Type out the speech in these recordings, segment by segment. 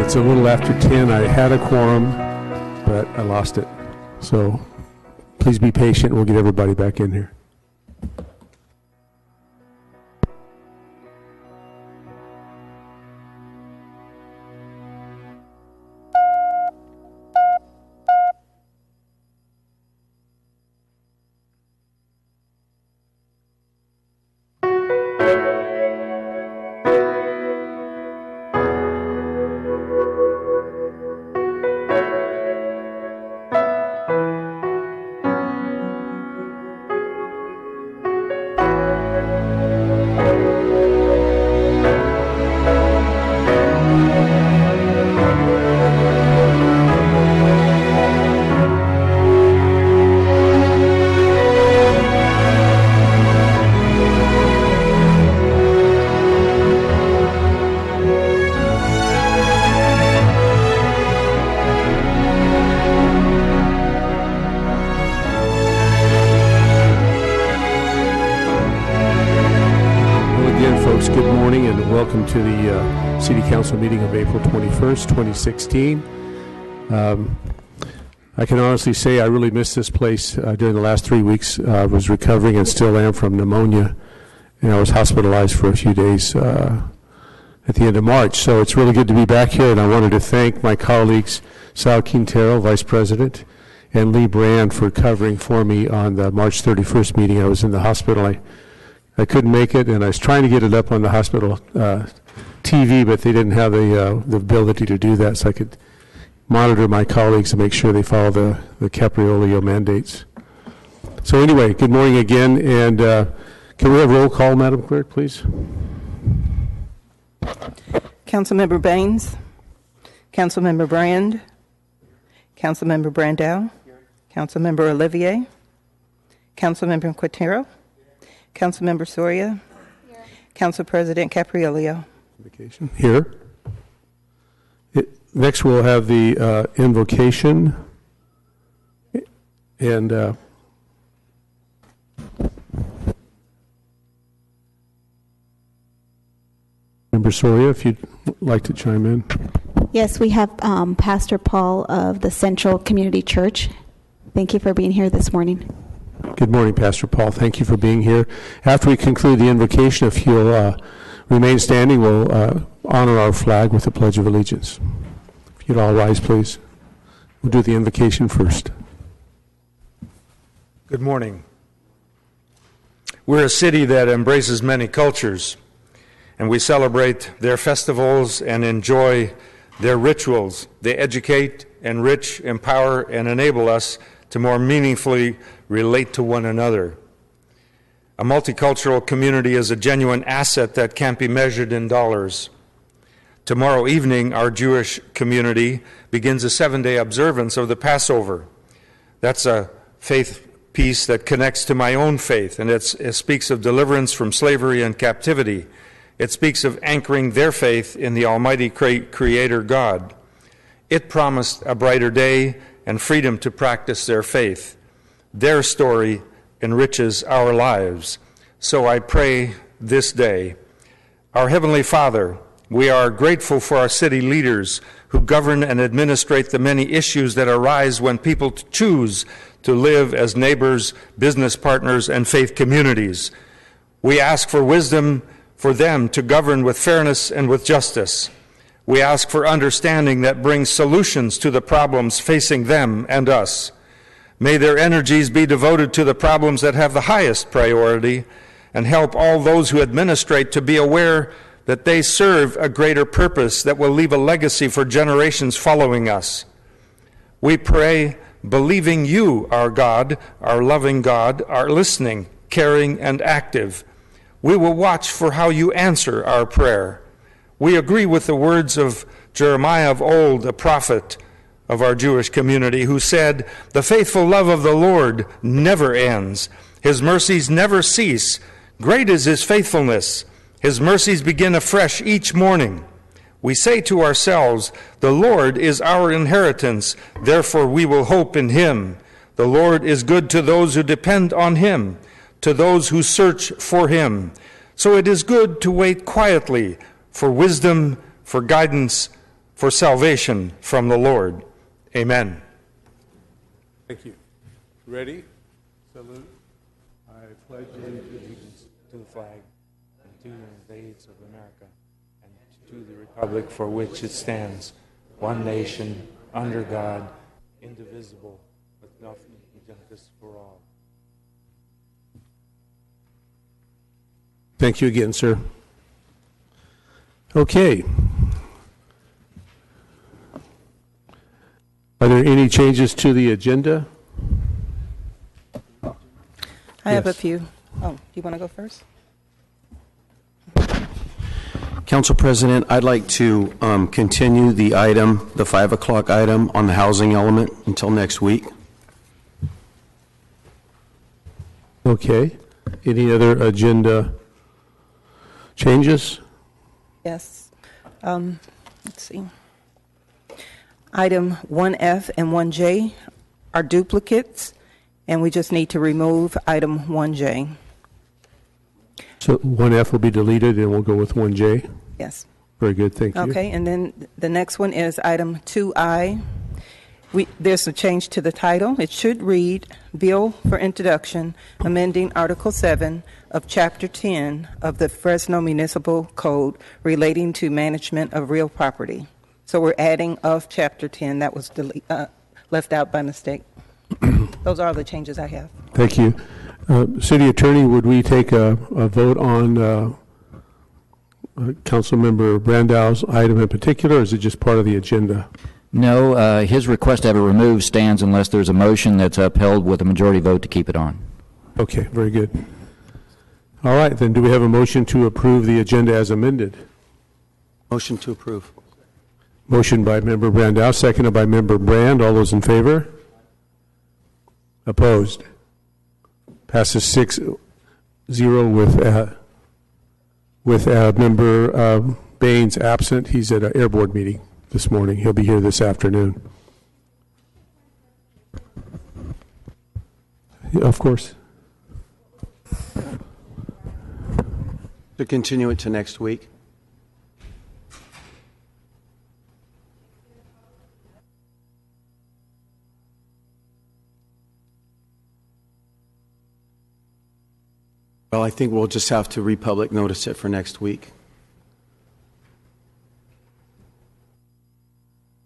It's a little after 10. I had a quorum, but I lost it. So please be patient. We'll get everybody back in here. To the City Council meeting of April 21st, 2016. I can honestly say I really missed this place during the last 3 weeks. I was recovering and still am from pneumonia, and I was hospitalized for a few days at the end of March. So it's really good to be back here, and I wanted to thank my colleagues, Sal Quintero, Vice President, and Lee Brand for covering for me on the March 31st meeting. I was in the hospital. I couldn't make it, and I was trying to get it up on the hospital TV, but they didn't have the ability to do that, so I could monitor my colleagues and make sure they follow the Capriolio mandates. So anyway, good morning again, and can we have roll call, Madam Clerk, please? Councilmember Baines, Councilmember Brand, Councilmember Brandow, Councilmember Olivier, Councilmember Quintero, Councilmember Soria, here. Council President Capriolio. Here. Next we'll have the invocation. And Member Soria, if you'd like to chime in. Yes, we have Pastor Paul of the Central Community Church. Thank you for being here this morning. Good morning, Pastor Paul. Thank you for being here. After we conclude the invocation, if you'll remain standing, we'll honor our flag with the Pledge of Allegiance. If you'd all rise, please. We'll do the invocation first. Good morning. We're a city that embraces many cultures, and we celebrate their festivals and enjoy their rituals. They educate, enrich, empower, and enable us to more meaningfully relate to one another. A multicultural community is a genuine asset that can't be measured in dollars. Tomorrow evening, our Jewish community begins a 7-day observance of the Passover. That's a faith piece that connects to my own faith, and it speaks of deliverance from slavery and captivity. It speaks of anchoring their faith in the Almighty Creator God. It promised a brighter day and freedom to practice their faith. Their story enriches our lives. So I pray this day. Our Heavenly Father, we are grateful for our city leaders who govern and administrate the many issues that arise when people choose to live as neighbors, business partners, and faith communities. We ask for wisdom for them to govern with fairness and with justice. We ask for understanding that brings solutions to the problems facing them and us. May their energies be devoted to the problems that have the highest priority, and help all those who administrate to be aware that they serve a greater purpose that will leave a legacy for generations following us. We pray, believing you, our God, our loving God, are listening, caring, and active. We will watch for how you answer our prayer. We agree with the words of Jeremiah of old, a prophet of our Jewish community, who said, "The faithful love of the Lord never ends. His mercies never cease. Great is his faithfulness. His mercies begin afresh each morning." We say to ourselves, "The Lord is our inheritance, therefore we will hope in him." The Lord is good to those who depend on him, to those who search for him. So it is good to wait quietly for wisdom, for guidance, for salvation from the Lord. Amen. Thank you. Ready? Salute. I pledge allegiance to the flag and to the States of America and to the republic for which it stands, one nation, under God, indivisible, with nothing and justice for all. Thank you again, sir. Okay. Are there any changes to the agenda? I have a Yes. few. Oh, do you want to go first? Council President, I'd like to continue the item, the 5 o'clock item on the housing element until next week. Okay. Any other agenda changes? Yes. Let's see. Item 1F and 1J are duplicates, and we just need to remove item 1J. So 1F will be deleted and we'll go with 1J. Yes. Very good, thank you. Okay, and then the next one is item 2I. There's a change to the title. It should read, Bill for Introduction, amending Article 7 of Chapter 10 of the Fresno Municipal Code relating to management of real property. So we're adding of Chapter 10 that was left out by mistake. Those are the changes I have. Thank you. City Attorney, would we take a vote on Councilmember Brandau's item in particular, or is it just part of the agenda? No, his request to have it removed stands unless there's a motion that's upheld with a majority vote to keep it on. Okay, very good. All right, then do we have a motion to approve the agenda as amended? Motion to approve. Motion by Member Brandau, seconded by Member Brand. All those in favor? Opposed? Passes 6-0 with Member Baines absent. He's at an Air Board meeting this morning. He'll be here this afternoon. Yeah, of course. To continue it to next week. Well, I think we'll just have to republic notice it for next week.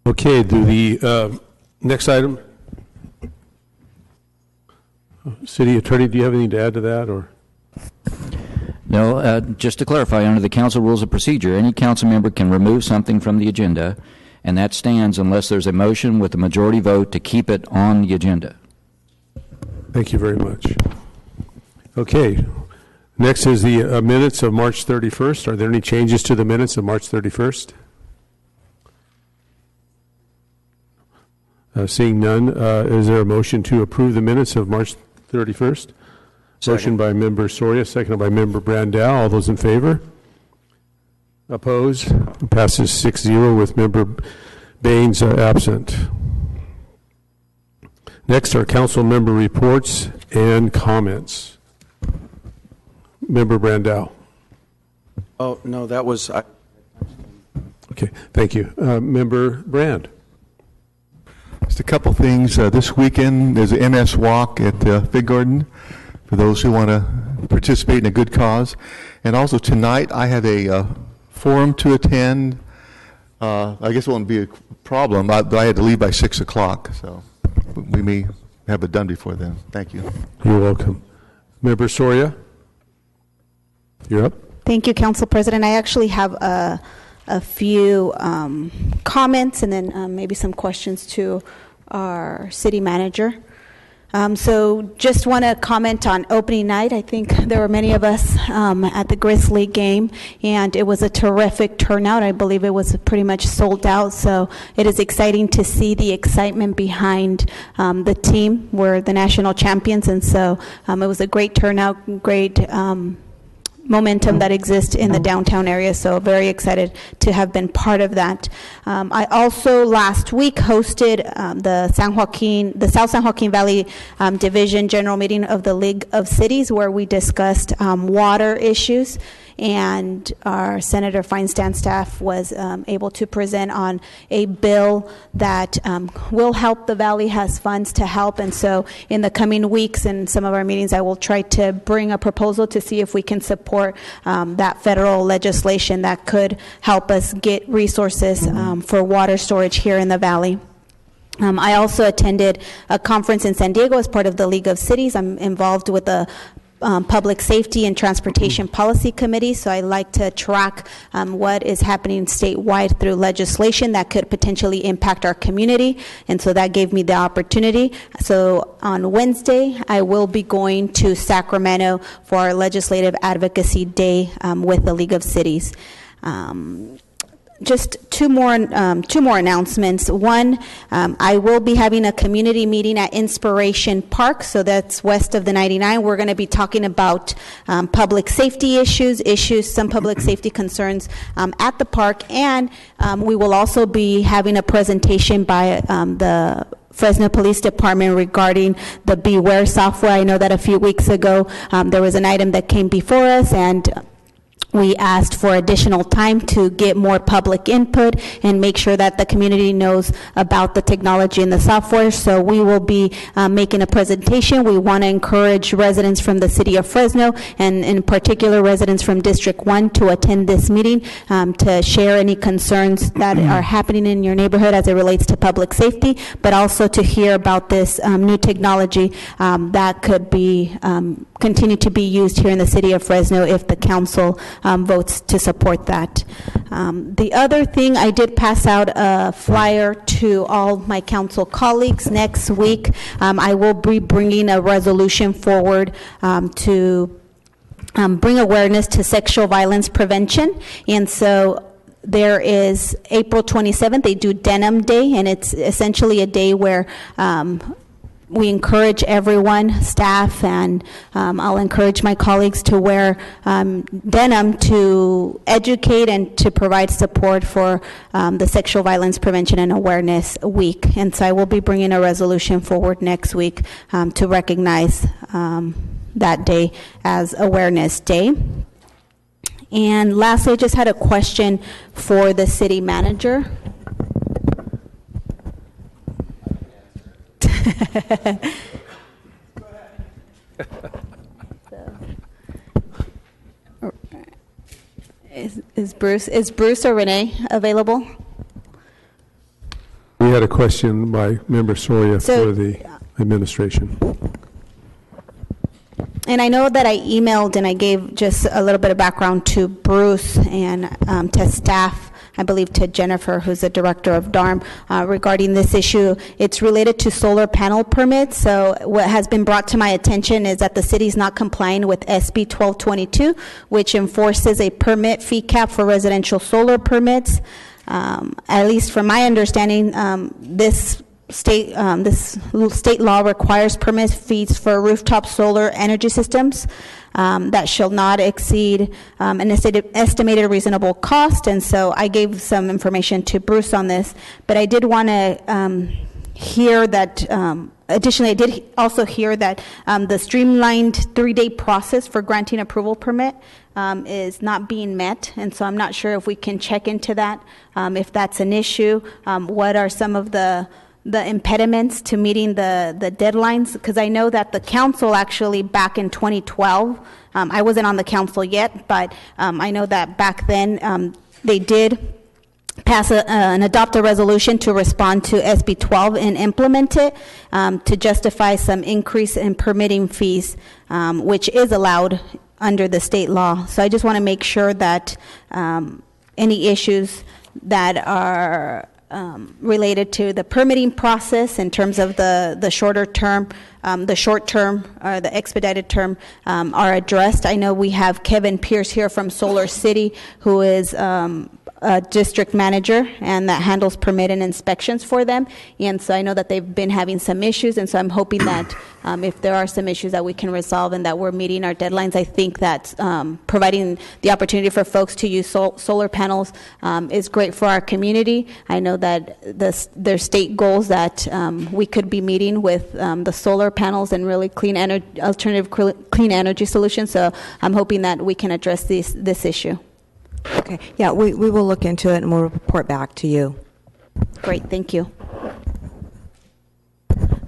Okay, do the next item. City Attorney, do you have anything to add to that, or? No, just to clarify, under the council rules of procedure, any council member can remove something from the agenda, and that stands unless there's a motion with a majority vote to keep it on the agenda. Thank you very much. Okay, next is the minutes of March 31st. Are there any changes to the minutes of March 31st? Seeing none, is there a motion to approve the minutes of March 31st? Motion by Member Soria, seconded by Member Brandau. All those in favor? Opposed? Passes 6-0 with Member Baines absent. Next are council member reports and comments. Member Brandau. Oh, no, that was... Okay, thank you. Member Brand. Just a couple things. This weekend, there's an MS Walk at Fig Garden for those who want to participate in a good cause. And also tonight, I have a forum to attend. I guess it won't be a problem, but I had to leave by 6 o'clock, so we may have it done before then. Thank you. You're welcome. Member Soria, you're up. Thank you, Council President. I actually have a few comments and then maybe some questions to our city manager. So just want to comment on opening night. I think there were many of us at the Grizzly game, and it was a terrific turnout. I believe it was pretty much sold out, so it is exciting to see the excitement behind the team. We're the national champions, and so it was a great turnout, great momentum that exists in the downtown area, so very excited to have been part of that. I also last week hosted the South San Joaquin Valley Division General Meeting of the League of Cities, where we discussed water issues. and our Senator Feinstein staff was able to present on a bill that will help. The Valley has funds to help, and so in the coming weeks in some of our meetings, I will try to bring a proposal to see if we can support that federal legislation that could help us get resources for water storage here in the Valley. I also attended a conference in San Diego as part of the League of Cities. I'm involved with the Public Safety and Transportation Policy Committee, so I like to track what is happening statewide through legislation that could potentially impact our community, and so that gave me the opportunity. So on Wednesday, I will be going to Sacramento for our Legislative Advocacy Day with the League of Cities. Just two more announcements. One, I will be having a community meeting at Inspiration Park, so that's west of the 99. We're going to be talking about public safety issues, some public safety concerns at the park, and we will also be having a presentation by the Fresno Police Department regarding the Beware software. I know that a few weeks ago there was an item that came before us, and we asked for additional time to get more public input and make sure that the community knows about the technology and the software. So we will be making a presentation. We want to encourage residents from the city of Fresno, and in particular residents from District 1, to attend this meeting to share any concerns that are happening in your neighborhood as it relates to public safety, but also to hear about this new technology that could be continue to be used here in the city of Fresno if the council votes to support that. The other thing, I did pass out a flyer to all my council colleagues. Next week, I will be bringing a resolution forward to bring awareness to sexual violence prevention. And so there is April 27th, they do Denim Day, and it's essentially a day where we encourage everyone, staff, and I'll encourage my colleagues to wear denim to educate and to provide support for the Sexual Violence Prevention and Awareness Week. And so I will be bringing a resolution forward next week to recognize that day as Awareness Day. And lastly, I just had a question for the city manager. Is Bruce or Renee available? We had a question by Member Soria for the administration. And I know that I emailed and I gave just a little bit of background to Bruce and to staff, I believe to Jennifer, who's the director of DARM, regarding this issue. It's related to solar panel permits. So what has been brought to my attention is that the city is not complying with SB 1222, which enforces a permit fee cap for residential solar permits. At least from my understanding, this state law requires permit fees for rooftop solar energy systems that shall not exceed an estimated reasonable cost. And so I gave some information to Bruce on this, but I did want to hear that additionally, I did also hear that the streamlined 3-day process for granting approval permit is not being met, and so I'm not sure if we can check into that, if that's an issue. What are some of the impediments to meeting the deadlines? Because I know that the council actually back in 2012, I wasn't on the council yet, but I know that back then they did pass and adopt a resolution to respond to SB 12 and implement it to justify some increase in permitting fees, which is allowed under the state law. So I just want to make sure that any issues that are related to the permitting process in terms of the shorter term, the short term or the expedited term are addressed. I know we have Kevin Pierce here from Solar City, who is district manager, and that handles permit and inspections for them. And so I know that they've been having some issues, and so I'm hoping that if there are some issues that we can resolve and that we're meeting our deadlines. I think that providing the opportunity for folks to use solar panels is great for our community. I know that there's state goals that we could be meeting with the solar panels and really alternative clean energy solutions. So I'm hoping that we can address this issue. Okay. Yeah, we will look into it and we'll report back to you. Great, thank you.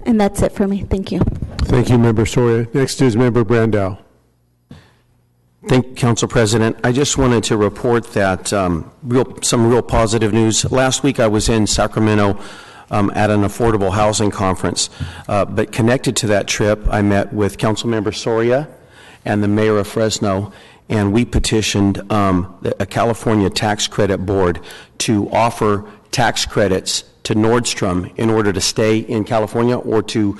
And that's it for me. Thank you. Thank you, Member Soria. Next is Member Brandow. Thank you, Council President. I just wanted to report that some real positive news. Last week I was in Sacramento at an affordable housing conference, but connected to that trip, I met with Councilmember Soria and the Mayor of Fresno, and we petitioned a California tax credit board to offer tax credits to Nordstrom in order to stay in California or to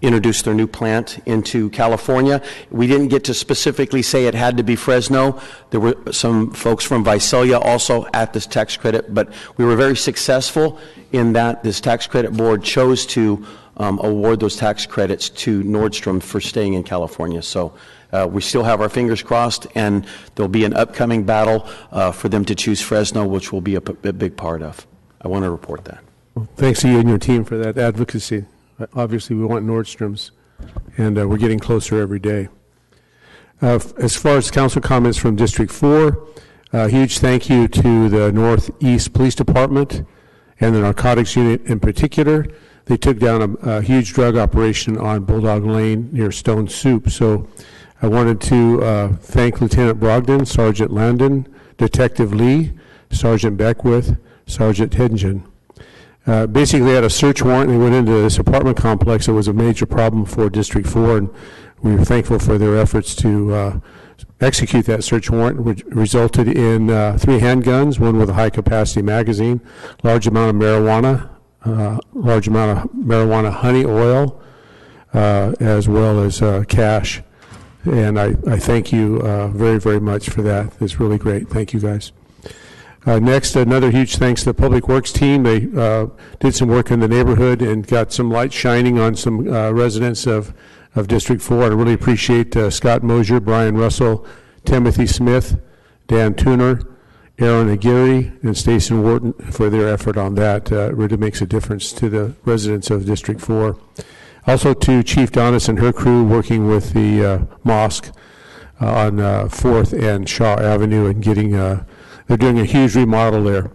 introduce their new plant into California. We didn't get to specifically say it had to be Fresno. There were some folks from Visalia also at this tax credit, but we were very successful in that this tax credit board chose to award those tax credits to Nordstrom for staying in California. So we still have our fingers crossed, and there'll be an upcoming battle for them to choose Fresno, which we'll be a big part of. I want to report that. Well, thanks to you and your team for that advocacy. Obviously, we want Nordstrom's, and we're getting closer every day. As far as council comments from District 4, a huge thank you to the Northeast Police Department and the Narcotics Unit in particular. They took down a huge drug operation on Bulldog Lane near Stone Soup. So I wanted to thank Lieutenant Brogdon, Sergeant Landon, Detective Lee, Sergeant Beckwith, Sergeant Hedgen. Basically, they had a search warrant. They went into this apartment complex. It was a major problem for District 4, and we were thankful for their efforts to execute that search warrant, which resulted in 3 handguns, one with a high-capacity magazine, large amount of marijuana honey oil, as well as cash. And I thank you very, very much for that. It's really great. Thank you, guys. Next, another huge thanks to the Public Works team. They did some work in the neighborhood and got some light shining on some residents of District 4. I really appreciate Scott Mosier, Brian Russell, Timothy Smith, Dan Tuner, Aaron Aguirre, and Stacey Wharton for their effort on that. It really makes a difference to the residents of District 4. Also to Chief Donis and her crew working with the mosque on 4th and Shaw Avenue and getting, they're doing a huge remodel there.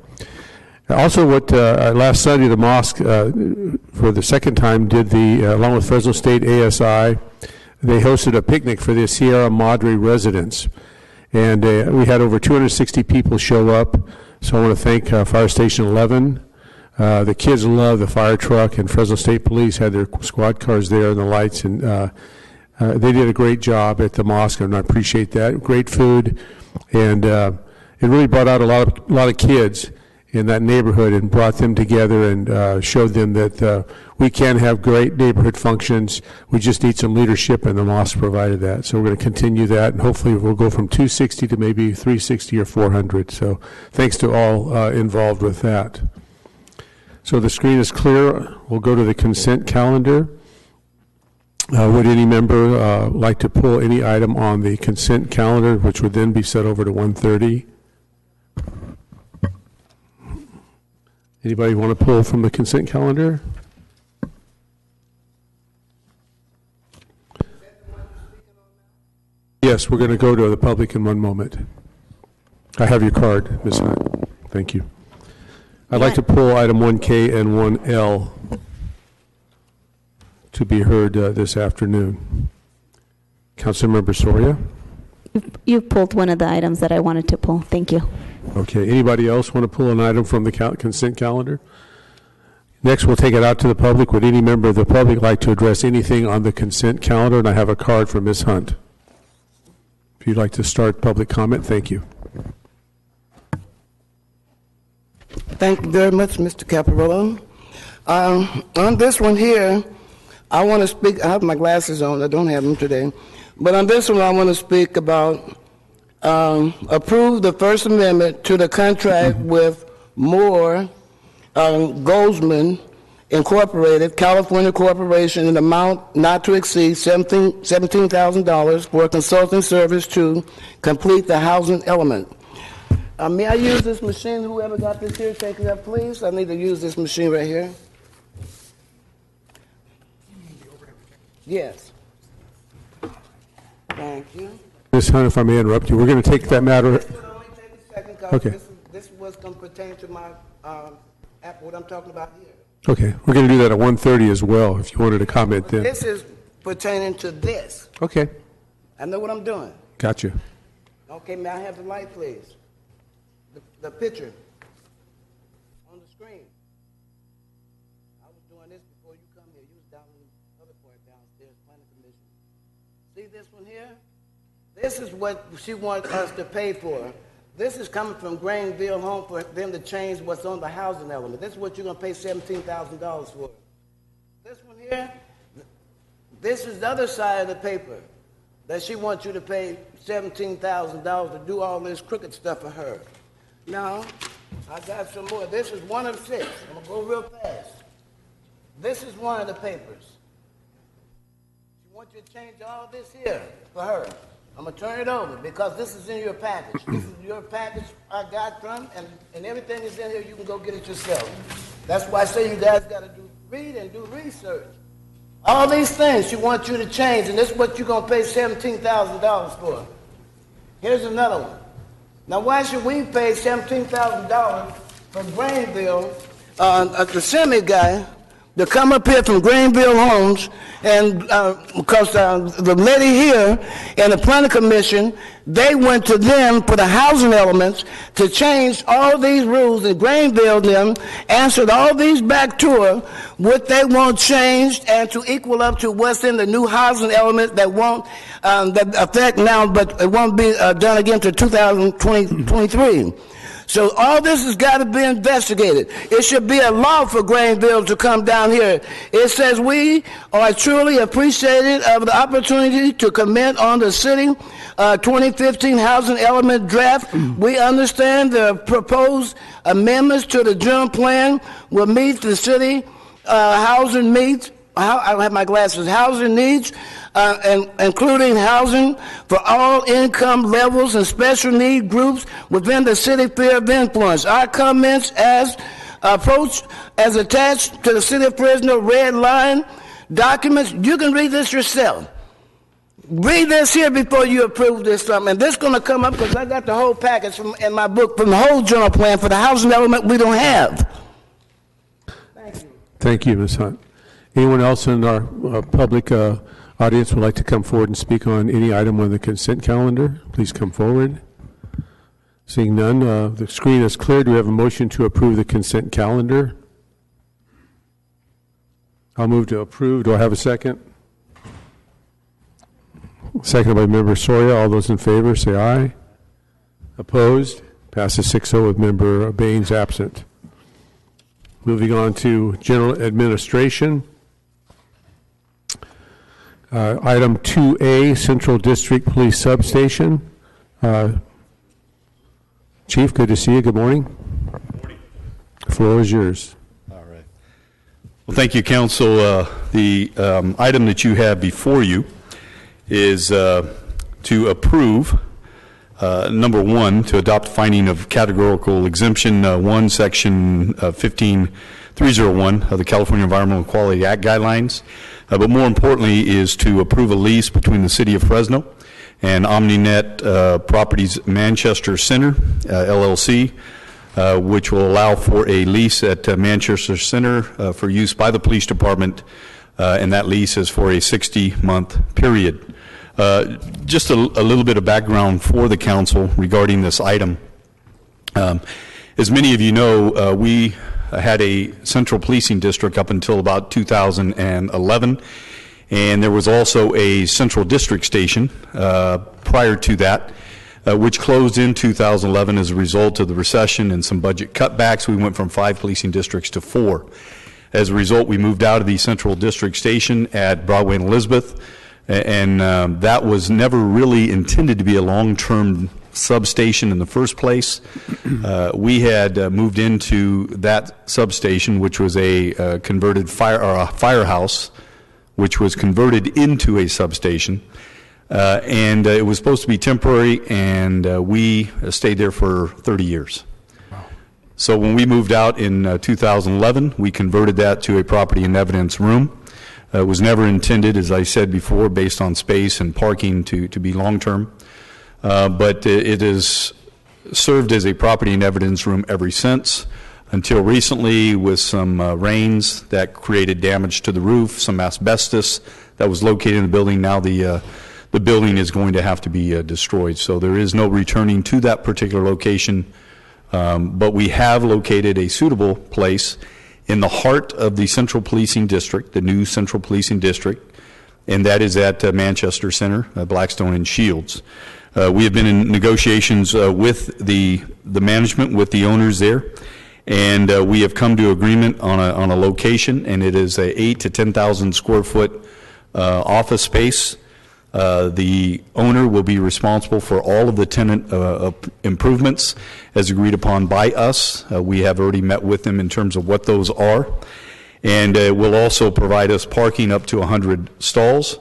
Also, last Sunday, the mosque, for the second time, did along with Fresno State ASI, they hosted a picnic for the Sierra Madre residents. And we had over 260 people show up. So I want to thank Fire Station 11. The kids love the fire truck, and Fresno State Police had their squad cars there and the lights, and they did a great job at the mosque, and I appreciate that. Great food, and it really brought out a lot of kids in that neighborhood and brought them together and showed them that we can have great neighborhood functions. We just need some leadership, and the mosque provided that. So we're going to continue that, and hopefully we'll go from 260 to maybe 360 or 400. So thanks to all involved with that. So the screen is clear. We'll go to the consent calendar. Would any member like to pull any item on the consent calendar, which would then be set over to 1:30? Anybody want to pull from the consent calendar? Yes, we're going to go to the public in one moment. I have your card, Ms. Hunt. Thank you. I'd like to pull item 1K and 1L to be heard this afternoon. Councilmember Soria? You've pulled one of the items that I wanted to pull. Thank you. Okay. Anybody else want to pull an item from the consent calendar? Next, we'll take it out to the public. Would any member of the public like to address anything on the consent calendar? And I have a card for Ms. Hunt. If you'd like to start public comment, thank you. Thank you very much, Mr. Caparola. On this one here, I want to speak. I have my glasses on. I don't have them today. But on this one, I want to speak about approve the First Amendment to the contract with Moore Goldsman Incorporated, California Corporation, in amount not to exceed $17,000 for consulting service to complete the housing element. May I use this machine? Whoever got this here, take it up, please. I need to use this machine right here. Yes. Thank you. Ms. Hunt, if I may interrupt you, we're going to take that matter. This will only take a second, 'cause Okay. this was going to pertain to my what I'm talking about here. Okay, we're going to do that at 1:30 as well, if you wanted to comment then. This is pertaining to this. Okay, I know what I'm doing. gotcha. Okay, may I have the light, please? The picture on the screen. I was doing this before you come here. You was down in the other part downstairs, planning commission. See this one here? This is what she wants us to pay for. This is coming from Grainville Home for them to change what's on the housing element. This is what you're going to pay $17,000 for. This one here, this is the other side of the paper that she wants you to pay $17,000 to do all this crooked stuff for her. Now, I got some more. This is one of 6. I'm going to go real fast. This is one of the papers. She wants you to change all this here for her. I'm going to turn it over because this is in your package. This is your package I got from, and everything is in here. You can go get it yourself. That's why I say you guys got to read and do research. All these things she wants you to change, and this is what you're going to pay $17,000 for. Here's another one. Now, why should we pay $17,000 for Grainville, the semi guy, to come up here from Grainville Homes, and because the lady here and the planning commission, they went to them for the housing elements to change all these rules, and Grainville them answered all these back to her, what they want changed and to equal up to what's in the new housing element that won't that affect now, but it won't be done again to 2023. So all this has got to be investigated. It should be a law for Grainville to come down here. It says we are truly appreciative of the opportunity to comment on the city 2015 housing element draft. We understand the proposed amendments to the general plan will meet the city housing needs. I don't have my glasses. Housing needs, and including housing for all income levels and special need groups within the city sphere of influence. Our comments as approach as attached to the City of Fresno red line documents. You can read this yourself. Read this here before you approve this something. And this is going to come up because I got the whole package in my book from the whole general plan for the housing element we don't have. Thank you. Thank you, Ms. Hunt. Anyone else in our public audience would like to come forward and speak on any item on the consent calendar? Please come forward. Seeing none, the screen is clear. Do we have a motion to approve the consent calendar? I'll move to approve. Do I have a second? Seconded by Member Soria. All those in favor say aye. Opposed? Passes 6-0 with Member Baines absent. Moving on to general administration. Item 2A, Central District Police Substation. Chief, good to see you. Good morning. Good morning. The floor is yours. All right. Well, thank you, Council. The item that you have before you is to approve, number 1, to adopt finding of categorical exemption 1, Section 15301 of the California Environmental Quality Act guidelines. But more importantly is to approve a lease between the City of Fresno and OmniNet Properties Manchester Center, LLC, which will allow for a lease at Manchester Center for use by the police department, and that lease is for a 60-month period. Just a little bit of background for the council regarding this item. As many of you know, we had a central policing district up until about 2011, and there was also a central district station prior to that, which closed in 2011 as a result of the recession and some budget cutbacks. We went from 5 policing districts to 4. As a result, we moved out of the central district station at Broadway and Elizabeth, and that was never really intended to be a long-term substation in the first place. We had moved into that substation, which was a converted firehouse, which was converted into a substation. And it was supposed to be temporary, and we stayed there for 30 years. So when we moved out in 2011, we converted that to a property and evidence room. It was never intended, as I said before, based on space and parking to be long-term. But it has served as a property and evidence room ever since, until recently with some rains that created damage to the roof, some asbestos that was located in the building. Now the building is going to have to be destroyed. So there is no returning to that particular location, but we have located a suitable place in the heart of the Central Policing District, the new Central Policing District, and that is at Manchester Center, Blackstone and Shields. We have been in negotiations with the management, with the owners there, and we have come to agreement on a location, and it is a 8 to 10,000 square foot office space. The owner will be responsible for all of the tenant improvements as agreed upon by us. We have already met with them in terms of what those are, and will also provide us parking up to 100 stalls,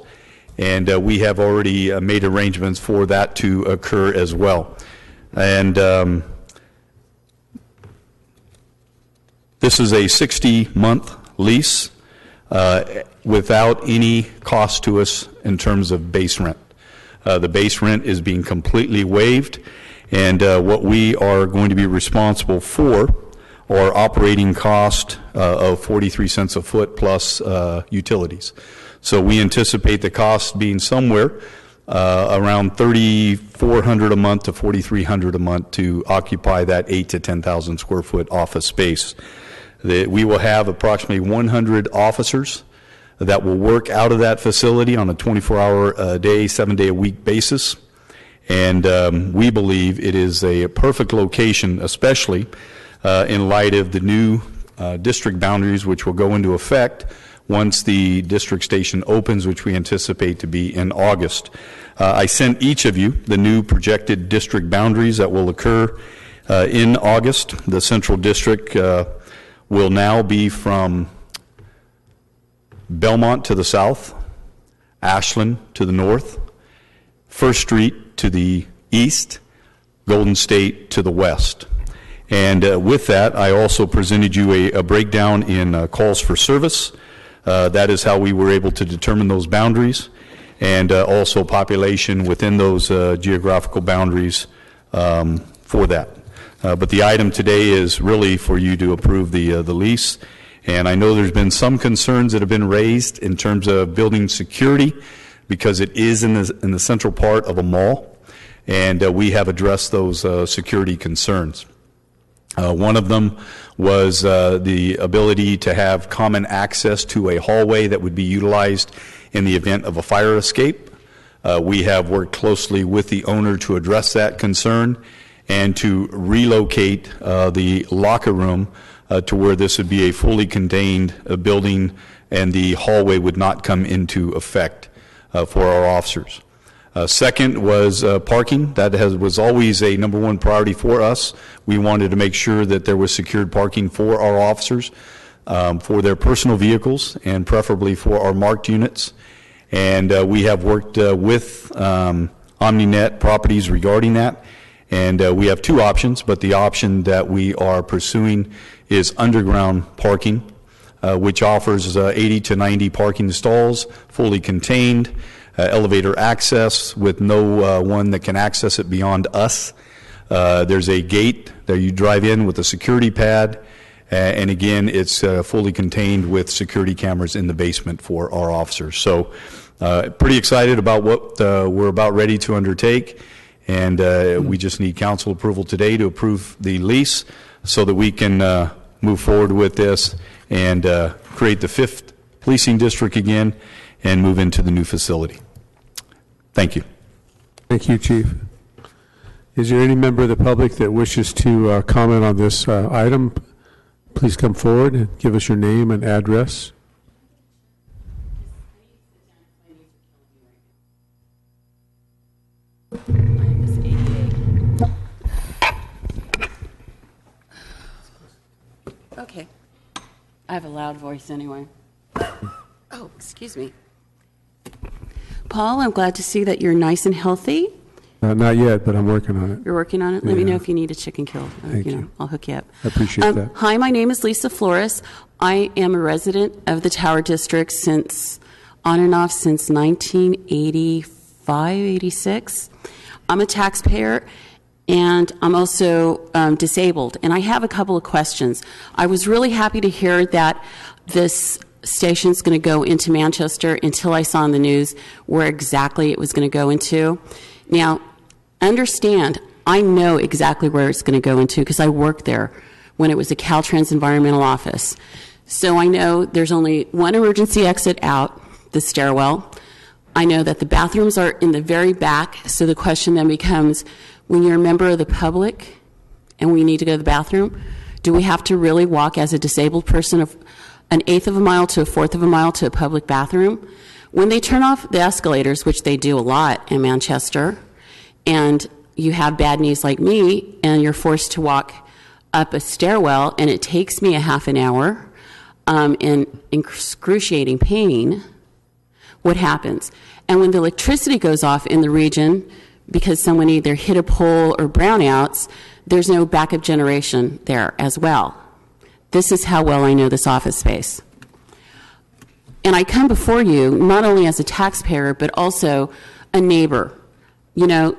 and we have already made arrangements for that to occur as well. And this is a 60-month lease without any cost to us in terms of base rent. The base rent is being completely waived, and what we are going to be responsible for are operating cost of 43 cents a foot plus utilities. So we anticipate the cost being somewhere around $3,400 a month to $4,300 a month to occupy that 8 to 10,000 square foot office space. We will have approximately 100 officers that will work out of that facility on a 24-hour a day, 7-day-a-week basis. And we believe it is a perfect location, especially in light of the new district boundaries, which will go into effect once the district station opens, which we anticipate to be in August. I sent each of you the new projected district boundaries that will occur in August. The central district will now be from Belmont to the south, Ashland to the north, First Street to the east, Golden State to the west. And with that, I also presented you a breakdown in calls for service. That is how we were able to determine those boundaries, and also population within those geographical boundaries for that. But the item today is really for you to approve the lease. And I know there's been some concerns that have been raised in terms of building security, because it is in the central part of a mall, and we have addressed those security concerns. One of them was the ability to have common access to a hallway that would be utilized in the event of a fire escape. We have worked closely with the owner to address that concern and to relocate the locker room to where this would be a fully contained building, and the hallway would not come into effect for our officers. Second was parking. That was always a number one priority for us. We wanted to make sure that there was secured parking for our officers, for their personal vehicles, and preferably for our marked units. And we have worked with OmniNet Properties regarding that. And we have two options, but the option that we are pursuing is underground parking, which offers 80 to 90 parking stalls, fully contained, elevator access with no one that can access it beyond us. There's a gate that you drive in with a security pad, and again, it's fully contained with security cameras in the basement for our officers. So pretty excited about what we're about ready to undertake. And we just need council approval today to approve the lease so that we can move forward with this and create the 5th policing district again and move into the new facility. Thank you. Thank you, Chief. Is there any member of the public that wishes to comment on this item? Please come forward and give us your name and address. I have a loud voice anyway. Oh, excuse me. Paul, I'm glad to see that you're nice and healthy. Not yet, but I'm working on it. You're working on it? Let me Yeah. know if you need a chicken kill. Thank you. I'll hook you up. I appreciate that. Hi, my name is Lisa Flores. I am a resident of the Tower District on and off since 1985, 86. I'm a taxpayer, and I'm also disabled. And I have a couple of questions. I was really happy to hear that this station's going to go into Manchester until I saw in the news where exactly it was going to go into. Now, understand, I know exactly where it's going to go into because I worked there when it was a Caltrans environmental office. So I know there's only one emergency exit out, the stairwell. I know that the bathrooms are in the very back, so the question then becomes, when you're a member of the public and we need to go to the bathroom, do we have to really walk as a disabled person an eighth of a mile to a fourth of a mile to a public bathroom? When they turn off the escalators, which they do a lot in Manchester, and you have bad knees like me, and you're forced to walk up a stairwell, and it takes me a half an hour in excruciating pain, what happens? And when the electricity goes off in the region because someone either hit a pole or brownouts, there's no backup generation there as well. This is how well I know this office space. And I come before you not only as a taxpayer, but also a neighbor. You know,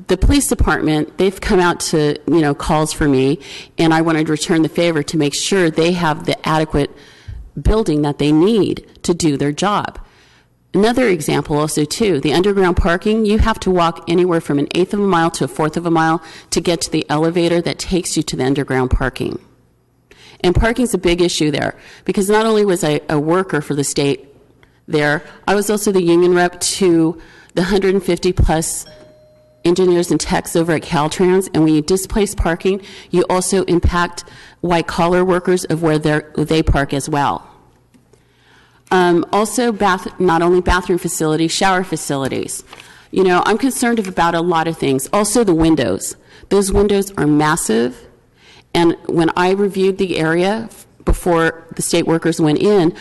the police department, they've come out to, calls for me, and I wanted to return the favor to make sure they have the adequate building that they need to do their job. Another example also, too, the underground parking, you have to walk anywhere from an eighth of a mile to a fourth of a mile to get to the elevator that takes you to the underground parking. And parking's a big issue there, because not only was I a worker for the state there, I was also the union rep to the 150-plus engineers and techs over at Caltrans, and when you displace parking, you also impact white-collar workers of where they park as well. Also, not only bathroom facilities, shower facilities. I'm concerned about a lot of things. Also, the windows. Those windows are massive, and when I reviewed the area before the state workers went in,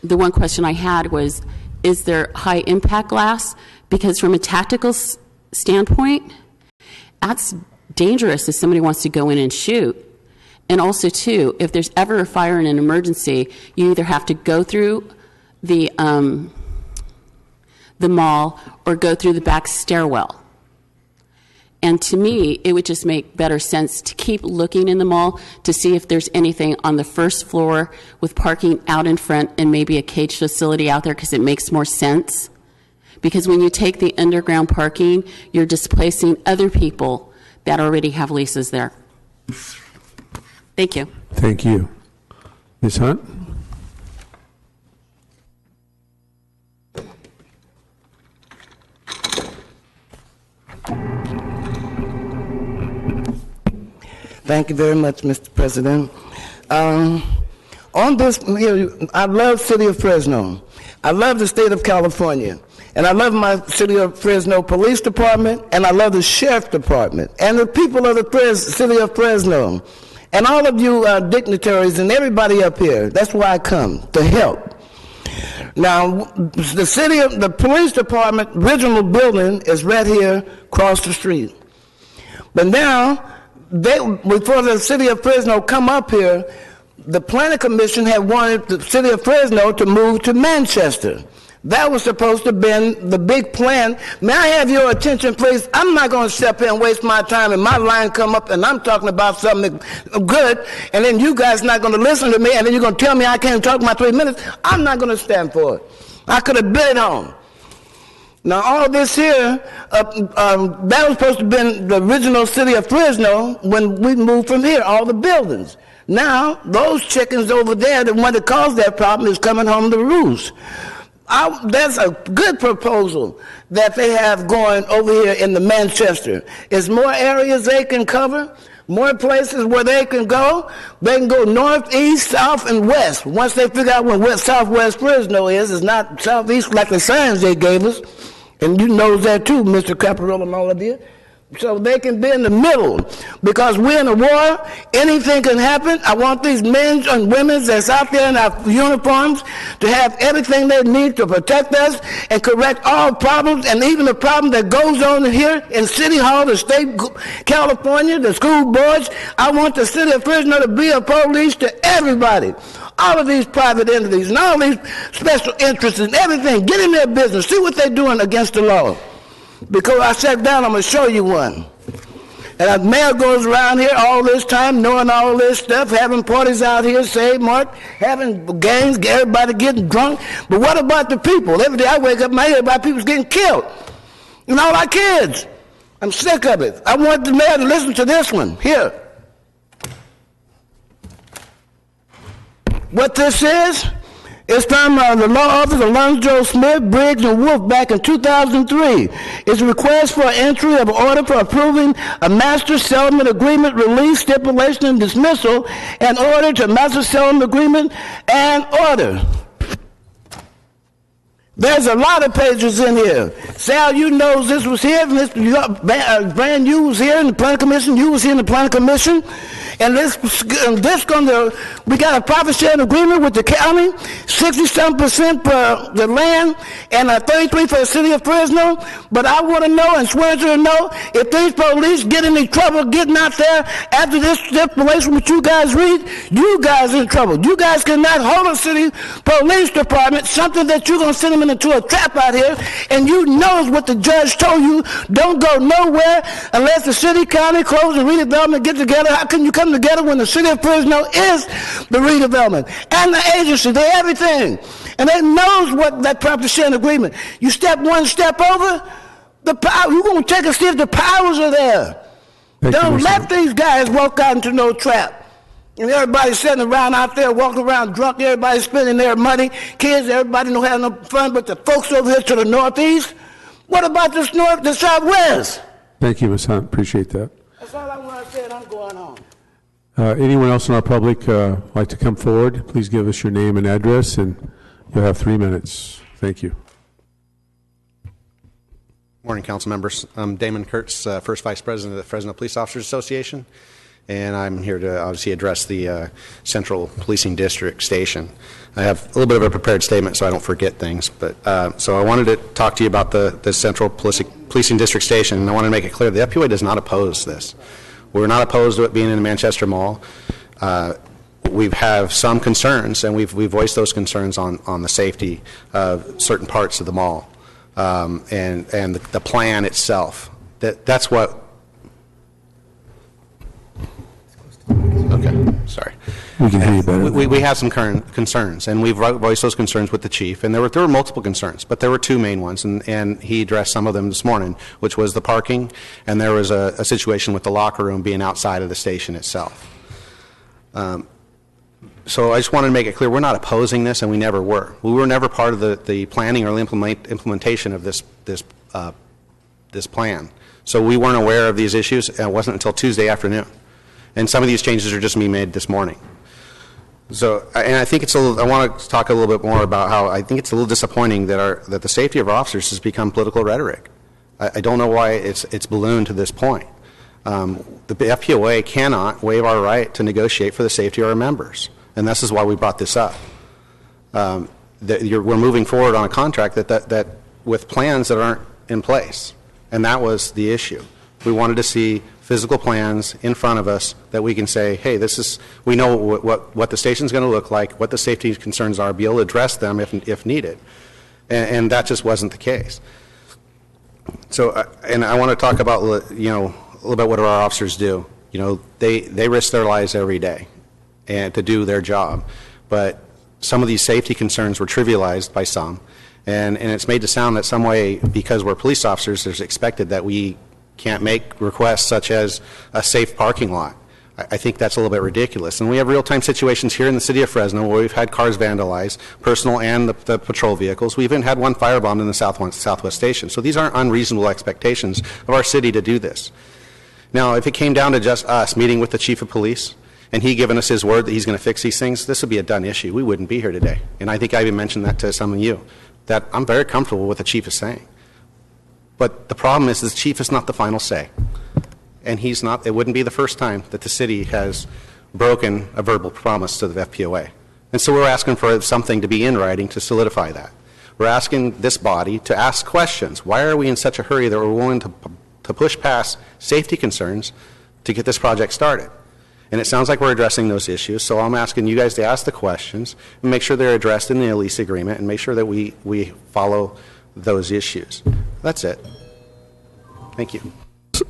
the one question I had was, is there high-impact glass? Because from a tactical standpoint, that's dangerous if somebody wants to go in and shoot. And also, too, if there's ever a fire in an emergency, you either have to go through the mall or go through the back stairwell. And to me, it would just make better sense to keep looking in the mall to see if there's anything on the first floor with parking out in front and maybe a cage facility out there, because it makes more sense. Because when you take the underground parking, you're displacing other people that already have leases there. Thank you. Thank you. Ms. Hunt? Thank you very much, Mr. President. On this, I love City of Fresno. I love the state of California. And I love my City of Fresno Police Department, and I love the Sheriff Department, and the people of the City of Fresno, and all of you dignitaries and everybody up here. That's why I come, to help. Now, the Police Department original building is right here across the street. But now, before the City of Fresno come up here, the Planning Commission had wanted the City of Fresno to move to Manchester. That was supposed to have been the big plan. May I have your attention, please? I'm not going to step here and waste my time and my line come up and I'm talking about something good, and then you guys not going to listen to me, and then you're going to tell me I can't talk my 3 minutes. I'm not going to stand for it. I could have been home. Now, all this here, that was supposed to have been the original City of Fresno when we moved from here, all the buildings. Now, those chickens over there, the one that caused that problem, is coming home to roost. That's a good proposal that they have going over here in the Manchester. Is more areas they can cover, more places where they can go. They can go north, east, south, and west. Once they figure out where Southwest Fresno is, it's not southeast like the signs they gave us. And you know that too, Mr. Caparella and all of you. so they can be in the middle, because we're in a war. Anything can happen. I want these men and women that's out there in our uniforms to have everything they need to protect us and correct all problems, and even the problem that goes on here in City Hall, the state, California, the school boards. I want the city of Fresno to be a police to everybody. All of these private entities and all these special interests and everything, get in their business, see what they're doing against the law. Because I sat down, I'm going to show you one. And a mayor goes around here all this time knowing all this stuff, having parties out here, say, Mark, having games, everybody getting drunk. But what about the people? Every day I wake up, I hear about people getting killed. And all our kids. I'm sick of it. I want the mayor to listen to this one. Here. What this is from the law office of Lonzo Smith, Briggs, and Wolf back in 2003. It's a request for entry of order for approving a master settlement agreement, release, stipulation, and dismissal, and order to master settlement agreement and order. There's a lot of pages in here. Sal, you knows this was here. Brand, you was here in the planning commission. You was here in the planning commission. And we got a profit sharing agreement with the county, 67% for the land and 33% for the city of Fresno. But I want to know and swear to know if these police get in any trouble getting out there after this stipulation which you guys read, you guys in trouble. You guys cannot hold a city police department, something that you're going to send them into a trap out here, and you know what the judge told you, don't go nowhere unless the city, county, close and redevelopment get together. How can you come together when the city of Fresno is the redevelopment and the agency, they everything, and they knows what that profit sharing agreement. You step one step over, the power. You're going to check and see if the powers are there. Don't let these guys walk out into no trap. And everybody's sitting around out there, walking around drunk. Everybody's spending their money. Kids, everybody don't have no fun. But the folks over here to the northeast, what about the southwest? Thank you, Ms. Hunt. Appreciate that. That's all I want to say, and I'm going home. Anyone else in our public like to come forward? Please give us your name and address, and you'll have 3 minutes. Thank you. Morning, council members. I'm Damon Kurtz, first vice president of the Fresno Police Officers Association, and I'm here to obviously address the Central Policing District station. I have a little bit of a prepared statement so I don't forget things, but so I wanted to talk to you about the Central Policing District station, and I want to make it clear the FPOA does not oppose this. We're not opposed to it being in the Manchester Mall. We have some concerns, and we've voiced those concerns on the safety of certain parts of the mall. And the plan itself. That's what. Okay, sorry. We can hear you better. We have some current concerns, and we've voiced those concerns with the chief. And there were multiple concerns, but there were two main ones, and he addressed some of them this morning, which was the parking, and there was a situation with the locker room being outside of the station itself. So I just wanted to make it clear we're not opposing this, and we never were. We were never part of the planning or the implementation of this plan. So we weren't aware of these issues, and it wasn't until Tuesday afternoon. And some of these changes are just being made this morning. So, and I think it's I want to talk a little bit more about how I think it's a little disappointing that the safety of our officers has become political rhetoric. I don't know why it's ballooned to this point. The FPOA cannot waive our right to negotiate for the safety of our members. And this is why we brought this up. We're moving forward on a contract that with plans that aren't in place, and that was the issue. We wanted to see physical plans in front of us that we can say, hey, we know what the station's going to look like, what the safety concerns are, be able to address them if needed, and that just wasn't the case. So, and I want to talk about a little bit what our officers do. They risk their lives every day and to do their job. But some of these safety concerns were trivialized by some, and it's made to sound that some way, because we're police officers, there's expected that we can't make requests such as a safe parking lot. I think that's a little bit ridiculous. And we have real-time situations here in the city of Fresno where we've had cars vandalized, personal and the patrol vehicles. We even had one firebombed in the Southwest Station. So these aren't unreasonable expectations of our city to do this. Now, if it came down to just us meeting with the chief of police, and he given us his word that he's going to fix these things, this would be a done issue. We wouldn't be here today. And I think I even mentioned that to some of you, that I'm very comfortable with what the chief is saying. But the problem is the chief is not the final say. and he's not. It wouldn't be the first time that the city has broken a verbal promise to the FPOA. And so we're asking for something to be in writing to solidify that. We're asking this body to ask questions. Why are we in such a hurry that we're willing to push past safety concerns to get this project started? And it sounds like we're addressing those issues, so I'm asking you guys to ask the questions and make sure they're addressed in the lease agreement and make sure that we follow those issues. That's it. Thank you.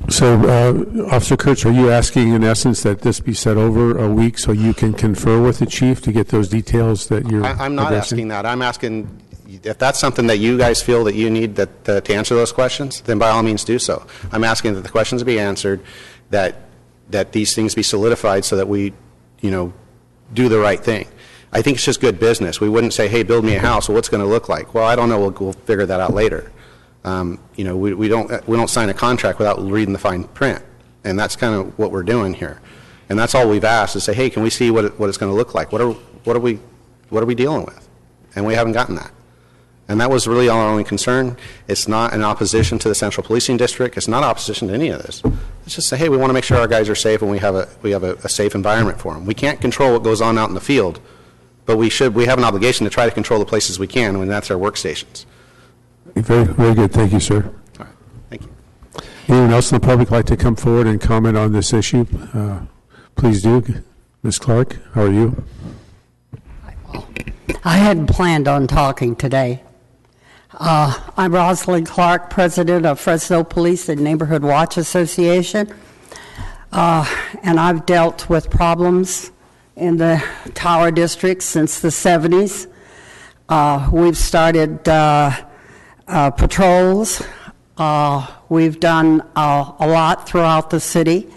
So, Officer Kurtz, are you asking in essence that this be set over a week so you can confer with the chief to get those details that you're I'm not addressing? asking that. I'm asking if that's something that you guys feel that you need to answer those questions, then by all means do so. I'm asking that the questions be answered, that these things be solidified so that we, do the right thing. I think it's just good business. We wouldn't say, hey, build me a house. Well, what's going to look like? Well, I don't know. We'll figure that out later. We don't sign a contract without reading the fine print, and that's kind of what we're doing here. And that's all we've asked is say, hey, can we see what it's going to look like? What are we dealing with? And we haven't gotten that. And that was really our only concern. It's not an opposition to the Central Policing District. It's not opposition to any of this. It's just say, hey, we want to make sure our guys are safe and we have a safe environment for them. We can't control what goes on out in the field, but we have an obligation to try to control the places we can, and that's our workstations. Very, very good. Thank you, sir. All right. Thank you. Anyone else in the public like to come forward and comment on this issue? Please do. Ms. Clark, how are you? I hadn't planned on talking today. I'm Rosalind Clark, president of Fresno Police and Neighborhood Watch Association, and I've dealt with problems in the Tower District since the 70s. We've started patrols. We've done a lot throughout the city.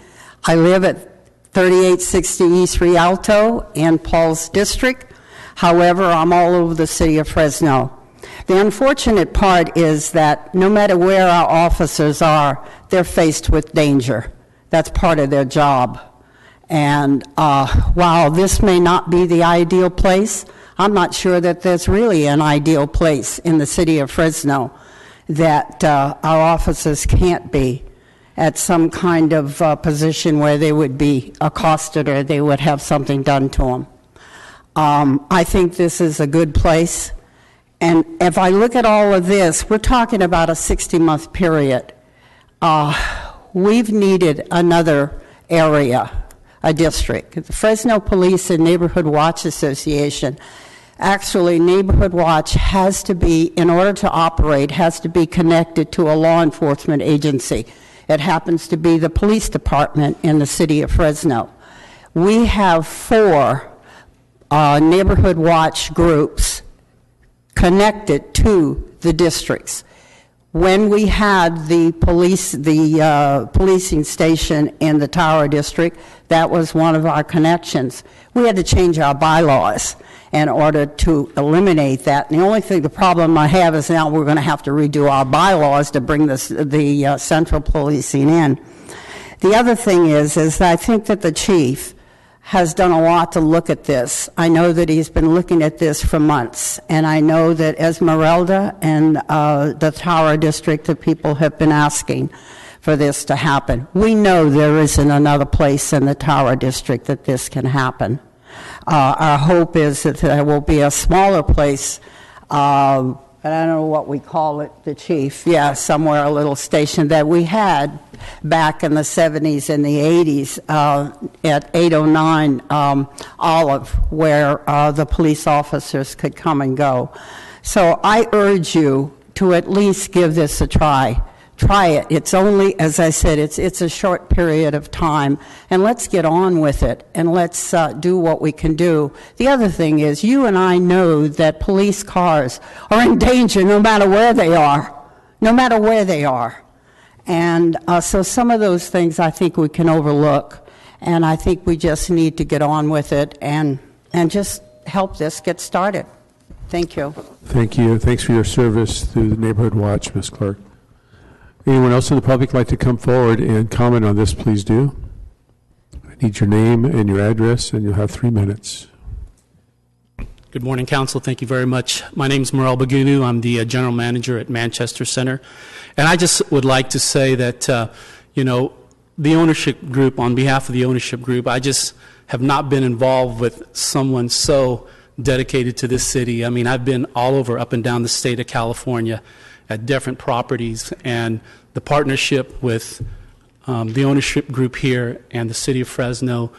I live at 3860 East Rialto in Paul's district. However, I'm all over the city of Fresno. The unfortunate part is that no matter where our officers are, they're faced with danger. That's part of their job. And while this may not be the ideal place, I'm not sure that there's really an ideal place in the city of Fresno that our officers can't be at some kind of position where they would be accosted or they would have something done to them. I think this is a good place. And if I look at all of this, we're talking about a 60-month period. We've needed another area, a district. The Fresno Police and Neighborhood Watch Association, actually Neighborhood Watch has to be, in order to operate, has to be connected to a law enforcement agency. It happens to be the police department in the city of Fresno. We have 4 Neighborhood Watch groups connected to the districts. When we had the policing station in the Tower District, that was one of our connections. We had to change our bylaws in order to eliminate that. And the problem I have is now we're going to have to redo our bylaws to bring the central policing in. The other thing is that I think that the chief has done a lot to look at this. I know that he's been looking at this for months, and I know that Esmeralda and the Tower District, the people have been asking for this to happen. We know there isn't another place in the Tower District that this can happen. Our hope is that there will be a smaller place, I don't know what we call it, the chief, somewhere a little station that we had back in the 70s and the 80s at 809 Olive, where the police officers could come and go. So I urge you to at least give this a try. Try it. It's only, as I said, it's a short period of time, and let's get on with it, and let's do what we can do. The other thing is, you and I know that police cars are in danger no matter where they are, And so some of those things I think we can overlook, and I think we just need to get on with it and just help this get started. Thank you. Thank you. Thanks for your service through the Neighborhood Watch, Ms. Clark. Anyone else in the public like to come forward and comment on this, please do. I need your name and your address, and you'll have 3 minutes. Good morning, Council. Thank you very much. My name is Morel Bagunu. I'm the General Manager at Manchester Center. And I just would like to say that, the ownership group, on behalf of the ownership group, I just have not been involved with someone so dedicated to this city. I mean, I've been all over, up and down the state of California at different properties, and the partnership with the ownership group here and the city of Fresno,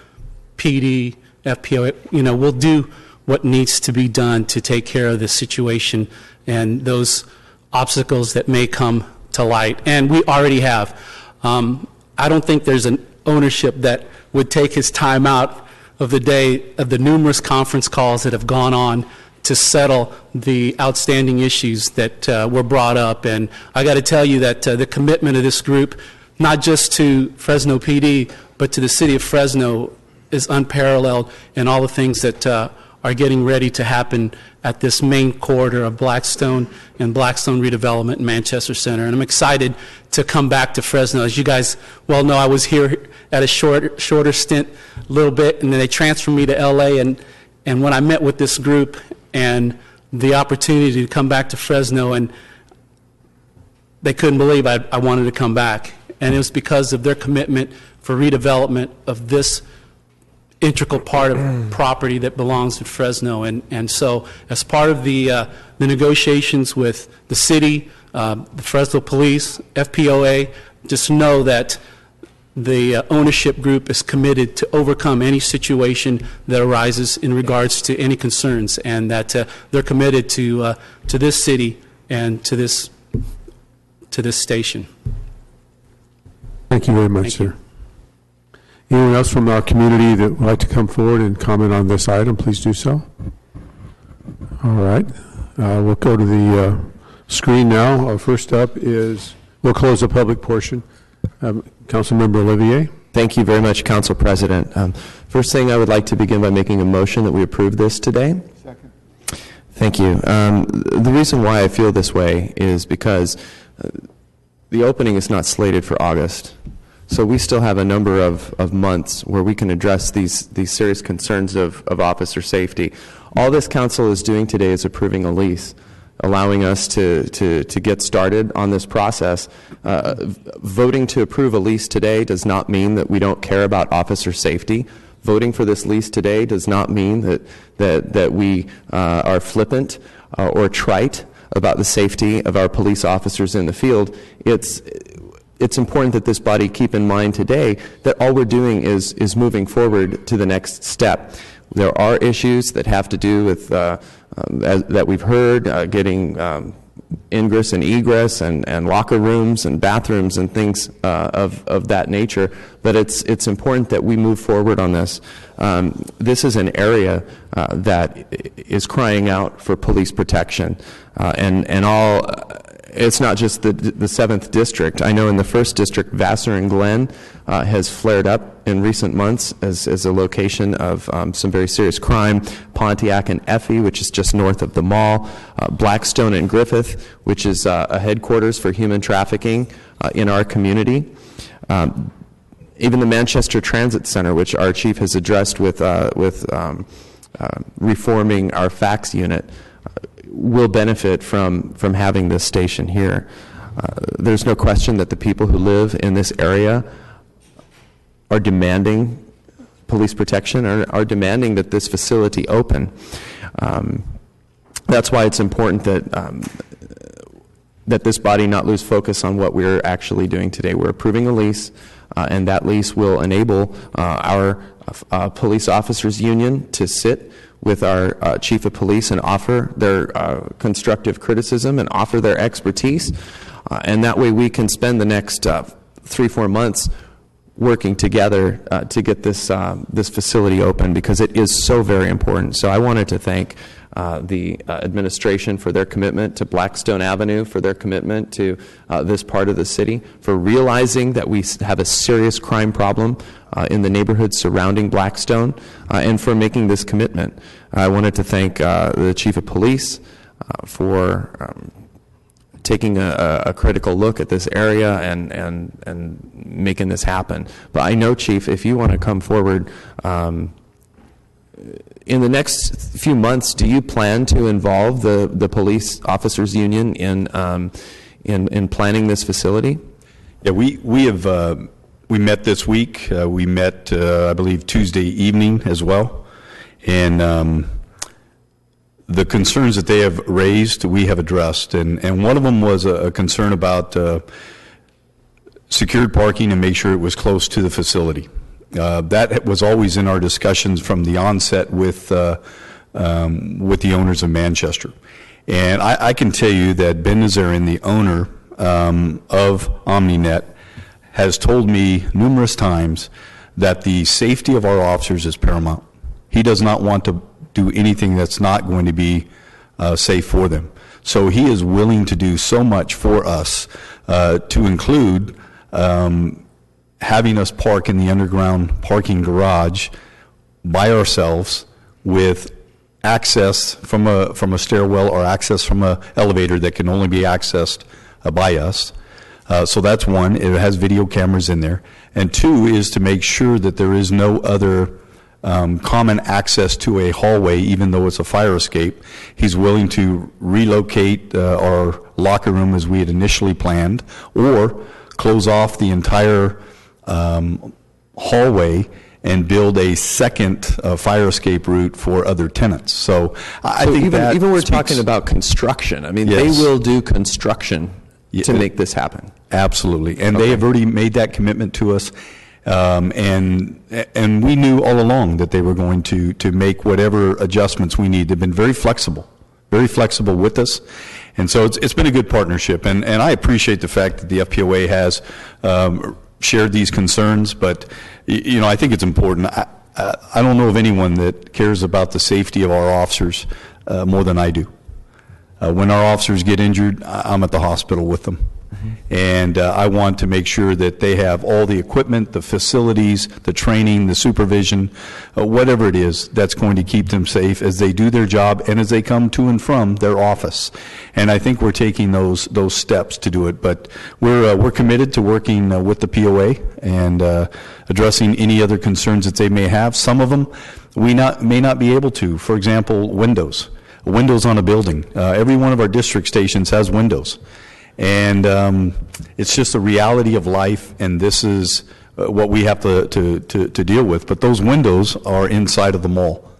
PD, FPO, we'll do what needs to be done to take care of this situation and those obstacles that may come to light. And we already have. I don't think there's an ownership that would take his time out of the day of the numerous conference calls that have gone on to settle the outstanding issues that were brought up. And I got to tell you that the commitment of this group, not just to Fresno PD, but to the city of Fresno, is unparalleled in all the things that are getting ready to happen at this main corridor of Blackstone and Blackstone redevelopment in Manchester Center. And I'm excited to come back to Fresno. As you guys well know, I was here at a shorter stint a little bit, and then they transferred me to LA. And when I met with this group and the opportunity to come back to Fresno, and they couldn't believe I wanted to come back. And it was because of their commitment for redevelopment of this integral part of property that belongs to Fresno. And so as part of the negotiations with the city, the Fresno Police, FPOA, just know that the ownership group is committed to overcome any situation that arises in regards to any concerns, and that they're committed to this city and to this station. Thank you very much, sir. Anyone else from our community that would like to come forward and comment on this item, please do so. All right. We'll go to the screen now. First up is, we'll close the public portion. Councilmember Olivier. Thank you very much, Council President. First thing, I would like to begin by making a motion that we approve this today. Second. Thank you. The reason why I feel this way is because the opening is not slated for August. So we still have a number of months where we can address these serious concerns of officer safety. All this council is doing today is approving a lease, allowing us to get started on this process. Voting to approve a lease today does not mean that we don't care about officer safety. Voting for this lease today does not mean that we are flippant or trite about the safety of our police officers in the field. It's important that this body keep in mind today that all we're doing is moving forward to the next step. There are issues that have to do with, that we've heard, getting ingress and egress and locker rooms and bathrooms and things of that nature, but it's important that we move forward on this. This is an area that is crying out for police protection, and all. It's not just the 7th District. I know in the 1st District, Vassar and Glen has flared up in recent months as a location of some very serious crime. Pontiac and Effie, which is just north of the mall. Blackstone and Griffith, which is a headquarters for human trafficking in our community. Even the Manchester Transit Center, which our chief has addressed with reforming our fax unit, will benefit from having this station here. There's no question that the people who live in this area are demanding police protection, are demanding that this facility open. That's why it's important that this body not lose focus on what we're actually doing today. We're approving a lease, and that lease will enable our police officers union to sit with our chief of police and offer their constructive criticism and offer their expertise. And that way we can spend the next 3-4 months working together to get this facility open, because it is so very important. So I wanted to thank the administration for their commitment to Blackstone Avenue, for their commitment to this part of the city, for realizing that we have a serious crime problem in the neighborhoods surrounding Blackstone, and for making this commitment. I wanted to thank the Chief of Police for taking a critical look at this area and making this happen. But I know, Chief, if you want to come forward, in the next few months, do you plan to involve the police officers union in planning this facility? Yeah, we have We met this week. We met, I believe, Tuesday evening as well. And the concerns that they have raised, we have addressed. And one of them was a concern about secured parking and make sure it was close to the facility. That was always in our discussions from the onset with the owners of Manchester. And I can tell you that Ben Nazarian, the owner of OmniNet, has told me numerous times that the safety of our officers is paramount. He does not want to do anything that's not going to be safe for them. So he is willing to do so much for us, to include having us park in the underground parking garage by ourselves with access from a stairwell or access from an elevator that can only be accessed by us. So that's one. It has video cameras in there. And two is to make sure that there is no other common access to a hallway, even though it's a fire escape. He's willing to relocate our locker room as we had initially planned, or close off the entire hallway and build a second fire escape route for other tenants. So I think even, that even we're speaks- talking about construction. I mean, Yes. they will do construction to make this happen. Absolutely, and they have already made that commitment to us, and we knew all along that they were going to make whatever adjustments we need. They've been very flexible with us, and so it's been a good partnership. And I appreciate the fact that the FPOA has shared these concerns, but you know, I think it's important. I don't know of anyone that cares about the safety of our officers more than I do. When our officers get injured, I'm at the hospital with them. And I want to make sure that they have all the equipment, the facilities, the training, the supervision, whatever it is that's going to keep them safe as they do their job and as they come to and from their office. And I think we're taking those steps to do it. But we're committed to working with the POA and addressing any other concerns that they may have. Some of them we may not be able to. For example, windows on a building. Every one of our district stations has windows. And it's just a reality of life, and this is what we have to deal with. But those windows are inside of the mall.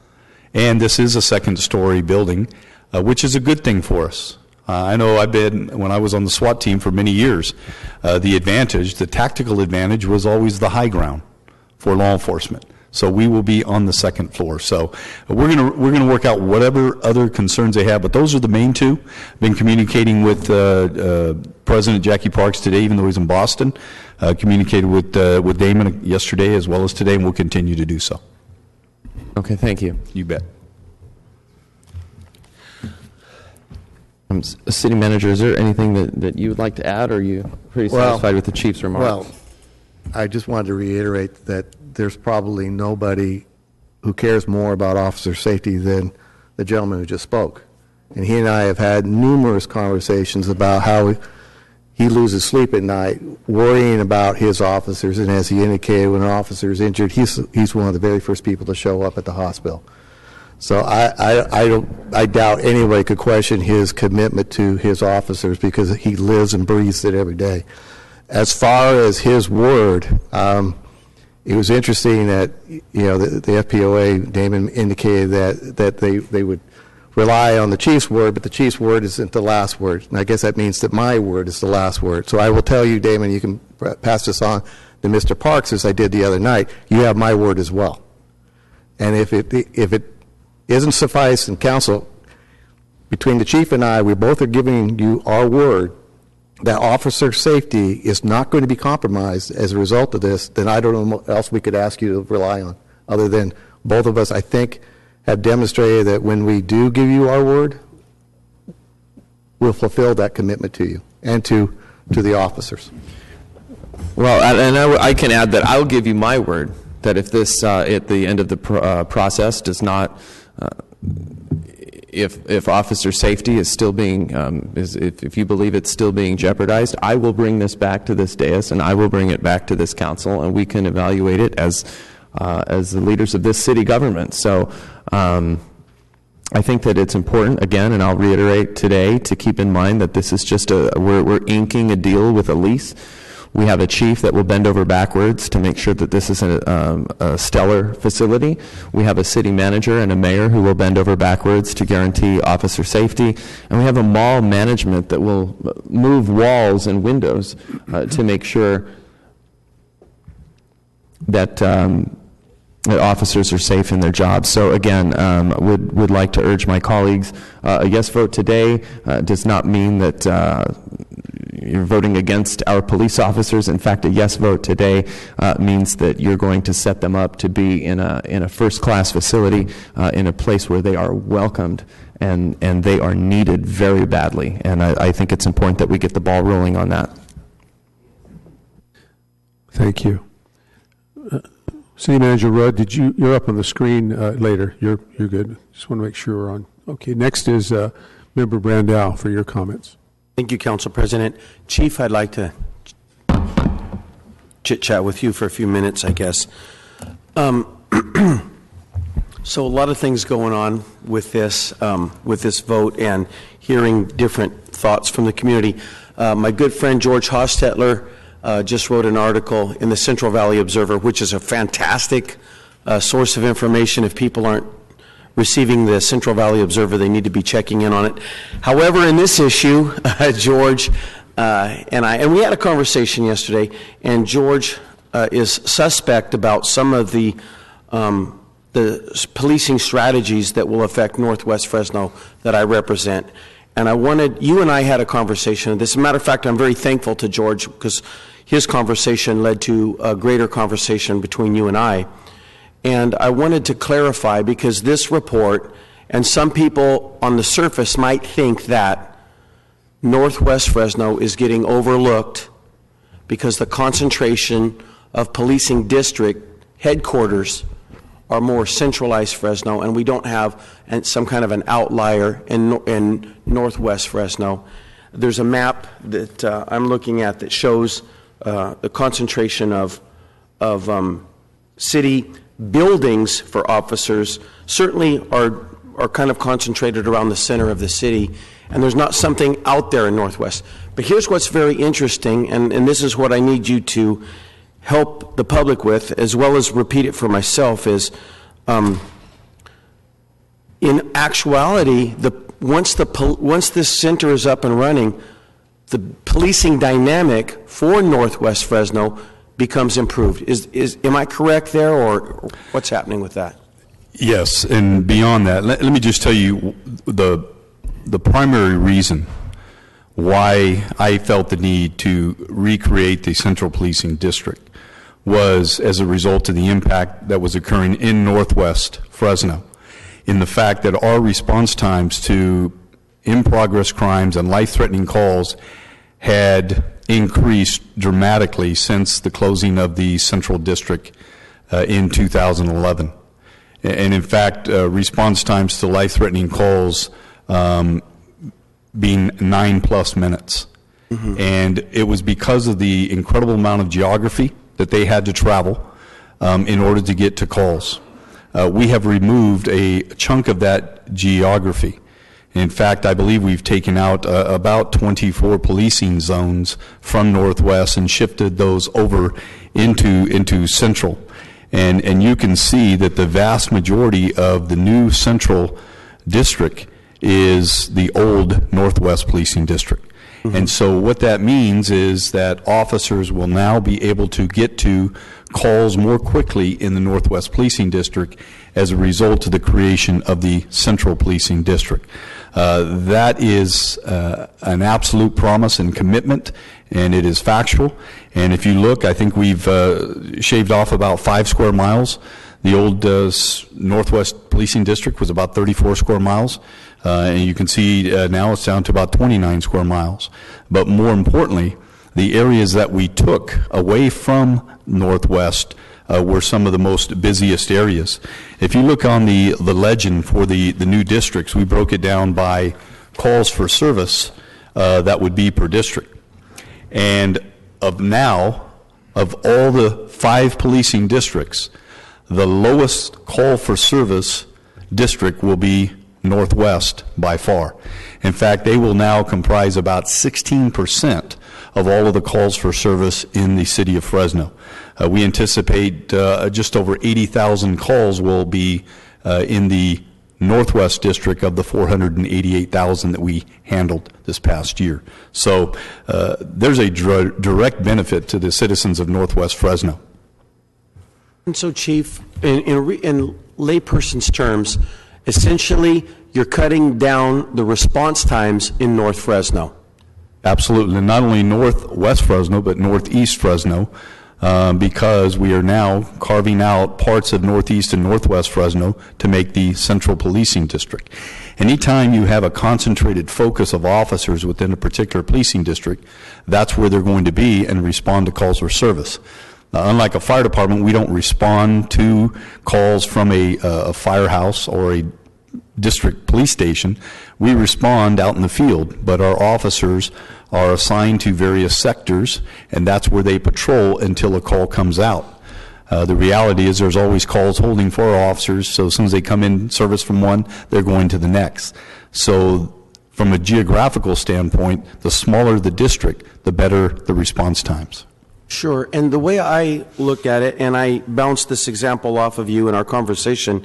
And this is a second-story building, which is a good thing for us. I know I've been, when I was on the SWAT team for many years, the tactical advantage was always the high ground for law enforcement. So we will be on the second floor. So we're gonna work out whatever other concerns they have, but those are the main two. Been communicating with President Jackie Parks today, even though he's in Boston. Communicated with Damon yesterday as well as today, and we'll continue to do so. Okay, thank you. You bet. City Manager, is there anything that you would like to add, or are you pretty satisfied with the Chief's remarks? Well, I just wanted to reiterate that there's probably nobody who cares more about officer safety than the gentleman who just spoke. And he and I have had numerous conversations about how he loses sleep at night worrying about his officers. And as he indicated, when an officer is injured, he's one of the very first people to show up at the hospital. So I doubt anybody could question his commitment to his officers because he lives and breathes it every day. As far as his word, it was interesting that, you know, the FPOA, Damon indicated that they would rely on the chief's word, but the chief's word isn't the last word. And I guess that means that my word is the last word. So I will tell you, Damon, you can pass this on to Mr. Parks, as I did the other night. You have my word as well. And if it isn't suffice in council, between the chief and I, we both are giving you our word that officer safety is not going to be compromised as a result of this, then I don't know what else we could ask you to rely on, other than both of us, I think, have demonstrated that when we do give you our word, we'll fulfill that commitment to you and to the officers. Well, and I can add that I'll give you my word that if this, at the end of the process, does not, if officer safety is still being, if you believe it's still being jeopardized, I will bring this back to this dais and I will bring it back to this council, and we can evaluate it as the leaders of this city government. So I think that it's important, again, and I'll reiterate today, to keep in mind that this is just we're inking a deal with a lease. We have a chief that will bend over backwards to make sure that this is a stellar facility. We have a city manager and a mayor who will bend over backwards to guarantee officer safety. And we have a mall management that will move walls and windows to make sure that that officers are safe in their jobs. So again, would like to urge my colleagues, a yes vote today does not mean that you're voting against our police officers. In fact, a yes vote today means that you're going to set them up to be in a first-class facility, in a place where they are welcomed and they are needed very badly. And I think it's important that we get the ball rolling on that. Thank you. City Manager Rudd, you're up on the screen later. You're good. Just want to make sure we're on. Okay, next is Member Brandau for your comments. Thank you, Council President. Chief, I'd like to chit-chat with you for a few minutes, I guess. So a lot of things going on with this vote and hearing different thoughts from the community. My good friend George Hostetler just wrote an article in the Central Valley Observer, which is a fantastic source of information. If people aren't receiving the Central Valley Observer, they need to be checking in on it. However, in this issue, George and we had a conversation yesterday, and George is suspect about some of the policing strategies that will affect Northwest Fresno that I represent. And you and I had a conversation. As a matter of fact, I'm very thankful to George because his conversation led to a greater conversation between you and I. And I wanted to clarify, because this report, and some people on the surface might think that Northwest Fresno is getting overlooked because the concentration of policing district headquarters are more centralized Fresno, and we don't have some kind of an outlier in Northwest Fresno. There's a map that I'm looking at that shows the concentration of city buildings for officers certainly are kind of concentrated around the center of the city, and there's not something out there in Northwest. But here's what's very interesting, and this is what I need you to help the public with, as well as repeat it for myself, is in actuality, once this center is up and running, the policing dynamic for Northwest Fresno becomes improved. Am I correct there, or what's happening with that? Yes, and beyond that, let me just tell you the primary reason why I felt the need to recreate the Central Policing District was as a result of the impact that was occurring in Northwest Fresno, in the fact that our response times to in-progress crimes and life-threatening calls had increased dramatically since the closing of the Central District in 2011. And in fact, response times to life-threatening calls being 9+ minutes. Mm-hmm. And it was because of the incredible amount of geography that they had to travel in order to get to calls. We have removed a chunk of that geography. In fact, I believe we've taken out about 24 policing zones from Northwest and shifted those over into Central. And you can see that the vast majority of the new Central District is the old Northwest Policing District. Mm-hmm. And so what that means is that officers will now be able to get to calls more quickly in the Northwest Policing District as a result of the creation of the Central Policing District. That is an absolute promise and commitment, and it is factual. And if you look, I think we've shaved off about 5 square miles. The old Northwest Policing District was about 34 square miles. And you can see now it's down to about 29 square miles. But more importantly, the areas that we took away from Northwest were some of the most busiest areas. If you look on the legend for the new districts, we broke it down by calls for service that would be per district. And of all the 5 policing districts, the lowest call for service district will be Northwest by far. In fact, they will now comprise about 16% of all of the calls for service in the city of Fresno. We anticipate just over 80,000 calls will be in the Northwest District of the 488,000 that we handled this past year. So there's a direct benefit to the citizens of Northwest Fresno. And so, Chief, in layperson's terms, essentially you're cutting down the response times in North Fresno. Absolutely. And not only Northwest Fresno, but Northeast Fresno, because we are now carving out parts of Northeast and Northwest Fresno to make the Central Policing District. Anytime you have a concentrated focus of officers within a particular policing district, that's where they're going to be and respond to calls for service. Now, unlike a fire department, we don't respond to calls from a firehouse or a district police station. We respond out in the field, but our officers are assigned to various sectors, and that's where they patrol until a call comes out. The reality is there's always calls holding for our officers, so as soon as they come in service from one, they're going to the next. So from a geographical standpoint, the smaller the district, the better the response times. Sure, and the way I look at it, and I bounced this example off of you in our conversation,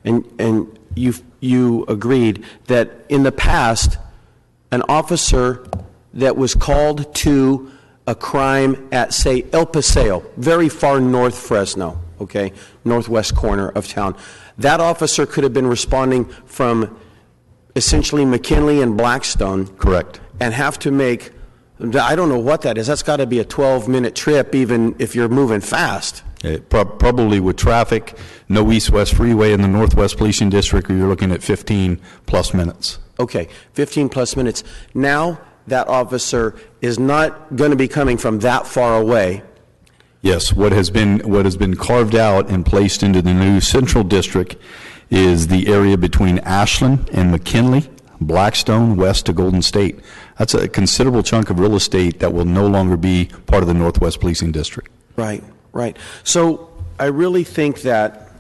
and you agreed that in the past, an officer that was called to a crime at, say, El Paseo, very far north Fresno, okay, northwest corner of town, that officer could have been responding from essentially McKinley and Blackstone. Correct. And have to make, I don't know what that is. That's got to be a 12-minute trip, even if you're moving fast. Probably with traffic, no east-west freeway in the Northwest Policing District, you're looking at 15-plus minutes. Okay, 15-plus minutes. Now that officer is not going to be coming from that far away. Yes, what has been carved out and placed into the new Central District is the area between Ashland and McKinley, Blackstone, west to Golden State. That's a considerable chunk of real estate that will no longer be part of the Northwest Policing District. Right, right. So I really think that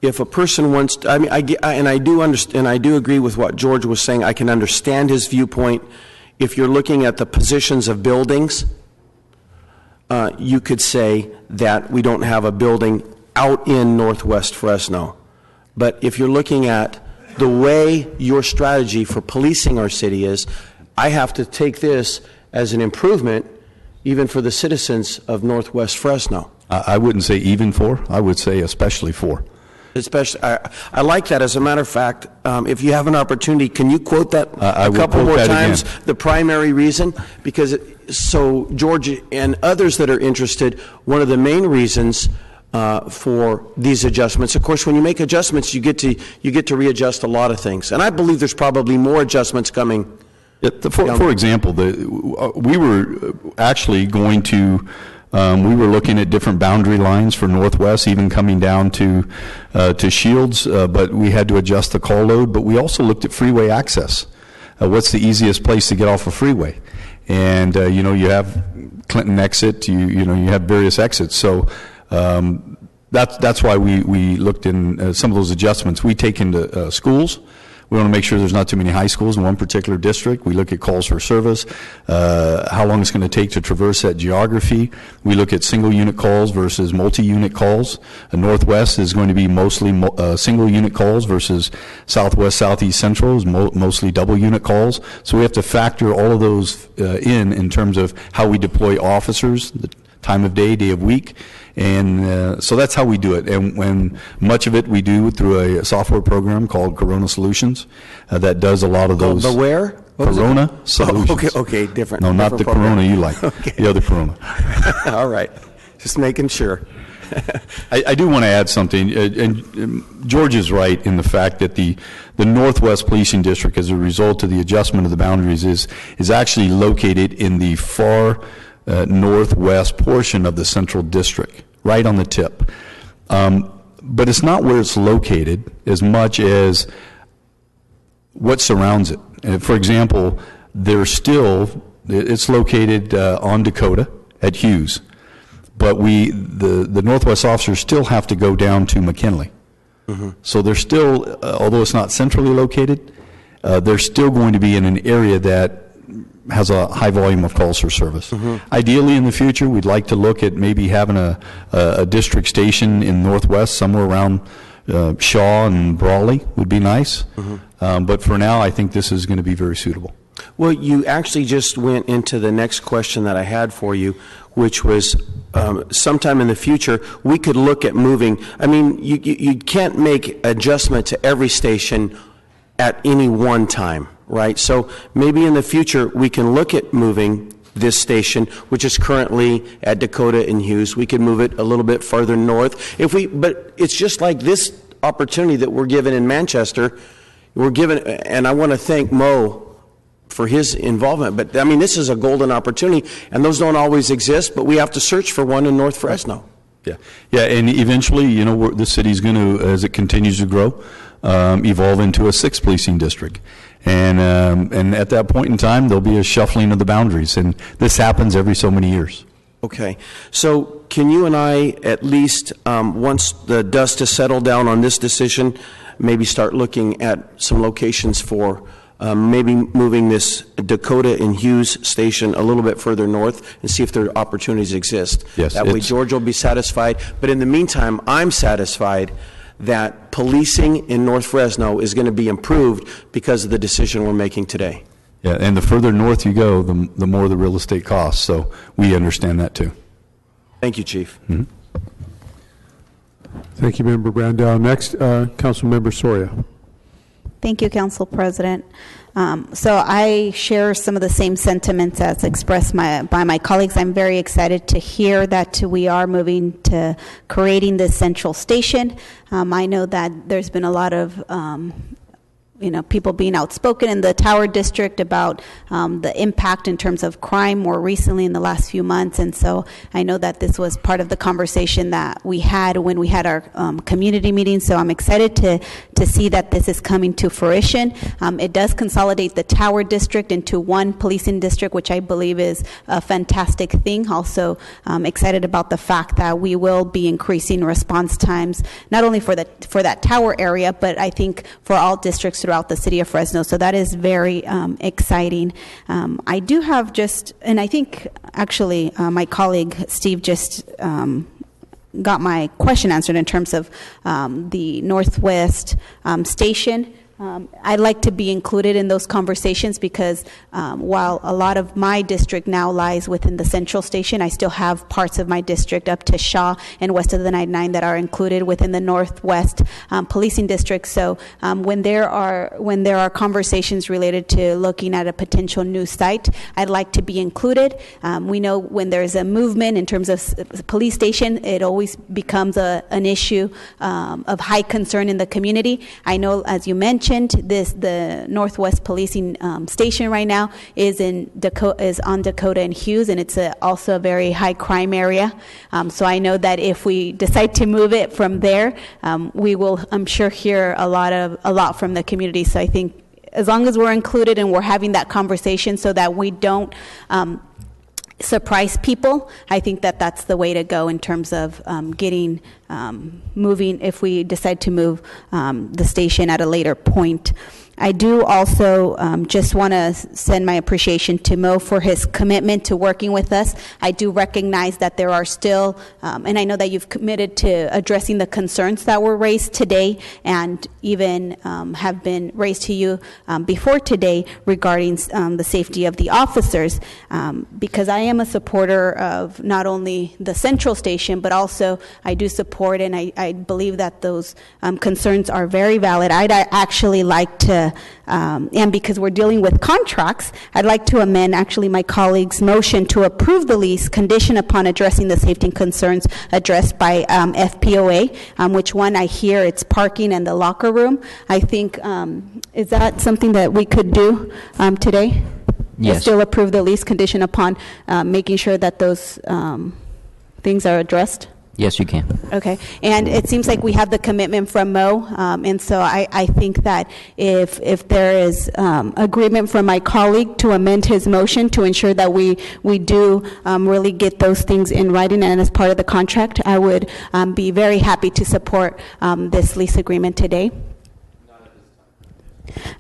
if a person wants to, I do understand, I do agree with what George was saying. I can understand his viewpoint. If you're looking at the positions of buildings, you could say that we don't have a building out in Northwest Fresno. But if you're looking at the way your strategy for policing our city is, I have to take this as an improvement even for the citizens of Northwest Fresno. I wouldn't say even for, I would say especially for. Especially, I like that. As a matter of fact, if you have an opportunity, can you quote that a couple more times? Again. The primary reason, because so George and others that are interested, one of the main reasons for these adjustments. Of course, when you make adjustments, you get to readjust a lot of things, and I believe there's probably more adjustments coming. For example, we were actually going to. We were looking at different boundary lines for Northwest, even coming down to Shields, but we had to adjust the call load. But we also looked at freeway access. What's the easiest place to get off a freeway? And you have Clinton exit. You have various exits. So that's why we looked in some of those adjustments. We take into schools. We want to make sure there's not too many high schools in one particular district. We look at calls for service, how long it's going to take to traverse that geography. We look at single unit calls versus multi-unit calls. Northwest is going to be mostly single unit calls versus Southwest, Southeast, Central is mostly double unit calls. So we have to factor all of those in terms of how we deploy officers, the time of day, day of week. And so that's how we do it. And when much of it we do through a software program called Corona Solutions that does a lot of those. The where? Corona Solutions. Okay, different. No, not different the program. Corona you like. Okay. The other Corona. All right. Just making sure. I do want to add something. And George is right in the fact that the Northwest Policing District, as a result of the adjustment of the boundaries, is actually located in the far northwest portion of the Central District, right on the tip. But it's not where it's located as much as what surrounds it. And for example, it's located on Dakota at Hughes, but the Northwest officers still have to go down to McKinley. Mm-hmm. So they're still, although it's not centrally located, they're still going to be in an area that has a high volume of calls for service. Ideally, in the future, we'd like to look at maybe having a district station in Northwest, somewhere around Shaw and Brawley would be nice. But for now, I think this is going to be very suitable. Well, you actually just went into the next question that I had for you, which was sometime in the future, we could look at moving. I mean, you can't make adjustment to every station at any one time, right? So maybe in the future, we can look at moving this station, which is currently at Dakota and Hughes. We could move it a little bit further north. But it's just like this opportunity that we're given in Manchester. We're given, and I want to thank Mo for his involvement. But I mean, this is a golden opportunity, and those don't always exist, but we have to search for one in North Fresno. Yeah, and eventually, you know, the city's going to, as it continues to grow, evolve into a 6th policing district. And at that point in time, there'll be a shuffling of the boundaries, and this happens every so many years. Okay, so can you and I at least, once the dust has settled down on this decision, maybe start looking at some locations for maybe moving this Dakota and Hughes station a little bit further north and see if there opportunities exist. Yes, that way George will be satisfied. But in the meantime, I'm satisfied that policing in North Fresno is going to be improved because of the decision we're making today. Yeah, and the further north you go, the more the real estate costs. So we understand that too. Thank you, Chief. Thank you, Member Brandel. Next, Council Member Soria. Thank you, Council President. So I share some of the same sentiments as expressed by my colleagues. I'm very excited to hear that we are moving to creating this central station. I know that there's been a lot of people being outspoken in the Tower District about the impact in terms of crime more recently in the last few months. And so I know that this was part of the conversation that we had when we had our community meeting. So I'm excited to see that this is coming to fruition. It does consolidate the Tower District into one policing district, which I believe is a fantastic thing. Also excited about the fact that we will be increasing response times, not only for that Tower area, but I think for all districts throughout the city of Fresno. So that is very exciting. I do have and I think actually my colleague Steve just got my question answered in terms of the Northwest station. I'd like to be included in those conversations because while a lot of my district now lies within the central station, I still have parts of my district up to Shaw and west of the 99 that are included within the Northwest policing district. So when there are conversations related to looking at a potential new site, I'd like to be included. We know when there's a movement in terms of police station, it always becomes an issue of high concern in the community. I know, as you mentioned, the Northwest Policing station right now is on Dakota and Hughes, and it's also a very high crime area. So I know that if we decide to move it from there, we will, I'm sure, hear a lot from the community. So I think as long as we're included and we're having that conversation, so that we don't surprise people, I think that that's the way to go in terms of moving if we decide to move the station at a later point. I do also just want to send my appreciation to Mo for his commitment to working with us. I do recognize that there are still, and I know that you've committed to addressing the concerns that were raised today and even have been raised to you before today regarding the safety of the officers, because I am a supporter of not only the central station, but also I do support, and I believe that those concerns are very valid. I'd actually like to, and because we're dealing with contracts, I'd like to amend actually my colleague's motion to approve the lease condition upon addressing the safety concerns addressed by FPOA, which one I hear it's parking and the locker room. I think, is that something that we could do today? Yes. Still approve the lease condition upon making sure that those things are addressed? Yes, you can. Okay, and it seems like we have the commitment from Mo, and so I think that if there is agreement from my colleague to amend his motion to ensure that we do really get those things in writing and as part of the contract, I would be very happy to support this lease agreement today.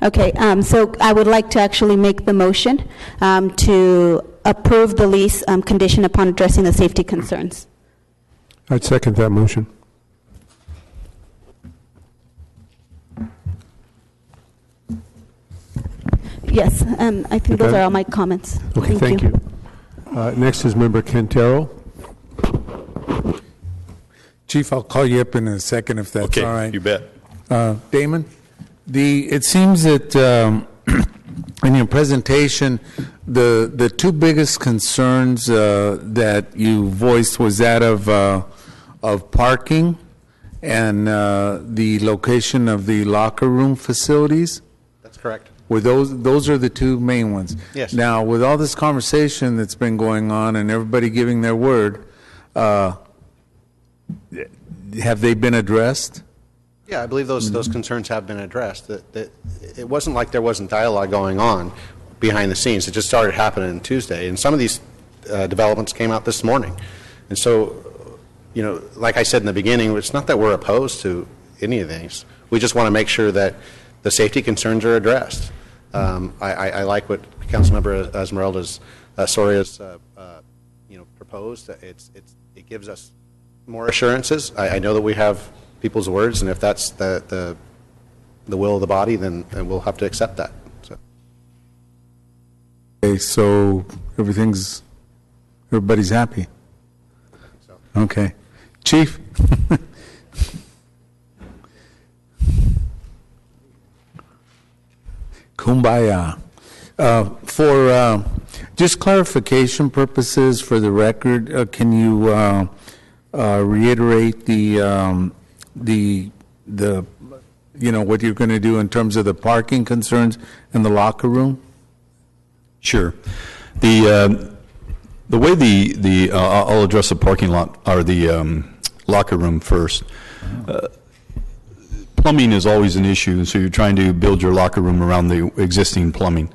Okay, so I would like to actually make the motion to approve the lease conditioned upon addressing the safety concerns. I'd second that motion. Yes, I think those are all my comments. Okay, thank you. Next is Member Quintero. Chief, I'll call you up in a second if that's all right. You bet. Damon, it seems that in your presentation, the two biggest concerns that you voiced was that of parking and the location of the locker room facilities. That's correct. Were those are the two main ones? Yes. Now, with all this conversation that's been going on and everybody giving their word, have they been addressed? Yeah, I believe those concerns have been addressed. That it wasn't like there wasn't dialogue going on behind the scenes. It just started happening Tuesday, and some of these developments came out this morning. And so, you know, like I said in the beginning, it's not that we're opposed to any of these. We just want to make sure that the safety concerns are addressed. I like what Councilmember Esmeralda's Soria's proposed. It gives us more assurances. I know that we have people's words, and if that's the will of the body, then we'll have to accept that. So. Okay, so everybody's happy. So. Okay, Chief. Kumbaya. For just clarification purposes, for the record, can you reiterate the what you're going to do in terms of the parking concerns in the locker room? Sure. The way I'll address the parking lot or the locker room first. Plumbing is always an issue, so you're trying to build your locker room around the existing plumbing.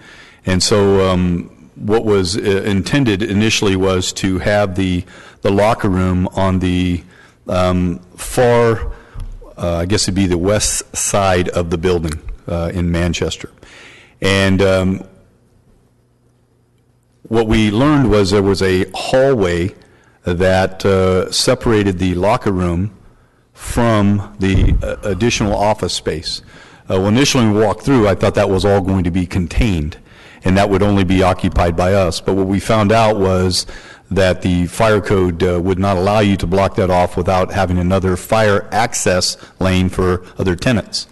And so what was intended initially was to have the locker room on the far, I guess it'd be the west side of the building in Manchester. And what we learned was there was a hallway that separated the locker room from the additional office space. When initially we walked through, I thought that was all going to be contained, and that would only be occupied by us. But what we found out was that the fire code would not allow you to block that off without having another fire access lane for other tenants.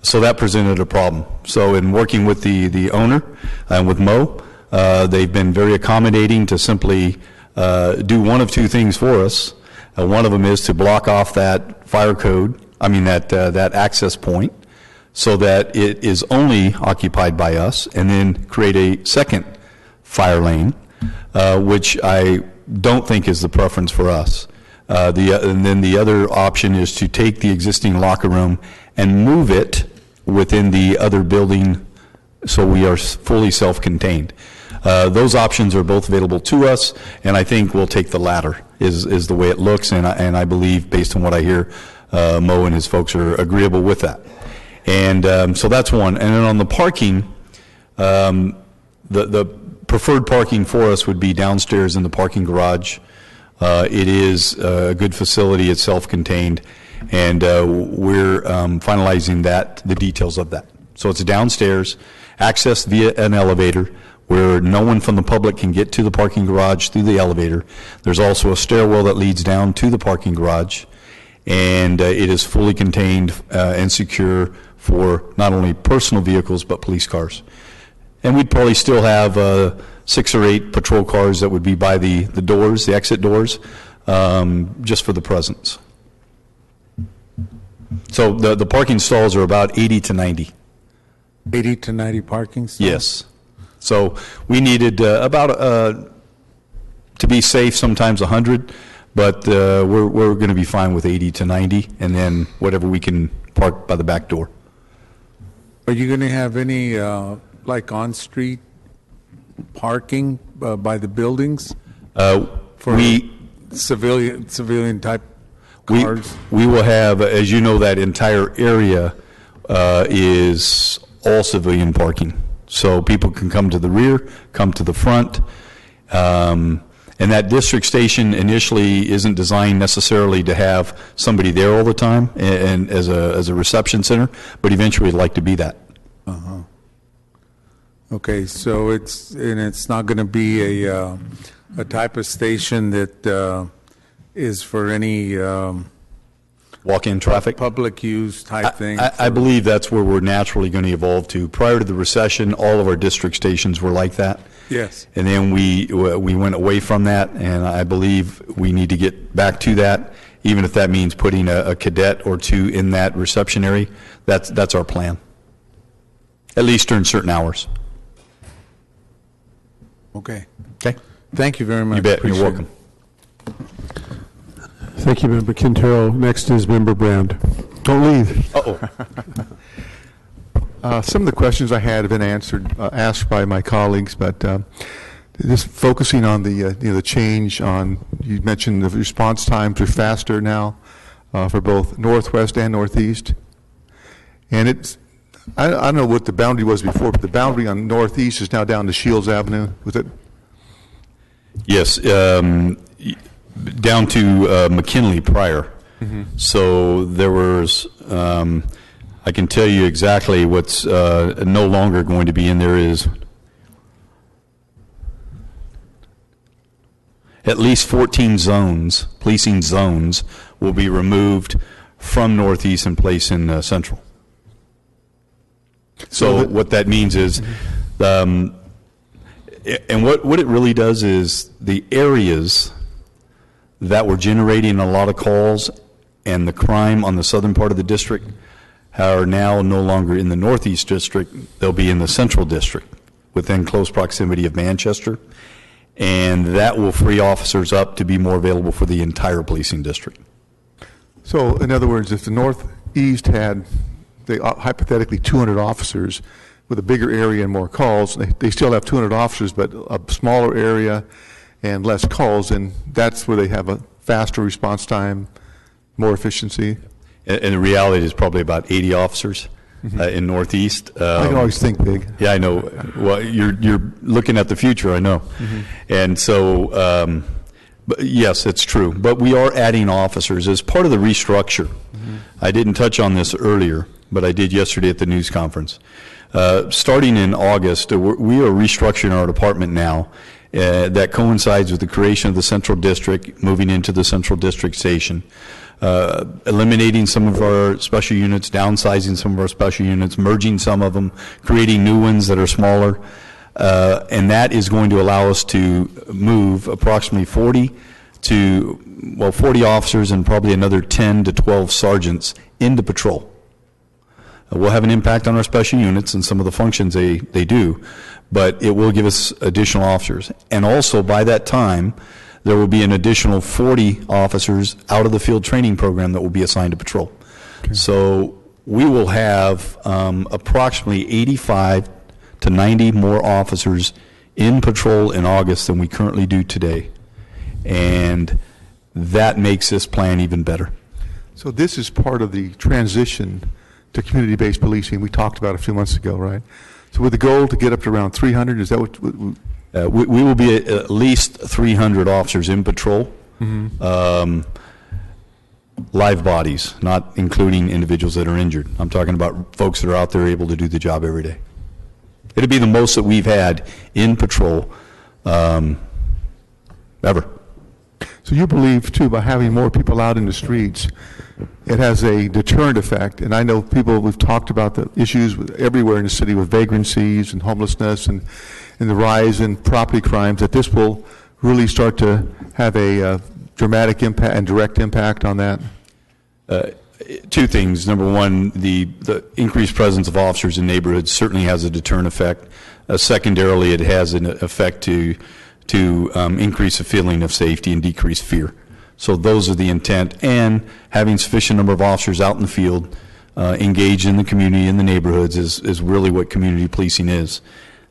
So that presented a problem. So in working with the owner and with Mo, they've been very accommodating to simply do one of two things for us. One of them is to block off that fire code, that access point, so that it is only occupied by us, and then create a second fire lane, which I don't think is the preference for us. And then the other option is to take the existing locker room and move it within the other building so we are fully self-contained. Those options are both available to us, and I think we'll take the latter, is the way it looks, and I believe, based on what I hear, Mo and his folks are agreeable with that. And so that's one. And then on the parking, the preferred parking for us would be downstairs in the parking garage. It is a good facility. It's self-contained, and we're finalizing the details of that. So it's downstairs, accessed via an elevator, where no one from the public can get to the parking garage through the elevator. There's also a stairwell that leads down to the parking garage, and it is fully contained and secure for not only personal vehicles but police cars. And we'd probably still have 6 or 8 patrol cars that would be by the doors, the exit doors, just for the presence. So the parking stalls are about 80 to 90. 80 to 90 parking stalls? Yes. So we needed to be safe, sometimes 100, but we're going to be fine with 80 to 90, and then whatever we can park by the back door. Are you going to have any on-street parking by the buildings for civilian type cars? We will have, as you know, that entire area is all civilian parking. So people can come to the rear, come to the front. And that district station initially isn't designed necessarily to have somebody there all the time and as a reception center, but eventually it'd like to be that. Uh-huh. Okay, so it's not going to be a type of station that is for any walk-in traffic, public use type thing. I believe that's where we're naturally going to evolve to. Prior to the recession, all of our district stations were like that. Yes. And then we went away from that, and I believe we need to get back to that, even if that means putting a cadet or two in that reception area. That's our plan, at least during certain hours. Okay. Okay. Thank you very much. You bet. Appreciate You're welcome. Thank you, Member Quintero. Next is Member Brand. Don't leave. Uh-oh. Some of the questions I had have been asked by my colleagues, but just focusing on the change on, you mentioned the response times are faster now for both Northwest and Northeast. And it's, I don't know what the boundary was before, but the boundary on Northeast is now down to Shields Avenue. Was it? Yes, down to McKinley prior. Mm-hmm. So there was, I can tell you exactly what's no longer going to be in there is at least 14 zones, policing zones, will be removed from Northeast and placed in Central. So what that means is, and what it really does is the areas that were generating a lot of calls and the crime on the southern part of the district are now no longer in the Northeast district. They'll be in the Central district within close proximity of Manchester, and that will free officers up to be more available for the entire policing district. So, in other words, if the Northeast had, hypothetically, 200 officers with a bigger area and more calls, they still have 200 officers, but a smaller area and less calls, and that's where they have a faster response time, more efficiency. And the reality is probably about 80 officers in Northeast. I can always think big. Yeah, I know. Well, you're looking at the future, I know. And so, but yes, it's true. But we are adding officers as part of the restructure. I didn't touch on this earlier, but I did yesterday at the news conference. Starting in August, we are restructuring our department now. That coincides with the creation of the Central District, moving into the Central District Station. Eliminating some of our special units, downsizing some of our special units, merging some of them, creating new ones that are smaller, and that is going to allow us to move approximately 40 officers and probably another 10 to 12 sergeants into patrol. We'll have an impact on our special units and some of the functions they do, but it will give us additional officers. And also by that time, there will be an additional 40 officers out of the field training program that will be assigned to patrol. Okay. So we will have approximately 85 to 90 more officers in patrol in August than we currently do today. And that makes this plan even better. So this is part of the transition to community-based policing we talked about a few months ago, right? So with the goal to get up to around 300, is that what we will be at least 300 officers in patrol, live bodies, not including individuals that are injured. I'm talking about folks that are out there able to do the job every day. It'll be the most that we've had in patrol ever. So you believe, too, by having more people out in the streets, it has a deterrent effect. And I know we've talked about the issues everywhere in the city with vagrancies and homelessness and the rise in property crimes, that this will really start to have a dramatic impact and direct impact on that? Two things. Number one, the increased presence of officers in neighborhoods certainly has a deterrent effect. Secondarily, it has an effect to increase a feeling of safety and decrease fear. So those are the intent, and having sufficient number of officers out in the field, engaged in the community, in the neighborhoods, is really what community policing is.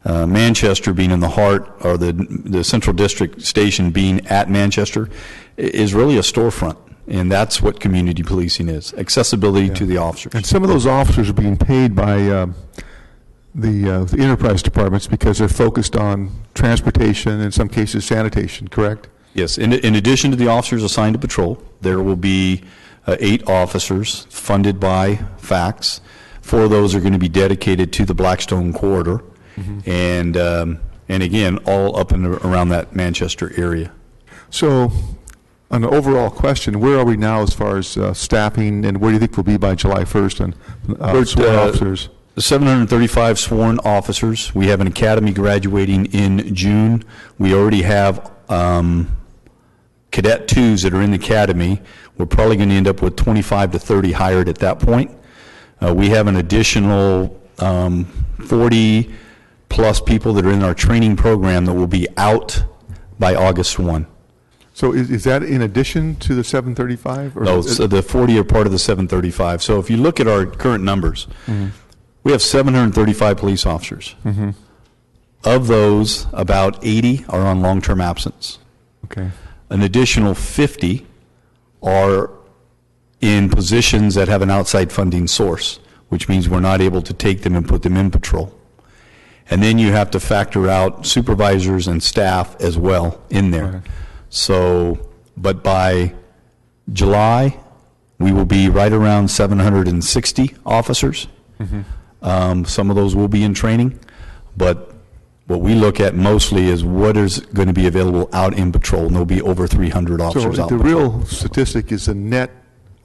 Manchester being in the heart, or the Central District Station being at Manchester, is really a storefront, and that's what community policing is, accessibility to the officers. And some of those officers are being paid by the enterprise departments because they're focused on transportation, in some cases sanitation, correct? Yes. In addition to the officers assigned to patrol, there will be 8 officers funded by FACTS. 4 of those are going to be dedicated to the Blackstone corridor, and again, all up and around that Manchester area. So, on the overall question, where are we now as far as staffing, and where do you think we'll be by July 1st on sworn officers? 735 sworn officers. We have an academy graduating in June. We already have cadet 2s that are in the academy. We're probably going to end up with 25 to 30 hired at that point. We have an additional 40 plus people that are in our training program that will be out by August 1. So is that in addition to the 735? Or No, so the 40 are part of the 735. So if you look at our current numbers, we have 735 police officers. Of those, about 80 are on long-term absence. Okay. An additional 50 are in positions that have an outside funding source, which means we're not able to take them and put them in patrol. And then you have to factor out supervisors and staff as well in there. Right. So, but by July, we will be right around 760 officers. Some of those will be in training, but what we look at mostly is what is going to be available out in patrol, and there'll be over 300 officers So out the in patrol. real statistic is the net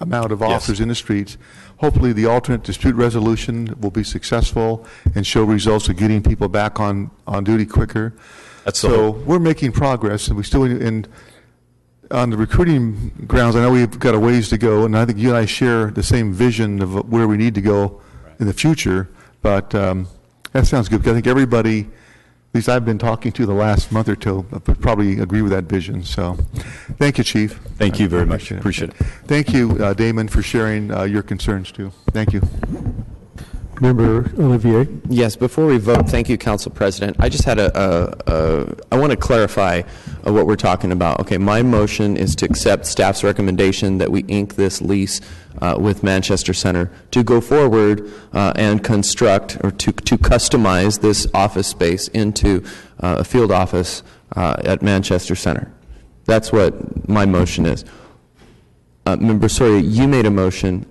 amount of officers in the streets. Hopefully, the alternate dispute resolution will be successful and show results of getting people back on duty quicker. That's the so hope. we're making progress, and we still on the recruiting grounds. I know we've got a ways to go, and I think you and I share the same vision of where we need to go in the future. But that sounds good. Because I think everybody, at least I've been talking to the last month or two, would probably agree with that vision. So, thank you, Chief. Thank you very much. Appreciate it. Thank you, Damon, for sharing your concerns too. Thank you. Member Olivier? Yes, before we vote, thank you, Council President. I just had I want to clarify what we're talking about. Okay, my motion is to accept staff's recommendation that we ink this lease with Manchester Center to go forward and construct or to customize this office space into a field office at Manchester Center. That's what my motion is. Member Sawyer, you made a motion.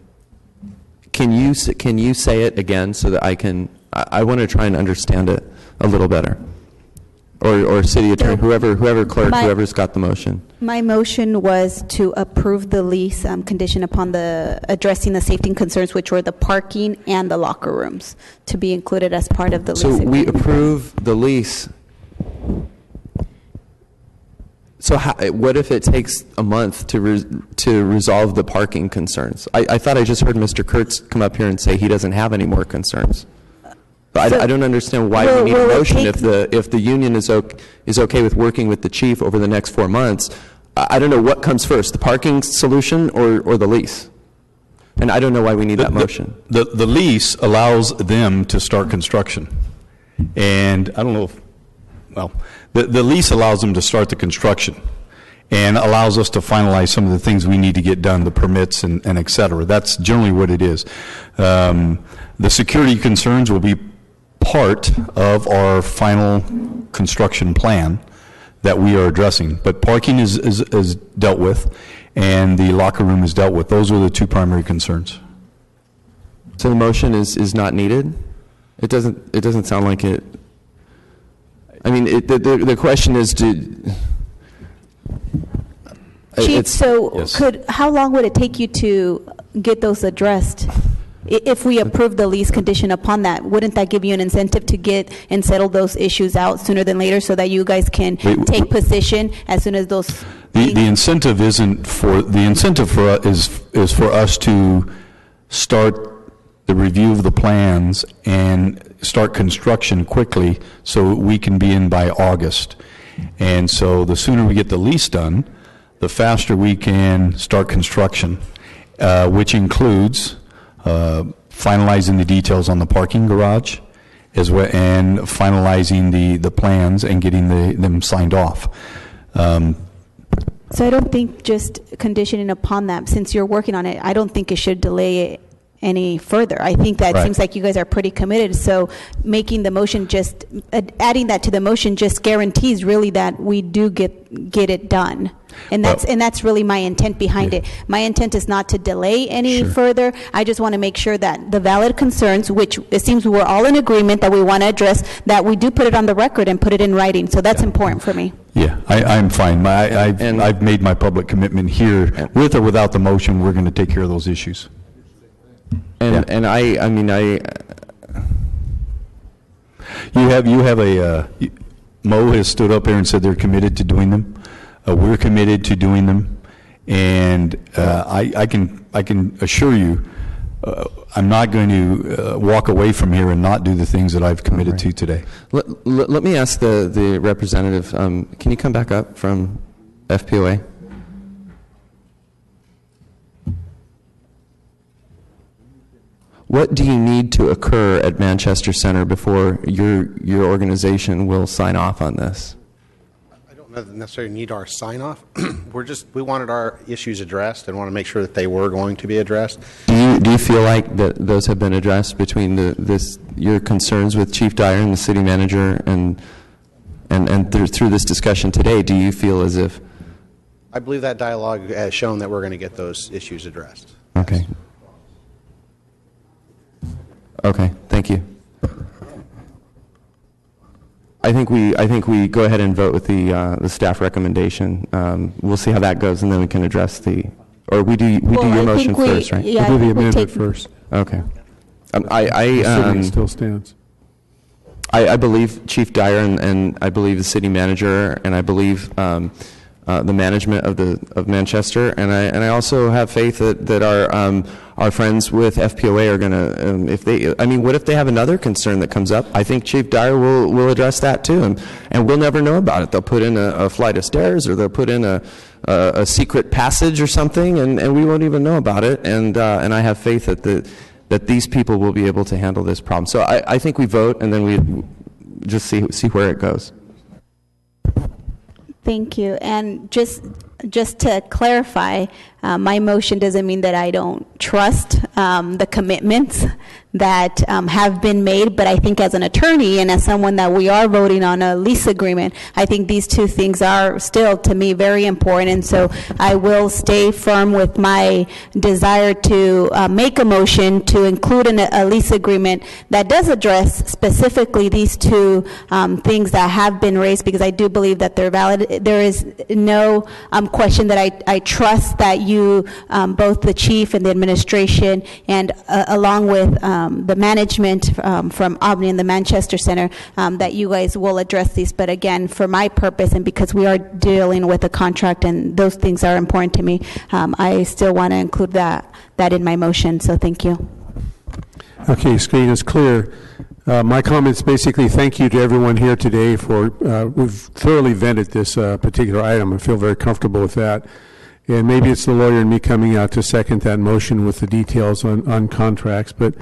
Can you say it again so that I want to try and understand it a little better, or city attorney, whoever clerk, whoever's got the motion. My motion was to approve the lease condition upon addressing the safety concerns, which were the parking and the locker rooms, to be included as part of the lease. So we agreement. approve the lease. So what if it takes a month to resolve the parking concerns? I thought I just heard Mr. Kurtz come up here and say he doesn't have any more concerns. But I don't understand why we need a motion if the union is okay with working with the chief over the next 4 months. I don't know what comes first, the parking solution or the lease. And I don't know why we need that motion. The lease allows them to start construction. And I don't know if, well, the lease allows them to start the construction and allows us to finalize some of the things we need to get done, the permits and et cetera. That's generally what it is. The security concerns will be part of our final construction plan that we are addressing. But parking is dealt with, and the locker room is dealt with. Those are the 2 primary concerns. So the motion is not needed? It doesn't sound like it. I mean, the question is Chief, so Yes. how long would it take you to get those addressed? If we approve the lease condition upon that, wouldn't that give you an incentive to get and settle those issues out sooner than later so that you guys can take position as soon as those? The incentive is for us to start the review of the plans and start construction quickly so we can be in by August. And so the sooner we get the lease done, the faster we can start construction, which includes finalizing the details on the parking garage as well, and finalizing the plans and getting them signed off. So I don't think just conditioning upon that, since you're working on it, I don't think it should delay it any further. I think that Right. seems like you guys are pretty committed. So making the motion just adding that to the motion just guarantees really that we do get it done. And that's really my intent behind it. My intent is not to delay any further. I just want to make sure that the valid concerns, which it seems we're all in agreement that we want to address, that we do put it on the record and put it in writing. So that's important for me. Yeah, I'm fine. I've made my public commitment here. With or without the motion, we're going to take care of those issues. And I mean, You have Mo has stood up here and said they're committed to doing them. We're committed to doing them, and I can assure you, I'm not going to walk away from here and not do the things that I've committed to today. let me ask the representative, can you come back up from FPOA? What do you need to occur at Manchester Center before your organization will sign off on this? I don't necessarily need our sign-off. We wanted our issues addressed and want to make sure that they were going to be addressed. Do you feel like that those have been addressed between your concerns with Chief Dyer and the city manager and through this discussion today? Do you feel as if? I believe that dialogue has shown that we're going to get those issues addressed. Okay. Okay, thank you. I think we go ahead and vote with the staff recommendation. We'll see how that goes, and then we can address we do your motion first, right? Yeah, We'll do the amendment first. Okay. It still stands. I believe Chief Dyer and I believe the city manager and I believe the management of Manchester, and I also have faith that our friends with FPOA are going to, what if they have another concern that comes up? I think Chief Dyer will address that too, and we'll never know about it. They'll put in a flight of stairs, or they'll put in a secret passage or something, and we won't even know about it. And I have faith that these people will be able to handle this problem. So I think we vote, and then we just see where it goes. Thank you. And just to clarify, my motion doesn't mean that I don't trust the commitments that have been made, but I think as an attorney and as someone that we are voting on a lease agreement, I think these two things are still, to me, very important. And so I will stay firm with my desire to make a motion to include in a lease agreement that does address specifically these two things that have been raised, because I do believe that they're valid. There is no question that I trust that you, both the chief and the administration, and along with the management from Albany and the Manchester Center, that you guys will address these. But again, for my purpose and because we are dealing with a contract and those things are important to me, I still want to include that in my motion. So thank you. Okay, screen is clear. My comments basically thank you to everyone here today for, we've thoroughly vetted this particular item. I feel very comfortable with that. And maybe it's the lawyer and me coming out to second that motion with the details on contracts, but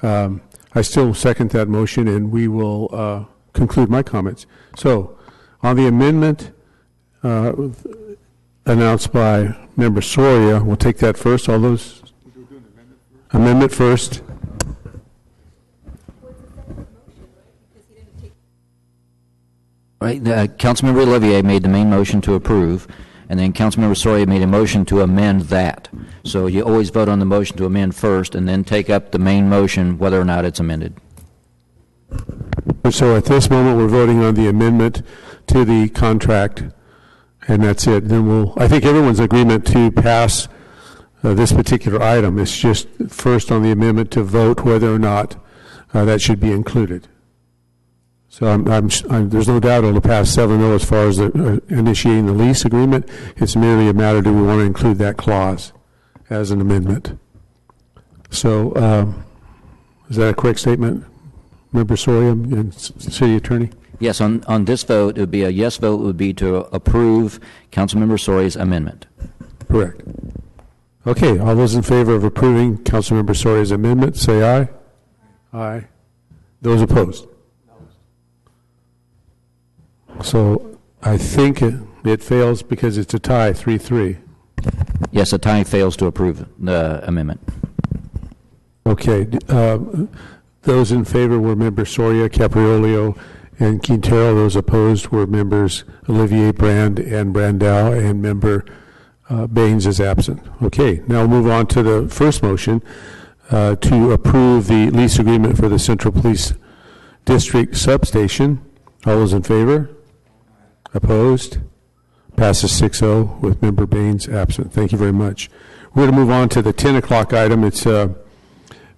I still second that motion, and we will conclude my comments. So, on the amendment announced by Member Soria, we'll take that first. All those? Amendment first. Right, Councilmember Olivier made the main motion to approve, and then Councilmember Soria made a motion to amend that. So you always vote on the motion to amend first, and then take up the main motion, whether or not it's amended. So at this moment, we're voting on the amendment to the contract, and that's it. Then I think everyone's agreement to pass this particular item. It's just first on the amendment to vote whether or not that should be included. So there's no doubt it'll pass 7-0 as far as initiating the lease agreement. It's merely a matter, do we want to include that clause as an amendment? So is that a correct statement, Member Soria and City Attorney? Yes, on this vote, it would be a yes vote would be to approve Councilmember Soria's amendment. Correct. Okay, all those in favor of approving Councilmember Soria's amendment, say aye. Aye. Those opposed? So I think it fails because it's a tie, 3-3. Yes, a tie fails to approve the amendment. Okay. Those in favor were members Soria, Capriolio, and Quintero. Those opposed were members Olivier, Brand, and Brandau, and member Baines is absent. Okay, now we'll move on to the first motion to approve the lease agreement for the Central Police District Substation. All those in favor? Opposed? Passes 6-0 with member Baines absent. Thank you very much. We're going to move on to the 10 o'clock item. It's a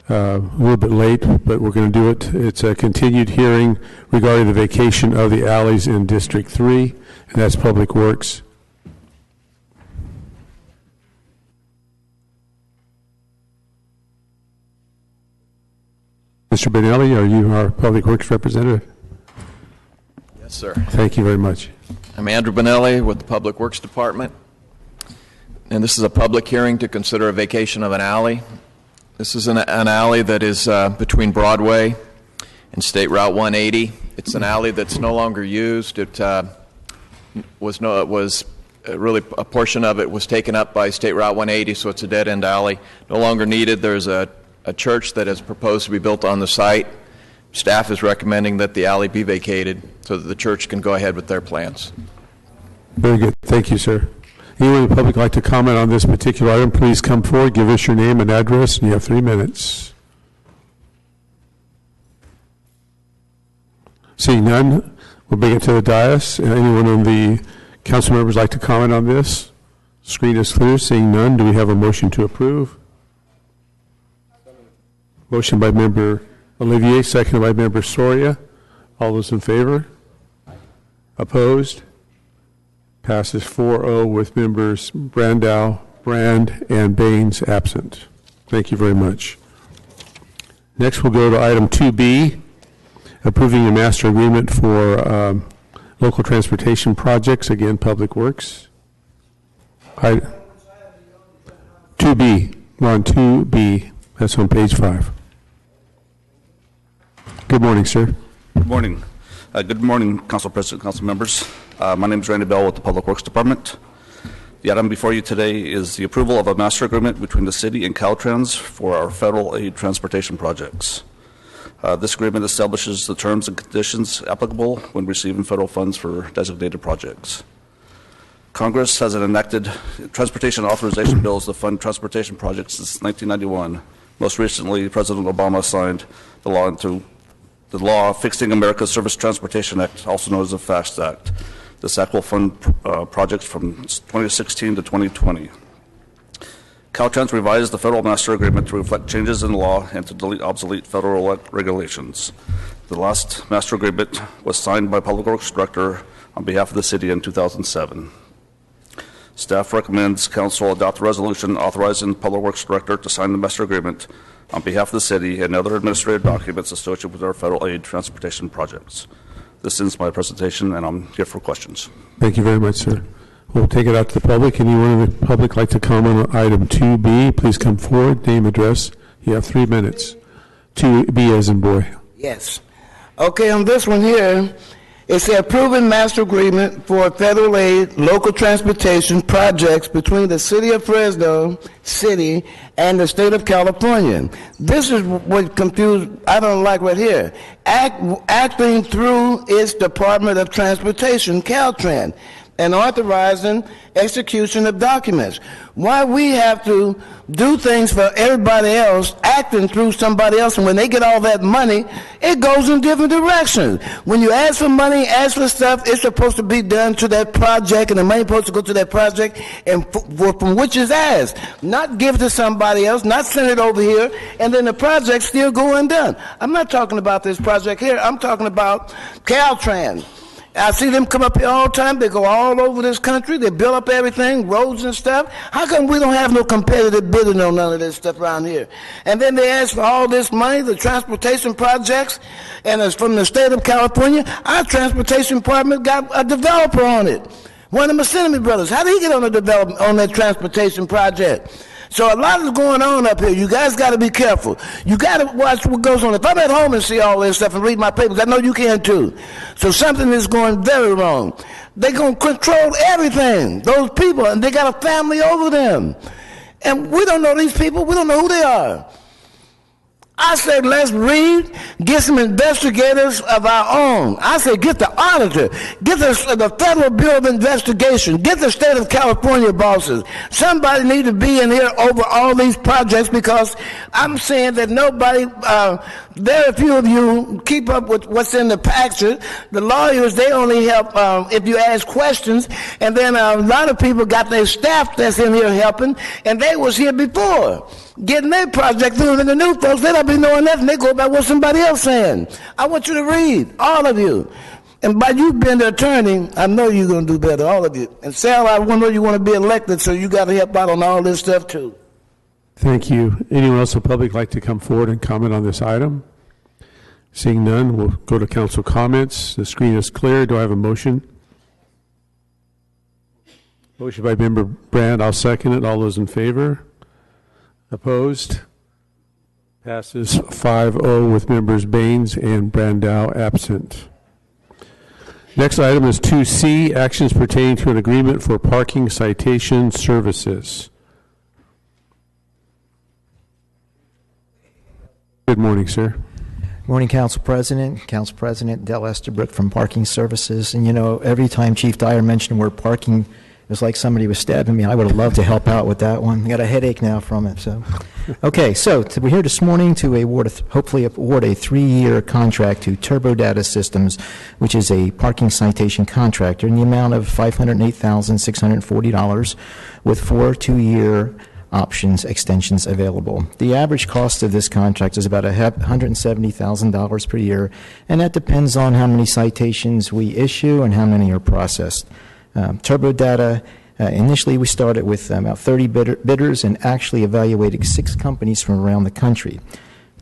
little bit late, but we're going to do it. It's a continued hearing regarding the vacation of the alleys in District 3, and that's Public Works. Mr. Benelli, are you our Public Works representative? Yes, sir. Thank you very much. I'm Andrew Benelli with the Public Works Department, and this is a public hearing to consider a vacation of an alley. This is an alley that is between Broadway and State Route 180. It's an alley that's no longer used. It was really a portion of it was taken up by State Route 180, so it's a dead-end alley. No longer needed. There's a church that is proposed to be built on the site. Staff is recommending that the alley be vacated so that the church can go ahead with their plans. Very good. Thank you, sir. Anyone in the public like to comment on this particular item, please come forward, give us your name and address, and you have 3 minutes. Seeing none, we'll bring it to the dais. Anyone on the council members like to comment on this? Screen is clear. Seeing none, do we have a motion to approve? Motion by member Olivier, seconded by member Soria. All those in favor? Opposed? Passes 4-0 with members Brandau, Brand, and Baines absent. Thank you very much. Next, we'll go to item 2B, approving a master agreement for local transportation projects, again, Public Works. 2B, we're on 2B, that's on page 5. Good morning, sir. Good morning. Good morning, Council President, Council members. My name is Randy Bell with the Public Works Department. The item before you today is the approval of a master agreement between the city and Caltrans for our federal aid transportation projects. This agreement establishes the terms and conditions applicable when receiving federal funds for designated projects. Congress has enacted transportation authorization bills to fund transportation projects since 1991. Most recently, President Obama signed the law Fixing America's Surface Transportation Act, also known as the FAST Act. This act will fund projects from 2016 to 2020. Caltrans revised the federal master agreement to reflect changes in the law and to delete obsolete federal regulations. The last master agreement was signed by Public Works Director on behalf of the city in 2007. Staff recommends Council adopt a resolution authorizing Public Works Director to sign the master agreement on behalf of the city and other administrative documents associated with our federal aid transportation projects. This ends my presentation, and I'm here for questions. Thank you very much, sir. We'll take it out to the public. Anyone in the public like to comment on item 2B, please come forward, name, address. You have 3 minutes. 2B as in boy. Yes. Okay, on this one here, it's the approving master agreement for federal aid local transportation projects between the city of Fresno City and the state of California. This is what confused, I don't like right here. Acting through its Department of Transportation, Caltrans, and authorizing execution of documents. Why we have to do things for everybody else, acting through somebody else, and when they get all that money, it goes in different directions. When you ask for money, ask for stuff, it's supposed to be done to that project, and the money supposed to go to that project, and from which is asked. Not give it to somebody else, not send it over here, and then the project still go undone. I'm not talking about this project here, I'm talking about Caltrans. I see them come up here all the time. They go all over this country. They build up everything, roads and stuff. How come we don't have no competitive bidding on none of this stuff around here? And then they ask for all this money, the transportation projects, and it's from the state of California. Our transportation department got a developer on it. One of the Massinemy brothers. How did he get on the development on that transportation project? So a lot is going on up here. You guys got to be careful. You got to watch what goes on. If I'm at home and see all this stuff and read my papers, I know you can too. So something is going very wrong. They're going to control everything, those people, and they got a family over them. And we don't know these people. We don't know who they are. I said, let's read, get some investigators of our own. I said, get the auditor, get the Federal Bureau of Investigation, get the state of California bosses. Somebody need to be in here over all these projects, because I'm saying that nobody, very few of you keep up with what's in the packages. The lawyers, they only help if you ask questions, and then a lot of people got their staff that's in here helping, and they was here before, getting their project through. And the new folks, they don't be knowing nothing. They go by what somebody else saying. I want you to read, all of you. And by you being the attorney, I know you're going to do better, all of you. And Sal, I know you want to be elected, so you got to help out on all this stuff too. Thank you. Anyone else in the public like to come forward and comment on this item? Seeing none, we'll go to council comments. The screen is clear. Do I have a motion? Motion by Member Brand. I'll second it. All those in favor? Opposed? Passes 5-0 with members Baines and Brandow absent. Next item is 2C, actions pertaining to an agreement for parking citation services. Good morning, sir. Morning, Council President. Council President Del Estabrook from Parking Services. And you know, every time Chief Dyer mentioned the word parking, it was like somebody was stabbing me. I would have loved to help out with that one. I got a headache now from it. So, okay. So we're here this morning to hopefully award a 3-year contract to Turbo Data Systems, which is a parking citation contractor, in the amount of $508,640, with 4 2-year options extensions available. The average cost of this contract is about $170,000 per year, and that depends on how many citations we issue and how many are processed. Turbo Data, initially we started with about 30 bidders and actually evaluated 6 companies from around the country.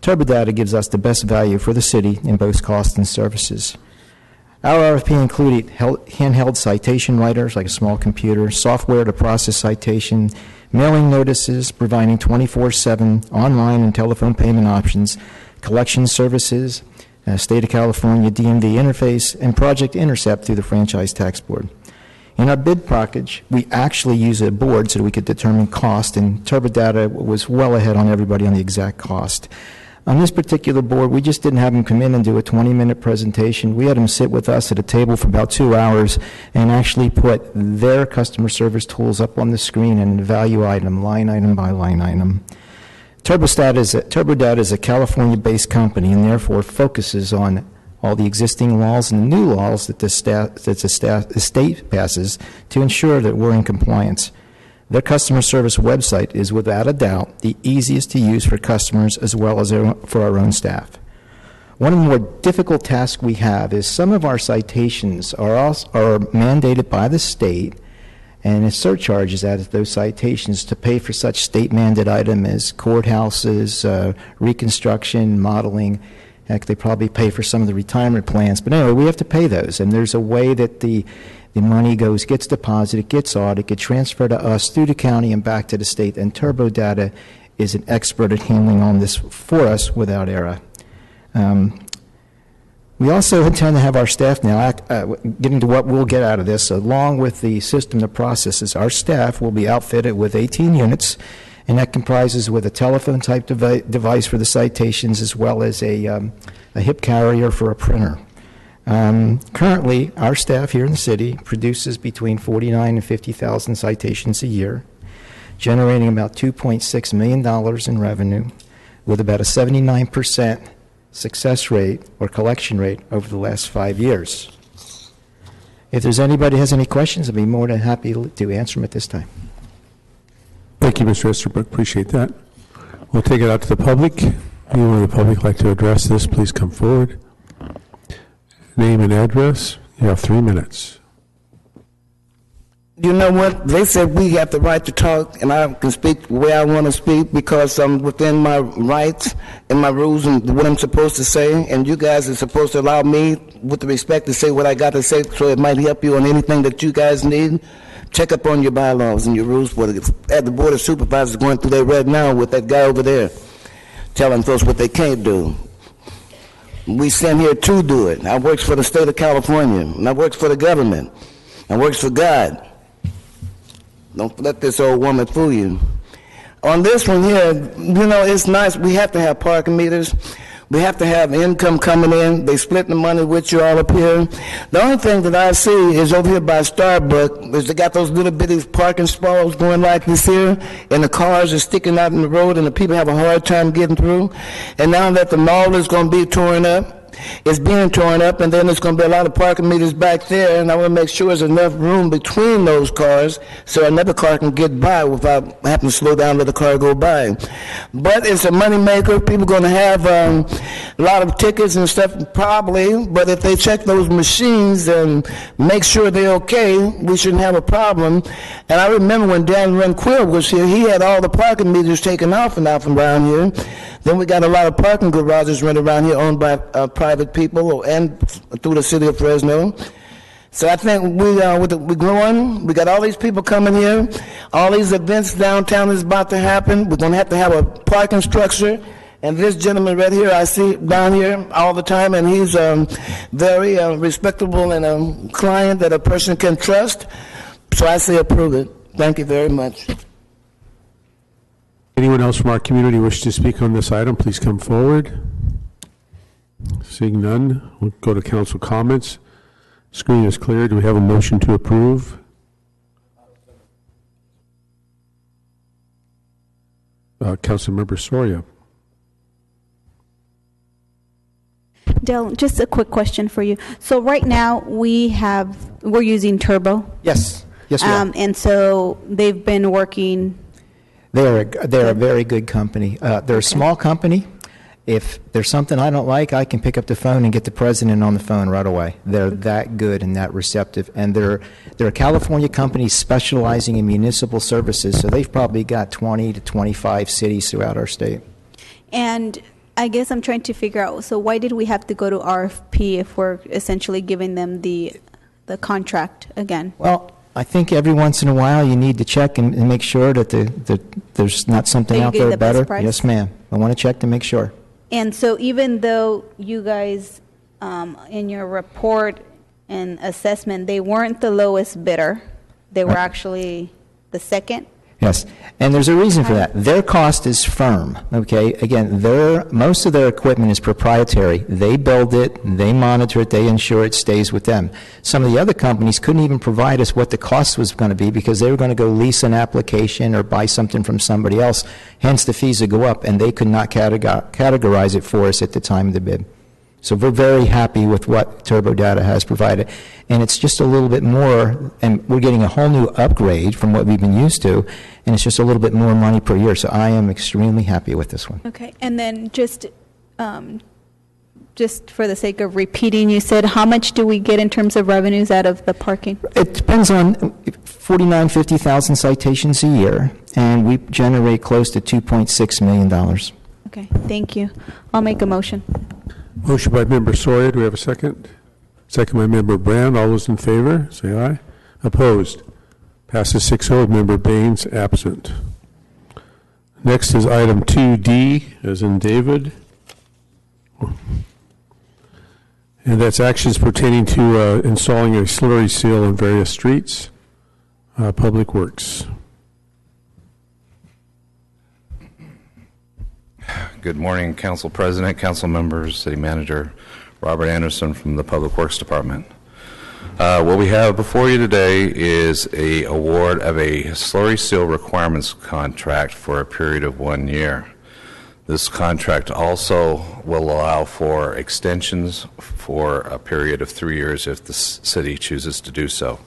Turbo Data gives us the best value for the city in both cost and services. Our RFP included handheld citation writers, like a small computer, software to process citation, mailing notices, providing 24/7 online and telephone payment options, collection services, State of California DMV interface, and Project Intercept through the Franchise Tax Board. In our bid package, we actually use a board so that we could determine cost, and Turbo Data was well ahead on everybody on the exact cost. On this particular board, we just didn't have them come in and do a 20-minute presentation. We had them sit with us at a table for about 2 hours and actually put their customer service tools up on the screen and value item, line item by line item. Turbo Data is a California-based company and therefore focuses on all the existing laws and the new laws that the state passes to ensure that we're in compliance. Their customer service website is without a doubt the easiest to use for customers as well as for our own staff. One of the more difficult tasks we have is some of our citations are mandated by the state, and a surcharge is added to those citations to pay for such state-mandated items as courthouses, reconstruction, modeling. Heck, they probably pay for some of the retirement plans. But anyway, we have to pay those, and there's a way that the money gets deposited, gets audited, gets transferred to us through the county and back to the state, and Turbo Data is an expert at handling on this for us without error. We also intend to have our staff now, getting to what we'll get out of this, along with the system that processes, our staff will be outfitted with 18 units, and that comprises with a telephone-type device for the citations as well as a hip carrier for a printer. Currently, our staff here in the city produces between 49 and 50,000 citations a year, generating about $2.6 million in revenue, with about a 79% success rate or collection rate over the last 5 years. If there's anybody who has any questions, I'd be more than happy to answer them at this time. Thank you, Mr. Estabrook. Appreciate that. We'll take it out to the public. Anyone in the public like to address this, please come forward. Name and address. You have 3 minutes. You know what? They said we have the right to talk, and I can speak the way I want to speak because I'm within my rights and my rules and what I'm supposed to say, and you guys are supposed to allow me, with the respect, to say what I got to say so it might help you on anything that you guys need. Check up on your bylaws and your rules. At the Board of Supervisors going through that right now with that guy over there telling folks what they can't do. We stand here to do it. I works for the state of California, and I works for the government. I works for God. Don't let this old woman fool you. on this one here, it's nice. We have to have parking meters. We have to have income coming in. They split the money with you all up here. The only thing that I see is over here by Starbucks is they got those little bitty parking stalls going like this here, and the cars are sticking out in the road, and the people have a hard time getting through. And now that the mall is going to be torn up, it's being torn up, and then there's going to be a lot of parking meters back there, and I want to make sure there's enough room between those cars so another car can get by without having to slow down and let the car go by. But it's a money maker. People are going to have a lot of tickets and stuff probably, but if they check those machines and make sure they're okay, we shouldn't have a problem. And I remember when Dan Renquill was here, he had all the parking meters taken off and out from around here. Then we got a lot of parking garages running around here owned by private people and through the city of Fresno. So I think we're growing. We got all these people coming here. All these events downtown is about to happen. We're going to have a parking structure. And this gentleman right here, I see down here all the time, and he's very respectable and a client that a person can trust. So I say approve it. Thank you very much. Anyone else from our community wish to speak on this item, please come forward. Seeing none, we'll go to council comments. Screen is clear. Do we have a motion to approve? Councilmember Soria. Dale, just a quick question for you. So right now we're using Turbo. Yes, we are. And so they've been working. They're a very good company. They're a small company. If there's something I don't like, I can pick up the phone and get the president on the phone right away. They're that good and that receptive. And they're a California company specializing in municipal services, so they've probably got 20 to 25 cities throughout our state. And I guess I'm trying to figure out, so why did we have to go to RFP if we're essentially giving them the contract again? Well, I think every once in a while you need to check and make sure that there's not something out there better. Yes, ma'am. I want to check to make sure. And so even though you guys, in your report and assessment, they weren't the lowest bidder, they were actually the second? Yes, and there's a reason for that. Their cost is firm, okay? Again, most of their equipment is proprietary. They build it, they monitor it, they ensure it stays with them. Some of the other companies couldn't even provide us what the cost was going to be because they were going to go lease an application or buy something from somebody else. Hence, the fees would go up, and they could not categorize it for us at the time of the bid. So we're very happy with what TurboData has provided. And it's just a little bit more, and we're getting a whole new upgrade from what we've been used to, and it's just a little bit more money per year. So I am extremely happy with this one. Okay, and then just for the sake of repeating, you said how much do we get in terms of revenues out of the parking? It depends on 50,000 citations a year, and we generate close to $2.6 million. Okay, thank you. I'll make a motion. Motion by Member Soria. Do we have a second? Second by Member Brand. All those in favor, say aye. Opposed? Passes 6-0. Member Baines absent. Next is item 2D, as in David. And that's actions pertaining to installing a slurry seal on various streets. Public Works. Good morning, Council President, Council members, City Manager, Robert Anderson from the Public Works Department. What we have before you today is an award of a slurry seal requirements contract for a period of 1 year. This contract also will allow for extensions for a period of 3 years if the city chooses to do so.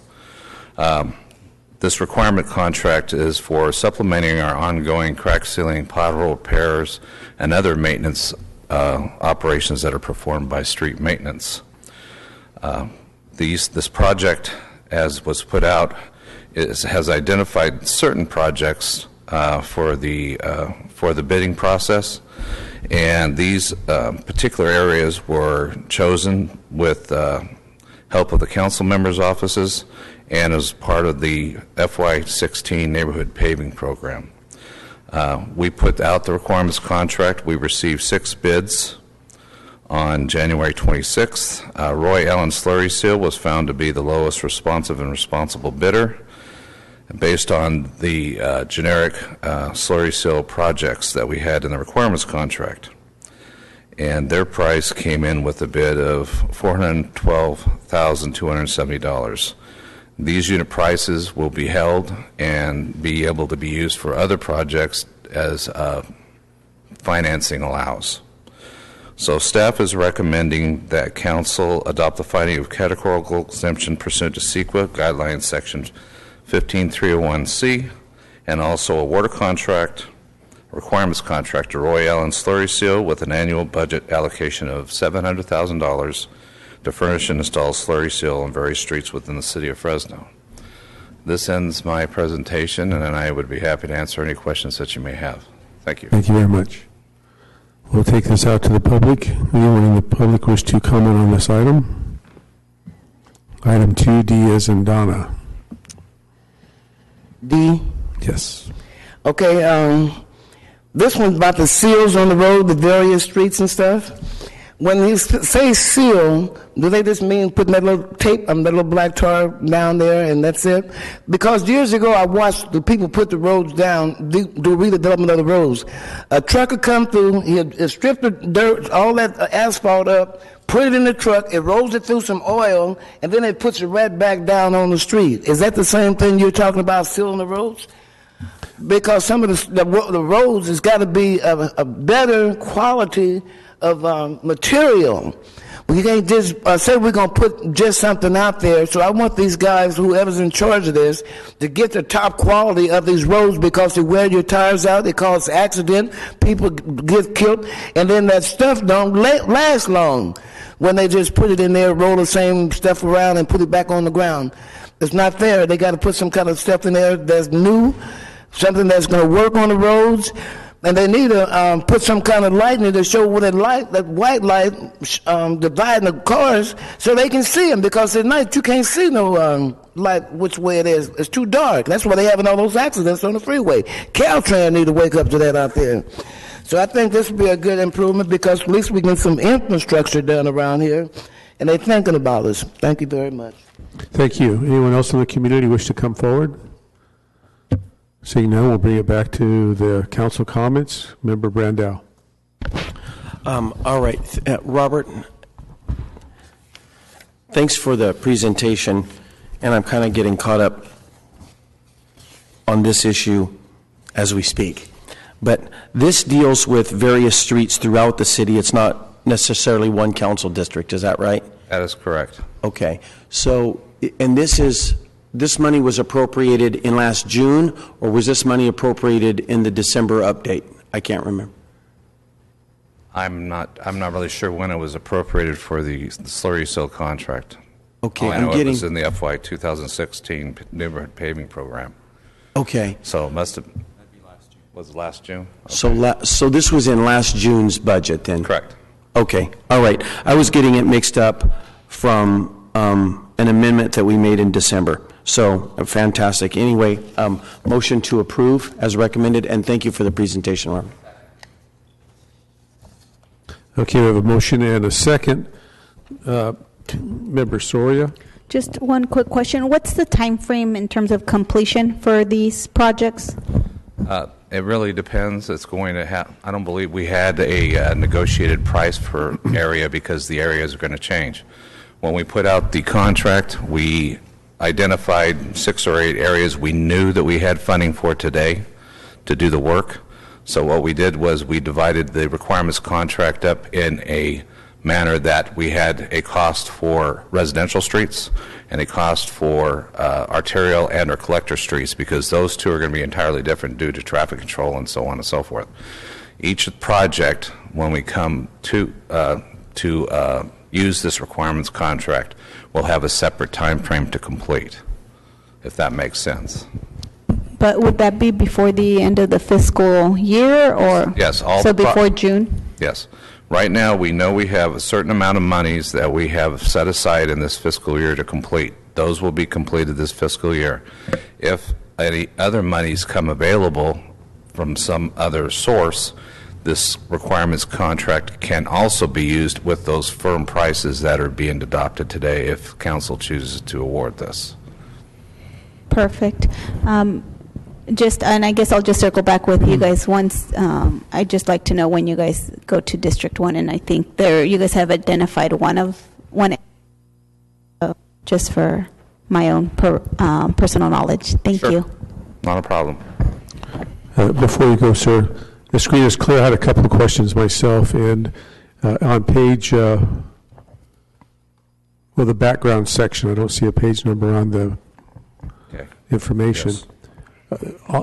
This requirement contract is for supplementing our ongoing crack sealing, pothole repairs, and other maintenance operations that are performed by street maintenance. This project, as was put out, has identified certain projects for the bidding process, and these particular areas were chosen with help of the council members' offices and as part of the FY16 neighborhood paving program. We put out the requirements contract. We received 6 bids on January 26th. Roy Allen Slurry Seal was found to be the lowest responsive and responsible bidder. based on the generic slurry seal projects that we had in the requirements contract. And their price came in with a bid of $412,270. These unit prices will be held and be able to be used for other projects as financing allows. So staff is recommending that council adopt the finding of categorical exemption pursuant to CEQA guidelines section 15301C, and also award a contract, requirements contract to Roy Allen Slurry Seal with an annual budget allocation of $700,000 to furnish and install slurry seal on various streets within the city of Fresno. This ends my presentation, and I would be happy to answer any questions that you may have. Thank you. Thank you very much. We'll take this out to the public. Anyone in the public wish to comment on this item? Item 2D as in Donna. D? Yes. Okay, this one's about the seals on the road, the various streets and stuff. When you say seal, do they just mean putting that little tape, that little black tar down there and that's it? Because years ago I watched the people put the roads down, do redevelopment of the roads. A truck would come through, he'd strip the dirt, all that asphalt up, put it in the truck, it rolls it through some oil, and then it puts it right back down on the street. Is that the same thing you're talking about, sealing the roads? Because some of the roads has got to be a better quality of material. We can't just say we're going to put just something out there. So I want these guys, whoever's in charge of this, to get the top quality of these roads, because they wear your tires out, they cause accident, people get killed, and then that stuff don't last long when they just put it in there, roll the same stuff around and put it back on the ground. It's not fair. They got to put some kind of stuff in there that's new, something that's going to work on the roads. And they need to put some kind of lighting to show where that white light dividing the cars so they can see them, because at night you can't see no light which way it is. It's too dark. That's why they're having all those accidents on the freeway. Caltrans need to wake up to that out there. So I think this would be a good improvement, because at least we get some infrastructure done around here, and they're thinking about us. Thank you very much. Thank you. Anyone else in the community wish to come forward? Seeing none, we'll bring it back to the council comments. Member Brandau. All right, Robert, thanks for the presentation, and I'm kind of getting caught up on this issue as we speak. But this deals with various streets throughout the city. It's not necessarily one council district, is that right? That is correct. Okay, so, and this money was appropriated in last June, or was this money appropriated in the December update? I can't remember. I'm not really sure when it was appropriated for the slurry seal contract. Okay, I know it was in the FY 2016 neighborhood paving program. Okay. So it must have, was it last June? Okay. So this was in last June's budget then? Correct. Okay, all right. I was getting it mixed up from an amendment that we made in December. So fantastic. Anyway, motion to approve as recommended, and thank you for the presentation, Robert. Okay, we have a motion and a second. Member Soria. Just one quick question. What's the time frame in terms of completion for these projects? It really depends. It's going to have, I don't believe we had a negotiated price per area, because the areas are going to change. When we put out the contract, we identified 6 or 8 areas we knew that we had funding for today to do the work. So what we did was we divided the requirements contract up in a manner that we had a cost for residential streets and a cost for arterial and or collector streets, because those two are going to be entirely different due to traffic control and so on and so forth. Each project, when we come to use this requirements contract, will have a separate time frame to complete, if that makes sense. But would that be before the end of the fiscal year, or? Yes. So before June? Yes. Right now, we know we have a certain amount of monies that we have set aside in this fiscal year to complete. Those will be completed this fiscal year. If any other monies come available from some other source, this requirements contract can also be used with those firm prices that are being adopted today if council chooses to award this. Perfect. And I guess I'll just circle back with you guys once. I'd just like to know when you guys go to District 1, and I think you guys have identified one, just for my own personal knowledge. Thank Sure. you. Not a problem. Before you go, sir, the screen is clear. I had a couple of questions myself, and on page, the background section, I don't see a page number on the information. Yes.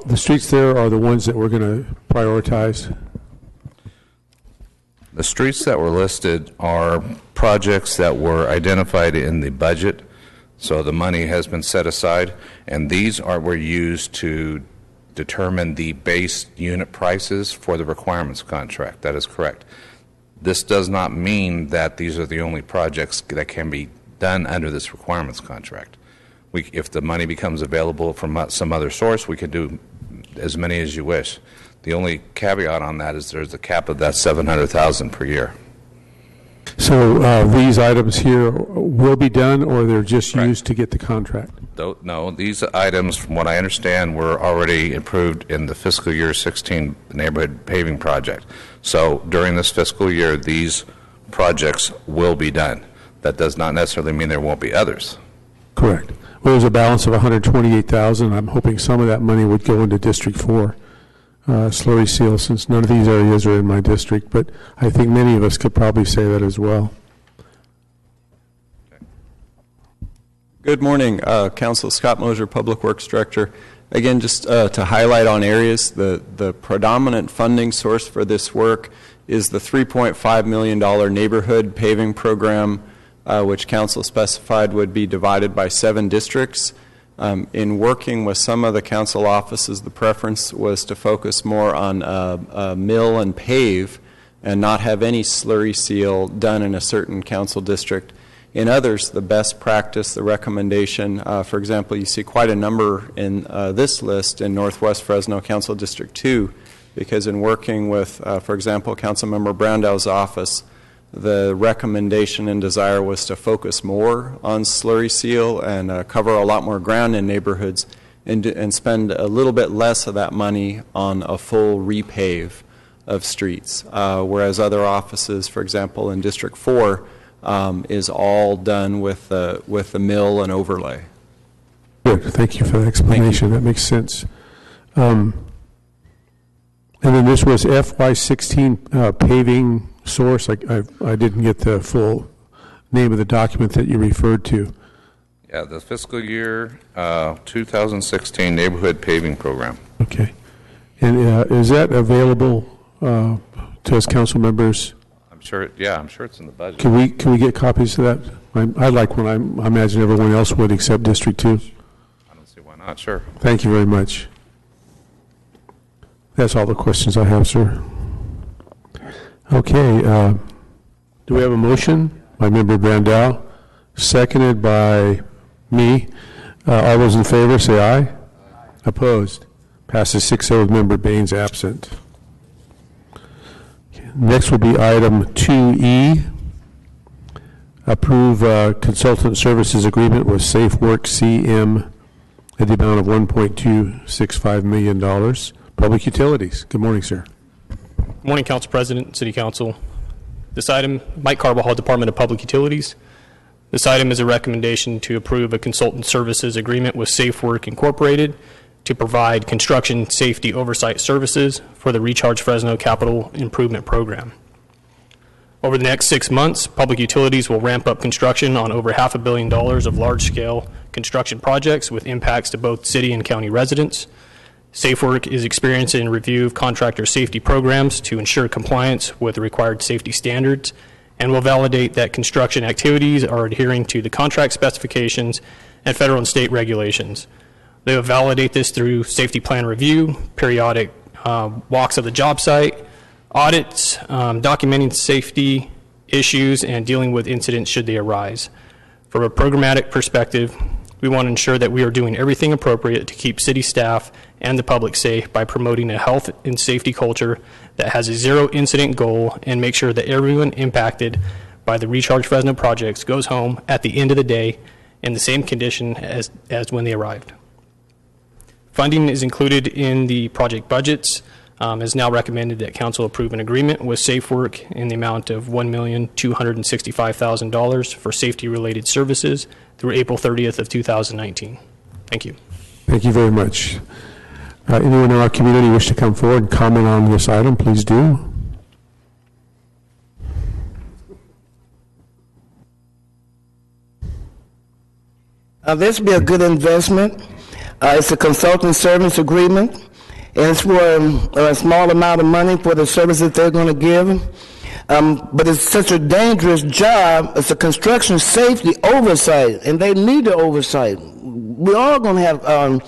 The streets there are the ones that we're going to prioritize? The streets that were listed are projects that were identified in the budget, so the money has been set aside, and these were used to determine the base unit prices for the requirements contract. That is correct. This does not mean that these are the only projects that can be done under this requirements contract. If the money becomes available from some other source, we can do as many as you wish. The only caveat on that is there's a cap of that $700,000 per year. So these items here will be done, or they're just used to get the contract? No, these items, from what I understand, were already approved in the fiscal year 16 neighborhood paving project. So during this fiscal year, these projects will be done. That does not necessarily mean there won't be others. Correct. Well, there's a balance of $128,000. I'm hoping some of that money would go into District 4 slurry seal, since none of these areas are in my district, but I think many of us could probably say that as well. Good morning, Council. Scott Mosier, Public Works Director. Again, just to highlight on areas, the predominant funding source for this work is the $3.5 million neighborhood paving program, which Council specified would be divided by 7 districts. In working with some of the Council offices, the preference was to focus more on mill and pave and not have any slurry seal done in a certain Council district. In others, the best practice, the recommendation, for example, you see quite a number in this list in Northwest Fresno Council District 2, because in working with, for example, Councilmember Brandau's office, the recommendation and desire was to focus more on slurry seal and cover a lot more ground in neighborhoods and spend a little bit less of that money on a full repave of streets, whereas other offices, for example, in District 4, is all done with the mill and overlay. Good. Thank you for that explanation. That makes sense. And then this was FY16 paving source. I didn't get the full name of the document that you referred to. Yeah, the fiscal year 2016 neighborhood paving program. Okay. And is that available to us council members? I'm sure it's in the budget. Can we get copies of that? I'd like one. I imagine everyone else would except District 2. I don't see why not. Sure. Thank you very much. That's all the questions I have, sir. Okay. Do we have a motion by Member Brandau, seconded by me? All those in favor say aye. Opposed? Passes 6-0 with Member Baines absent. Next will be item 2E. Approve consultant services agreement with SafeWork CM at the amount of $1.265 million. Public Utilities. Good morning, sir. Good morning, Council President, City Council. This item, Mike Carbajal, Department of Public Utilities. This item is a recommendation to approve a consultant services agreement with SafeWork Incorporated to provide construction safety oversight services for the Recharge Fresno Capital Improvement Program. Over the next 6 months, Public Utilities will ramp up construction on over $500 million of large-scale construction projects with impacts to both city and county residents. SafeWork is experienced in review of contractor safety programs to ensure compliance with the required safety standards, and will validate that construction activities are adhering to the contract specifications and federal and state regulations. They will validate this through safety plan review, periodic walks of the job site, audits, documenting safety issues, and dealing with incidents should they arise. From a programmatic perspective, we want to ensure that we are doing everything appropriate to keep city staff and the public safe by promoting a health and safety culture that has a zero incident goal, and make sure that everyone impacted by the Recharge Fresno projects goes home at the end of the day in the same condition as when they arrived. Funding is included in the project budgets. Is now recommended that council approve an agreement with SafeWork in the amount of $1,265,000 for safety-related services through April 30th of 2019. Thank you. Thank you very much. Anyone in our community wish to come forward and comment on this item, please do. This would be a good investment. It's a consulting service agreement, and it's for a small amount of money for the services they're going to give. But it's such a dangerous job. It's a construction safety oversight, and they need the oversight. We're all going to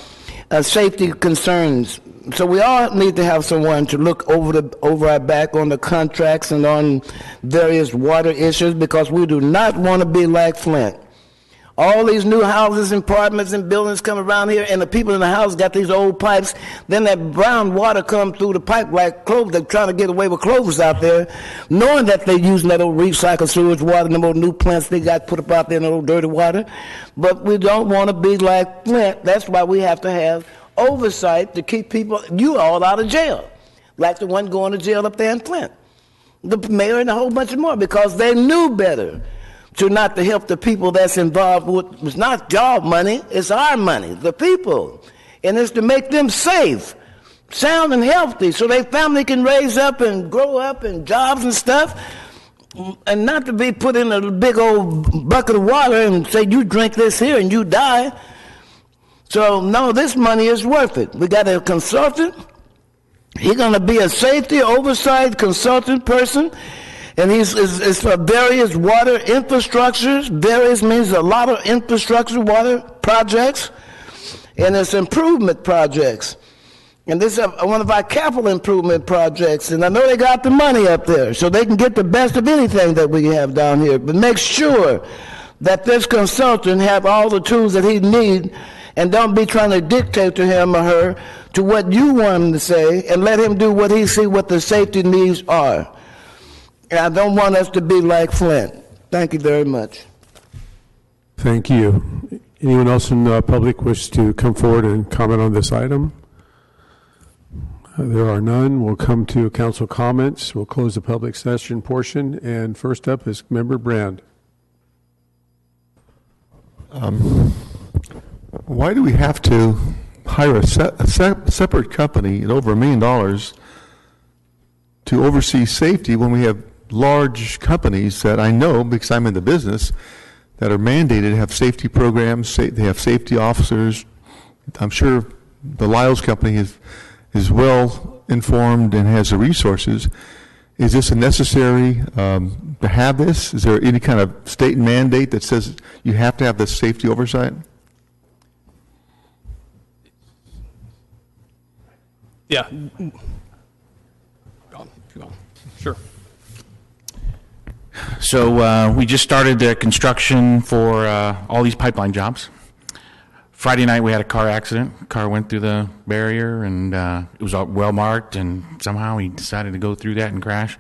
have safety concerns, so we all need to have someone to look over our back on the contracts and on various water issues, because we do not want to be like Flint. All these new houses and apartments and buildings come around here, and the people in the house got these old pipes. Then that brown water comes through the pipe like clovers. They're trying to get away with clovers out there, knowing that they're using that old recycled sewage water and them old new plants they got put up out there in the old dirty water. But we don't want to be like Flint. That's why we have to have oversight to keep you all out of jail, like the one going to jail up there in Flint, the mayor and a whole bunch of more, because they knew better. Not to help the people that's involved with, it's not job money, it's our money, the people. And it's to make them safe, sound and healthy, so their family can raise up and grow up and jobs and stuff, and not to be put in a big old bucket of water and say, you drink this here and you die. So, no, this money is worth it. We got a consultant. He's going to be a safety oversight consultant person. And it's for various water infrastructures. Various means a lot of infrastructure, water projects, and it's improvement projects. And this is one of our capital improvement projects. And I know they got the money up there, so they can get the best of anything that we have down here. But make sure that this consultant have all the tools that he needs, and don't be trying to dictate to him or her to what you want him to say, and let him do what he see what the safety needs are. And I don't want us to be like Flint. Thank you very much. Thank you. Anyone else in the public wish to come forward and comment on this item? There are none. We'll come to council comments. We'll close the public session portion. And first up is Member Brand. Why do we have to hire a separate company at over $1 million to oversee safety when we have large companies that I know, because I'm in the business, that are mandated to have safety programs, they have safety officers? I'm sure the Lyles company is well informed and has the resources. Is this necessary to have this? Is there any kind of state mandate that says you have to have this safety oversight? Yeah. Sure. So we just started the construction for all these pipeline jobs. Friday night we had a car accident. Car went through the barrier, and it was well marked, and somehow he decided to go through that and crash.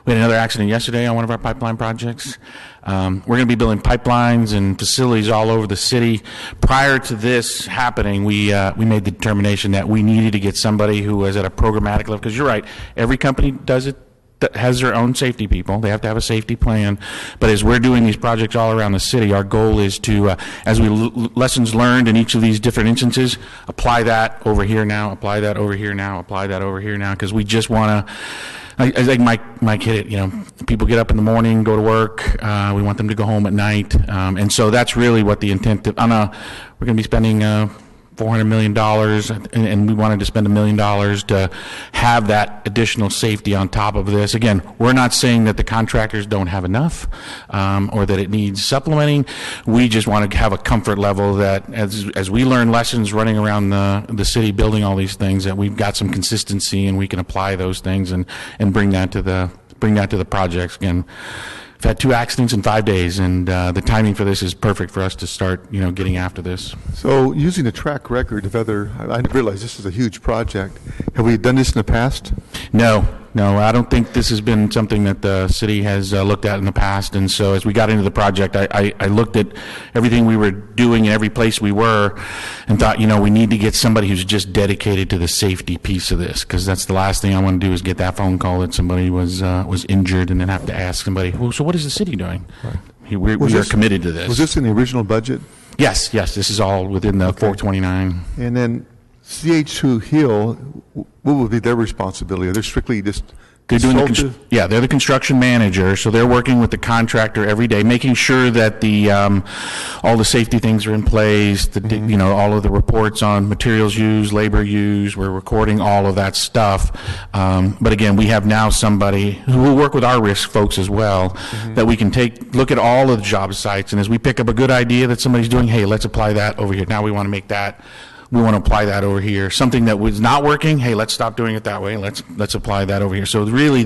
We had another accident yesterday on one of our pipeline projects. We're going to be building pipelines and facilities all over the city. Prior to this happening, we made the determination that we needed to get somebody who was at a programmatic level, because you're right, every company does it, that has their own safety people. They have to have a safety plan. But as we're doing these projects all around the city, our goal is to, as we lessons learned in each of these different instances, apply that over here now, apply that over here now, apply that over here now, because we just want to, I think Mike hit it, people get up in the morning, go to work, we want them to go home at night, and so that's really what the intent of, we're going to be spending $400 million, and we wanted to spend $1 million to have that additional safety on top of this. Again, we're not saying that the contractors don't have enough or that it needs supplementing. We just want to have a comfort level that as we learn lessons running around the city building all these things, that we've got some consistency and we can apply those things and bring that to the projects. Again, we've had 2 accidents in 5 days, and the timing for this is perfect for us to start, getting after this. So, using a track record of I didn't realize this is a huge project. Have we done this in the past? No, No, I don't think this has been something that the city has looked at in the past. And so as we got into the project, I looked at everything we were doing in every place we were and thought, we need to get somebody who's just dedicated to the safety piece of this, because that's the last thing I want to do is get that phone call that somebody was injured and then have to ask somebody, well, so what is the city doing? Right. We are committed to this. Was this in the original budget? Yes, this is all within the 429. And then CH2 Hill, what would be their responsibility? Are they strictly just They're doing consultative? they're the construction manager, so they're working with the contractor every day, making sure that the all the safety things are in place. All of the reports on materials used, labor used. We're recording all of that stuff. But again, we have now somebody who will work with our risk folks as well, that we can look at all of the job sites, and as we pick up a good idea that somebody's doing, hey, let's apply that over here. Now we want to make that. We want to apply that over here. Something that was not working, hey, let's stop doing it that way. Let's apply that over here. So really,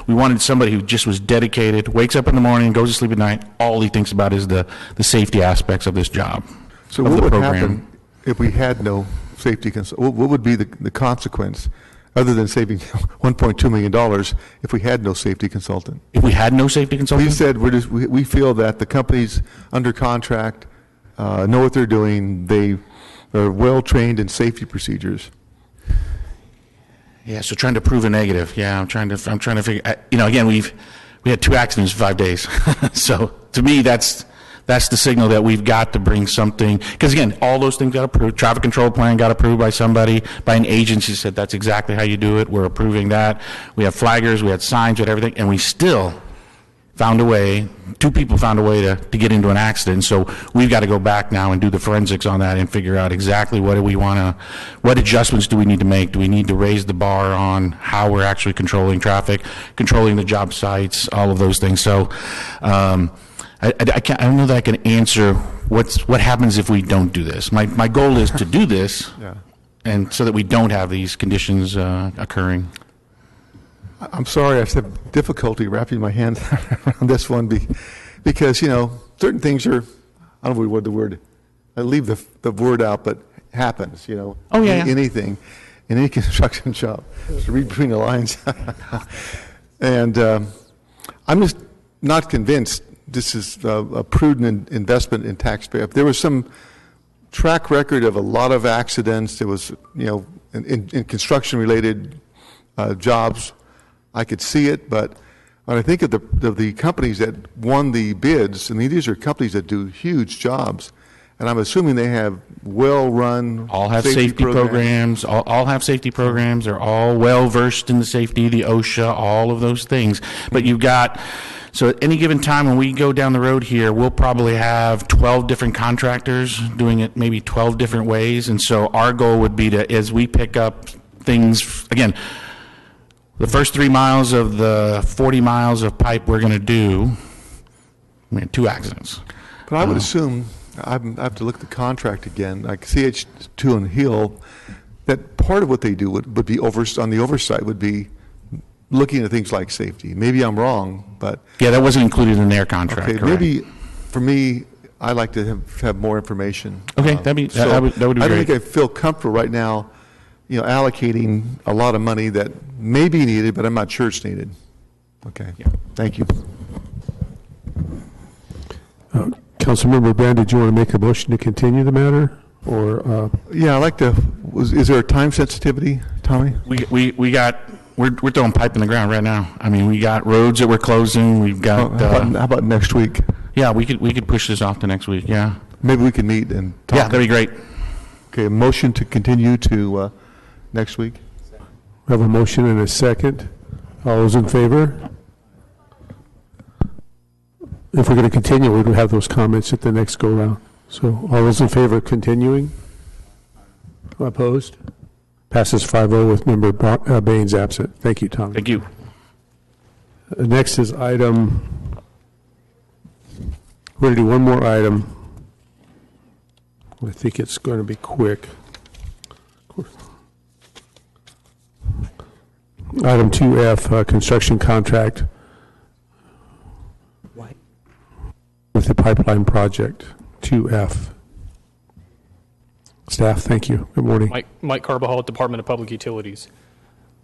we wanted somebody who just was dedicated, wakes up in the morning, goes to sleep at night. All he thinks about is the safety aspects of this job. So of what the would program. happen if we had no safety what would be the consequence, other than saving $1.2 million, if we had no safety consultant? If we had no safety consultant? We said we feel that the companies under contract know what they're doing. They are well-trained in safety procedures. Yeah, so trying to prove a negative. Yeah, I'm trying to figure. Again, we had 2 accidents in 5 days. So to me, that's the signal that we've got to bring something. Because again, all those things got approved. Traffic control plan got approved by somebody, by an agency said that's exactly how you do it. We're approving that. We have flaggers, we had signs, we had everything, and we still found a way. 2 people found a way to get into an accident. So we've got to go back now and do the forensics on that and figure out exactly what adjustments do we need to make? Do we need to raise the bar on how we're actually controlling traffic, controlling the job sites, all of those things. So I don't know that I can answer what happens if we don't do this. My goal is to do this, and so that we don't have these conditions occurring. I'm sorry, I have difficulty wrapping my hand around this one because, certain things are, I don't know what the word, I leave the word out, but happens, Oh, yeah. Anything, in any construction job. Just read between the lines. And I'm just not convinced this is a prudent investment in taxpayer. If there was some track record of a lot of accidents, there was, in construction-related jobs, I could see it, but when I think of the companies that won the bids, and these are companies that do huge jobs, and I'm assuming they have well-run all have safety programs. All have safety programs. They're all well-versed in the safety, the OSHA, all of those things. But so at any given time when we go down the road here, we'll probably have 12 different contractors doing it maybe 12 different ways. And so our goal would be to, as we pick up things, again, the first 3 miles of the 40 miles of pipe we're going to do, we had 2 accidents. But I would assume, I have to look at the contract again, like CH2 and Hill, that part of what they do would be on the oversight would be looking at things like safety. Maybe I'm wrong, but... Yeah, that wasn't included in their contract. Okay, correct. maybe for me, I'd like to have more information. Okay, that would be great. I don't think I feel comfortable right now, allocating a lot of money that may be needed, but I'm not sure it's needed. Okay, thank you. Councilmember Brand, did you want to make a motion to continue the matter? Or yeah, I'd like to. Is there a time sensitivity, Tommy? We're throwing pipe in the ground right now. I mean, we got roads that we're closing. We've got. How about next week? Yeah, we could push this off to next week. Yeah. Maybe we can meet and talk. Yeah, that'd be great. Okay, a motion to continue to next week. We have a motion and a second. All those in favor? If we're going to continue, we're going to have those comments at the next go-round. So all those in favor of continuing? Opposed? Passes 5-0 with Member Baines absent. Thank you, Tom. Thank you. Next is item, we're going to do one more item. I think it's going to be quick. Item 2F, construction contract with the pipeline project, 2F. Staff, thank you. Good morning. Mike Carbajal, Department of Public Utilities.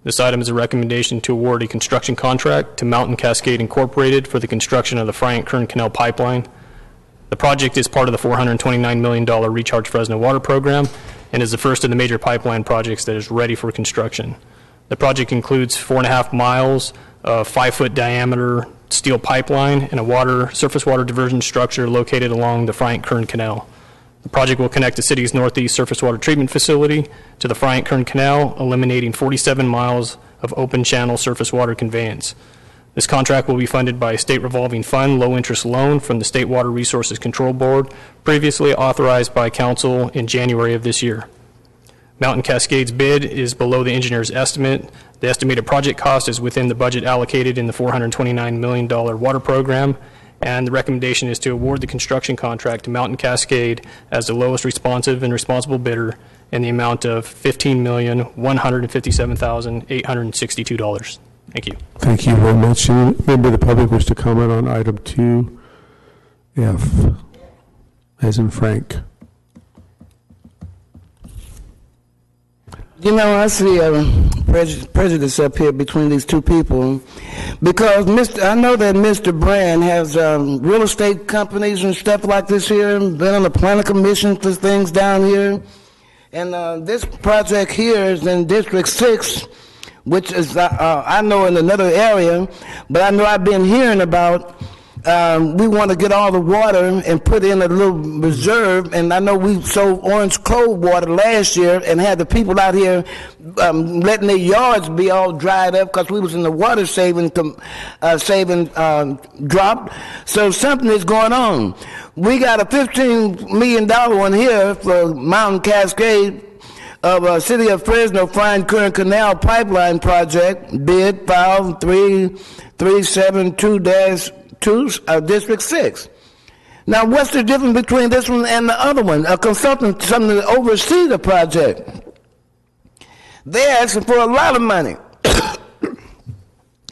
This item is a recommendation to award a construction contract to Mountain Cascade Incorporated for the construction of the Bryant-Kern Canal Pipeline. The project is part of the $429 million Recharge Fresno Water Program and is the first of the major pipeline projects that is ready for construction. The project includes 4.5 miles of 5-foot diameter steel pipeline and a surface water diversion structure located along the Bryant-Kern Canal. The project will connect the city's northeast surface water treatment facility to the Bryant-Kern Canal, eliminating 47 miles of open channel surface water conveyance. This contract will be funded by a state revolving fund low-interest loan from the State Water Resources Control Board, previously authorized by Council in January of this year. Mountain Cascade's bid is below the engineer's estimate. The estimated project cost is within the budget allocated in the $429 million water program, and the recommendation is to award the construction contract to Mountain Cascade as the lowest responsive and responsible bidder in the amount of $15,157,862. Thank you. Thank you very much. Any member of the public wish to comment on item 2F, as in Frank? You know, I see prejudice up here between these two people because I know that Mr. Brand has real estate companies and stuff like this here, been on the planning commission for things down here. And this project here is in District 6, which is, I know in another area, but I know I've been hearing about we want to get all the water and put in a little reserve, and I know we sold Orange Cove water last year and had the people out here letting their yards be all dried up because we was in the water saving drop. So something is going on. We got a $15 million one here for Mountain Cascade of City of Fresno Bryant-Kern Canal Pipeline Project, bid file 3372-2, District 6. Now, what's the difference between this one and the other one? A consultant, something to oversee the project. They're asking for a lot of money.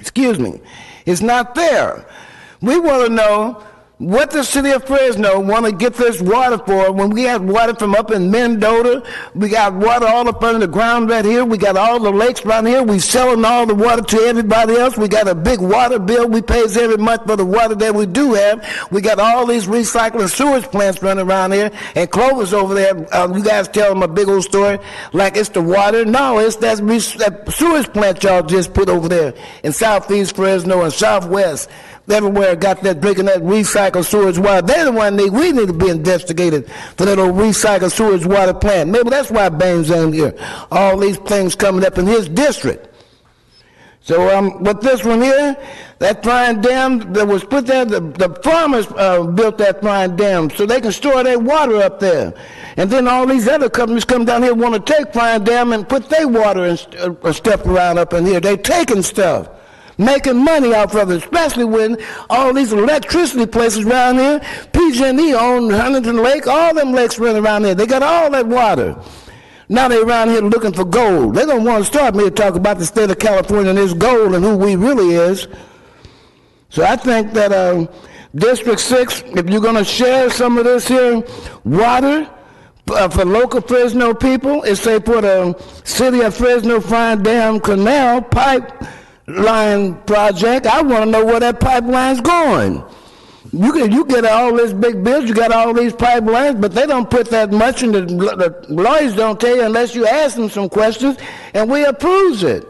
Excuse me. It's not fair. We want to know what the city of Fresno want to get this water for when we have water from up in Mendota. We got water all up under the ground right here. We got all the lakes around here. We selling all the water to everybody else. We got a big water bill we pays every month for the water that we do have. We got all these recycling sewage plants running around here. And Clover's over there. You guys tell them a big old story like it's the water. No, it's that sewage plant y'all just put over there in southeast Fresno and southwest. Everywhere got that drinking that recycled sewage water. They're the one we need to be investigated for that old recycled sewage water plant. Maybe that's why Baines ain't here. All these things coming up in his district. So with this one here, that Frying Dam that was put there, the farmers built that Frying Dam so they can store their water up there. And then all these other companies come down here want to take Frying Dam and put their water and stuff around up in here. They taking stuff, making money out of it, especially when all these electricity places around here, PG&E own Huntington Lake, all them lakes running around here. They got all that water. Now they're around here looking for gold. They don't want to start me to talk about the state of California and its gold and who we really is. So I think that District 6, if you're going to share some of this here water for local Fresno people, it's say for the City of Fresno Bryant Dam Canal pipeline project. I want to know where that pipeline's going. You get all this big bills, you got all these pipelines, but they don't put that much, and the lawyers don't tell you unless you ask them some questions, and we approves it.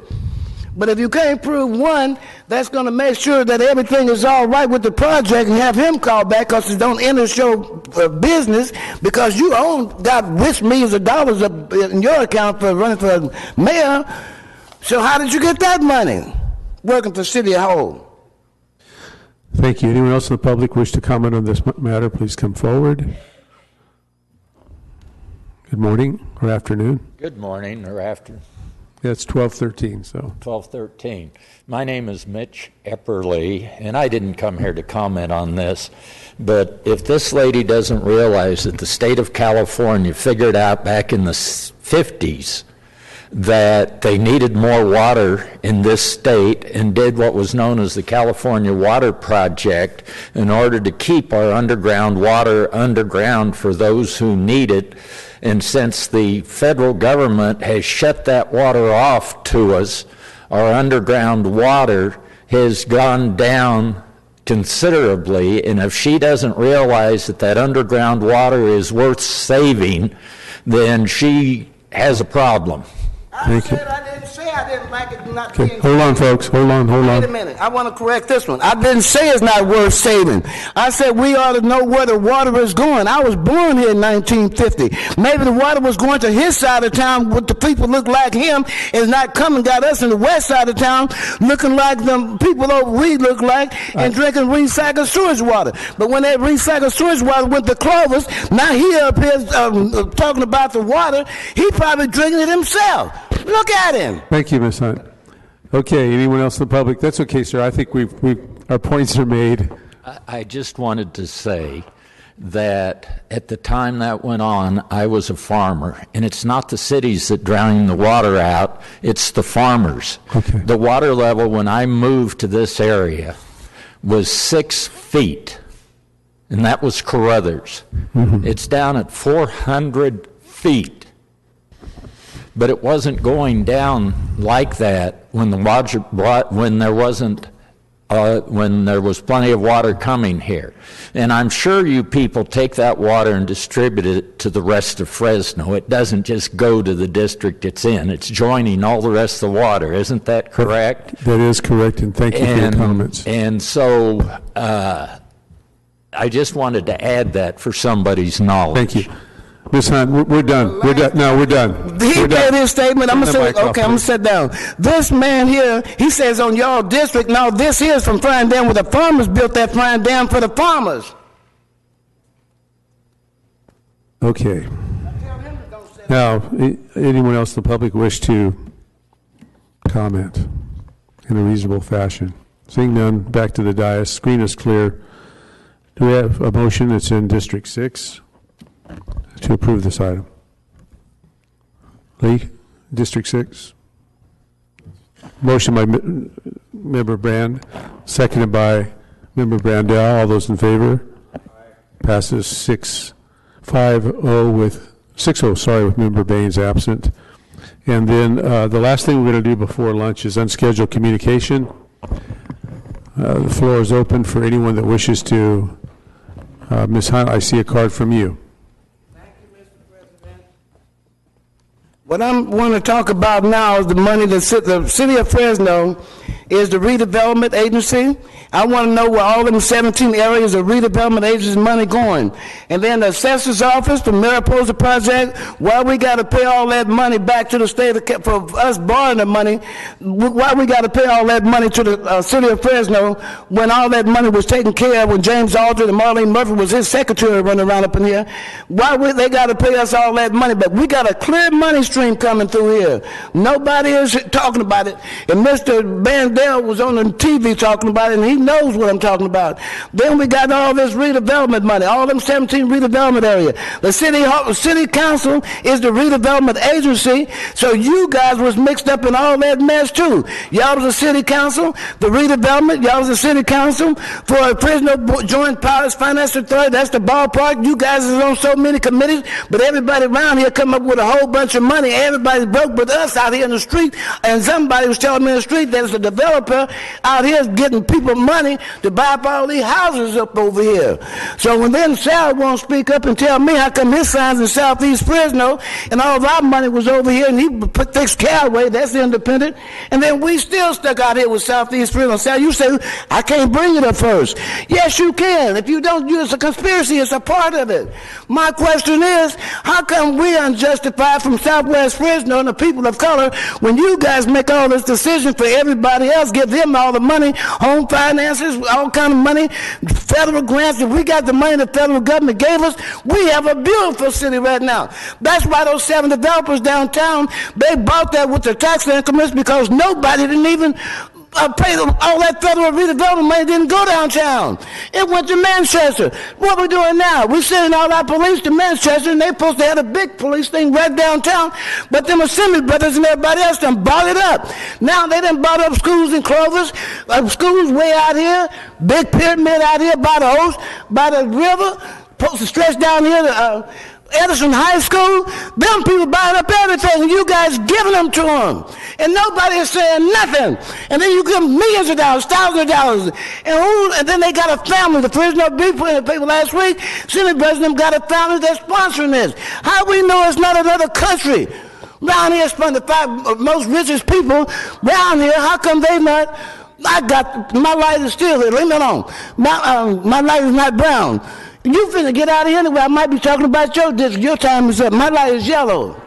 But if you can't prove one, that's going to make sure that everything is all right with the project and have him call back because it don't enter your business because you got rich millions of dollars in your account for running for mayor. So how did you get that money? Working for City Hall. Thank you. Anyone else in the public wish to comment on this matter, please come forward. Good morning or afternoon. Good morning or afternoon. Yeah, it's 12:13, so. 12:13. My name is Mitch Epperly, and I didn't come here to comment on this, but if this lady doesn't realize that the state of California figured out back in the 50s that they needed more water in this state and did what was known as the California Water Project in order to keep our underground water underground for those who need it. And since the federal government has shut that water off to us, our underground water has gone down considerably, and if she doesn't realize that that underground water is worth saving, then she has a problem. I didn't say I didn't like it not Okay, being hold on, folks, hold on. Wait a minute. I want to correct this one. I didn't say it's not worth saving. I said we ought to know where the water is going. I was born here in 1950. Maybe the water was going to his side of town with the people look like him, and not coming got us in the west side of town looking like the people over we look like and drinking recycled sewage water. But when that recycled sewage water went to Clovis, now he up here talking about the water, he probably drinking it himself. Look at him. Thank you, Ms. Hunt. Okay, anyone else in the public? That's okay, sir. I think our points are made. I just wanted to say that at the time that went on, I was a farmer, and it's not the cities that drown the water out, it's the farmers. Okay. The water level when I moved to this area was 6 feet, and that was Carruthers. Mm-hmm. It's down at 400 feet. But it wasn't going down like that when the water when there was plenty of water coming here. And I'm sure you people take that water and distribute it to the rest of Fresno. It doesn't just go to the district it's in. It's joining all the rest of the water. Isn't that correct? That is correct, and thank you for your comments. And so I just wanted to add that for somebody's knowledge. Thank you. Ms. Hunt, we're done. We're done. No, we're done. He We're made done. his statement. I'm Turn gonna the say, mic off, okay, I'm gonna please. sit down. This man here, he says on y'all district. Now this here is from Frying Dam, where the farmers built that Frying Dam for the farmers. Okay. Now, anyone else in the public wish to comment in a reasonable fashion? Seeing none, back to the dais. Screen is clear. Do we have a motion that's in District 6 to approve this item? Lee, District 6? Motion by Member Brand, seconded by Member Brandell. All those in favor? Passes 6-5-0 with 6-0, sorry, with Member Baines absent. And then the last thing we're going to do before lunch is unscheduled communication. The floor is open for anyone that wishes to. Ms. Hunt, I see a card from you. What I want to talk about now is the money that the city of Fresno is the redevelopment agency. I want to know where all them 17 areas of redevelopment agency money going. And then the assessor's office, the Mariposa project, why we got to pay all that money back to the state of, for us borrowing the money, why we got to pay all that money to the city of Fresno when all that money was taken care of when James Aldred and Marlene Murphy was his secretary running around up in here. Why they got to pay us all that money? But we got a clear money stream coming through here. Nobody is talking about it. And Mr. Bandel was on the TV talking about it, and he knows what I'm talking about. Then we got all this redevelopment money, all them 17 redevelopment areas. The city council is the redevelopment agency, so you guys was mixed up in all that mess too. Y'all was the city council, the redevelopment, y'all was the city council for Fresno Joint Powers Finance Authority, that's the ballpark. You guys is on so many committees, but everybody around here come up with a whole bunch of money. Everybody broke with us out here in the street, and somebody was telling me in the street there's a developer out here getting people money to buy up all these houses up over here. So when then Sal won't speak up and tell me how come his signs in Southeast Fresno and all of our money was over here and he fixed Callaway, that's independent, and then we still stuck out here with Southeast Fresno. Sal, you say, I can't bring it up first. Yes, you can. If you don't use a conspiracy, it's a part of it. My question is, how come we unjustified from Southwest Fresno and the people of color when you guys make all this decision for everybody else, give them all the money, home finances, all kind of money, federal grants? If we got the money the federal government gave us, we have a beautiful city right now. That's why those 7 developers downtown, they bought that with their tax increments because nobody didn't even pay them. All that federal redevelopment money didn't go downtown. It went to Manchester. What we doing now? We sending all our police to Manchester, and they supposed to have a big police thing right downtown, but them Assembly Brothers and everybody else done bought it up. Now they done bought up schools in Clovis, schools way out here, big pyramid out here by the host, by the river, supposed to stretch down here to Edison High School, them people buying up everything, and you guys giving them to them. And nobody is saying nothing. And then you give them millions of dollars, thousands of dollars. And then they got a family. The prisoner of beef people last week, Senate President got a family that's sponsoring this. How we know it's not another country? Round here, spend the five most richest people round here. How come they not? My light is still here. Leave me alone. My light is not brown. You finna get out of here anyway. I might be talking about your district. Your time is up. My light is yellow.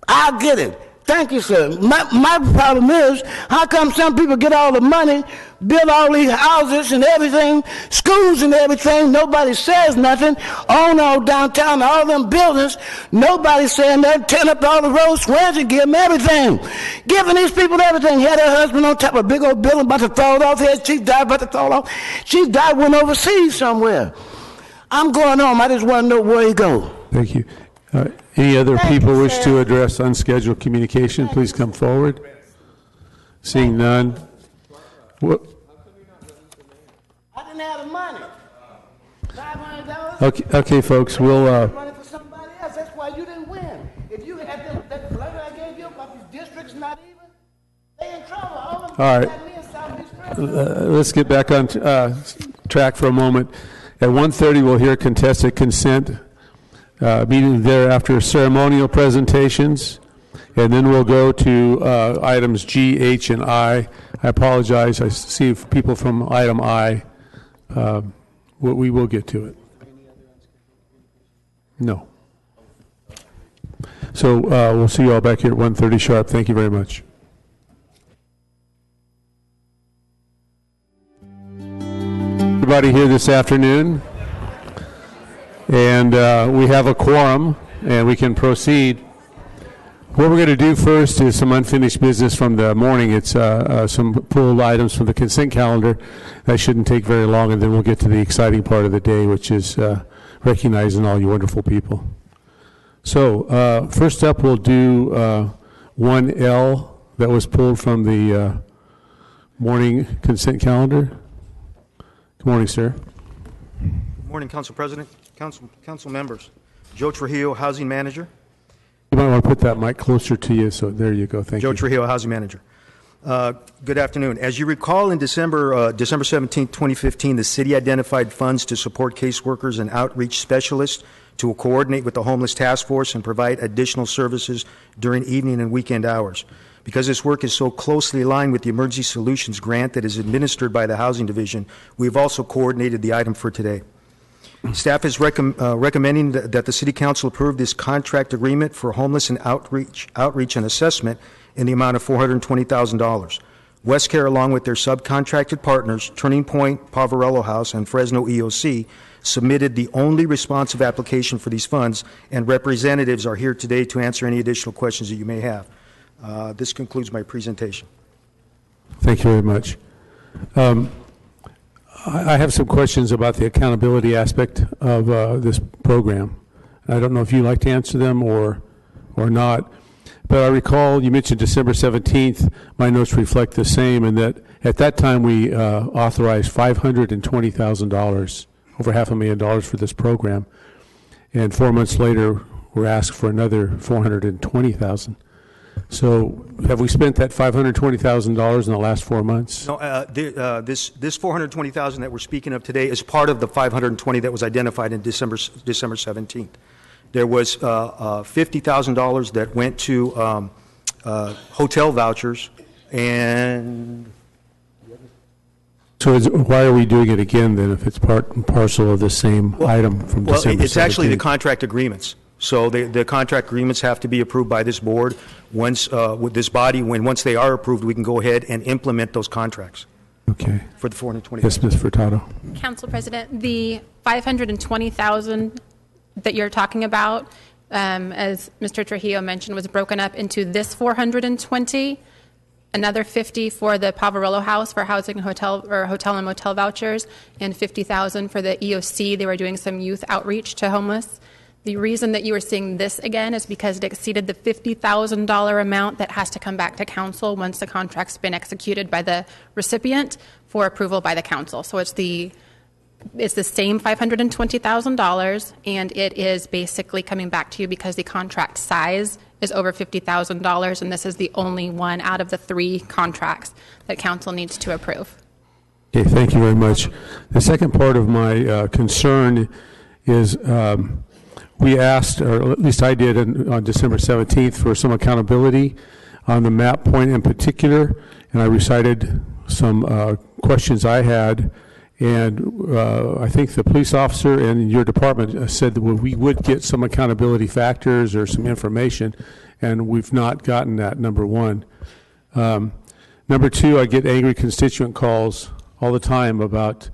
I'll get it. Thank you, sir. My problem is, how come some people get all the money, build all these houses and everything, schools and everything, nobody says nothing, own all downtown, all them buildings, nobody saying nothing, tearing up all the roads, swears and give them everything. Giving these people everything. Had her husband on top of a big old building about to fall off, had she died about to fall off. She died, went overseas somewhere. I'm going home. I just want to know where he go. Thank you. Any other people wish to address unscheduled communication, please come forward. Seeing none. What? I didn't have the money. $500. Okay, folks, we'll. Money for somebody else. That's why you didn't win. If you had that letter I gave you about these districts not even, they in trouble. All right. Let's get back on track for a moment. At 1:30, we'll hear contested consent. Meeting thereafter, ceremonial presentations, and then we'll go to items G, H, and I. I apologize. I see people from item I. We will get to it. No. So we'll see you all back here at 1:30 sharp. Thank you very much. Everybody here this afternoon. And we have a quorum, and we can proceed. What we're going to do first is some unfinished business from the morning. It's some pulled items from the consent calendar. That shouldn't take very long, and then we'll get to the exciting part of the day, which is recognizing all you wonderful people. So first up, we'll do 1L that was pulled from the morning consent calendar. Good morning, sir. Good morning, Council President. Council members, Joe Trujillo, Housing Manager. You might want to put that mic closer to you, so there you go. Thank you. Joe Trujillo, Housing Manager. Good afternoon. As you recall, in December 17, 2015, the city identified funds to support caseworkers and outreach specialists to coordinate with the Homeless Task Force and provide additional services during evening and weekend hours. Because this work is so closely aligned with the Emergency Solutions Grant that is administered by the Housing Division, we've also coordinated the item for today. Staff is recommending that the City Council approve this contract agreement for homeless and outreach and assessment in the amount of $420,000. WestCare, along with their subcontracted partners, Turning Point, Poverello House, and Fresno EOC, submitted the only responsive application for these funds, and representatives are here today to answer any additional questions that you may have. This concludes my presentation. Thank you very much. I have some questions about the accountability aspect of this program. I don't know if you'd like to answer them or not, but I recall you mentioned December 17th. My notes reflect the same, in that at that time we authorized $520,000, over $500,000 for this program, and 4 months later we're asked for another $420,000. So have we spent that $520,000 in the last 4 months? No, this $420,000 that we're speaking of today is part of the $520,000 that was identified in December 17th. There was $50,000 that went to hotel vouchers, and so why are we doing it again then, if it's part and parcel of the same item from December 17th? Well, it's actually the contract agreements. So the contract agreements have to be approved by this board. Once with this body, once they are approved, we can go ahead and implement those contracts. Okay. For the $420,000. Yes, Ms. Furtado. Council President, the $520,000 that you're talking about, as Mr. Trujillo mentioned, was broken up into this $420,000, another $50,000 for the Poverello House for housing and hotel and motel vouchers, and $50,000 for the EOC. They were doing some youth outreach to homeless. The reason that you are seeing this again is because it exceeded the $50,000 amount that has to come back to council once the contract's been executed by the recipient for approval by the council. So it's the It's the same $520,000, and it is basically coming back to you because the contract size is over $50,000, and this is the only one out of the 3 contracts that council needs to approve. Okay, thank you very much. The second part of my concern is we asked, or at least I did on December 17th, for some accountability on the map point in particular, and I recited some questions I had, and I think the police officer and your department said that we would get some accountability factors or some information, and we've not gotten that, number one. Number two, I get angry constituent calls all the time about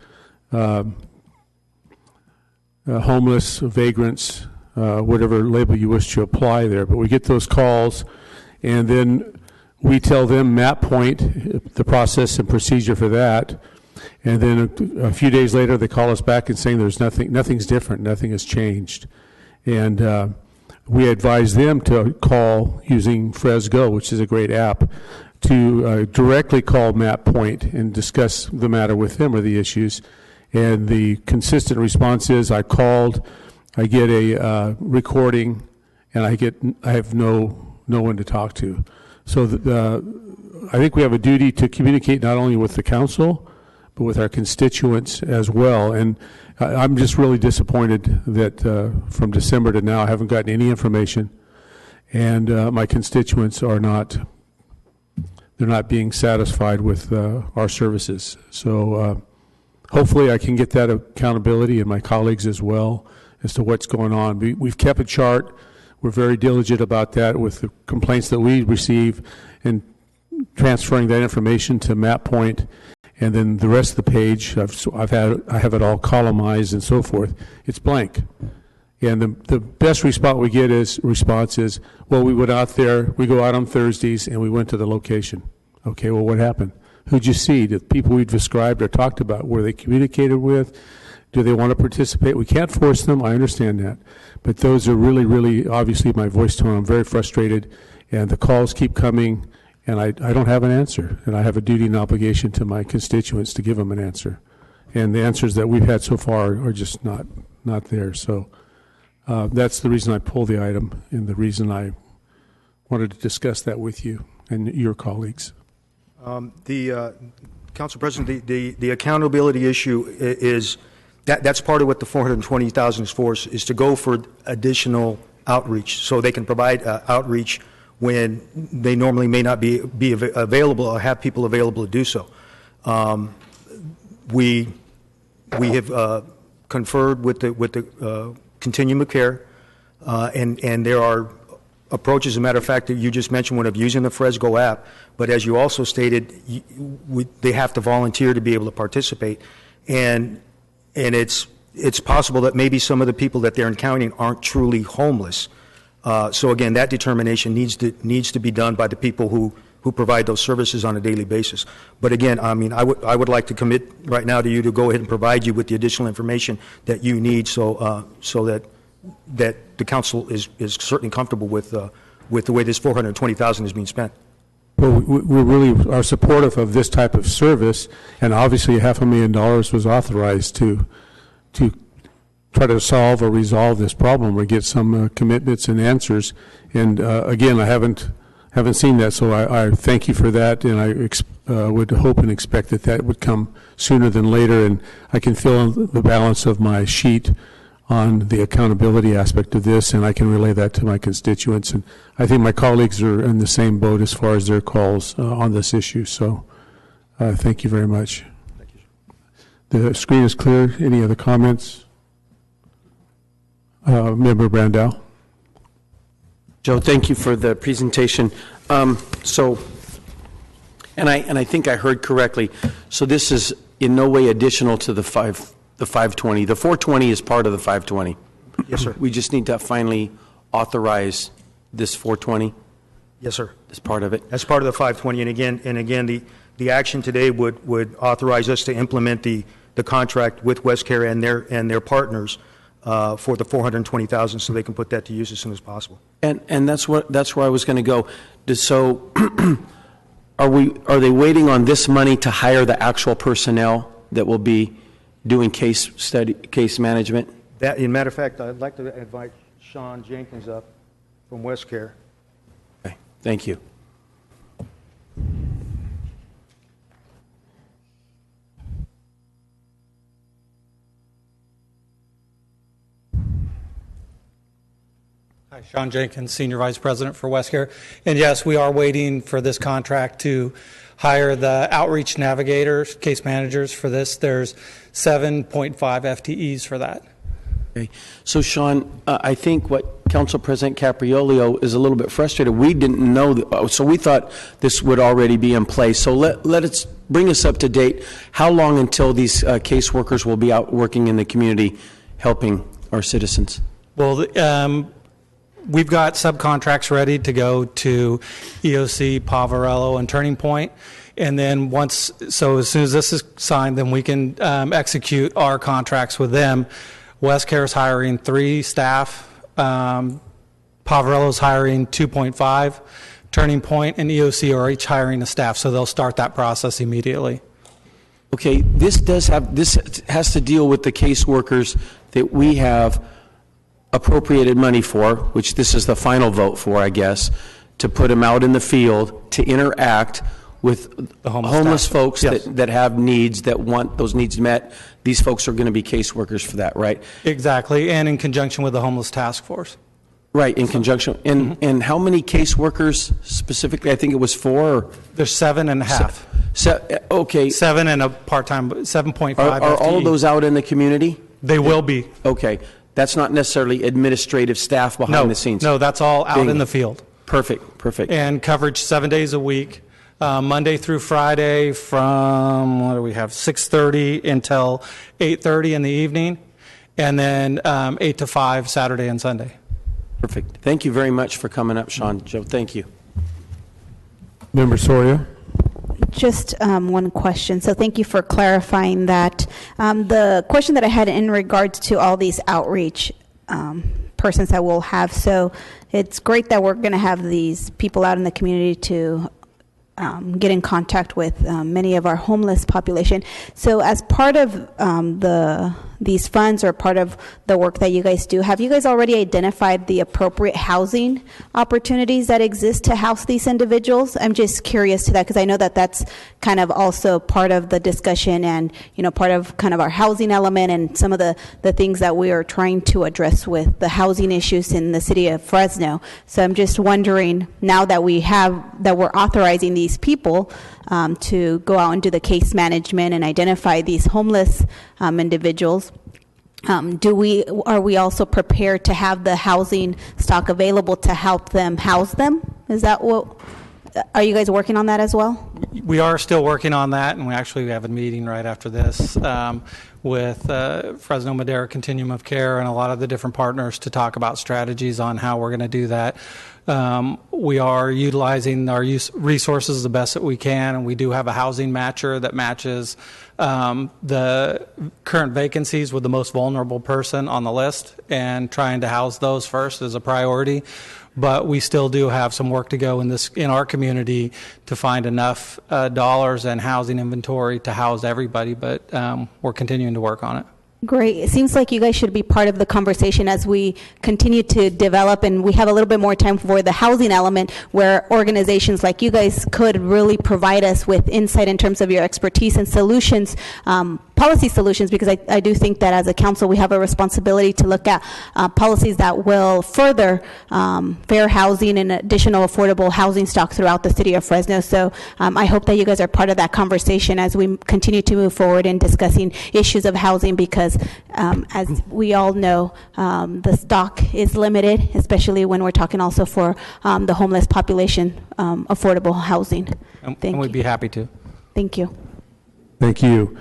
homeless, vagrants, whatever label you wish to apply there. But we get those calls, and then we tell them map point, the process and procedure for that. And then a few days later, they call us back and saying there's nothing's different, nothing has changed. And we advise them to call using Fresgo, which is a great app, to directly call Map Point and discuss the matter with them or the issues. And the consistent response is, I called, I get a recording, and I have no one to talk to. So I think we have a duty to communicate not only with the council, but with our constituents as well. And I'm just really disappointed that from December to now I haven't gotten any information, and my constituents are not being satisfied with our services. So hopefully I can get that accountability, and my colleagues as well, as to what's going on. We've kept a chart. We're very diligent about that with the complaints that we receive and transferring that information to MapPoint. And then the rest of the page, I have it all columnized and so forth. It's blank. And the best response we get is, well, we went out there, we go out on Thursdays, and we went to the location. Okay, well, what happened? Who'd you see? The people we've described or talked about, were they communicated with? Do they want to participate? We can't force them, I understand that. But those are really, really, obviously my voice tone, I'm very frustrated, and the calls keep coming, and I don't have an answer. And I have a duty and obligation to my constituents to give them an answer. And the answers that we've had so far are just not there. So that's the reason I pulled the item, and the reason I wanted to discuss that with you and your colleagues. Council President, the accountability issue is that's part of what the $420,000 is for, is to go for additional outreach, so they can provide outreach when they normally may not be available or have people available to do so. We have conferred with the continuum of care, and there are approaches. As a matter of fact, that you just mentioned one of using the Fresgo app, but as you also stated, they have to volunteer to be able to participate, and it's possible that maybe some of the people that they're encountering aren't truly homeless. So again, that determination needs to be done by the people who provide those services on a daily basis. But again, I mean, I would like to commit right now to you to go ahead and provide you with the additional information that you need, so that the council is certainly comfortable with the way this $420,000 is being spent. Well, we really are supportive of this type of service, and obviously $500,000 was authorized to try to solve or resolve this problem or get some commitments and answers. And again, I haven't seen that, so I thank you for that, and I would hope and expect that would come sooner than later. And I can fill in the balance of my sheet on the accountability aspect of this, and I can relay that to my constituents. And I think my colleagues are in the same boat as far as their calls on this issue. So thank you very much. Thank you. The screen is clear. Any other comments? Member Brandau. Joe, thank you for the presentation. And I think I heard correctly. So this is in no way additional to the 520. The 420 is part of the 520. Yes, sir. We just need to finally authorize this 420. Yes, sir. As part of it. That's part of the 520. And again, the action today would authorize us to implement the contract with WestCare and their partners for the $420,000, so they can put that to use as soon as possible. And that's where I was going to go. So, are they waiting on this money to hire the actual personnel that will be doing case management? That, in matter of fact, I'd like to invite Sean Jenkins up from West Care. Okay, thank you. Hi, Sean Jenkins, Senior Vice President for West Care. And yes, we are waiting for this contract to hire the outreach navigators, case managers for this. There's 7.5 FTEs for that. Okay. So, Sean, I think what Council President Capriolio is a little bit frustrated. We didn't know, so we thought this would already be in place. So let us bring us up to date. How long until these caseworkers will be out working in the community helping our citizens? Well, we've got subcontracts ready to go to EOC, Poverello, and Turning Point. And then as soon as this is signed, then we can execute our contracts with them. West Care is hiring 3 staff. Poverello is hiring 2.5. Turning Point and EOC are each hiring a staff, so they'll start that process immediately. Okay, this has to deal with the caseworkers that we have appropriated money for, which this is the final vote for, I guess, to put them out in the field to interact with the homeless folks Yes. that have needs, that want those needs met. These folks are going to be caseworkers for that, right? Exactly, and in conjunction with the Homeless Task Force. Right, in conjunction. And how many caseworkers specifically? I think it was 4. Or? There's 7.5. Okay. 7 and a part-time, 7.5 Are all of those out in the community? They will be. Okay. That's not necessarily administrative staff behind the scenes. No, that's all out Bingo. in the field. Perfect. And coverage 7 days a week, Monday through Friday from, 6:30 until 8:30 in the evening, and then 8 to 5 Saturday and Sunday. Perfect. Thank you very much for coming up, Sean. Joe, thank you. Member Soria? Just one question. So thank you for clarifying that. The question that I had in regards to all these outreach persons that we'll have. So it's great that we're going to have these people out in the community to get in contact with many of our homeless population. So as part of these funds or part of the work that you guys do, have you guys already identified the appropriate housing opportunities that exist to house these individuals? I'm just curious to that because I know that that's kind of also part of the discussion and, part of kind of our housing element and some of the things that we are trying to address with the housing issues in the city of Fresno. So I'm just wondering, now that we're authorizing these people to go out and do the case management and identify these homeless individuals, are we also prepared to have the housing stock available to help them house them? Are you guys working on that as well? We are still working on that, and we actually have a meeting right after this with Fresno Madera Continuum of Care and a lot of the different partners to talk about strategies on how we're going to do that. We are utilizing our resources the best that we can, and we do have a housing matcher that matches the current vacancies with the most vulnerable person on the list, and trying to house those first is a priority. But we still do have some work to go in our community to find enough dollars and housing inventory to house everybody, but we're continuing to work on it. Great. It seems like you guys should be part of the conversation as we continue to develop, and we have a little bit more time for the housing element where organizations like you guys could really provide us with insight in terms of your expertise and solutions, policy solutions, because I do think that as a council we have a responsibility to look at policies that will further fair housing and additional affordable housing stock throughout the city of Fresno. So I hope that you guys are part of that conversation as we continue to move forward in discussing issues of housing, because as we all know, the stock is limited, especially when we're talking also for the homeless population, affordable housing. And we'd be happy to. Thank you. Thank you.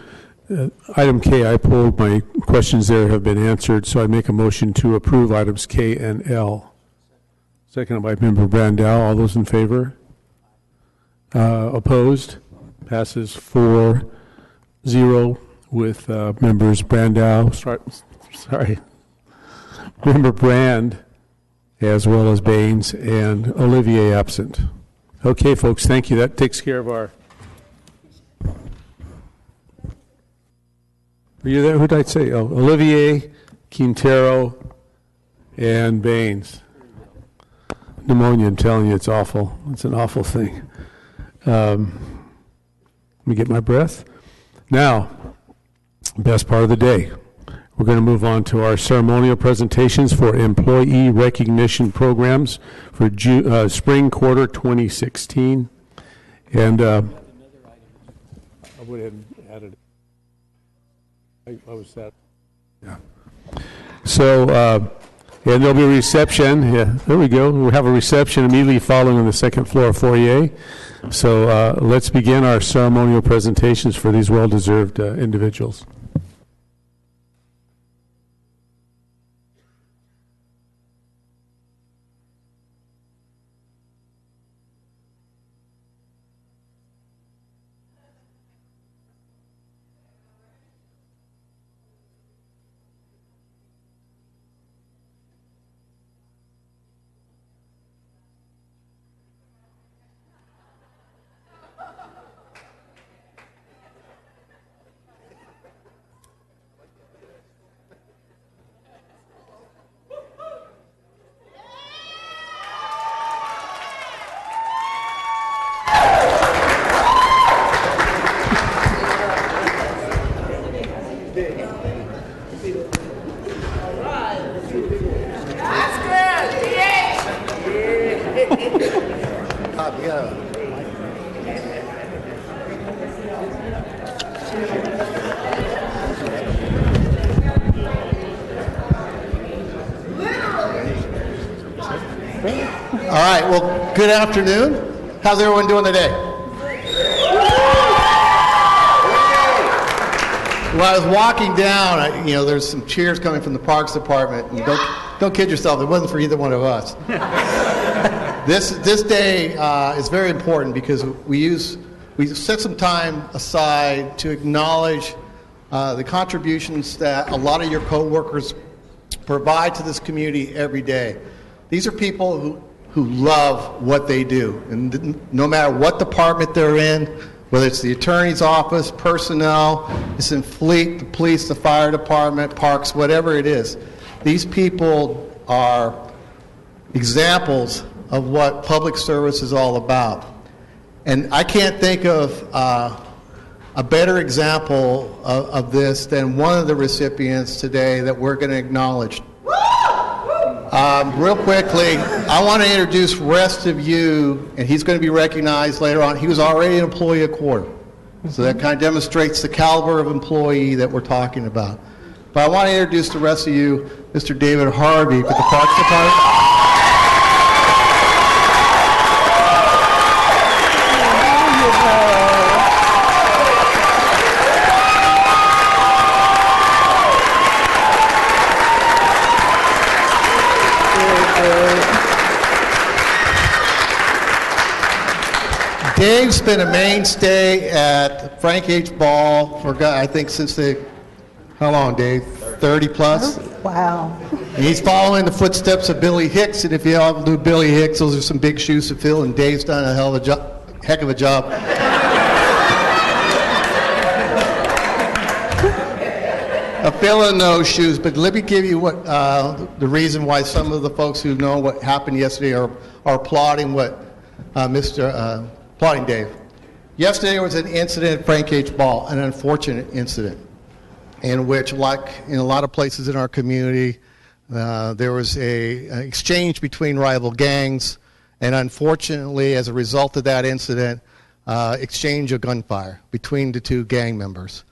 Item K, I pulled. My questions there have been answered, so I make a motion to approve items K and L. Seconded by Member Brandau. All those in favor? Opposed? Passes 4-0 with members Brandau, Member Brand, as well as Baines and Olivier absent. Okay, folks, thank you. That takes care of our Were you there? Who did I say? Oh, Olivier, Quintero, and Baines. Pneumonia, I'm telling you, it's awful. It's an awful thing. Let me get my breath. Now, best part of the day. We're going to move on to our ceremonial presentations for employee recognition programs for spring quarter 2016. And I went ahead and added it. I was that. Yeah. So, and there'll be a reception. Yeah, there we go. We'll have a reception immediately following on the second floor foyer. So let's begin our ceremonial presentations for these well-deserved individuals. All right, well, good afternoon. How's everyone doing today? Well, I was walking down, there's some cheers coming from the Parks Department. And don't kid yourself, it wasn't for either one of us. This day is very important because we set some time aside to acknowledge the contributions that a lot of your coworkers provide to this community every day. These are people who love what they do, and no matter what department they're in, whether it's the attorney's office, personnel, it's in fleet, the police, the fire department, parks, whatever it is, these people are examples of what public service is all about. And I can't think of a better example of this than one of the recipients today that we're going to acknowledge. Real quickly, I want to introduce rest of you, and he's going to be recognized later on. He was already an employee of quarter, so that kind of demonstrates the caliber of employee that we're talking about. But I want to introduce the rest of you, Mr. David Harvey with the Parks Department. Dave's been a mainstay at Frank H. Ball for, I think, since how long, Dave? 30 plus? Wow. And he's following the footsteps of Billy Hicks, and if you all do Billy Hicks, those are some big shoes to fill, and Dave's done a heck of a job. Of filling those shoes, but let me give you what the reason why some of the folks who know what happened yesterday are applauding what applauding Dave. Yesterday was an incident at Frank H. Ball, an unfortunate incident, in which, like in a lot of places in our community, there was an exchange between rival gangs, and unfortunately, as a result of that incident, exchange of gunfire between the two gang members.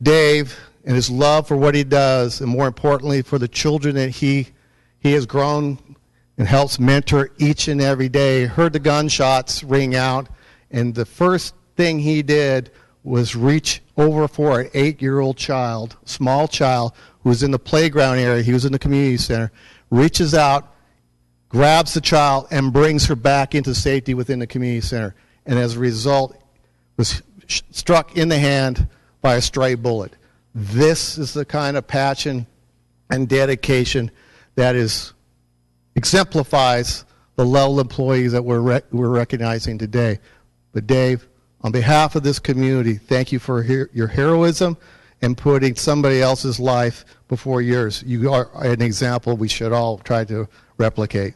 Dave, and his love for what he does, and more importantly, for the children that he has grown and helps mentor each and every day, heard the gunshots ring out, and the first thing he did was reach over for an 8-year-old child, small child, who was in the playground area. He was in the community center, reaches out, grabs the child, and brings her back into safety within the community center. And as a result, was struck in the hand by a stray bullet. This is the kind of passion and dedication that exemplifies the level of employees that we're recognizing today. But Dave, on behalf of this community, thank you for your heroism and putting somebody else's life before yours. You are an example we should all try to replicate.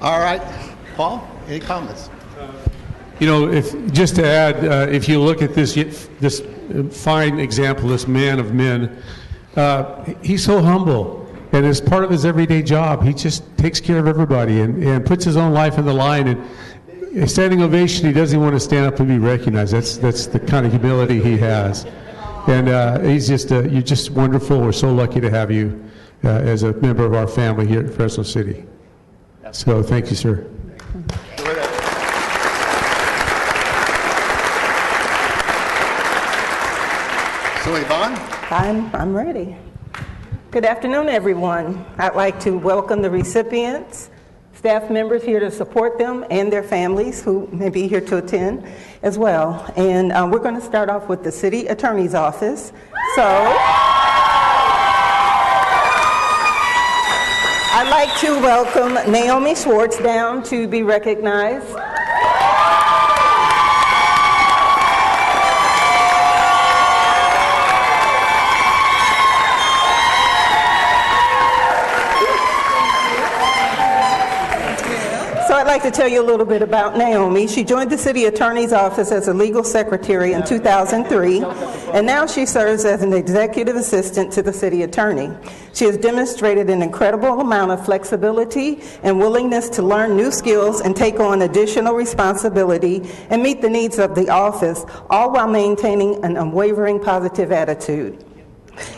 All right, Paul, any comments? You know, just to add, if you look at this fine example, this man of men, he's so humble, and as part of his everyday job, he just takes care of everybody and puts his own life in the line. And a standing ovation, he doesn't want to stand up and be recognized. That's the kind of humility he has, and he's just you're just wonderful. We're so lucky to have you as a member of our family here at Fresno City. So thank you, sir. So Yvonne? I'm ready. Good afternoon, everyone. I'd like to welcome the recipients, staff members here to support them, and their families who may be here to attend as well. And we're going to start off with the City Attorney's Office. So I'd like to welcome Naomi Schwartz down to be recognized. So I'd like to tell you a little bit about Naomi. She joined the City Attorney's Office as a legal secretary in 2003, and now she serves as an executive assistant to the City Attorney. She has demonstrated an incredible amount of flexibility and willingness to learn new skills and take on additional responsibility and meet the needs of the office, all while maintaining an unwavering positive attitude.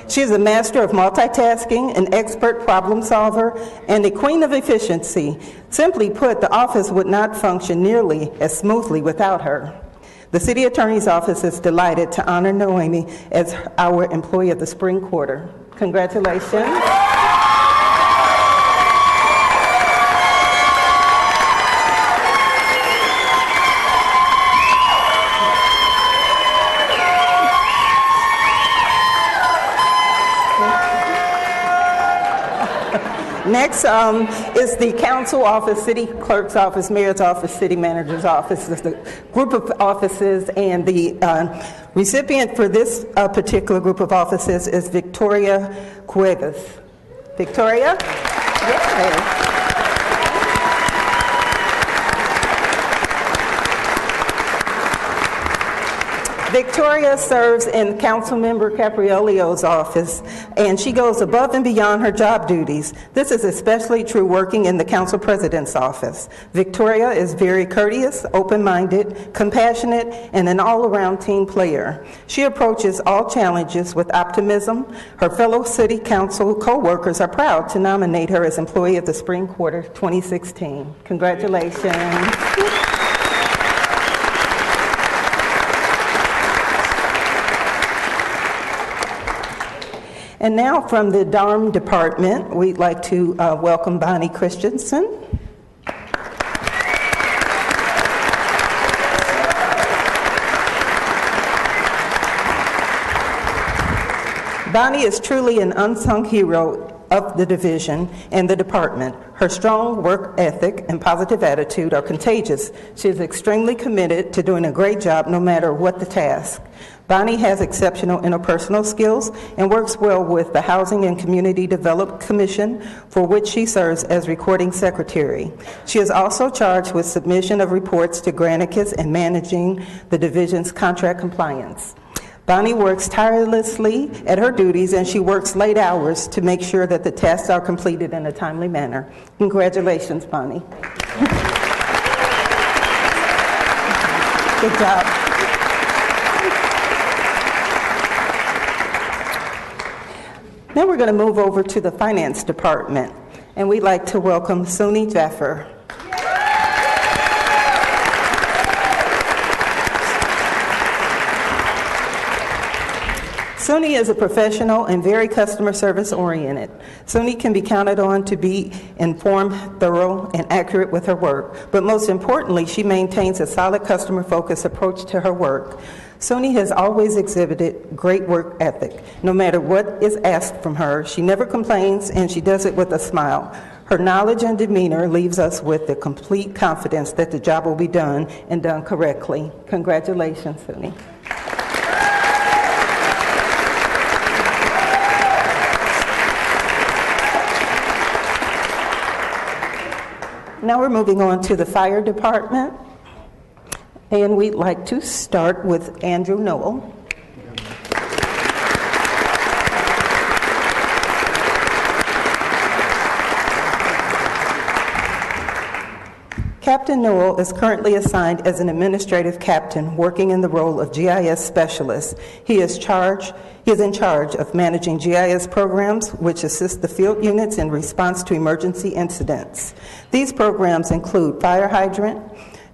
She is a master of multitasking, an expert problem solver, and a queen of efficiency. Simply put, the office would not function nearly as smoothly without her. The City Attorney's Office is delighted to honor Naomi as our Employee of the Spring Quarter. Congratulations. Next is the council office, city clerk's office, mayor's office, city manager's office. It's the group of offices, and the recipient for this particular group of offices is Victoria Cuevas. Victoria? Yay. Victoria serves in Councilmember Capriolio's office, and she goes above and beyond her job duties. This is especially true working in the Council President's office. Victoria is very courteous, open-minded, compassionate, and an all-around team player. She approaches all challenges with optimism. Her fellow City Council co-workers are proud to nominate her as Employee of the Spring Quarter 2016. Congratulations. And now from the DARM department, we'd like to welcome Bonnie Christensen. Bonnie is truly an unsung hero of the division and the department. Her strong work ethic and positive attitude are contagious. She is extremely committed to doing a great job no matter what the task. Bonnie has exceptional interpersonal skills and works well with the Housing and Community Development Commission, for which she serves as recording secretary. She is also charged with submission of reports to Granicus and managing the division's contract compliance. Bonnie works tirelessly at her duties, and she works late hours to make sure that the tasks are completed in a timely manner. Congratulations, Bonnie. Good job. Now we're going to move over to the finance department, and we'd like to welcome Suni Jaffer. Suni is a professional and very customer service oriented. Suni can be counted on to be informed, thorough, and accurate with her work, but most importantly, she maintains a solid customer focused approach to her work. Suni has always exhibited great work ethic. No matter what is asked from her, she never complains and she does it with a smile. Her knowledge and demeanor leaves us with the complete confidence that the job will be done and done correctly. Congratulations, Suni. Now we're moving on to the fire department, and we'd like to start with Andrew Noel. Captain Newell is currently assigned as an administrative captain working in the role of GIS specialist. He is in charge of managing GIS programs which assist the field units in response to emergency incidents. These programs include fire hydrant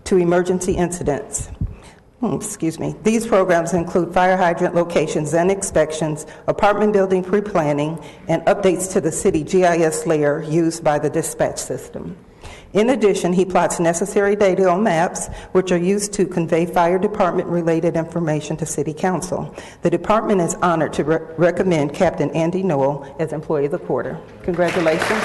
to emergency incidents. These programs include fire hydrant locations and inspections, apartment building pre-planning, and updates to the city GIS layer used by the dispatch system. In addition, he plots necessary data on maps, which are used to convey fire department-related information to City Council. The department is honored to recommend Captain Andy Noel as Employee of the Quarter. Congratulations.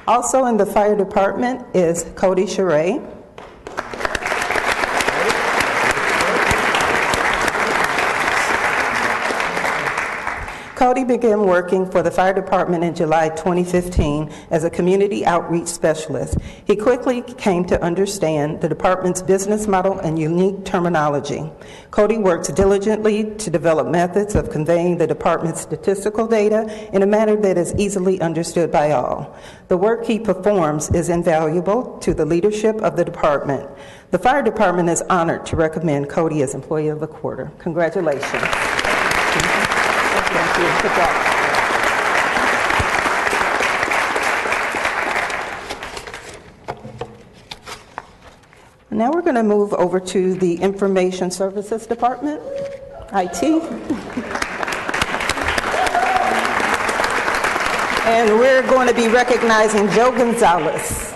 Also in the fire department is Cody Charay. Cody began working for the fire department in July 2015 as a community outreach specialist. He quickly came to understand the department's business model and unique terminology. Cody works diligently to develop methods of conveying the department's statistical data in a manner that is easily understood by all. The work he performs is invaluable to the leadership of the department. The fire department is honored to recommend Cody as Employee of the Quarter. Congratulations. Thank you. Good job. Now we're going to move over to the Information Services Department, IT. And we're going to be recognizing Joe Gonzalez.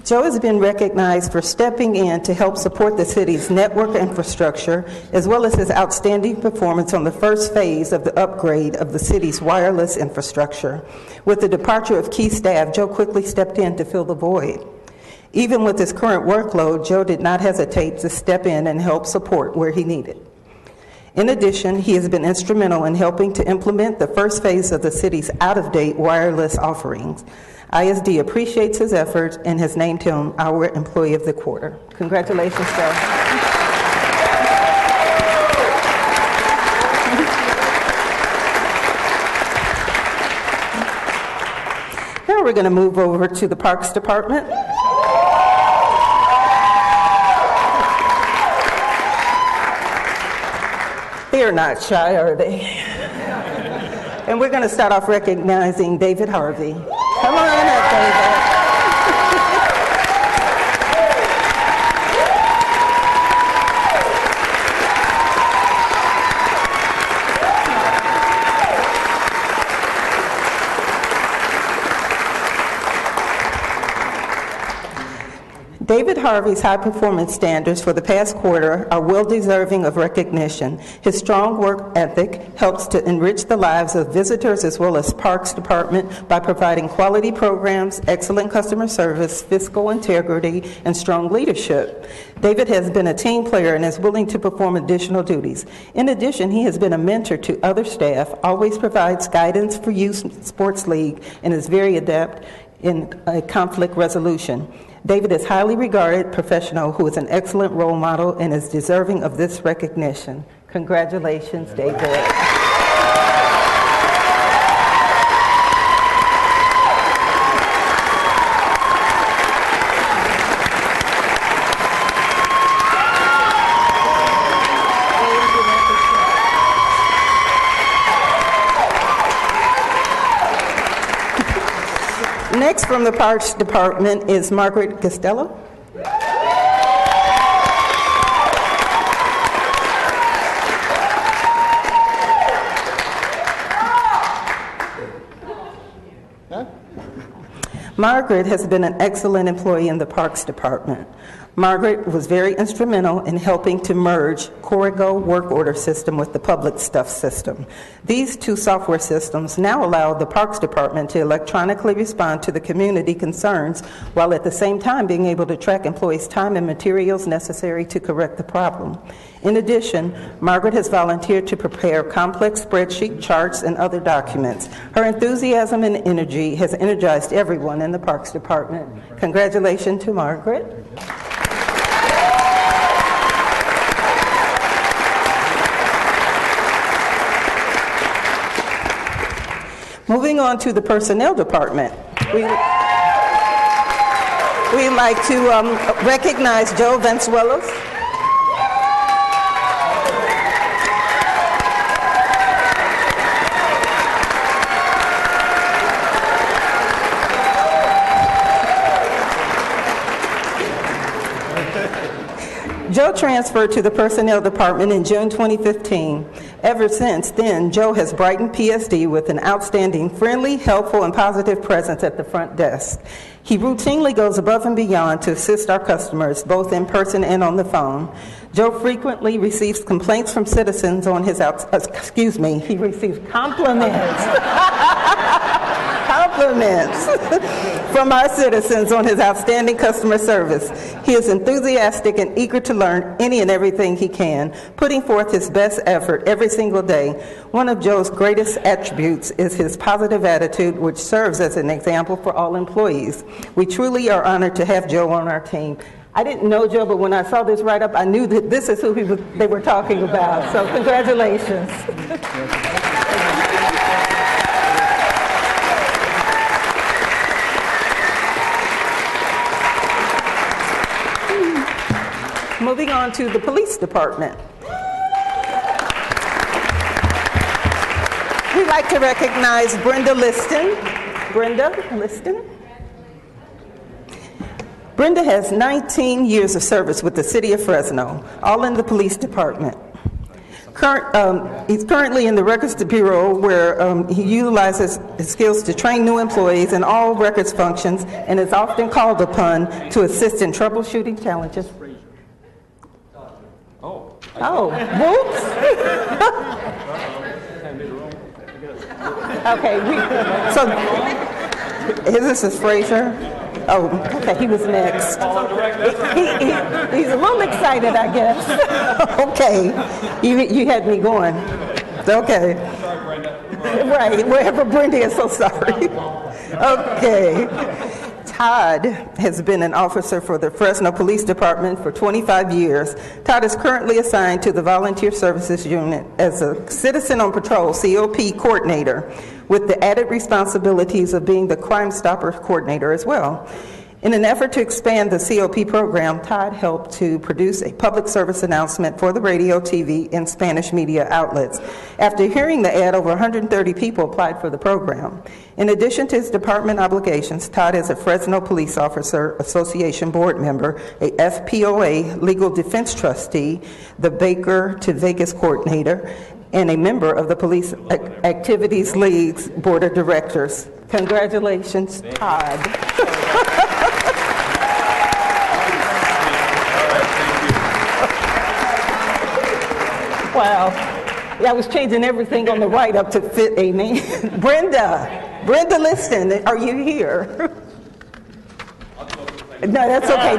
Joe has been recognized for stepping in to help support the city's network infrastructure, as well as his outstanding performance on the first phase of the upgrade of the city's wireless infrastructure. With the departure of key staff, Joe quickly stepped in to fill the void. Even with his current workload, Joe did not hesitate to step in and help support where he needed. In addition, he has been instrumental in helping to implement the first phase of the city's out-of-date wireless offerings. ISD appreciates his efforts and has named him our Employee of the Quarter. Congratulations, Joe. Now we're going to move over to the Parks Department. They're not shy, are they? And we're going to start off recognizing David Harvey. Come on up, David. David Harvey's high-performance standards for the past quarter are well-deserving of recognition. His strong work ethic helps to enrich the lives of visitors as well as Parks Department by providing quality programs, excellent customer service, fiscal integrity, and strong leadership. David has been a team player and is willing to perform additional duties. In addition, he has been a mentor to other staff, always provides guidance for Youth Sports League, and is very adept in conflict resolution. David is a highly regarded professional who is an excellent role model and is deserving of this recognition. Congratulations, David. Next from the Parks Department is Margaret Costello. Margaret has been an excellent employee in the Parks Department. Margaret was very instrumental in helping to merge Corrigo work order system with the public stuff system. These two software systems now allow the Parks Department to electronically respond to the community concerns while at the same time being able to track employees' time and materials necessary to correct the problem. In addition, Margaret has volunteered to prepare complex spreadsheet charts and other documents. Her enthusiasm and energy has energized everyone in the Parks Department. Congratulations to Margaret. Moving on to the Personnel Department. We'd like to recognize Joe Vanzuelos. Joe transferred to the Personnel Department in June 2015. Ever since then, Joe has brightened PSD with an outstanding, friendly, helpful, and positive presence at the front desk. He routinely goes above and beyond to assist our customers, both in person and on the phone. Joe frequently receives complaints from citizens on his he receives compliments. Compliments from our citizens on his outstanding customer service. He is enthusiastic and eager to learn any and everything he can, putting forth his best effort every single day. One of Joe's greatest attributes is his positive attitude, which serves as an example for all employees. We truly are honored to have Joe on our team. I didn't know Joe, but when I saw this write-up, I knew that this is who they were talking about. So congratulations. Moving on to the Police Department. We'd like to recognize Brenda Liston. Brenda Liston. Brenda has 19 years of service with the City of Fresno, all in the Police Department. He's currently in the Records Bureau, where he utilizes his skills to train new employees in all records functions and is often called upon to assist in troubleshooting challenges. Oh, whoops. Okay, this is Frazier. Oh, okay, he was next. He's a little excited, I guess. Okay, you had me going. Okay. Right, wherever Brenda is, so sorry. Okay. Todd has been an officer for the Fresno Police Department for 25 years. Todd is currently assigned to the Volunteer Services Unit as a Citizen on Patrol, COP coordinator, with the added responsibilities of being the Crime Stopper coordinator as well. In an effort to expand the COP program, Todd helped to produce a public service announcement for the radio, TV, and Spanish media outlets. After hearing the ad, over 130 people applied for the program. In addition to his department obligations, Todd is a Fresno Police Officer Association board member, a FPOA legal defense trustee, the Baker to Vegas coordinator, and a member of the Police Activities League's board of directors. Congratulations, Todd. Wow. Yeah, I was changing everything on the write-up to fit Amy. Brenda Liston, are you here? No, that's okay,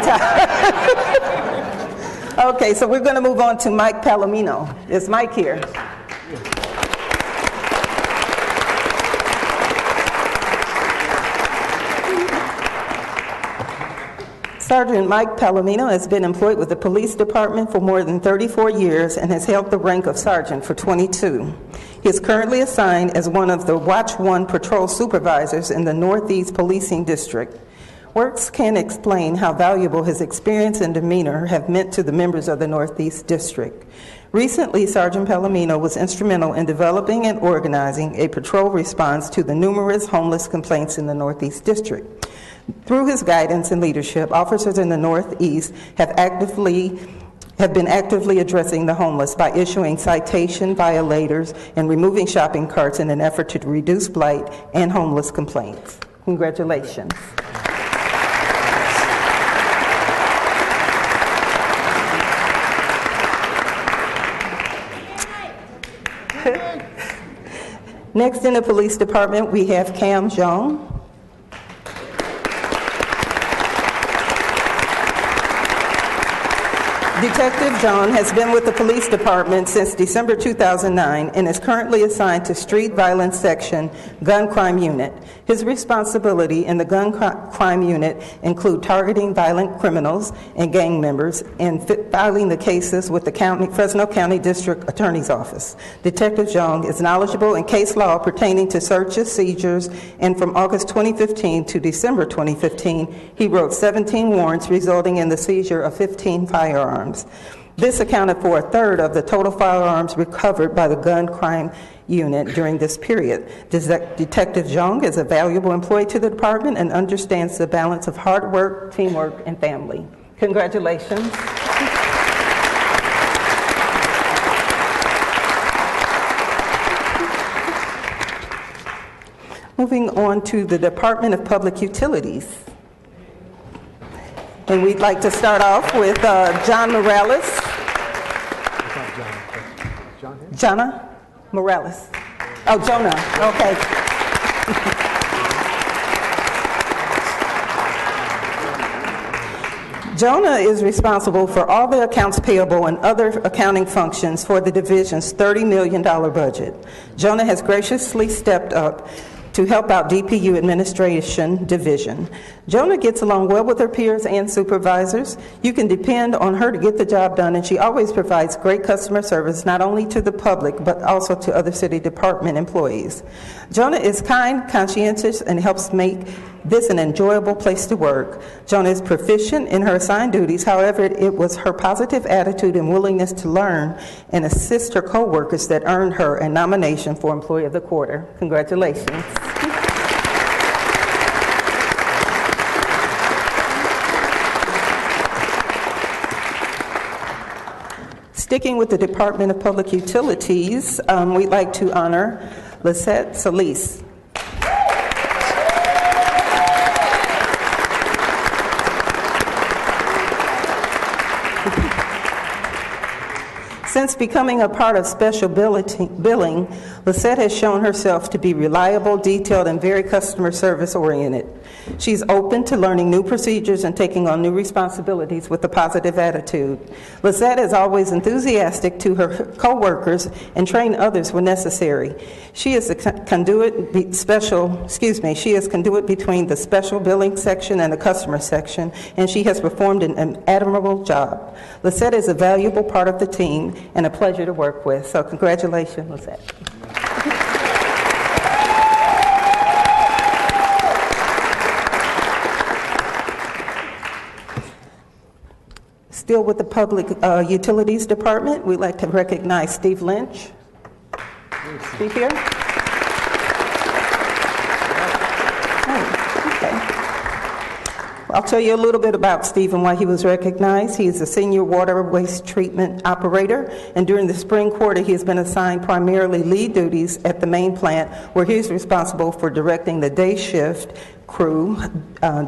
Todd. Okay, so we're going to move on to Mike Palomino. Is Mike here? Sergeant Mike Palomino has been employed with the Police Department for more than 34 years and has held the rank of sergeant for 22. He is currently assigned as one of the Watch 1 patrol supervisors in the Northeast Policing District. Works can explain how valuable his experience and demeanor have meant to the members of the Northeast District. Recently, Sergeant Palomino was instrumental in developing and organizing a patrol response to the numerous homeless complaints in the Northeast District. Through his guidance and leadership, officers in the Northeast have been actively addressing the homeless by issuing citation violators and removing shopping carts in an effort to reduce blight and homeless complaints. Congratulations. Next in the police department, we have Cam Jong. Detective John has been with the police department since December 2009 and is currently assigned to Street Violence Section Gun Crime Unit. His responsibility in the Gun Crime Unit include targeting violent criminals and gang members and filing the cases with the Fresno County District Attorney's Office. Detective John is knowledgeable in case law pertaining to searches, seizures, and from August 2015 to December 2015, he wrote 17 warrants resulting in the seizure of 15 firearms. This accounted for a third of the total firearms recovered by the Gun Crime Unit during this period. Detective Jong is a valuable employee to the department and understands the balance of hard work, teamwork, and family. Congratulations. Moving on to the Department of Public Utilities. And we'd like to start off with John Morales. Jonna Morales. Oh, Jonah. Okay. Jonah is responsible for all the accounts payable and other accounting functions for the division's $30 million budget. Jonah has graciously stepped up to help out DPU Administration Division. Jonah gets along well with her peers and supervisors. You can depend on her to get the job done, and she always provides great customer service, not only to the public, but also to other city department employees. Jonah is kind, conscientious, and helps make this an enjoyable place to work. Jonah is proficient in her assigned duties. However, it was her positive attitude and willingness to learn and assist her coworkers that earned her a nomination for Employee of the Quarter. Congratulations. Sticking with the Department of Public Utilities, we'd like to honor Lisette Solis. Since becoming a part of special billing, Lisette has shown herself to be reliable, detailed, and very customer service oriented. She's open to learning new procedures and taking on new responsibilities with a positive attitude. Lisette is always enthusiastic to her coworkers and train others when necessary. She is conduit between the special billing section and the customer section, and she has performed an admirable job. Lisette is a valuable part of the team and a pleasure to work with. So congratulations, Lisette. Still with the Public Utilities Department, we'd like to recognize Steve Lynch. Steve here? I'll tell you a little bit about Steve and why he was recognized. He is a senior water waste treatment operator, and during the spring quarter, he has been assigned primarily lead duties at the main plant, where he is responsible for directing the day shift crew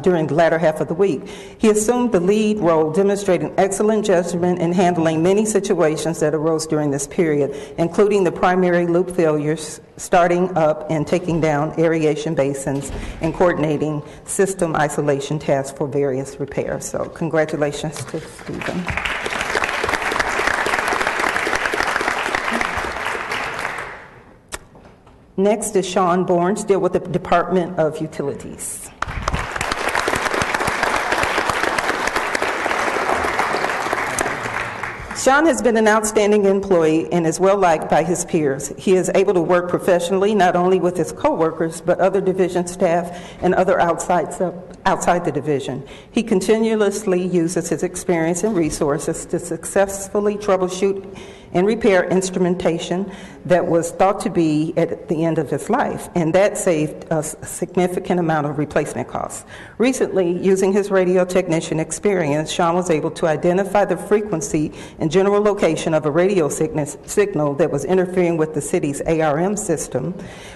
during the latter half of the week. He assumed the lead role, demonstrating excellent judgment in handling many situations that arose during this period, including the primary loop failures, starting up and taking down aeration basins, and coordinating system isolation tasks for various repairs. So congratulations to Stephen. Next is Sean Bourne, still with the Department of Utilities. Sean has been an outstanding employee and is well liked by his peers. He is able to work professionally not only with his coworkers but other division staff and other outside the division. He continuously uses his experience and resources to successfully troubleshoot and repair instrumentation that was thought to be at the end of his life, and that saved a significant amount of replacement costs. Recently, using his radio technician experience, Sean was able to identify the frequency and general location of a radio signal that was interfering with the city's ARM system.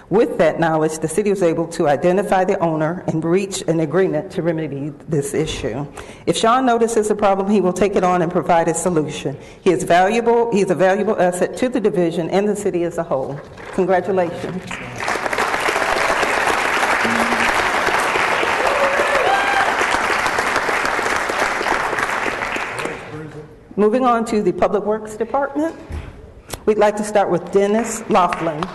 With that knowledge, the city was able to identify the owner and reach an agreement to remedy this issue. If Sean notices a problem, he will take it on and provide a solution. He is a valuable asset to the division and the city as a whole. Congratulations. Moving on to the Public Works Department, we'd like to start with Dennis Laughlin.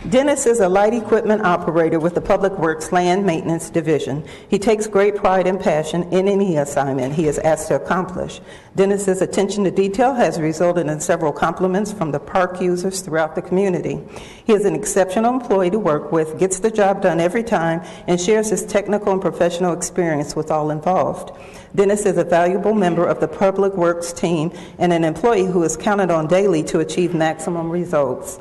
Dennis is a light equipment operator with the Public Works Land Maintenance Division. He takes great pride and passion in any assignment he is asked to accomplish. Dennis's attention to detail has resulted in several compliments from the park users throughout the community. He is an exceptional employee to work with, gets the job done every time, and shares his technical and professional experience with all involved. Dennis is a valuable member of the Public Works team and an employee who is counted on daily to achieve maximum results.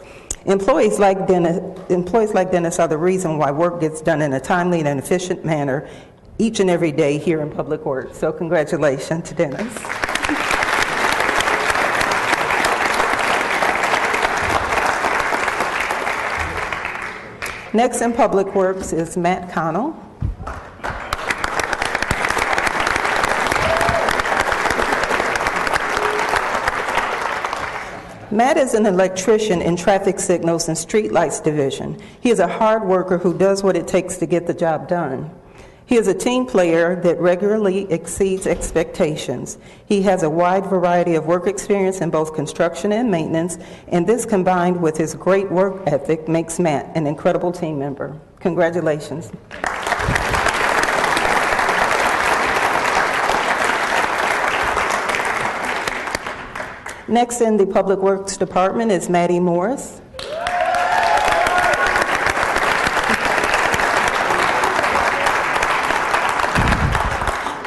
Employees like Dennis are the reason why work gets done in a timely and efficient manner each and every day here in Public Works. So congratulations to Dennis. Next in Public Works is Matt Connell. Matt is an electrician in traffic signals and streetlights division. He is a hard worker who does what it takes to get the job done. He is a team player that regularly exceeds expectations. He has a wide variety of work experience in both construction and maintenance, and this combined with his great work ethic makes Matt an incredible team member. Congratulations. Next in the Public Works Department is Maddie Morris.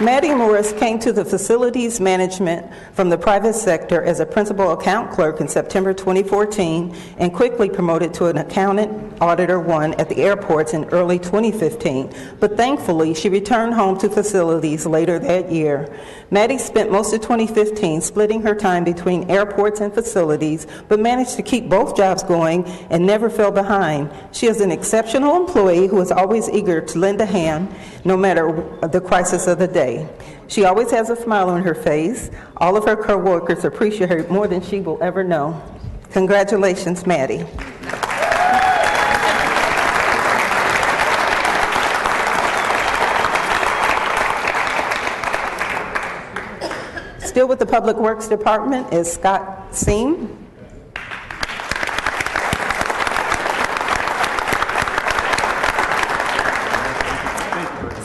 Maddie Morris came to the facilities management from the private sector as a principal account clerk in September 2014 and quickly promoted to an accountant auditor 1 at the airports in early 2015. But thankfully, she returned home to facilities later that year. Maddie spent most of 2015 splitting her time between airports and facilities, but managed to keep both jobs going and never fell behind. She is an exceptional employee who is always eager to lend a hand, no matter the crisis of the day. She always has a smile on her face. All of her co-workers appreciate her more than she will ever know. Congratulations, Maddie. Still with the Public Works Department is Scott Seam.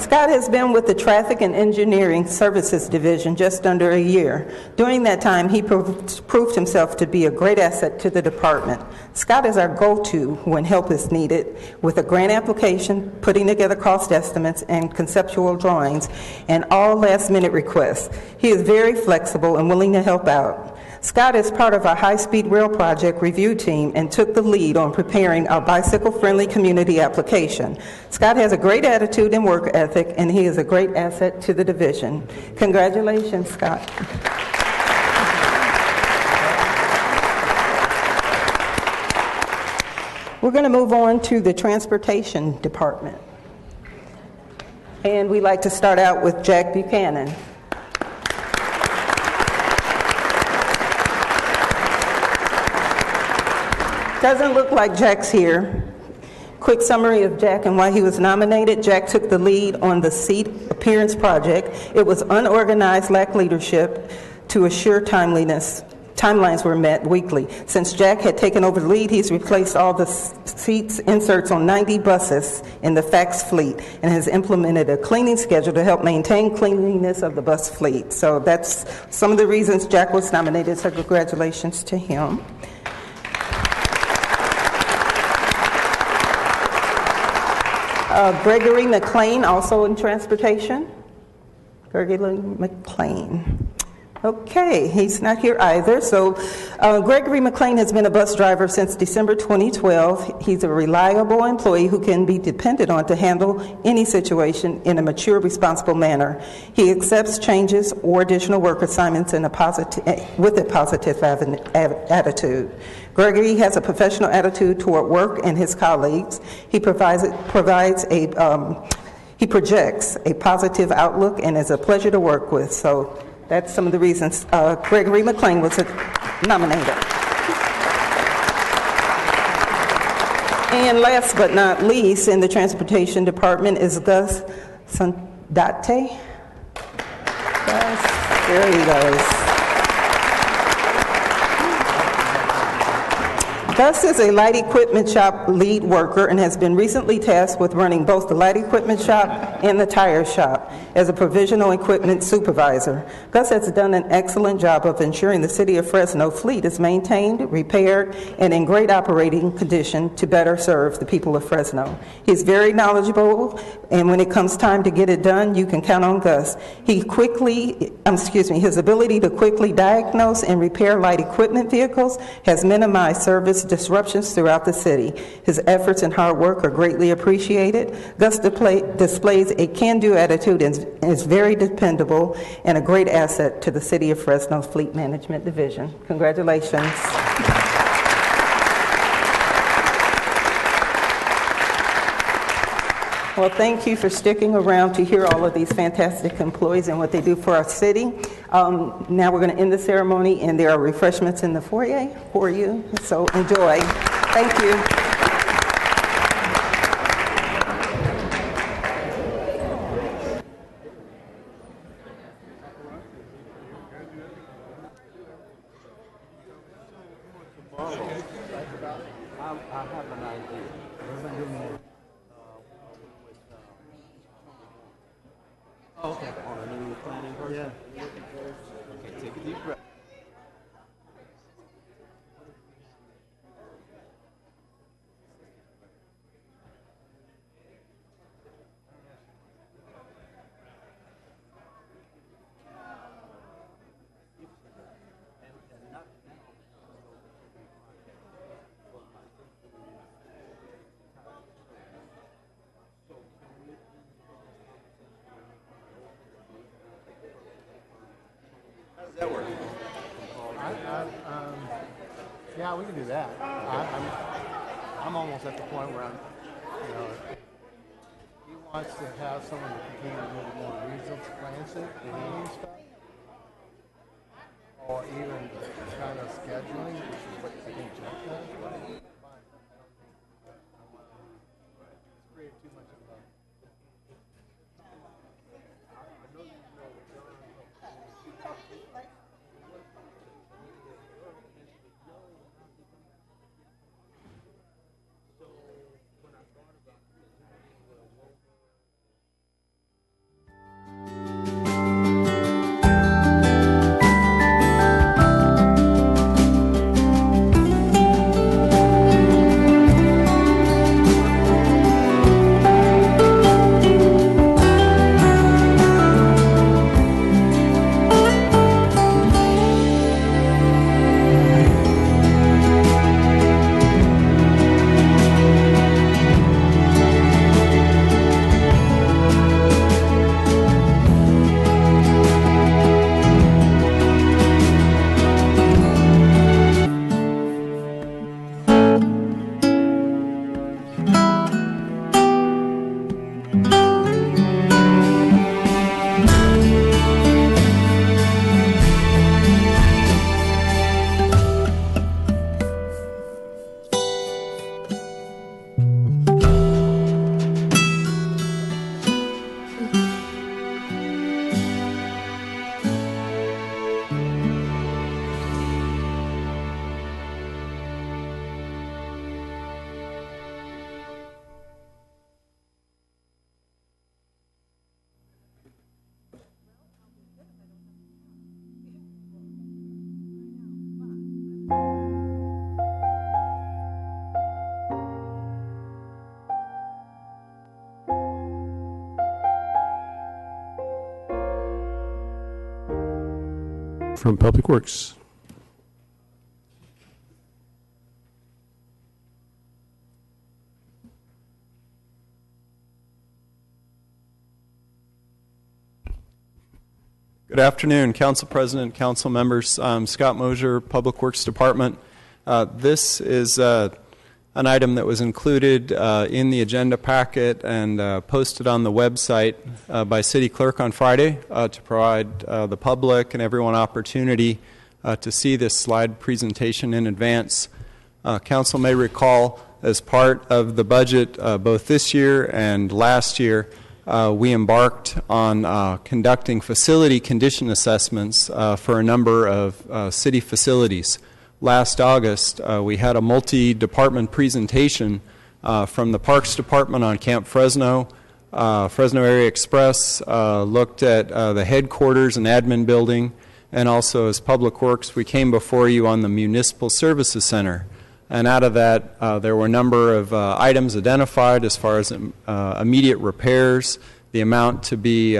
Scott has been with the Traffic and Engineering Services Division just under a year. During that time, he proved himself to be a great asset to the department. Scott is our go-to when help is needed with a grant application, putting together cost estimates and conceptual drawings, and all last-minute requests. He is very flexible and willing to help out. Scott is part of our high-speed rail project review team and took the lead on preparing our bicycle-friendly community application. Scott has a great attitude and work ethic, and he is a great asset to the division. Congratulations, Scott. We're going to move on to the Transportation Department. And we'd like to start out with Jack Buchanan. Doesn't look like Jack's here. Quick summary of Jack and why he was nominated. Jack took the lead on the seat appearance project. It was unorganized, lacked leadership to assure timeliness timelines were met weekly. Since Jack had taken over the lead, he's replaced all the seats inserts on 90 buses in the FACTS fleet and has implemented a cleaning schedule to help maintain cleanliness of the bus fleet. So that's some of the reasons Jack was nominated, so congratulations to him. Gregory McLean, also in transportation. Gregory McLean. Okay, he's not here either. So Gregory McLean has been a bus driver since December 2012. He's a reliable employee who can be depended on to handle any situation in a mature, responsible manner. He accepts changes or additional work assignments with a positive attitude. Gregory has a professional attitude toward work and his colleagues. He projects a positive outlook and is a pleasure to work with. So that's some of the reasons Gregory McLean was nominated. And last but not least, in the Transportation Department is Gus Sandate. There he goes. Gus is a light equipment shop lead worker and has been recently tasked with running both the light equipment shop and the tire shop as a provisional equipment supervisor. Gus has done an excellent job of ensuring the City of Fresno fleet is maintained, repaired, and in great operating condition to better serve the people of Fresno. He's very knowledgeable, and when it comes time to get it done, you can count on Gus. His ability to quickly diagnose and repair light equipment vehicles has minimized service disruptions throughout the city. His efforts and hard work are greatly appreciated. Gus displays a can-do attitude and is very dependable and a great asset to the City of Fresno Fleet Management Division. Congratulations. Well, thank you for sticking around to hear all of these fantastic employees and what they do for our city. Now we're going to end the ceremony, and there are refreshments in the foyer for you, so enjoy. Thank you. I have an idea. Okay. On a new planning person? Yeah. Okay, take a deep breath. That work? Yeah, we can do that. I'm almost at the point where he wants to have someone to continue a little more regional transit and stuff, or even kind of scheduling, which is what I think Jeff does. It's create too much of a. from Public Works. Good afternoon, Council President, Council members. I'm Scott Mosier, Public Works Department. This is an item that was included in the agenda packet and posted on the website by City Clerk on Friday to provide the public and everyone opportunity to see this slide presentation in advance. Council may recall, as part of the budget both this year and last year, we embarked on conducting facility condition assessments for a number of city facilities. Last August, we had a multi-department presentation from the Parks Department on Camp Fresno. Fresno Area Express looked at the headquarters and admin building, and also as Public Works, we came before you on the Municipal Services Center. And out of that, there were a number of items identified as far as immediate repairs, the amount to be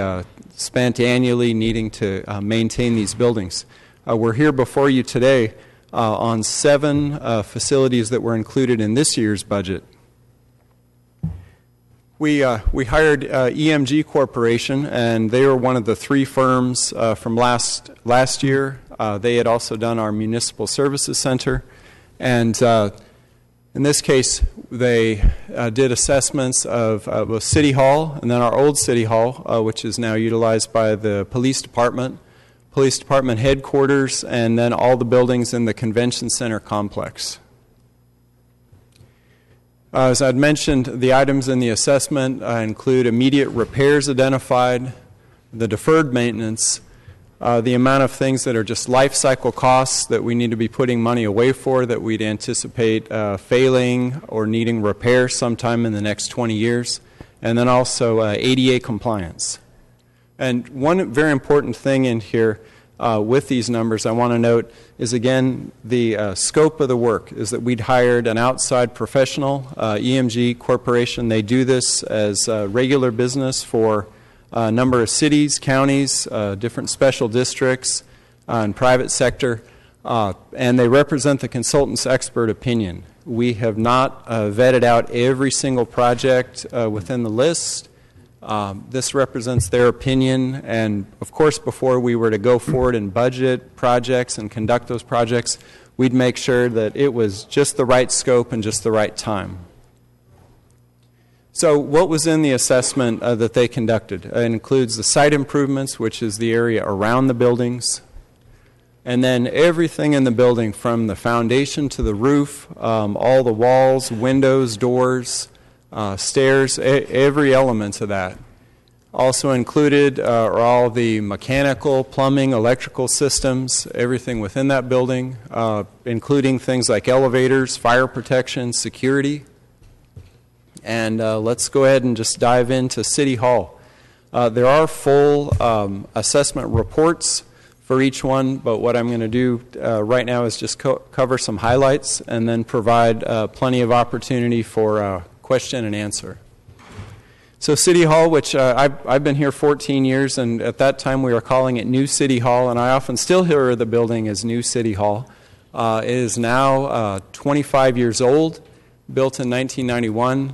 spent annually needing to maintain these buildings. We're here before you today on 7 facilities that were included in this year's budget. We hired EMG Corporation, and they were one of the 3 firms from last year. They had also done our Municipal Services Center. And in this case, they did assessments of City Hall and then our old City Hall, which is now utilized by the Police Department headquarters, and then all the buildings in the Convention Center complex. As I'd mentioned, the items in the assessment include immediate repairs identified, the deferred maintenance, the amount of things that are just life cycle costs that we need to be putting money away for that we'd anticipate failing or needing repair sometime in the next 20 years, and then also ADA compliance. And one very important thing in here with these numbers I want to note is, again, the scope of the work is that we'd hired an outside professional, EMG Corporation. They do this as regular business for a number of cities, counties, different special districts, and private sector, and they represent the consultant's expert opinion. We have not vetted out every single project within the list. This represents their opinion, and of course, before we were to go forward and budget projects and conduct those projects, we'd make sure that it was just the right scope and just the right time. So what was in the assessment that they conducted? It includes the site improvements, which is the area around the buildings, and then everything in the building from the foundation to the roof, all the walls, windows, doors, stairs, every element of that. Also included are all the mechanical, plumbing, electrical systems, everything within that building, including things like elevators, fire protection, security. And let's go ahead and just dive into City Hall. There are full assessment reports for each one, but what I'm going to do right now is just cover some highlights and then provide plenty of opportunity for question and answer. So City Hall, which I've been here 14 years, and at that time we were calling it New City Hall, and I often still hear the building as New City Hall. It is now 25 years old, built in 1991.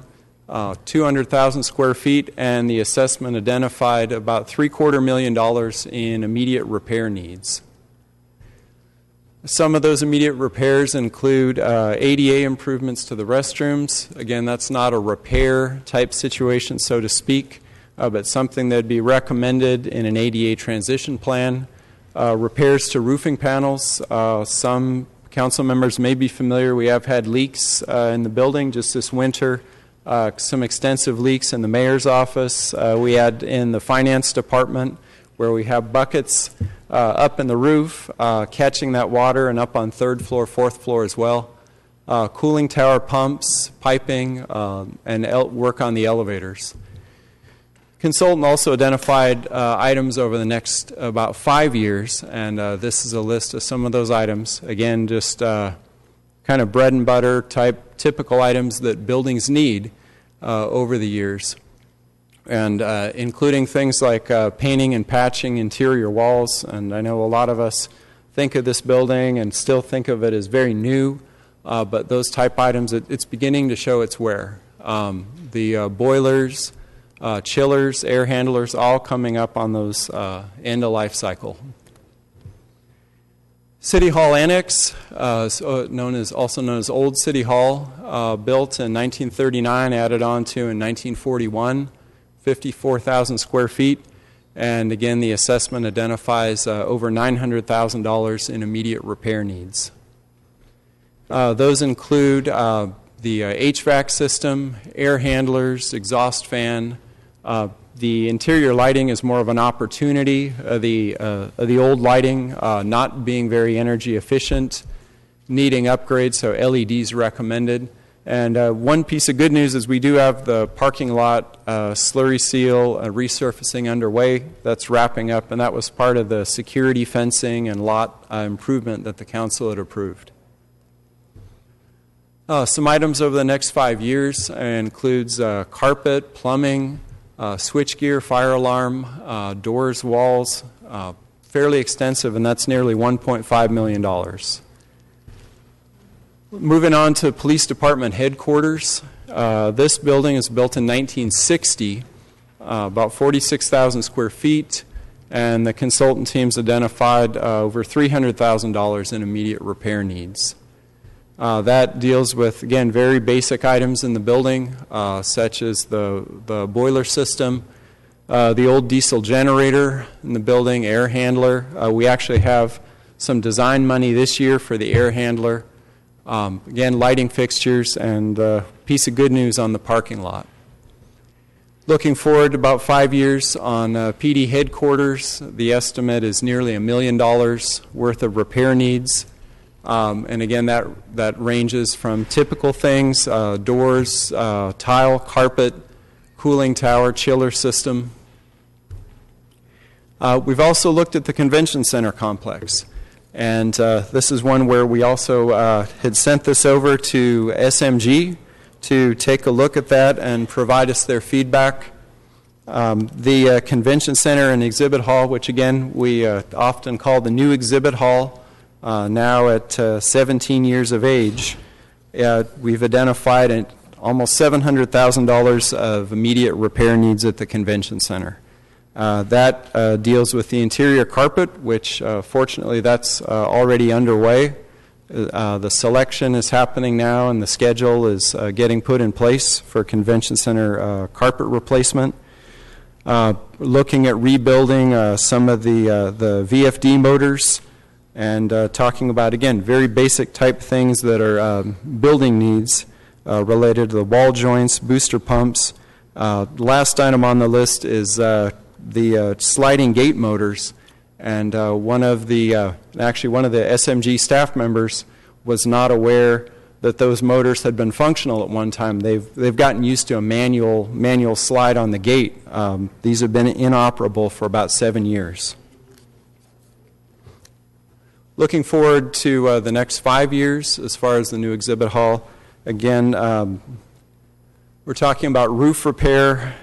200,000 square feet, and the assessment identified about $750,000 in immediate repair needs. Some of those immediate repairs include ADA improvements to the restrooms. Again, that's not a repair type situation, so to speak, but something that would be recommended in an ADA transition plan. Repairs to roofing panels. Some council members may be familiar. We have had leaks in the building just this winter. Some extensive leaks in the mayor's office. We had in the finance department where we have buckets up in the roof catching that water, and up on 3rd floor, 4th floor as well. Cooling tower pumps, piping, and work on the elevators. Consultant also identified items over the next about 5 years, and this is a list of some of those items. Again, just kind of bread and butter type typical items that buildings need over the years, and including things like painting and patching interior walls. And I know a lot of us think of this building and still think of it as very new, but those type items, it's beginning to show its wear. The boilers, chillers, air handlers, all coming up on those end-of-life cycle. City Hall Annex, also known as Old City Hall, built in 1939, added on to in 1941, 54,000 square feet. And again, the assessment identifies over $900,000 in immediate repair needs. Those include the HVAC system, air handlers, exhaust fan. The interior lighting is more of an opportunity. The old lighting not being very energy efficient, needing upgrades, so LEDs recommended. And one piece of good news is we do have the parking lot slurry seal resurfacing underway. That's wrapping up, and that was part of the security fencing and lot improvement that the council had approved. Some items over the next 5 years includes carpet, plumbing, switchgear, fire alarm, doors, walls, fairly extensive, and that's nearly $1.5 million. Moving on to Police Department headquarters. This building is built in 1960, about 46,000 square feet, and the consultant teams identified over $300,000 in immediate repair needs. That deals with, again, very basic items in the building, such as the boiler system, the old diesel generator in the building, air handler. We actually have some design money this year for the air handler. Again, lighting fixtures, and a piece of good news on the parking lot. Looking forward to about 5 years on PD headquarters, the estimate is nearly $1 million worth of repair needs. And again, that ranges from typical things, doors, tile, carpet, cooling tower, chiller system. We've also looked at the convention center complex. And this is one where we also had sent this over to SMG to take a look at that and provide us their feedback. The convention center and exhibit hall, which again we often call the new exhibit hall, now at 17 years of age, we've identified almost $700,000 of immediate repair needs at the convention center. That deals with the interior carpet, which fortunately that's already underway. The selection is happening now, and the schedule is getting put in place for convention center carpet replacement. Looking at rebuilding some of the VFD motors, and talking about, again, very basic type things that are building needs related to the wall joints, booster pumps. Last item on the list is the sliding gate motors, and one of the SMG staff members was not aware that those motors had been functional at one time. They've gotten used to a manual slide on the gate. These have been inoperable for about 7 years. Looking forward to the next 5 years as far as the new exhibit hall. Again, we're talking about roof repair,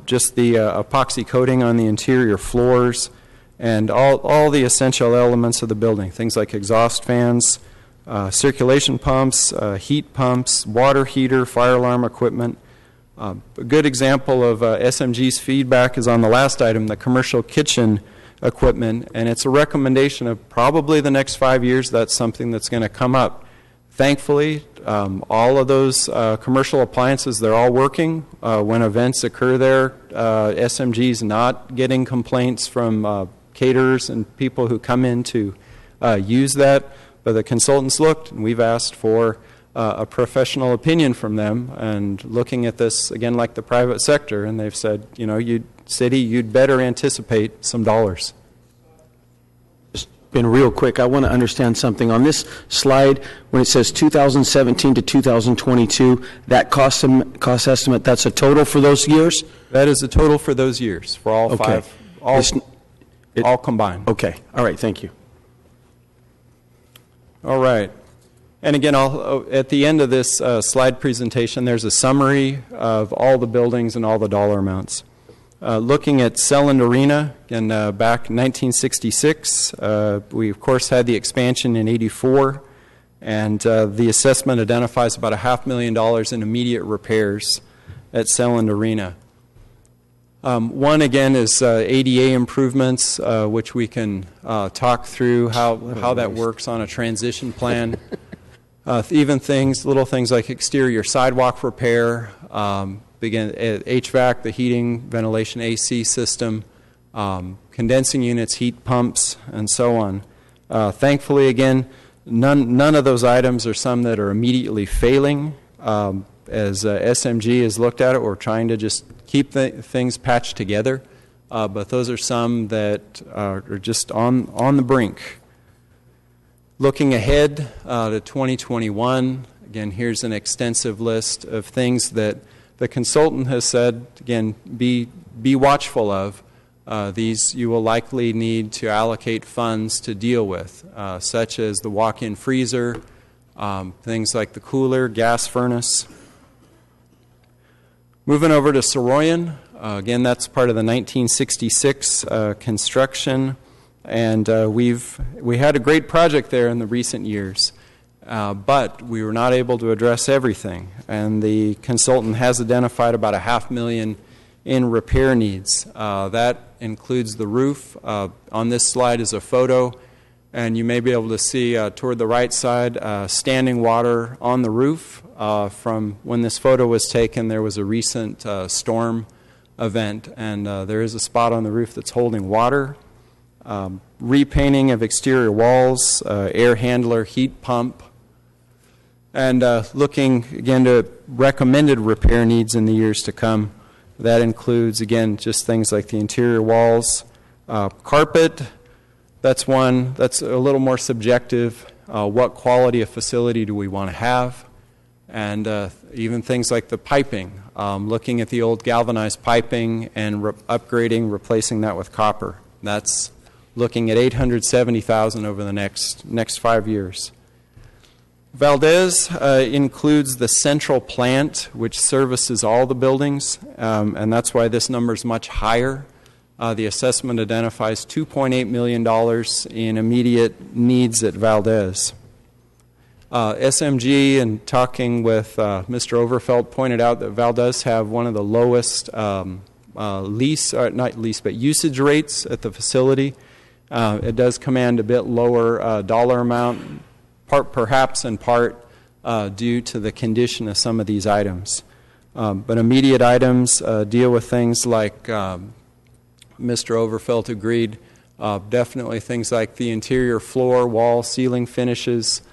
just the epoxy coating on the interior floors, and all the essential elements of the building, things like exhaust fans, circulation pumps, heat pumps, water heater, fire alarm equipment. A good example of SMG's feedback is on the last item, the commercial kitchen equipment, and it's a recommendation of probably the next 5 years that's something that's going to come up. Thankfully, all of those commercial appliances, they're all working. When events occur there, SMG's not getting complaints from caterers and people who come in to use that. But the consultants looked, and we've asked for a professional opinion from them, and looking at this, again, like the private sector, and they've said, you know, City, you'd better anticipate some dollars. Just been real quick, I want to understand something. On this slide, when it says 2017 to 2022, that cost estimate, that's a total for those years? That is a total for those years, for all five, all combined. Okay, all right, thank you. All right. And again, at the end of this slide presentation, there's a summary of all the buildings and all the dollar amounts. Looking at Selland Arena, again, back in 1966, we of course had the expansion in 84, and the assessment identifies about $500,000 in immediate repairs at Selland Arena. One, again, is ADA improvements, which we can talk through how that works on a transition plan. Even little things like exterior sidewalk repair, HVAC, the heating, ventilation, AC system, condensing units, heat pumps, and so on. Thankfully, again, none of those items are some that are immediately failing. As SMG has looked at it, we're trying to just keep things patched together, but those are some that are just on the brink. Looking ahead to 2021, again, here's an extensive list of things that the consultant has said, again, be watchful of. These you will likely need to allocate funds to deal with, such as the walk-in freezer, things like the cooler, gas furnace. Moving over to Soroyan, again, that's part of the 1966 construction, and we had a great project there in the recent years, but we were not able to address everything, and the consultant has identified about $500,000 in repair needs. That includes the roof. On this slide is a photo, and you may be able to see toward the right side standing water on the roof. From when this photo was taken, there was a recent storm event, and there is a spot on the roof that's holding water. Repainting of exterior walls, air handler, heat pump, and looking again to recommended repair needs in the years to come. That includes, again, just things like the interior walls, carpet. That's one that's a little more subjective. What quality of facility do we want to have? And even things like the piping, looking at the old galvanized piping and upgrading, replacing that with copper. That's looking at $870,000 over the next 5 years. Valdez includes the central plant, which services all the buildings, and that's why this number is much higher. The assessment identifies $2.8 million in immediate needs at Valdez. SMG, in talking with Mr. Overfelt, pointed out that Valdez have one of the lowest usage rates at the facility. It does command a bit lower dollar amount, perhaps in part due to the condition of some of these items. But immediate items deal with things like Mr. Overfelt agreed, definitely things like the interior floor, wall, ceiling finishes,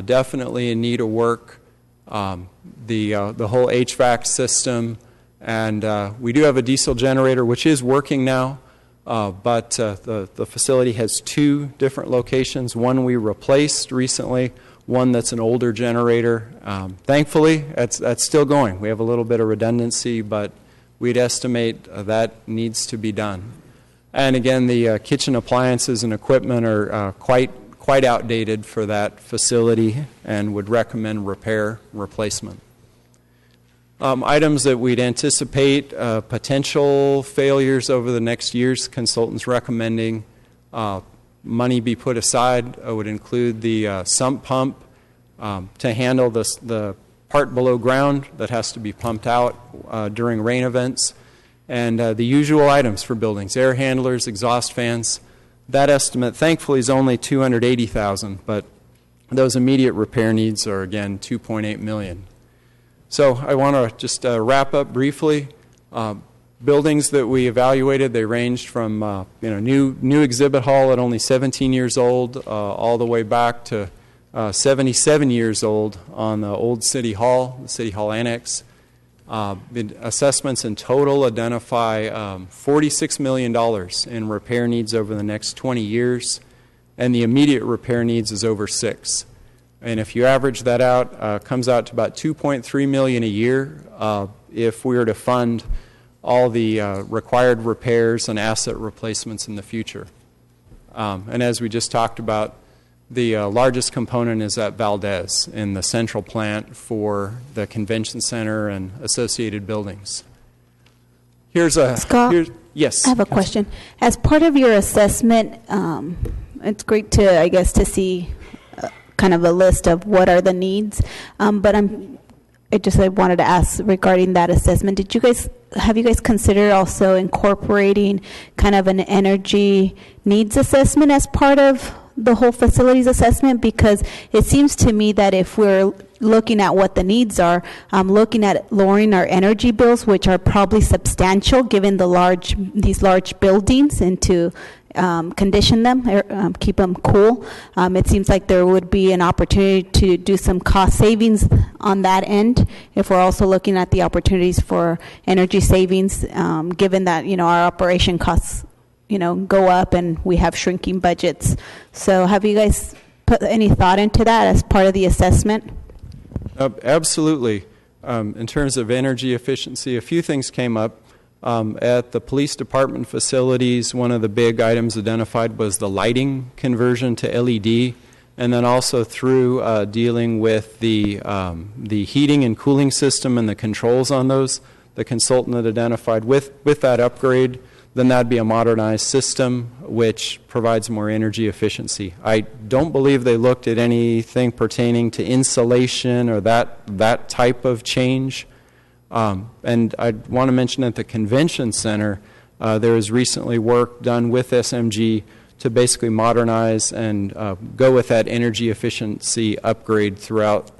definitely in need of work. The whole HVAC system, and we do have a diesel generator which is working now, but the facility has 2 different locations. One we replaced recently, one that's an older generator. Thankfully, that's still going. We have a little bit of redundancy, but we'd estimate that needs to be done. And again, the kitchen appliances and equipment are quite outdated for that facility and would recommend replacement. Items that we'd anticipate potential failures over the next years, consultants recommending money be put aside would include the sump pump to handle the part below ground that has to be pumped out during rain events, and the usual items for buildings, air handlers, exhaust fans. That estimate, thankfully, is only $280,000, but those immediate repair needs are, again, $2.8 million. So I want to just wrap up briefly. Buildings that we evaluated, they ranged from new exhibit hall at only 17 years old, all the way back to 77 years old on the old City Hall, the City Hall Annex. The assessments in total identify $46 million in repair needs over the next 20 years, and the immediate repair needs is over $6 million. And if you average that out, comes out to about $2.3 million a year if we were to fund all the required repairs and asset replacements in the future. And as we just talked about, the largest component is at Valdez in the central plant for the convention center and associated buildings. Scott, yes. I have a question. As part of your assessment, it's great to, I guess, to see kind of a list of what are the needs. But I wanted to ask regarding that assessment. Have you guys considered also incorporating kind of an energy needs assessment as part of the whole facilities assessment? Because it seems to me that if we're looking at what the needs are, looking at lowering our energy bills, which are probably substantial given these large buildings, and to condition them, or keep them cool. It seems like there would be an opportunity to do some cost savings on that end if we're also looking at the opportunities for energy savings, given that our operation costs go up and we have shrinking budgets. So have you guys put any thought into that as part of the assessment? Absolutely. In terms of energy efficiency, a few things came up. At the police department facilities, one of the big items identified was the lighting conversion to LED, and then also through dealing with the heating and cooling system and the controls on those. The consultant had identified with that upgrade, then that'd be a modernized system which provides more energy efficiency. I don't believe they looked at anything pertaining to insulation or that type of change. And I want to mention at the convention center, there was recently work done with SMG to basically modernize and go with that energy efficiency upgrade throughout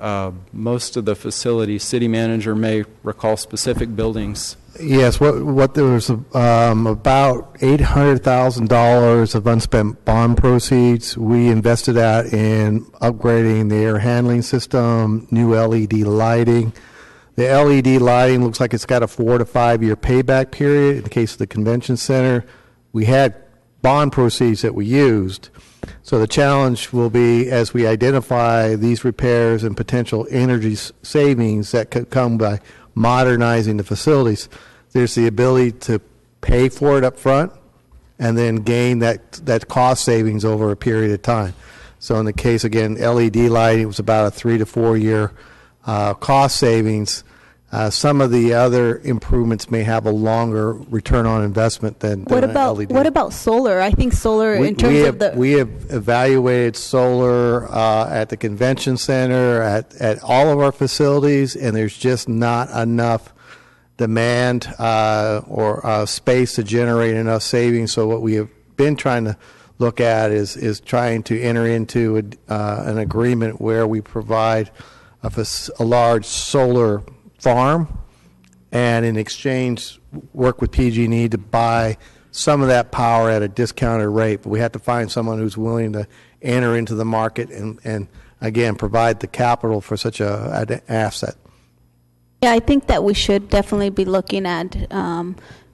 most of the facilities. City manager may recall specific buildings. Yes, what there was about $800,000 of unspent bond proceeds. We invested that in upgrading the air handling system, new LED lighting. The LED lighting looks like it's got a 4 to 5 year payback period. In the case of the convention center, we had bond proceeds that we used. So the challenge will be, as we identify these repairs and potential energy savings that could come by modernizing the facilities, there's the ability to pay for it up front and then gain that cost savings over a period of time. So in the case, again, LED lighting was about a 3 to 4 year cost savings. Some of the other improvements may have a longer return on investment than What about solar? I think solar in terms of the... We have evaluated solar at the convention center, at all of our facilities, and there's just not enough demand or space to generate enough savings. So what we have been trying to look at is trying to enter into an agreement where we provide a large solar farm, and in exchange work with PG&E to buy some of that power at a discounted rate. But we have to find someone who's willing to enter into the market and again provide the capital for such an asset. Yeah, I think that we should definitely be looking at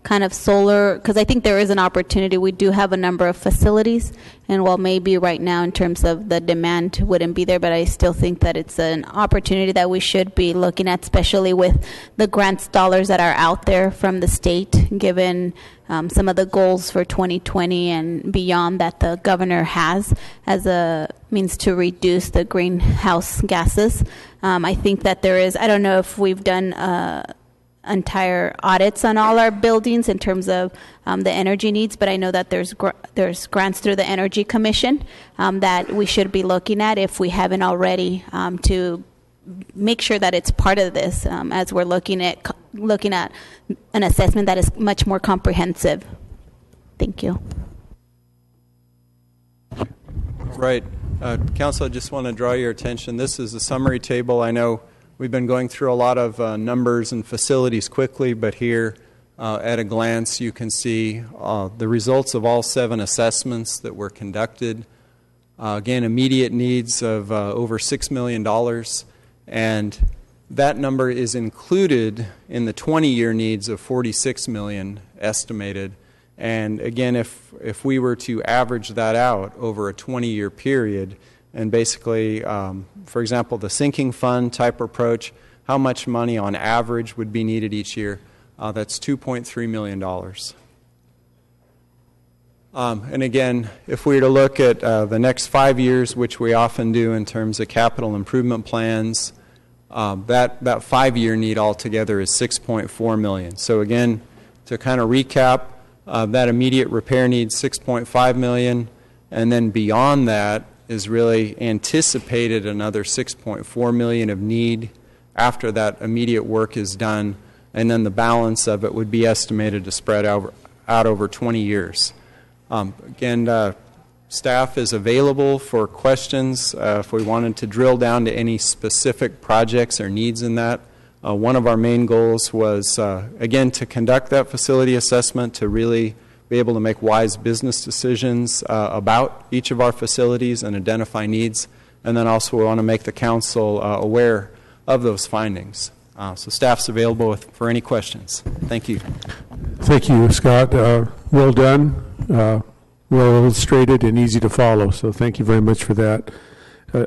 kind of solar, because I think there is an opportunity. We do have a number of facilities, and while maybe right now in terms of the demand wouldn't be there, but I still think that it's an opportunity that we should be looking at, especially with the grants dollars that are out there from the state, given some of the goals for 2020 and beyond that the governor has as a means to reduce the greenhouse gases. I think that there is, I don't know if we've done entire audits on all our buildings in terms of the energy needs, but I know that there's grants through the Energy Commission that we should be looking at if we haven't already, to make sure that it's part of this as we're looking at an assessment that is much more comprehensive. Thank you. Right. Council, I just want to draw your attention. This is a summary table. I know we've been going through a lot of numbers and facilities quickly, but here at a glance you can see the results of all 7 assessments that were conducted. Again, immediate needs of over $6 million, and that number is included in the 20-year needs of $46 million estimated. And again, if we were to average that out over a 20-year period, and basically, for example, the sinking fund type approach, how much money on average would be needed each year? That's $2.3 million. And again, if we were to look at the next 5 years, which we often do in terms of capital improvement plans, that 5-year need altogether is $6.4 million. So again, to kind of recap, that immediate repair needs $6.5 million, and then beyond that is really anticipated another $6.4 million of need after that immediate work is done, and then the balance of it would be estimated to spread out over 20 years. Again, staff is available for questions if we wanted to drill down to any specific projects or needs in that. One of our main goals was, again, to conduct that facility assessment to really be able to make wise business decisions about each of our facilities and identify needs. And then also we want to make the council aware of those findings. So staff's available for any questions. Thank you. Thank you, Scott. Well done, well illustrated, and easy to follow. So thank you very much for that.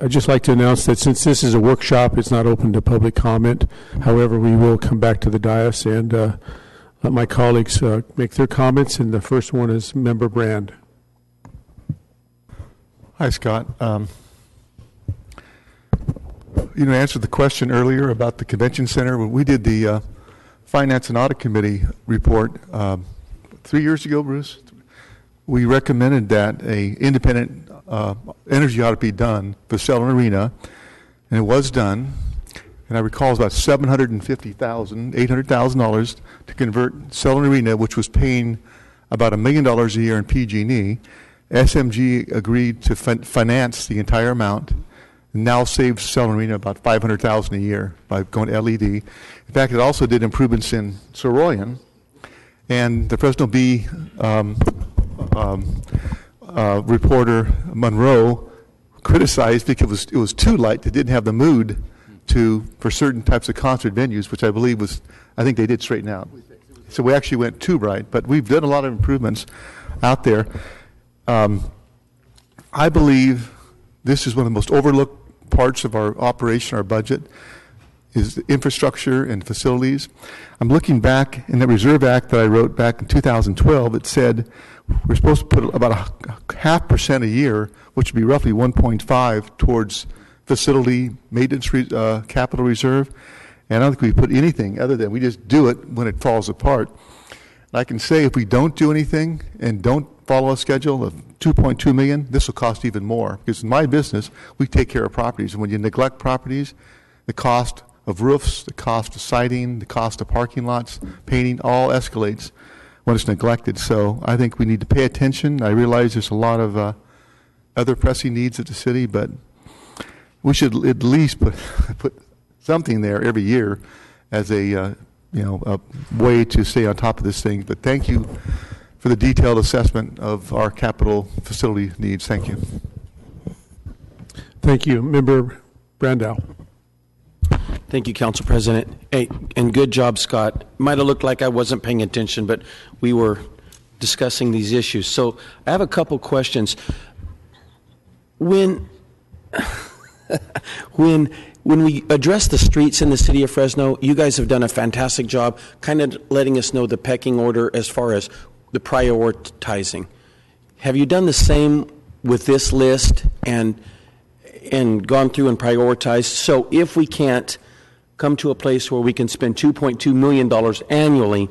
I'd just like to announce that since this is a workshop, it's not open to public comment. However, we will come back to the dais and let my colleagues make their comments. And the first one is Member Brand. Hi, Scott. You answered the question earlier about the convention center. When we did the Finance and Audit Committee report 3 years ago, Bruce, we recommended that a independent energy audit be done for Sullivan Arena, and it was done. And I recall it was about $800,000 to convert Sullivan Arena, which was paying about $1 million a year in PG&E. SMG agreed to finance the entire amount, and now saves Sullivan Arena about $500,000 a year by going to LED. In fact, it also did improvements in Soroyan, and the Fresno Bee reporter Monroe criticized because it was too light. They didn't have the mood for certain types of concert venues, which I think they did straighten out. So we actually went too bright, but we've done a lot of improvements out there. I believe this is one of the most overlooked parts of our operation, our budget, is the infrastructure and facilities. I'm looking back in the Reserve Act that I wrote back in 2012. It said we're supposed to put about 0.5% a year, which would be roughly 1.5 towards facility maintenance capital reserve. And I don't think we put anything other than we just do it when it falls apart. And I can say if we don't do anything and don't follow a schedule of $2.2 million, this will cost even more. Because in my business, we take care of properties. And when you neglect properties, the cost of roofs, the cost of siding, the cost of parking lots, painting, all escalates when it's neglected. So I think we need to pay attention. I realize there's a lot of other pressing needs at the city, but we should at least put something there every year as a way to stay on top of this thing. But thank you for the detailed assessment of our capital facility needs. Thank you. Thank you. Member Brandow. Thank you, Council President. Hey, and good job, Scott. Might have looked like I wasn't paying attention, but we were discussing these issues. So I have a couple questions. When we address the streets in the city of Fresno, you guys have done a fantastic job kind of letting us know the pecking order as far as the prioritizing. Have you done the same with this list and gone through and prioritized? So if we can't come to a place where we can spend $2.2 million annually,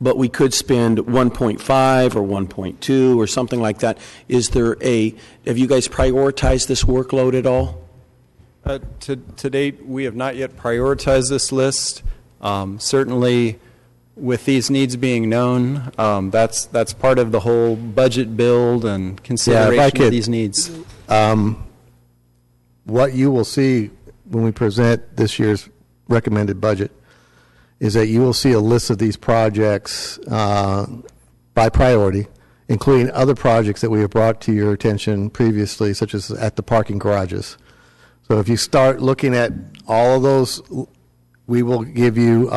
but we could spend 1.5 or 1.2 or something like that, have you guys prioritized this workload at all? To date, we have not yet prioritized this list. Certainly, with these needs being known, that's part of the whole budget build and consideration of these needs. What you will see when we present this year's recommended budget is that you will see a list of these projects by priority, including other projects that we have brought to your attention previously, such as at the parking garages. So if you start looking at all of those, we will give you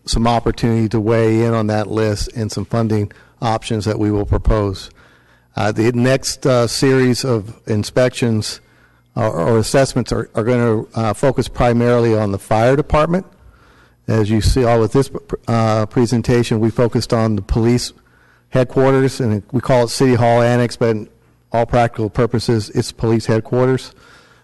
some opportunity to weigh in on that list and some funding options that we will propose. The next series of inspections or assessments are going to focus primarily on the fire department. As you see all with this presentation, we focused on the police headquarters, and we call it City Hall Annex, but in all practical purposes, it's police headquarters.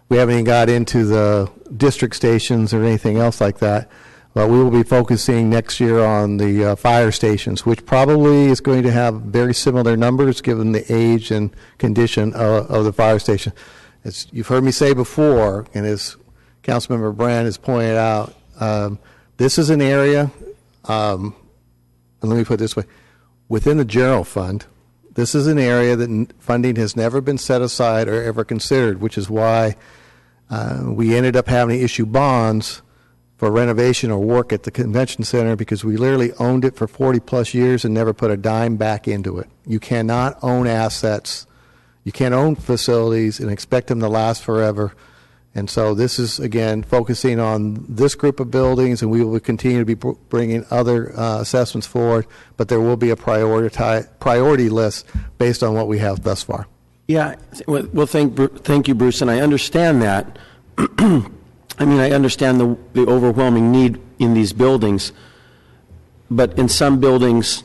We haven't even got into the district stations or anything else like that. but we will be focusing next year on the fire stations, which probably is going to have very similar numbers given the age and condition of the fire station. As you've heard me say before, and as Councilmember Brand has pointed out, this is an area, and let me put it this way, within the general fund, this is an area that funding has never been set aside or ever considered, which is why we ended up having to issue bonds for renovation or work at the convention center, because we literally owned it for 40 plus years and never put a dime back into it. You cannot own assets, you can't own facilities and expect them to last forever. And so this is, again, focusing on this group of buildings, and we will continue to be bringing other assessments forward, but there will be a priority list based on what we have thus far. Yeah, well, thank you, Bruce, and I understand that. I mean, I understand the overwhelming need in these buildings, but in some buildings,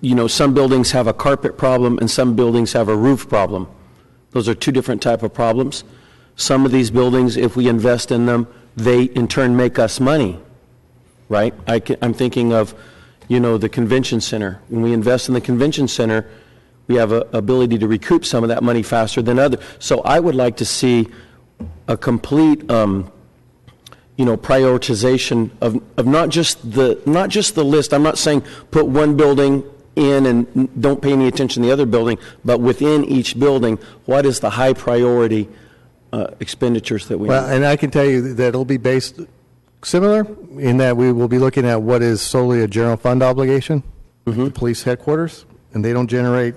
you know, some buildings have a carpet problem and some buildings have a roof problem. Those are two different type of problems. Some of these buildings, if we invest in them, they in turn make us money, right? I'm thinking of, you know, the convention center. When we invest in the convention center, we have an ability to recoup some of that money faster than others. So I would like to see a complete, you know, prioritization of not just the list. I'm not saying put one building in and don't pay any attention to the other building, but within each building, what is the high priority expenditures that we Well, need? and I can tell you that it'll be based similar in that we will be looking at what is solely a general fund obligation, the police headquarters, and they don't generate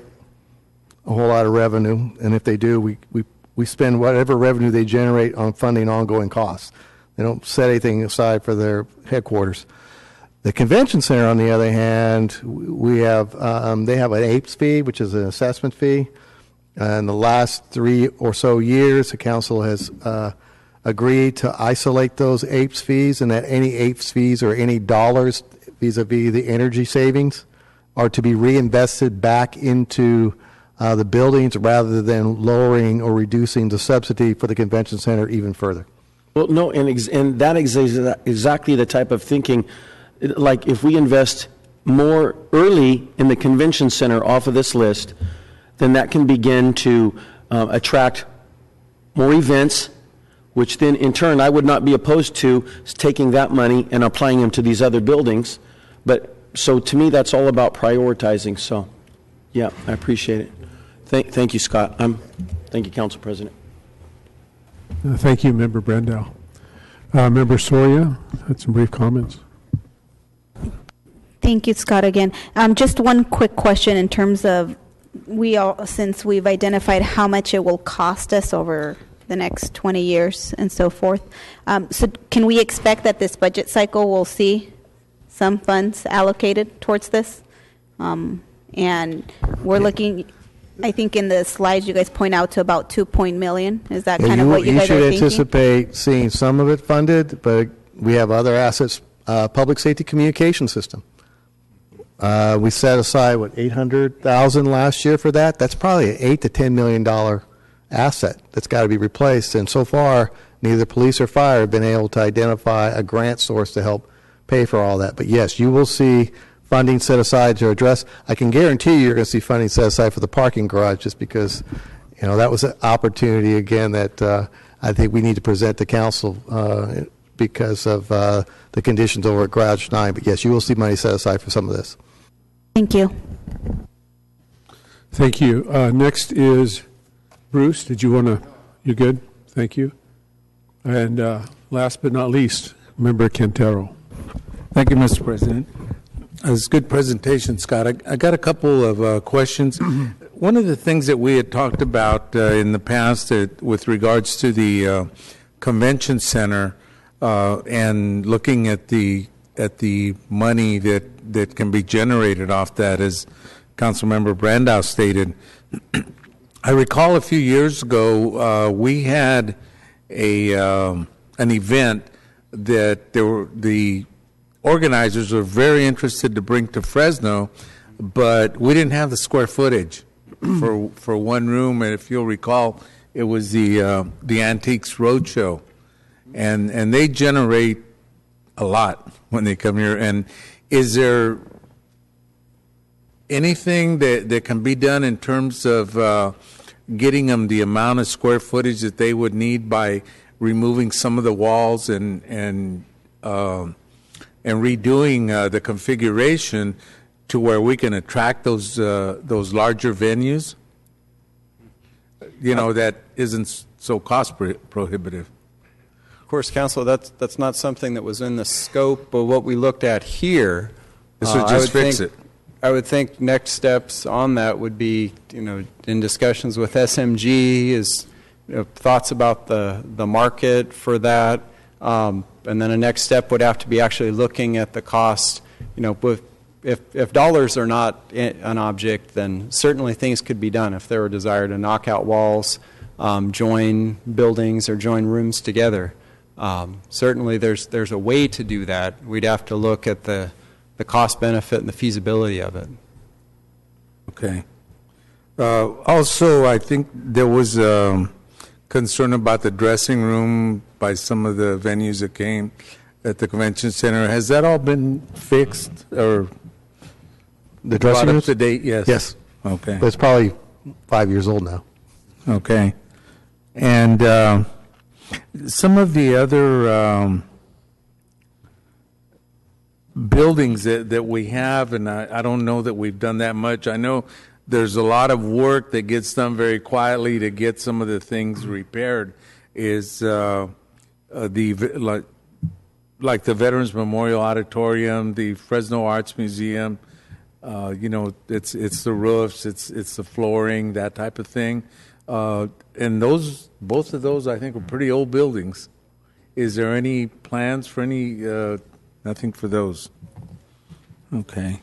a whole lot of revenue. And if they do, we spend whatever revenue they generate on funding ongoing costs. They don't set anything aside for their headquarters. The convention center, on the other hand, we have they have an APES fee, which is an assessment fee. In the last 3 or so years, the council has agreed to isolate those APES fees, and that any APES fees or any dollars vis-a-vis the energy savings are to be reinvested back into the buildings rather than lowering or reducing the subsidy for the convention center even further. Well, no, and that is exactly the type of thinking. Like if we invest more early in the convention center off of this list, then that can begin to attract more events, which then in turn I would not be opposed to taking that money and applying them to these other buildings. But so to me, that's all about prioritizing. So, yeah, I appreciate it. Thank you, Scott. Thank you, Council President. Thank you, Member Brandow. Member Soria had some brief comments. Thank you, Scott, again. Just one quick question in terms of since we've identified how much it will cost us over the next 20 years and so forth. So can we expect that this budget cycle will see some funds allocated towards this? And we're looking, I think in the slides you guys point out to about $2 million. Is that kind of what you guys are thinking? You should anticipate seeing some of it funded, but we have other assets, public safety communication system. We set aside, $800,000 last year for that? That's probably an $8 to $10 million asset that's got to be replaced. And so far, neither police or fire have been able to identify a grant source to help pay for all that. But yes, you will see funding set aside to address. I can guarantee you're going to see funding set aside for the parking garage, just because, you know, that was an opportunity again that I think we need to present to council because of the conditions over at Garage 9. But yes, you will see money set aside for some of this. Thank you. Thank you. Next is Bruce. Did you want to? You good? Thank you. And last but not least, Member Quintero. Thank you, Mr. President. It was a good presentation, Scott. I got a couple of questions. One of the things that we had talked about in the past with regards to the convention center and looking at the money that can be generated off that, as Councilmember Brandow stated, I recall a few years ago we had an event that the organizers were very interested to bring to Fresno, but we didn't have the square footage for one room. And if you'll recall, it was the Antiques Roadshow, and they generate a lot when they come here. And is there anything that can be done in terms of getting them the amount of square footage that they would need by removing some of the walls and redoing the configuration to where we can attract those larger venues? That isn't so cost prohibitive. Of course, Council, that's not something that was in the scope of what we looked at here. This would just fix it. I would think next steps on that would be, in discussions with SMG, is thoughts about the market for that, and then a next step would have to be actually looking at the cost. If dollars are not an object, then certainly things could be done if there were a desire to knock out walls, join buildings or join rooms together. Certainly there's a way to do that. We'd have to look at the cost benefit and the feasibility of it. Okay. Also, I think there was concern about the dressing room by some of the venues that came at the convention center. Has that all been fixed or the dressing room up to date? Yes. Yes. Okay. But it's probably 5 years old now. Okay. And some of the other buildings that we have, and I don't know that we've done that much. I know there's a lot of work that gets done very quietly to get some of the things repaired. Is like the Veterans Memorial Auditorium, the Fresno Arts Museum. It's the roofs, it's the flooring, that type of thing. And both of those, I think, are pretty old buildings. Is there any plans for any? Nothing for those. Okay.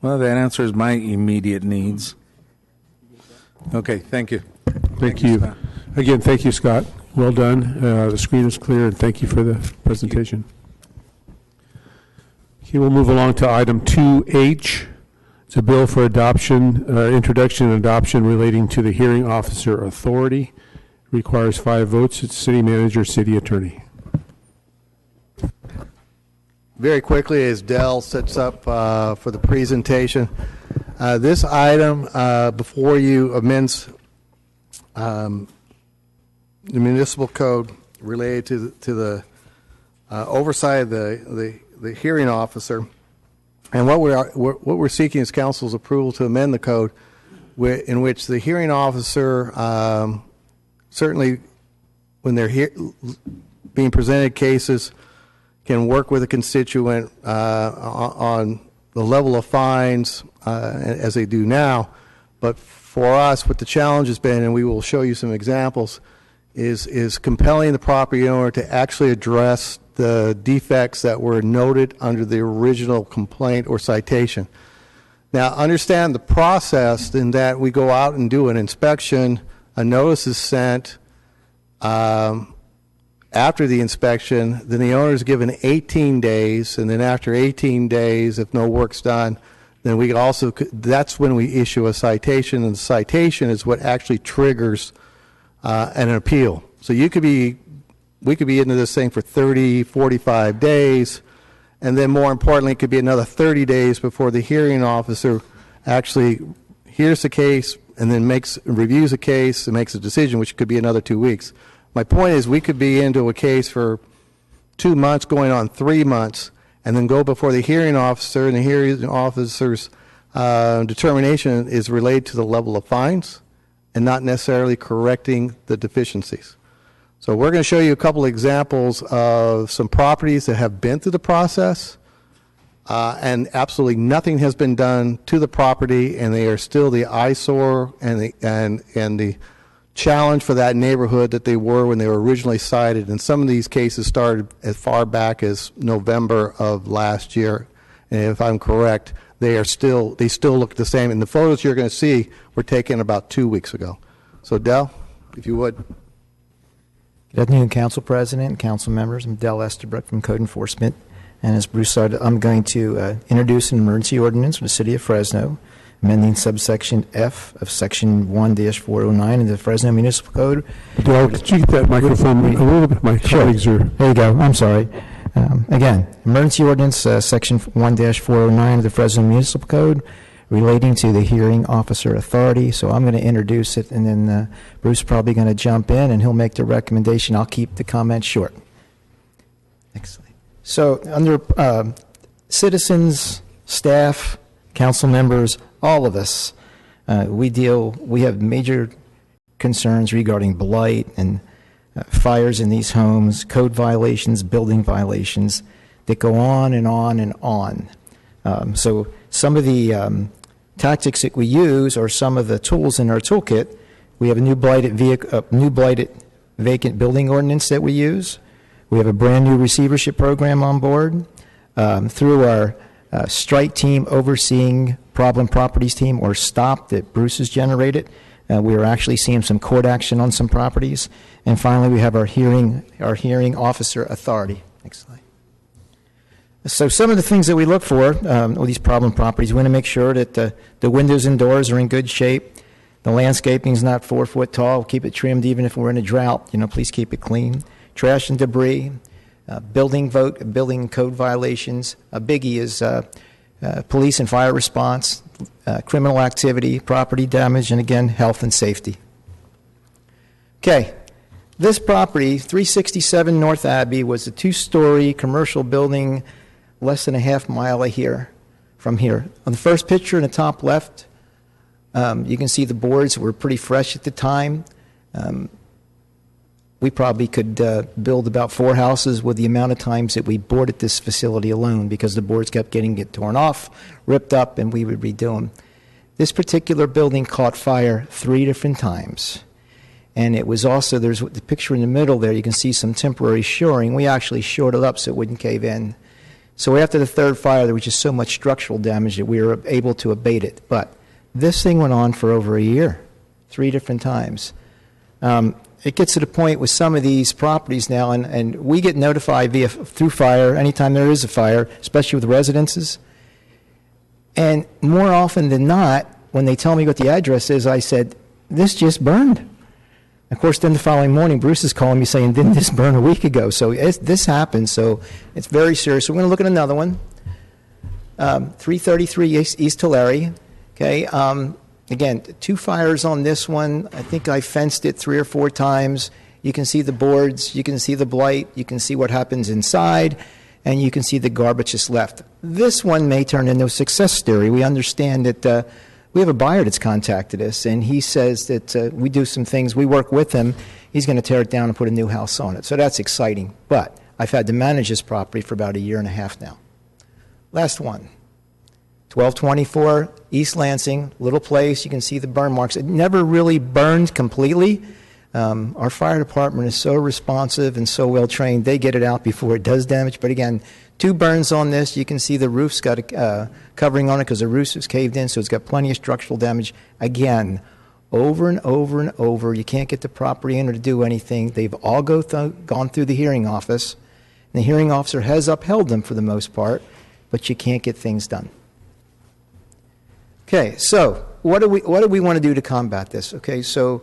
Well, that answers my immediate needs. Okay, thank you. Thank you. Scott. Again, thank you, Scott. Well done. The screen is clear, and thank you for the presentation. Okay, we'll move along to item 2H. It's a bill for adoption, introduction and adoption relating to the hearing officer authority. Requires 5 votes. It's city manager, city attorney. Very quickly, as Dell sets up for the presentation, this item before you amends the municipal code related to the oversight of the hearing officer. And what we're seeking is council's approval to amend the code, in which the hearing officer certainly, when they're being presented cases, can work with a constituent on the level of fines as they do now. But for us, what the challenge has been, and we will show you some examples, is compelling the property owner to actually address the defects that were noted under the original complaint or citation. Now, understand the process in that we go out and do an inspection, a notice is sent. After the inspection, then the owner is given 18 days, and then after 18 days, if no work's done, then we also, that's when we issue a citation, and the citation is what actually triggers an appeal. So we could be into this thing for 30, 45 days, and then more importantly, it could be another 30 days before the hearing officer actually hears the case and then reviews the case and makes a decision, which could be another 2 weeks. My point is, we could be into a case for 2 months, going on 3 months, and then go before the hearing officer, and the hearing officer's determination is related to the level of fines and not necessarily correcting the deficiencies. So we're going to show you a couple examples of some properties that have been through the process, and absolutely nothing has been done to the property, and they are still the eyesore and the challenge for that neighborhood that they were when they were originally cited. And some of these cases started as far back as November of last year. And if I'm correct, they still look the same. And the photos you're going to see were taken about 2 weeks ago. So Del, if you would. Good afternoon, Council President and Council members. I'm Del Estabrook from Code Enforcement. And as Bruce said, I'm going to introduce an emergency ordinance for the City of Fresno amending subsection F of section 1-409 of the Fresno Municipal Code. Dale, could you get that microphone a little bit? My colleagues are... There you go. I'm sorry. Again, emergency ordinance, section 1-409 of the Fresno Municipal Code relating to the hearing officer authority. So I'm going to introduce it, and then Bruce is probably going to jump in, and he'll make the recommendation. I'll keep the comments short. Next slide. So under citizens, staff, council members, all of us, we have major concerns regarding blight and fires in these homes, code violations, building violations that go on and on and on. So some of the tactics that we use are some of the tools in our toolkit. We have a new blighted vacant building ordinance that we use. We have a brand new receivership program on board. Through our strike team overseeing problem properties team, or STOP, that Bruce has generated, we are actually seeing some court action on some properties. And finally, we have our hearing officer authority. Next slide. So some of the things that we look for with these problem properties, we want to make sure that the windows and doors are in good shape. The landscaping is not 4 foot tall. Keep it trimmed even if we're in a drought. Please keep it clean. Trash and debris, building code violations. A biggie is police and fire response, criminal activity, property damage, and again, health and safety. Okay, this property, 367 North Abbey, was a 2-story commercial building less than a half mile from here. On the first picture in the top left, you can see the boards were pretty fresh at the time. We probably could build about 4 houses with the amount of times that we boarded this facility alone, because the boards kept getting torn off, ripped up, and we would redo them. This particular building caught fire 3 different times. And it was also, there's the picture in the middle there, you can see some temporary shoring. We actually shored it up so it wouldn't cave in. So after the 3rd fire, there was just so much structural damage that we were able to abate it. But this thing went on for over a year, 3 different times. It gets to the point with some of these properties now, and we get notified through fire anytime there is a fire, especially with residences. And more often than not, when they tell me what the address is, I said, this just burned. Of course, then the following morning, Bruce is calling me saying, didn't this burn a week ago? So this happened, so it's very serious. So we're going to look at another one. 333 East Tulare. Okay, again, 2 fires on this one. I think I fenced it 3 or 4 times. You can see the boards, you can see the blight, you can see what happens inside, and you can see the garbage that's left. This one may turn into a success story. We understand that we have a buyer that's contacted us, and he says that we do some things. We work with him. He's going to tear it down and put a new house on it. So that's exciting. But I've had to manage this property for about 1.5 years now. Last one. 1224 East Lansing, little place. You can see the burn marks. It never really burned completely. Our fire department is so responsive and so well trained. They get it out before it does damage. But again, 2 burns on this. You can see the roof's got a covering on it because the roof is caved in, so it's got plenty of structural damage. Again, over and over and over, you can't get the property owner to do anything. They've all gone through the hearing office. And the hearing officer has upheld them for the most part, but you can't get things done. Okay, so what do we want to do to combat this? Okay, so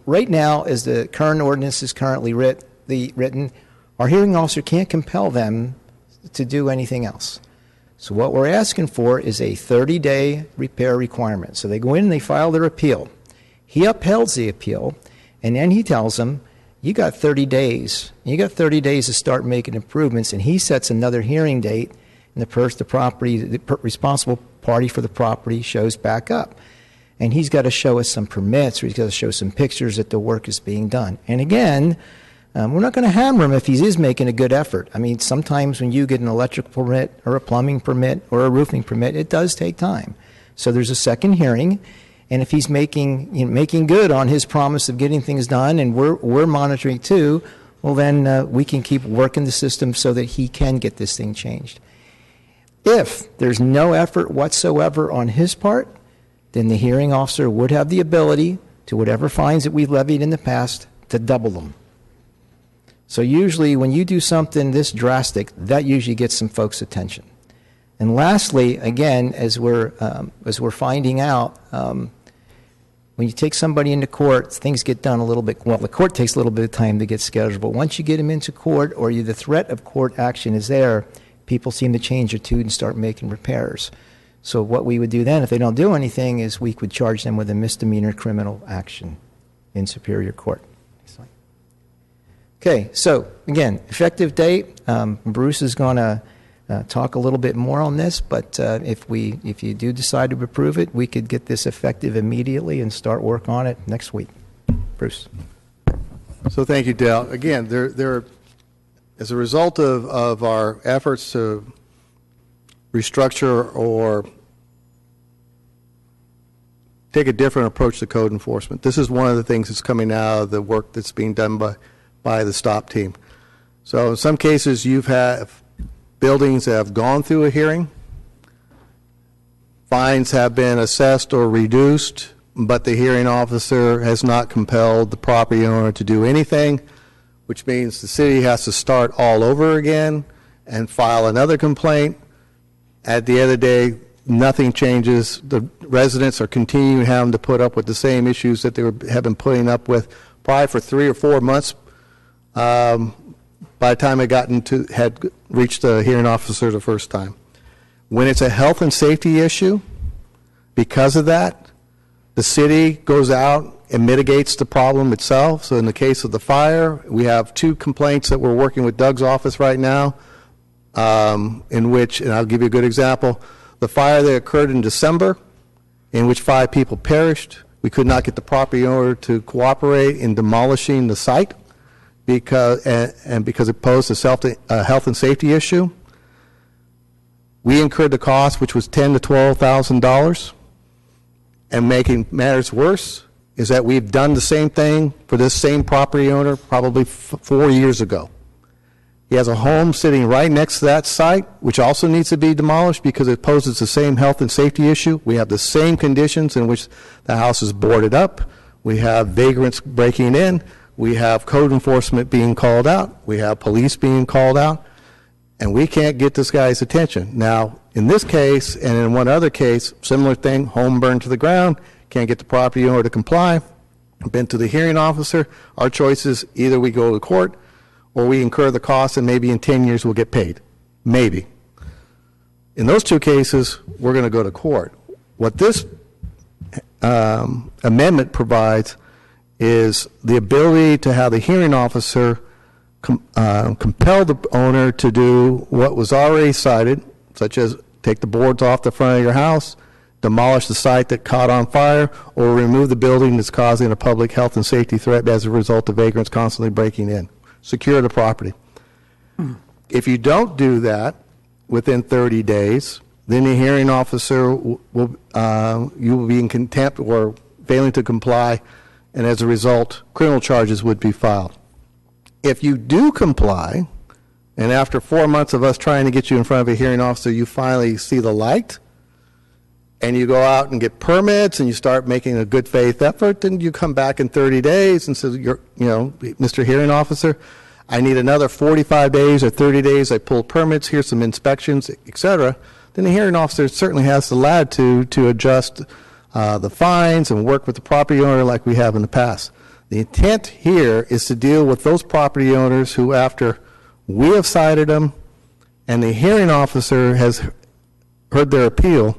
right now, as the current ordinance is currently written, our hearing officer can't compel them to do anything else. So what we're asking for is a 30-day repair requirement. So they go in and they file their appeal. He upholds the appeal, and then he tells them, you got 30 days. You got 30 days to start making improvements, and he sets another hearing date, and the responsible party for the property shows back up. And he's got to show us some permits, or he's got to show some pictures that the work is being done. And again, we're not going to hammer him if he is making a good effort. I mean, sometimes when you get an electrical permit or a plumbing permit or a roofing permit, it does take time. So there's a second hearing, and if he's making good on his promise of getting things done, and we're monitoring too, well then we can keep working the system so that he can get this thing changed. If there's no effort whatsoever on his part, then the hearing officer would have the ability to, whatever fines that we've levied in the past, to double them. So usually when you do something this drastic, that usually gets some folks' attention. And lastly, again, as we're finding out, when you take somebody into court, things get done a little bit. Well, the court takes a little bit of time to get scheduled, but once you get them into court, or the threat of court action is there, people seem to change their tune and start making repairs. So what we would do then, if they don't do anything, is we would charge them with a misdemeanor criminal action in Superior Court. Okay, so again, effective date. Bruce is going to talk a little bit more on this, but if you do decide to approve it, we could get this effective immediately and start work on it next week. Bruce. So thank you, Dale. Again, there as a result of our efforts to restructure or take a different approach to code enforcement, this is one of the things that's coming out of the work that's being done by the STOP team. So in some cases, you've had buildings that have gone through a hearing, fines have been assessed or reduced, but the hearing officer has not compelled the property owner to do anything, which means the city has to start all over again and file another complaint. At the end of the day, nothing changes. The residents are continuing having to put up with the same issues that they have been putting up with probably for 3 or 4 months by the time it had reached the hearing officer the first time. When it's a health and safety issue, because of that, the city goes out and mitigates the problem itself. So in the case of the fire, we have 2 complaints that we're working with Doug's office right now, in which, and I'll give you a good example, the fire that occurred in December, in which 5 people perished. We could not get the property owner to cooperate in demolishing the site because it posed a health and safety issue. We incurred the cost, which was $10,000 to $12,000. And making matters worse is that we've done the same thing for this same property owner probably 4 years ago. He has a home sitting right next to that site, which also needs to be demolished because it poses the same health and safety issue. We have the same conditions in which the house is boarded up. We have vagrants breaking in. We have code enforcement being called out. We have police being called out. And we can't get this guy's attention. Now, in this case, and in one other case, similar thing, home burned to the ground, can't get the property owner to comply. Been to the hearing officer. Our choice is either we go to court or we incur the cost and maybe in 10 years we'll get paid. Maybe. In those 2 cases, we're going to go to court. What this amendment provides is the ability to have the hearing officer compel the owner to do what was already cited, such as take the boards off the front of your house, demolish the site that caught on fire, or remove the building that's causing a public health and safety threat as a result of vagrants constantly breaking in. Secure the property. If you don't do that within 30 days, then the hearing officer will you will be in contempt or failing to comply, and as a result, criminal charges would be filed. If you do comply, and after 4 months of us trying to get you in front of a hearing officer, you finally see the light, and you go out and get permits, and you start making a good faith effort, then you come back in 30 days and say, Mr. Hearing Officer, I need another 45 days or 30 days. I pulled permits. Here's some inspections, etc. Then the hearing officer certainly has the latitude to adjust the fines and work with the property owner like we have in the past. The intent here is to deal with those property owners who, after we have cited them and the hearing officer has heard their appeal,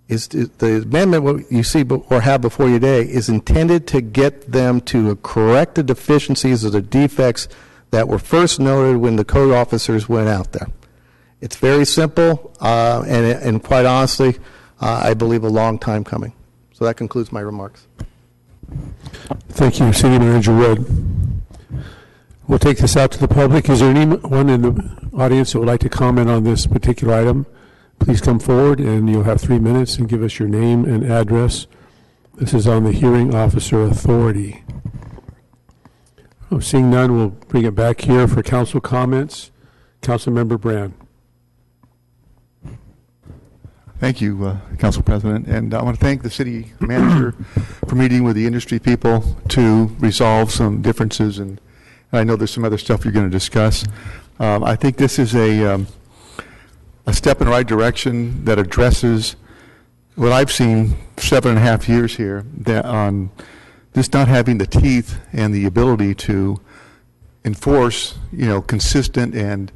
the amendment what you see or have before you today is intended to get them to correct the deficiencies or the defects that were first noted when the code officers went out there. It's very simple, and quite honestly, I believe a long time coming. So that concludes my remarks. Thank you, City Manager Wood. We'll take this out to the public. Is there anyone in the audience that would like to comment on this particular item? Please come forward, and you'll have 3 minutes and give us your name and address. This is on the hearing officer authority. Seeing none, we'll bring it back here for council comments. Councilmember Brand. Thank you, Council President. And I want to thank the city manager for meeting with the industry people to resolve some differences. And I know there's some other stuff you're going to discuss. I think this is a a step in the right direction that addresses what I've seen 7.5 years here, that on just not having the teeth and the ability to enforce, consistent and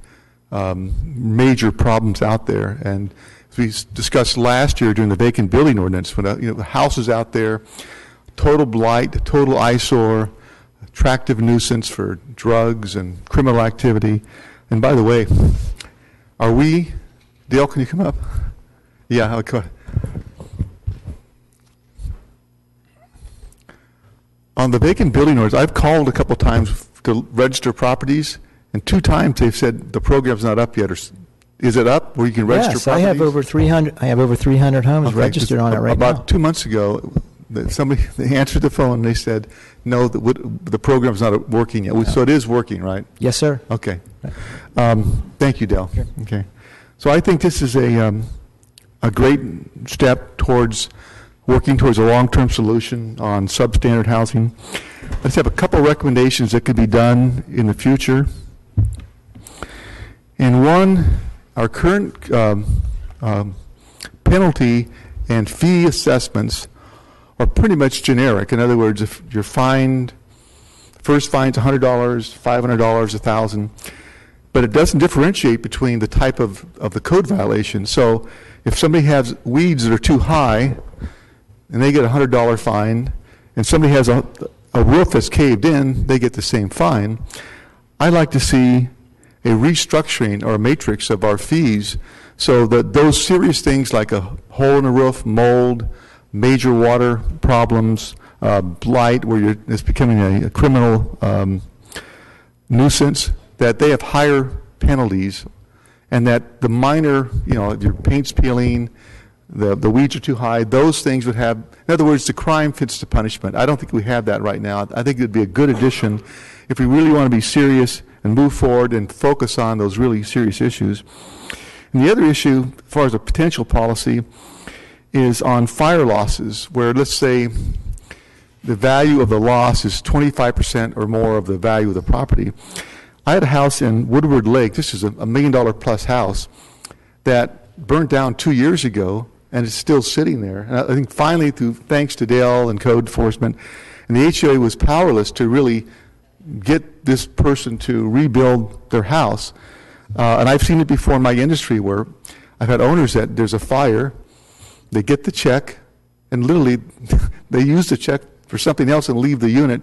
major problems out there. And as we discussed last year during the vacant building ordinance, when the houses out there, total blight, total eyesore, attractive nuisance for drugs and criminal activity. And by the way, Dale, can you come up? Yeah, okay. On the vacant building orders, I've called a couple times to register properties, and 2 times they've said the program's not up yet. Or is it up where you can register yes, properties? I have over 300 homes Okay, registered on it right now. About 2 months ago, they answered the phone and they said, no, the program's not working yet. So it is working, right? Yes, sir. Okay. Thank you, Dale. Sure. Okay. So I think this is a great step towards working towards a long-term solution on substandard housing. Let's have a couple recommendations that could be done in the future. And one, our current penalty and fee assessments are pretty much generic. In other words, if you're fined, first fine's $100, $500, $1,000, but it doesn't differentiate between the type of the code violation. So if somebody has weeds that are too high and they get a $100 fine, and somebody has a roof that's caved in, they get the same fine. I'd like to see a restructuring or a matrix of our fees so that those serious things like a hole in the roof, mold, major water problems, blight, where it's becoming a criminal nuisance, that they have higher penalties, and that the minor, if your paint's peeling, the weeds are too high, those things would have, in other words, the crime fits the punishment. I don't think we have that right now. I think it would be a good addition if we really want to be serious and move forward and focus on those really serious issues. And the other issue, as far as a potential policy, is on fire losses, where let's say the value of the loss is 25% or more of the value of the property. I had a house in Woodward Lake, this is a $1 million plus house, that burnt down 2 years ago, and it's still sitting there. And I think finally, thanks to Dale and code enforcement, and the HOA was powerless to really get this person to rebuild their house. And I've seen it before in my industry where I've had owners that there's a fire, they get the check, and literally they use the check for something else and leave the unit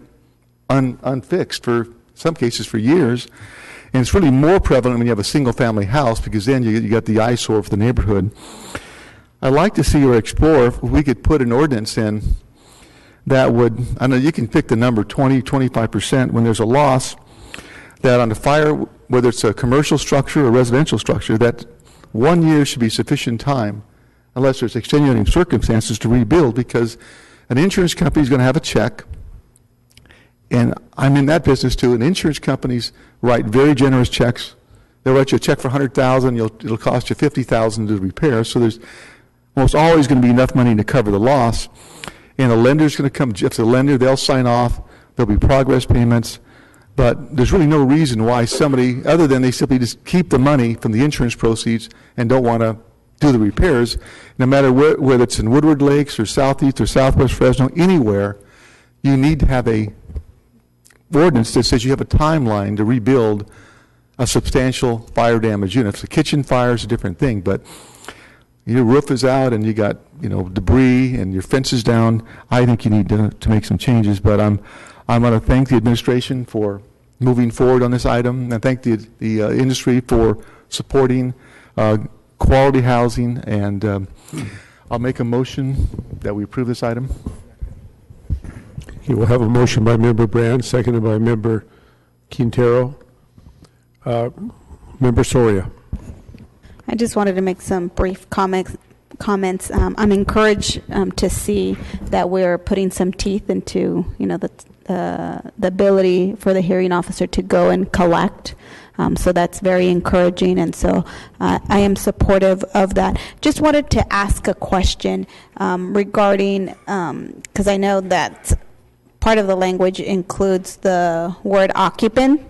unfixed for some cases for years. And it's really more prevalent when you have a single-family house, because then you got the eyesore for the neighborhood. I'd like to see or explore if we could put an ordinance in that would, I know you can pick the number 20, 25% when there's a loss, that on the fire, whether it's a commercial structure or residential structure, that 1 year should be sufficient time, unless there's extenuating circumstances, to rebuild, because an insurance company is going to have a check. And I'm in that business too, and insurance companies write very generous checks. They'll write you a check for $100,000, it'll cost you $50,000 to repair, so there's almost always going to be enough money to cover the loss. And a lender's going to come, if the lender, they'll sign off, there'll be progress payments, but there's really no reason why somebody, other than they simply just keep the money from the insurance proceeds and don't want to do the repairs, no matter whether it's in Woodward Lakes or Southeast or Southwest Fresno, anywhere, you need to have a ordinance that says you have a timeline to rebuild a substantial fire damage unit. If it's a kitchen fire, it's a different thing, but your roof is out and you got debris and your fence is down, I think you need to make some changes. But I'm going to thank the administration for moving forward on this item, and thank the industry for supporting quality housing, and I'll make a motion that we approve this item. Okay, we'll have a motion by Member Brand, seconded by Member Quintero. Member Soria. I just wanted to make some brief comments. I'm encouraged to see that we're putting some teeth into, the ability for the hearing officer to go and collect. So that's very encouraging, and so I am supportive of that. Just wanted to ask a question regarding, because I know that part of the language includes the word occupant,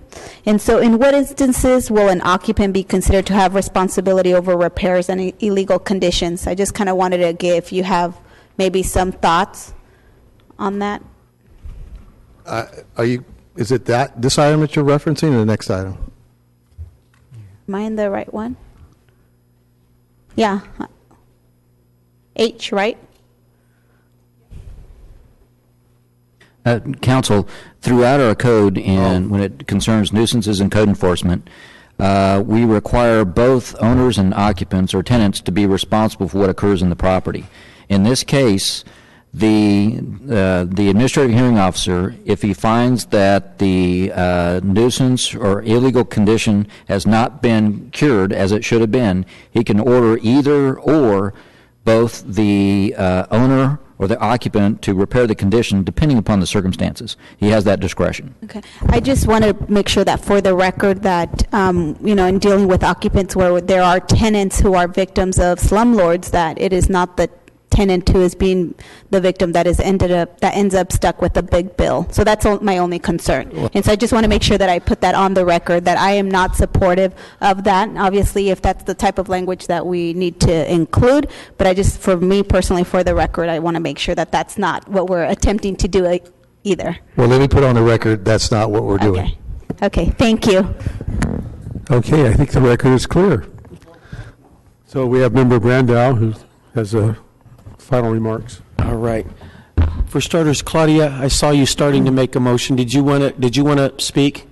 And so in what instances will an occupant be considered to have responsibility over repairs and illegal conditions? I just kind of wanted to get if you have maybe some thoughts on that. Is it this item that you're referencing or the next item? Am I in the right one? Yeah. H, right? Council, throughout our code, and when it concerns nuisances and code enforcement, we require both owners and occupants or tenants to be responsible for what occurs in the property. In this case, the administrative hearing officer, if he finds that the nuisance or illegal condition has not been cured as it should have been, he can order either or both the owner or the occupant to repair the condition depending upon the circumstances. He has that discretion. Okay. I just want to make sure that for the record that, in dealing with occupants where there are tenants who are victims of slumlords, that it is not the tenant who is being the victim that ends up stuck with a big bill. So that's my only concern. And so I just want to make sure that I put that on the record, that I am not supportive of that. Obviously, if that's the type of language that we need to include, but I just, for me personally, for the record, I want to make sure that that's not what we're attempting to do either. Well, let me put on the record that's not what we're doing. Okay, thank you. Okay, I think the record is clear. So we have Member Brandow who has final remarks. All right. For starters, Claudia, I saw you starting to make a motion. Did you want to speak?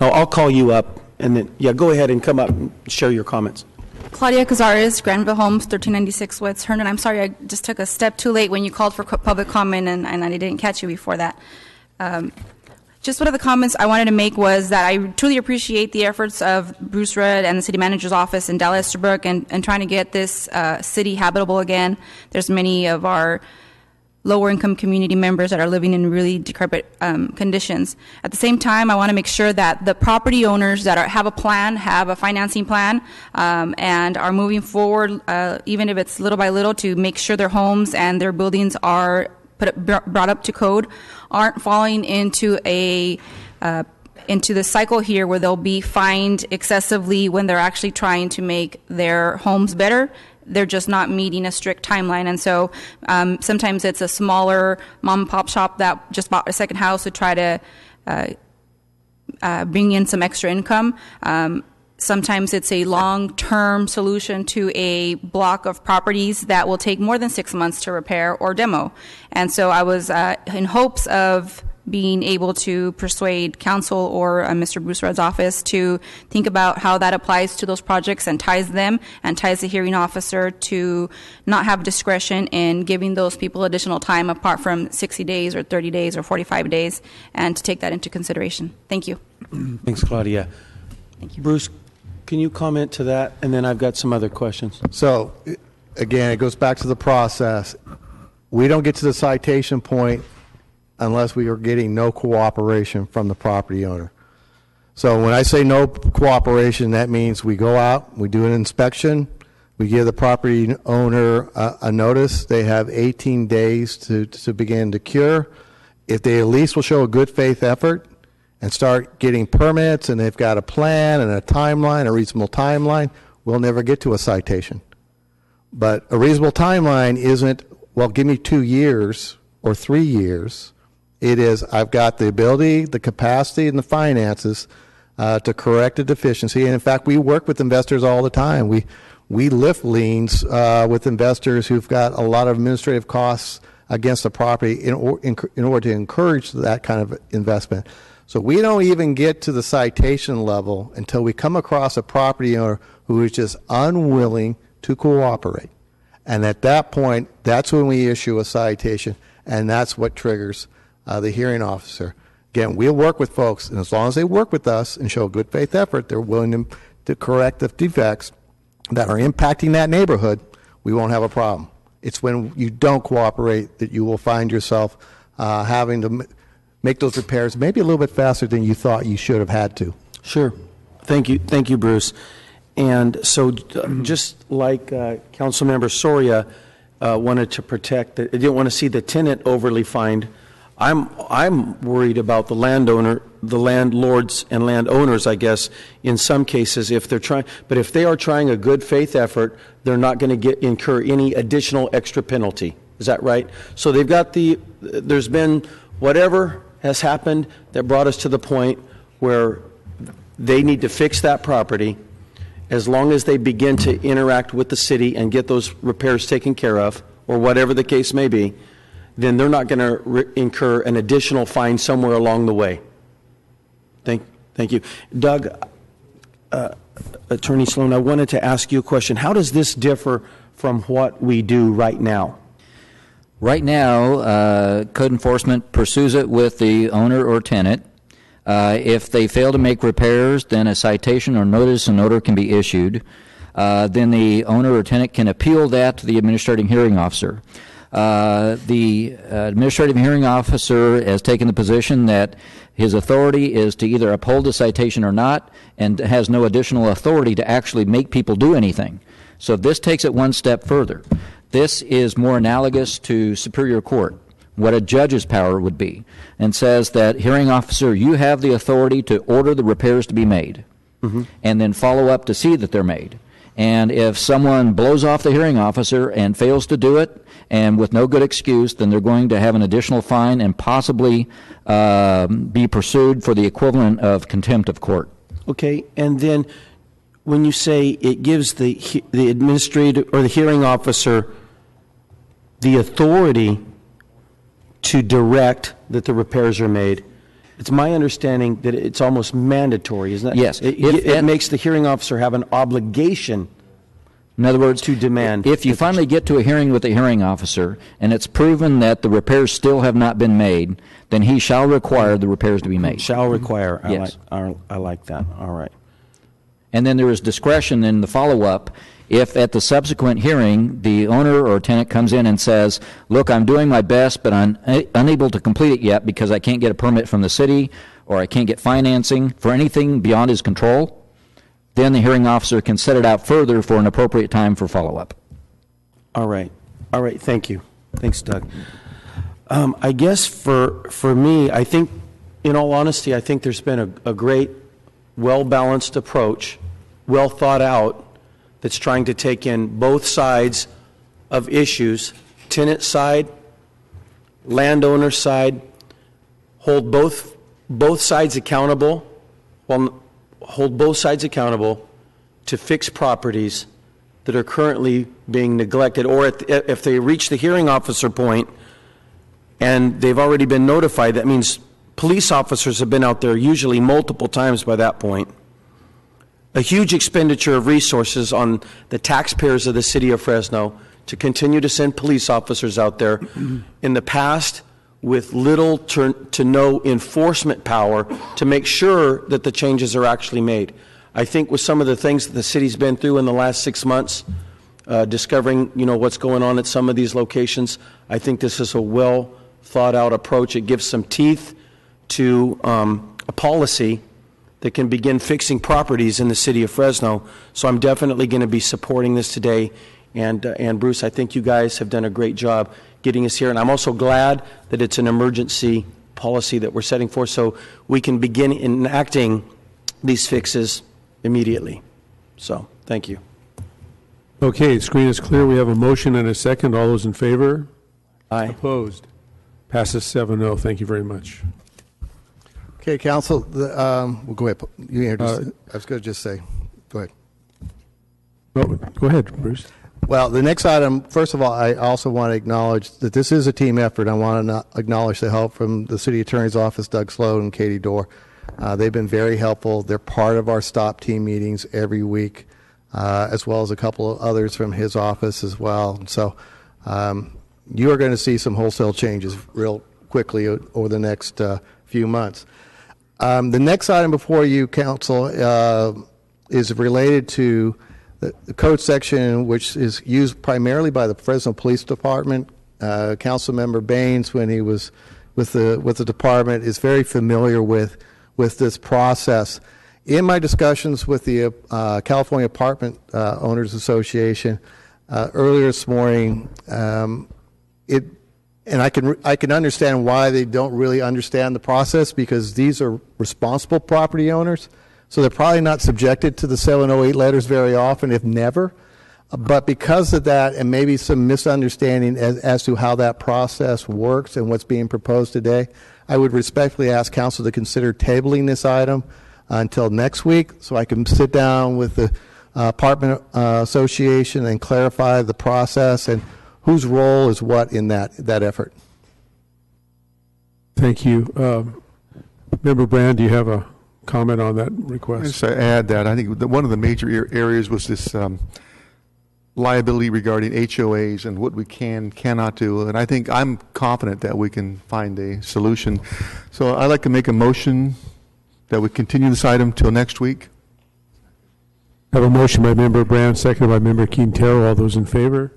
No, I'll call you up, and then go ahead and come up and share your comments. Claudia Cazares, Granville Homes, 1396 West Herndon. I'm sorry, I just took a step too late when you called for public comment, and I didn't catch you before that. Just one of the comments I wanted to make was that I truly appreciate the efforts of Bruce Rudd and the city manager's office in Dallas Estabrook and trying to get this city habitable again. There's many of our lower income community members that are living in really decrepit conditions. At the same time, I want to make sure that the property owners that have a plan, have a financing plan, and are moving forward, even if it's little by little, to make sure their homes and their buildings are brought up to code, aren't falling into the cycle here where they'll be fined excessively when they're actually trying to make their homes better. They're just not meeting a strict timeline. And so sometimes it's a smaller mom and pop shop that just bought a second house to try to bring in some extra income. Sometimes it's a long-term solution to a block of properties that will take more than 6 months to repair or demo. And so I was in hopes of being able to persuade council or Mr. Bruce Rudd's office to think about how that applies to those projects and ties them and ties the hearing officer to not have discretion in giving those people additional time apart from 60 days or 30 days or 45 days, and to take that into consideration. Thank you. Thanks, Claudia. Thank you. Bruce, can you comment to that? And then I've got some other questions. So, again, it goes back to the process. We don't get to the citation point unless we are getting no cooperation from the property owner. So when I say no cooperation, that means we go out, we do an inspection, we give the property owner a notice. They have 18 days to begin to cure. If they at least will show a good faith effort and start getting permits, and they've got a plan and a timeline, a reasonable timeline, we'll never get to a citation. But a reasonable timeline isn't, well, give me 2 years or 3 years. It is, I've got the ability, the capacity, and the finances to correct a deficiency. And in fact, we work with investors all the time. We lift liens with investors who've got a lot of administrative costs against the property in order to encourage that kind of investment. So we don't even get to the citation level until we come across a property owner who is just unwilling to cooperate. And at that point, that's when we issue a citation, and that's what triggers the hearing officer. Again, we'll work with folks, and as long as they work with us and show good faith effort, they're willing to correct the defects that are impacting that neighborhood, we won't have a problem. It's when you don't cooperate that you will find yourself having to make those repairs maybe a little bit faster than you thought you should have had to. Sure. Thank you, Bruce. And so just like Councilmember Soria wanted to protect, didn't want to see the tenant overly fined, I'm worried about the landlords and landowners, I guess, in some cases, if they're trying. But if they are trying a good faith effort, they're not going to incur any additional extra penalty. Is that right? So they've got there's been whatever has happened that brought us to the point where they need to fix that property. As long as they begin to interact with the city and get those repairs taken care of, or whatever the case may be, then they're not going to incur an additional fine somewhere along the way. Thank you. Doug, Attorney Sloan, I wanted to ask you a question. How does this differ from what we do right now? Right now, code enforcement pursues it with the owner or tenant. If they fail to make repairs, then a citation or notice and order can be issued. Then the owner or tenant can appeal that to the administrative hearing officer. The administrative hearing officer has taken the position that his authority is to either uphold the citation or not, and has no additional authority to actually make people do anything. So this takes it one step further. This is more analogous to Superior Court, what a judge's power would be, and says that, hearing officer, you have the authority to order the repairs to be made, and then follow up to see that they're made. And if someone blows off the hearing officer and fails to do it, and with no good excuse, then they're going to have an additional fine and possibly be pursued for the equivalent of contempt of court. Okay, and then when you say it gives the administrative or the hearing officer the authority to direct that the repairs are made, it's my understanding that it's almost mandatory, isn't it? Yes. It makes the hearing officer have an obligation, in other words, to demand. If you finally get to a hearing with the hearing officer and it's proven that the repairs still have not been made, then he shall require the repairs to be made. Shall require. Yes. I like that. All right. And then there is discretion in the follow-up. If at the subsequent hearing the owner or tenant comes in and says, look, I'm doing my best, but I'm unable to complete it yet because I can't get a permit from the city or I can't get financing for anything beyond his control, then the hearing officer can set it out further for an appropriate time for follow-up. All right. Thank you. Thanks, Doug. I guess for me, I think, in all honesty, I think there's been a great, well-balanced approach, well thought out, that's trying to take in both sides of issues, tenant side, landowner side, hold both sides accountable, hold both sides accountable to fix properties that are currently being neglected, or if they reach the hearing officer point and they've already been notified, that means police officers have been out there usually multiple times by that point. A huge expenditure of resources on the taxpayers of the city of Fresno to continue to send police officers out there in the past with little to no enforcement power to make sure that the changes are actually made. I think with some of the things that the city's been through in the last 6 months, discovering what's going on at some of these locations, I think this is a well thought out approach. It gives some teeth to a policy that can begin fixing properties in the city of Fresno. So I'm definitely going to be supporting this today. And Bruce, I think you guys have done a great job getting us here. And I'm also glad that it's an emergency policy that we're setting forth so we can begin enacting these fixes immediately. So thank you. Okay, screen is clear. We have a motion and a second. All those in favor? Aye. Opposed? Passes 7-0. Thank you very much. Okay, Council, well, go ahead. You introduced it. I was going to just say, go ahead. Go ahead, Bruce. Well, the next item, first of all, I also want to acknowledge that this is a team effort. I want to acknowledge the help from the City Attorney's Office, Doug Sloan and Katie Dorr. They've been very helpful. They're part of our STOP team meetings every week, as well as a couple of others from his office as well. So you are going to see some wholesale changes real quickly over the next few months. The next item before you, Council, is related to the code section, which is used primarily by the Fresno Police Department. Councilmember Baines, when he was with the department, is very familiar with this process. In my discussions with the California Apartment Owners Association earlier this morning, it And I can understand why they don't really understand the process, because these are responsible property owners, so they're probably not subjected to the 708 letters very often, if never. But because of that, and maybe some misunderstanding as to how that process works and what's being proposed today, I would respectfully ask council to consider tabling this item until next week, so I can sit down with the apartment association and clarify the process and whose role is what in that effort. Thank you. Member Brand, do you have a comment on that request? Just to add that, I think one of the major areas was this liability regarding HOAs and what we cannot do. And I think I'm confident that we can find a solution. So I'd like to make a motion that we continue this item till next week. I have a motion by Member Brand, seconded by Member Quintero. All those in favor?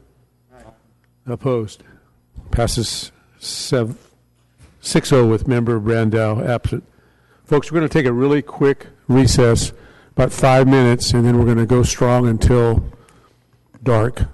Opposed? Passes 6-0 with Member Brandau absent. Folks, we're going to take a really quick recess, about 5 minutes, and then we're going to go strong until dark.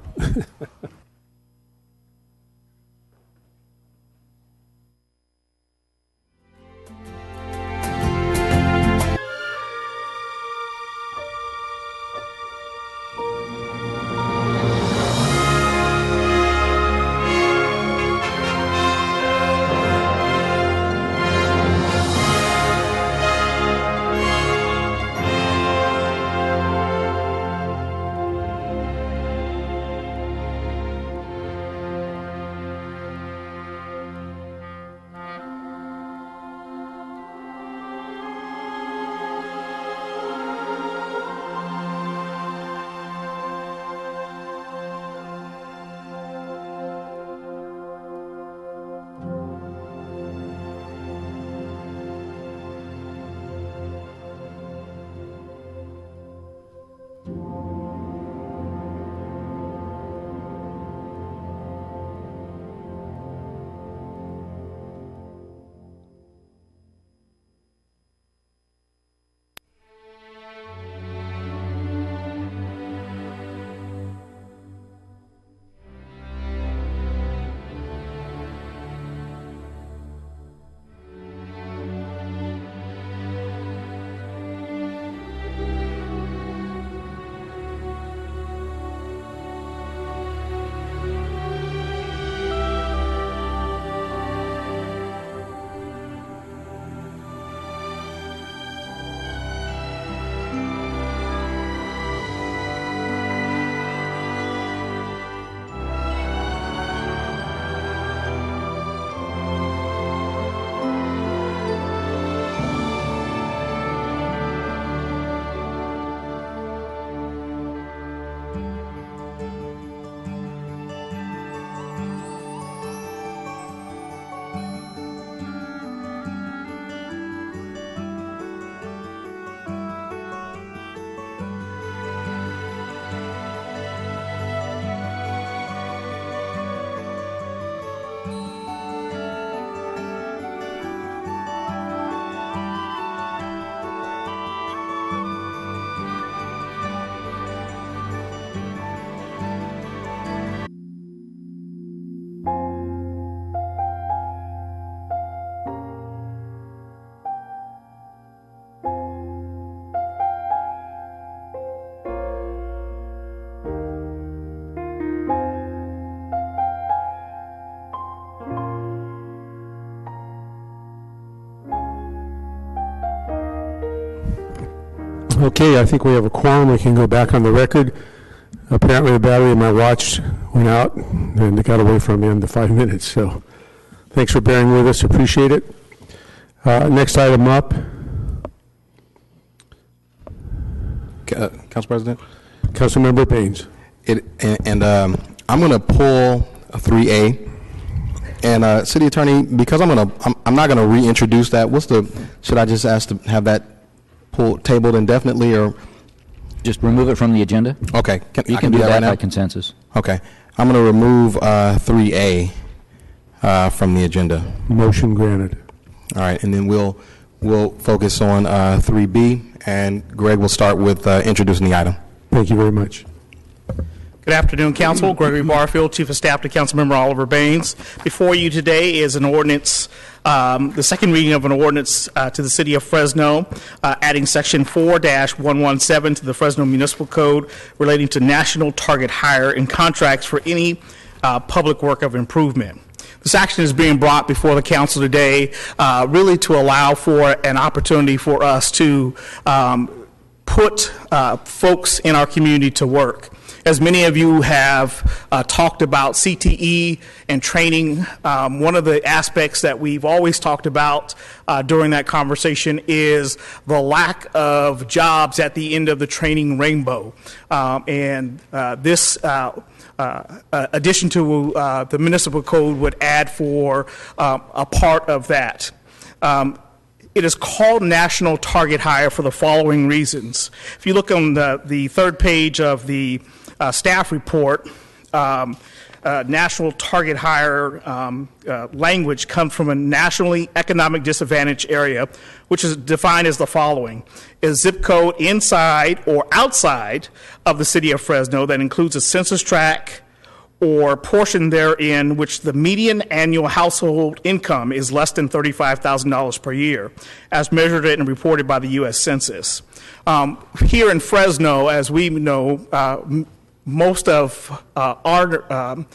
Okay, I think we have a quorum. We can go back on the record. Apparently the battery in my watch went out and it got away from me in the 5 minutes. So thanks for bearing with us. Appreciate it. Next item up. Council President? Councilmember Baines. I'm going to pull 3A. And City Attorney, because I'm not going to reintroduce that. Should I just ask to have that tabled indefinitely, or just remove it from the agenda? Okay, you can do that by consensus. Okay, I'm going to remove 3A from the agenda. Motion granted. All right, and then we'll focus on 3B, and Greg will start with introducing the item. Thank you very much. Good afternoon, Council. Gregory Barfield, Chief of Staff to Councilmember Oliver Baines. Before you today is an ordinance, the second reading of an ordinance to the City of Fresno, adding Section 4-117 to the Fresno Municipal Code relating to national target hire and contracts for any public work of improvement. This action is being brought before the Council today really to allow for an opportunity for us to put folks in our community to work. As many of you have talked about CTE and training, one of the aspects that we've always talked about during that conversation is the lack of jobs at the end of the training rainbow. This addition to the municipal code would add for a part of that. It is called National Target Hire for the following reasons. If you look on the third page of the staff report, national target hire language comes from a nationally economic disadvantaged area, which is defined as the following: a zip code inside or outside of the city of Fresno that includes a census tract or portion therein which the median annual household income is less than $35,000 per year, as measured and reported by the U.S. Census. Here in Fresno, as we know, most of our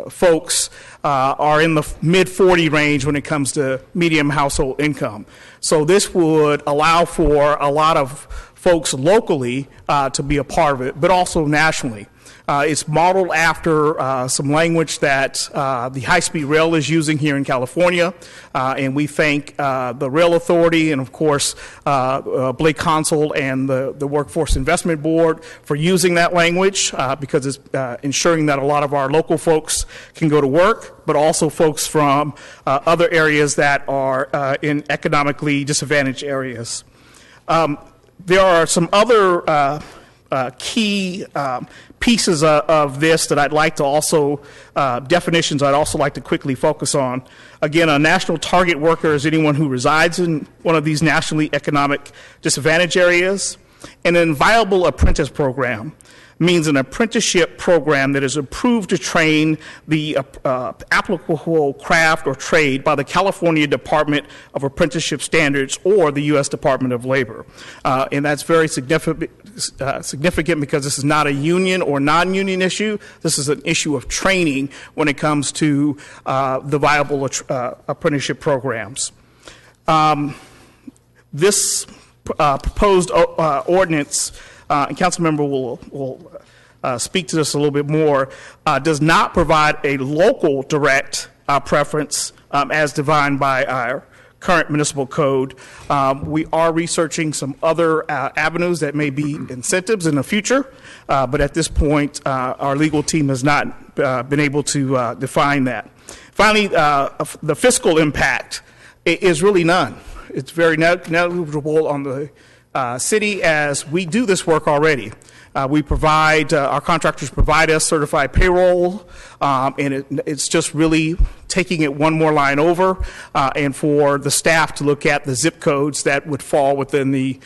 folks are in the mid-40 range when it comes to median household income. So this would allow for a lot of folks locally to be a part of it, but also nationally. It's modeled after some language that the high-speed rail is using here in California, and we thank the Rail Authority and, of course, Blake Consul and the Workforce Investment Board for using that language because it's ensuring that a lot of our local folks can go to work, but also folks from other areas that are in economically disadvantaged areas. There are some other key pieces of this that I'd like to also, definitions I'd also like to quickly focus on. Again, a national target worker is anyone who resides in one of these nationally economic disadvantaged areas. And an viable apprentice program means an apprenticeship program that is approved to train the applicable craft or trade by the California Department of Apprenticeship Standards or the U.S. Department of Labor. And that's very significant because this is not a union or non-union issue. This is an issue of training when it comes to the viable apprenticeship programs. This proposed ordinance, and Councilmember will speak to this a little bit more, does not provide a local direct preference as defined by our current municipal code. We are researching some other avenues that may be incentives in the future, but at this point, our legal team has not been able to define that. Finally, the fiscal impact is really none. It's very negligible on the city as we do this work already. We provide, our contractors provide us certified payroll, and it's just really taking it one more line over, and for the staff to look at the zip codes that would fall within the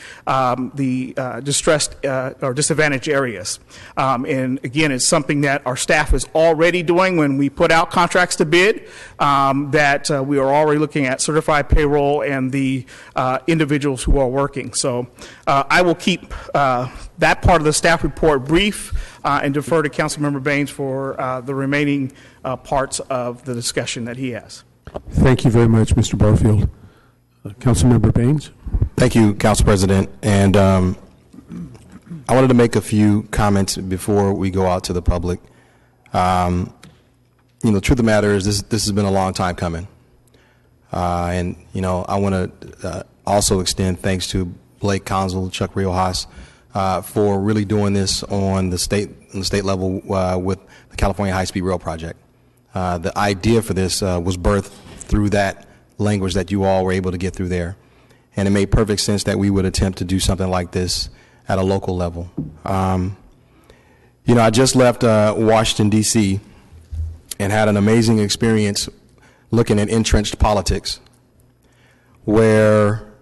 distressed or disadvantaged areas. And again, it's something that our staff is already doing when we put out contracts to bid, that we are already looking at certified payroll and the individuals who are working. So I will keep that part of the staff report brief and defer to Councilmember Baines for the remaining parts of the discussion that he has. Thank you very much, Mr. Barfield. Councilmember Baines. Thank you, Council President. And I wanted to make a few comments before we go out to the public. The truth of the matter is this has been a long time coming. And I want to also extend thanks to Blake Consul, Chuck Riojas, for really doing this on the state level with the California High-Speed Rail Project. The idea for this was birthed through that language that you all were able to get through there. And it made perfect sense that we would attempt to do something like this at a local level. I just left Washington, D.C., and had an amazing experience looking at entrenched politics, where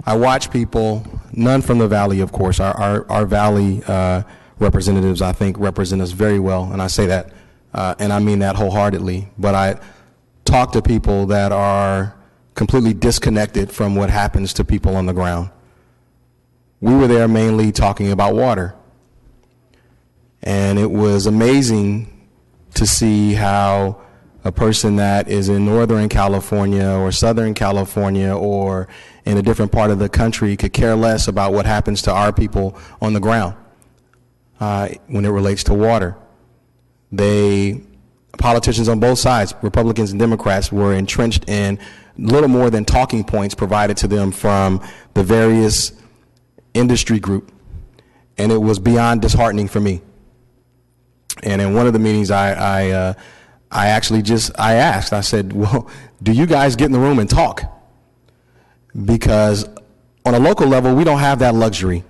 I watch people, none from the Valley, of course. Our Valley representatives, I think, represent us very well, and I say that, and I mean that wholeheartedly. But I talk to people that are completely disconnected from what happens to people on the ground. We were there mainly talking about water, and it was amazing to see how a person that is in Northern California or Southern California or in a different part of the country could care less about what happens to our people on the ground when it relates to water. Politicians on both sides, Republicans and Democrats, were entrenched in little more than talking points provided to them from the various industry group, and it was beyond disheartening for me. And in one of the meetings, I asked, I said, well, do you guys get in the room and talk? Because on a local level, we don't have that luxury.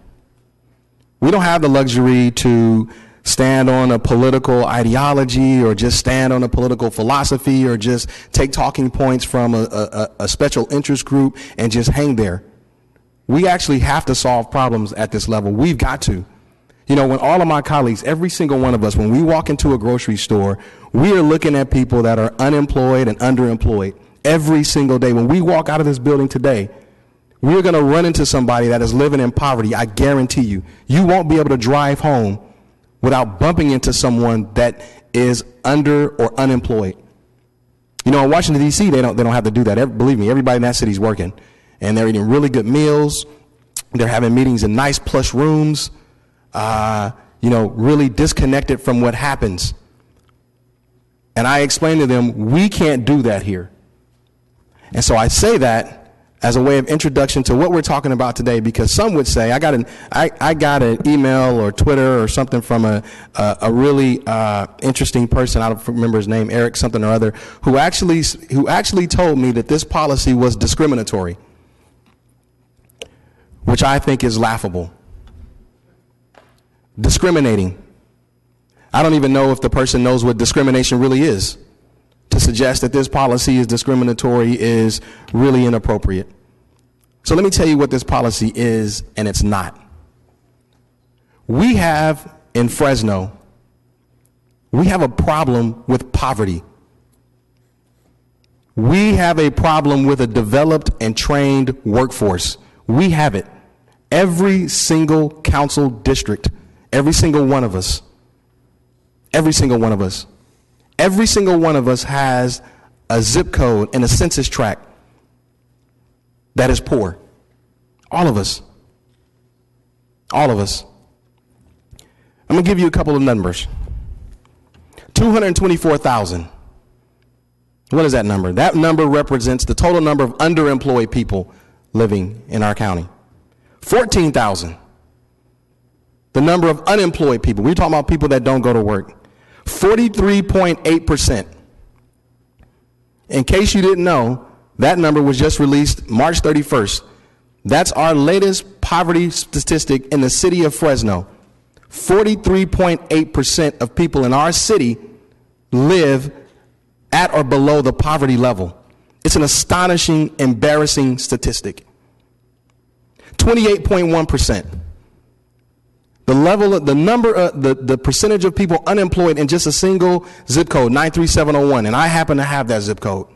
We don't have the luxury to stand on a political ideology or just stand on a political philosophy or just take talking points from a special interest group and just hang there. We actually have to solve problems at this level. We've got to. You know, when all of my colleagues, every single one of us, when we walk into a grocery store, we are looking at people that are unemployed and underemployed every single day. When we walk out of this building today, we're going to run into somebody that is living in poverty. I guarantee you. You won't be able to drive home without bumping into someone that is under or unemployed. You know, in Washington, D.C., they don't have to do that. Believe me, everybody in that city is working. And they're eating really good meals. They're having meetings in nice plush rooms. Really disconnected from what happens. And I explained to them, we can't do that here. And so I say that as a way of introduction to what we're talking about today, because some would say, I got an email or Twitter or something from a really interesting person, I don't remember his name, Eric something or other, who actually told me that this policy was discriminatory, which I think is laughable. Discriminating. I don't even know if the person knows what discrimination really is. To suggest that this policy is discriminatory is really inappropriate. So let me tell you what this policy is and it's not. We have in Fresno, we have a problem with poverty. We have a problem with a developed and trained workforce. We have it. Every single council district, every single one of us, every single one of us. Every single one of us has a zip code and a census tract that is poor. All of us. All of us. I'm going to give you a couple of numbers. 224,000. What is that number? That number represents the total number of underemployed people living in our county. 14,000. The number of unemployed people. We're talking about people that don't go to work. 43.8%. In case you didn't know, that number was just released March 31st. That's our latest poverty statistic in the city of Fresno. 43.8% of people in our city live at or below the poverty level. It's an astonishing, embarrassing statistic. 28.1%. The percentage of people unemployed in just a single zip code, 93701, and I happen to have that zip code,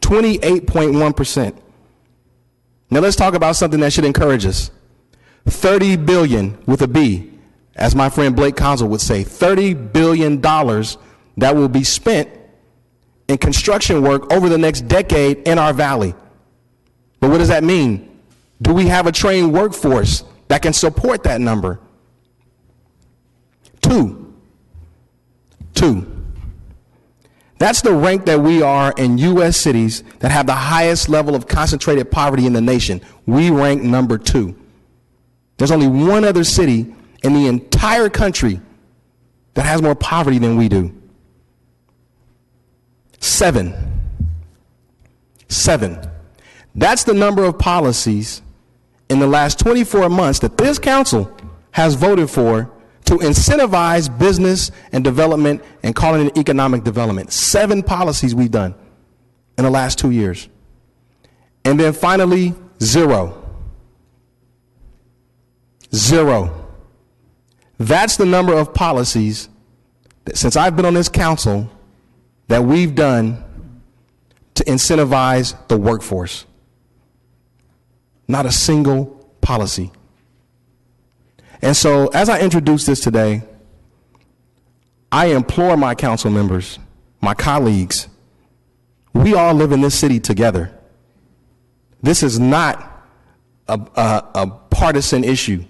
28.1%. Now let's talk about something that should encourage us. 30 billion with a B, as my friend Blake Consul would say, $30 billion that will be spent in construction work over the next decade in our valley. But what does that mean? Do we have a trained workforce that can support that number? Two. That's the rank that we are in U.S. cities that have the highest level of concentrated poverty in the nation. We rank number 2. There's only one other city in the entire country that has more poverty than we do. 7. That's the number of policies in the last 24 months that this council has voted for to incentivize business and development and calling it economic development. 7 policies we've done in the last 2 years. And then finally, 0. That's the number of policies that, since I've been on this council, that we've done to incentivize the workforce. Not a single policy. And so, as I introduce this today, I implore my council members, my colleagues, we all live in this city together. This is not a partisan issue.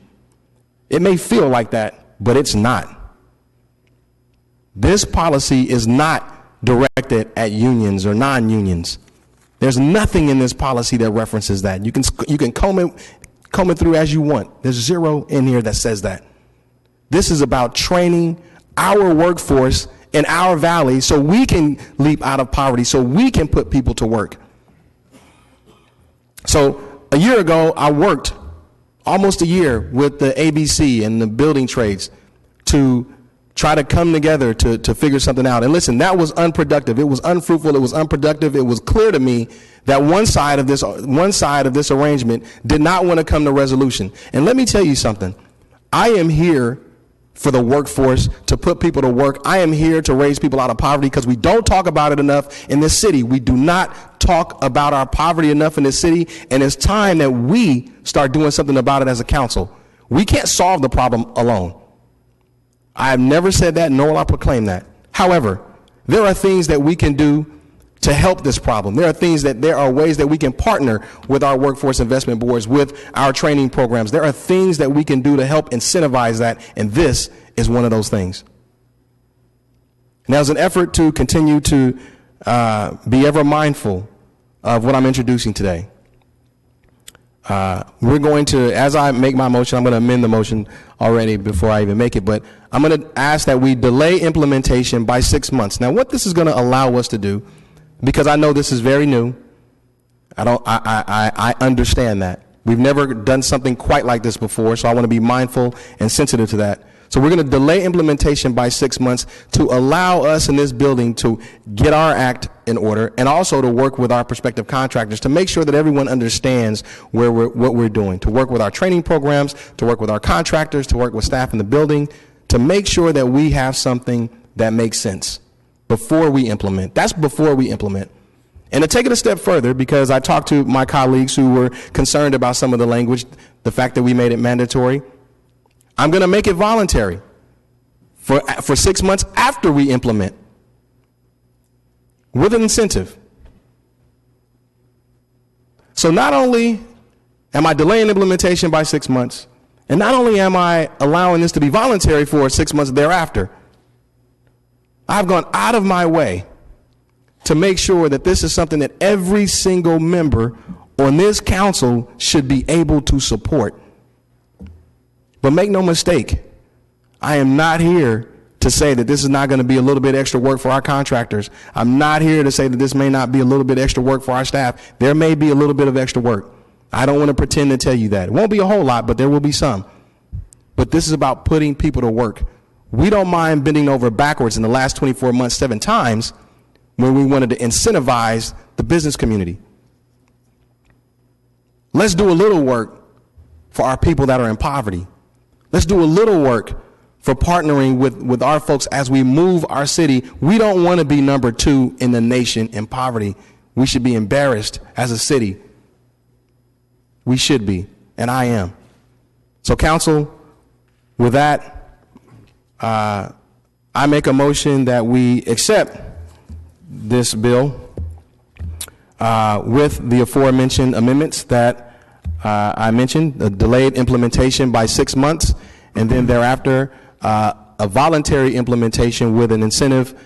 It may feel like that, but it's not. This policy is not directed at unions or non-unions. There's nothing in this policy that references that. You can comb it through as you want. There's zero in here that says that. This is about training our workforce in our valley so we can leap out of poverty, so we can put people to work. So a year ago, I worked almost a year with the ABC and the building trades to try to come together to figure something out. And listen, that was unproductive. It was unfruitful. It was unproductive. It was clear to me that one side of this arrangement did not want to come to resolution. And let me tell you something. I am here for the workforce, to put people to work. I am here to raise people out of poverty because we don't talk about it enough in this city. We do not talk about our poverty enough in this city, and it's time that we start doing something about it as a council. We can't solve the problem alone. I have never said that, nor will I proclaim that. However, there are things that we can do to help this problem. There are ways that we can partner with our workforce investment boards, with our training programs. There are things that we can do to help incentivize that, and this is one of those things. And as an effort to continue to be ever mindful of what I'm introducing today, we're going to, as I make my motion, I'm going to amend the motion already before I even make it, but I'm going to ask that we delay implementation by 6 months. Now, what this is going to allow us to do, because I know this is very new, I understand that. We've never done something quite like this before, so I want to be mindful and sensitive to that. So we're going to delay implementation by 6 months to allow us in this building to get our act in order, and also to work with our prospective contractors to make sure that everyone understands what we're doing, to work with our training programs, to work with our contractors, to work with staff in the building, to make sure that we have something that makes sense before we implement. That's before we implement. And to take it a step further, because I talked to my colleagues who were concerned about some of the language, the fact that we made it mandatory, I'm going to make it voluntary for 6 months after we implement, with an incentive. So not only am I delaying implementation by 6 months, and not only am I allowing this to be voluntary for 6 months thereafter, I've gone out of my way to make sure that this is something that every single member on this council should be able to support. But make no mistake, I am not here to say that this is not going to be a little bit extra work for our contractors. I'm not here to say that this may not be a little bit extra work for our staff. There may be a little bit of extra work. I don't want to pretend to tell you that. It won't be a whole lot, but there will be some. But this is about putting people to work. We don't mind bending over backwards in the last 24 months 7 times when we wanted to incentivize the business community. Let's do a little work for our people that are in poverty. Let's do a little work for partnering with our folks as we move our city. We don't want to be number 2 in the nation in poverty. We should be embarrassed as a city. We should be, and I am. So council, with that, I make a motion that we accept this bill with the aforementioned amendments that I mentioned, the delayed implementation by 6 months, and then thereafter a voluntary implementation with an incentive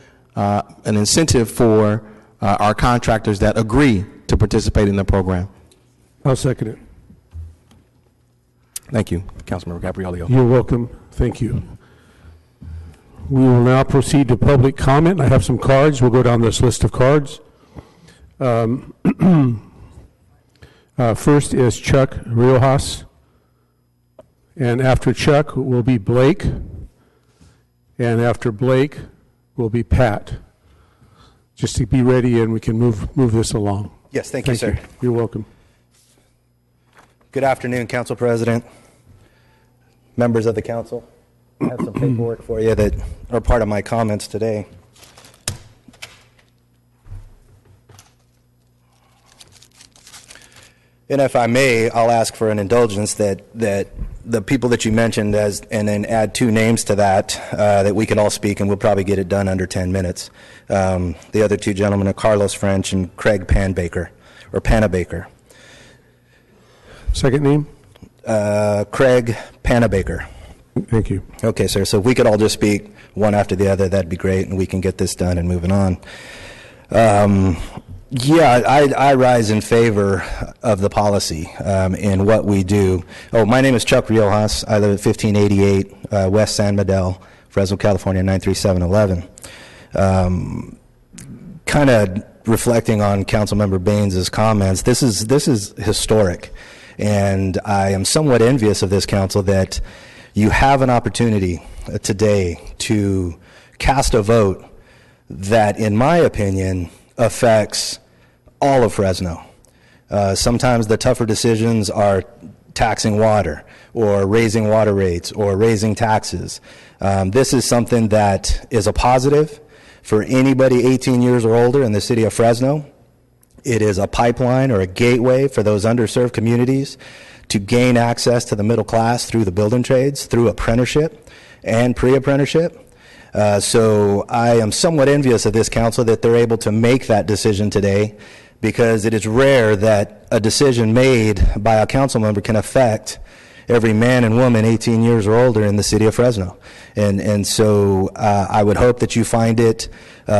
for our contractors that agree to participate in the program. I'll second it. Thank you, Councilmember Gabrielio. You're welcome. Thank you. We will now proceed to public comment. I have some cards. We'll go down this list of cards. First is Chuck Riojas. And after Chuck will be Blake. And after Blake will be Pat. Just to be ready, and we can move this along. Yes, thank you, sir. You're welcome. Good afternoon, Council President, members of the council. I have some paperwork for you that are part of my comments today. And if I may, I'll ask for an indulgence that the people that you mentioned and then add 2 names to that, that we can all speak, and we'll probably get it done under 10 minutes. The other 2 gentlemen are Carlos French and Craig Panabaker. Second name? Craig Panabaker. Thank you. Okay, sir. So if we could all just speak one after the other, that'd be great, and we can get this done and moving on. I rise in favor of the policy in what we do. Oh, my name is Chuck Riojas. I live at 1588 West San Miguel, Fresno, California, 93711. Kind of reflecting on Councilmember Baines' comments, this is historic, and I am somewhat envious of this council that you have an opportunity today to cast a vote that, in my opinion, affects all of Fresno. Sometimes the tougher decisions are taxing water or raising water rates or raising taxes. This is something that is a positive for anybody 18 years or older in the city of Fresno. It is a pipeline or a gateway for those underserved communities to gain access to the middle class through the building trades, through apprenticeship and pre-apprenticeship. So I am somewhat envious of this council that they're able to make that decision today, because it is rare that a decision made by a council member can affect every man and woman 18 years or older in the city of Fresno. And so I would hope that you find it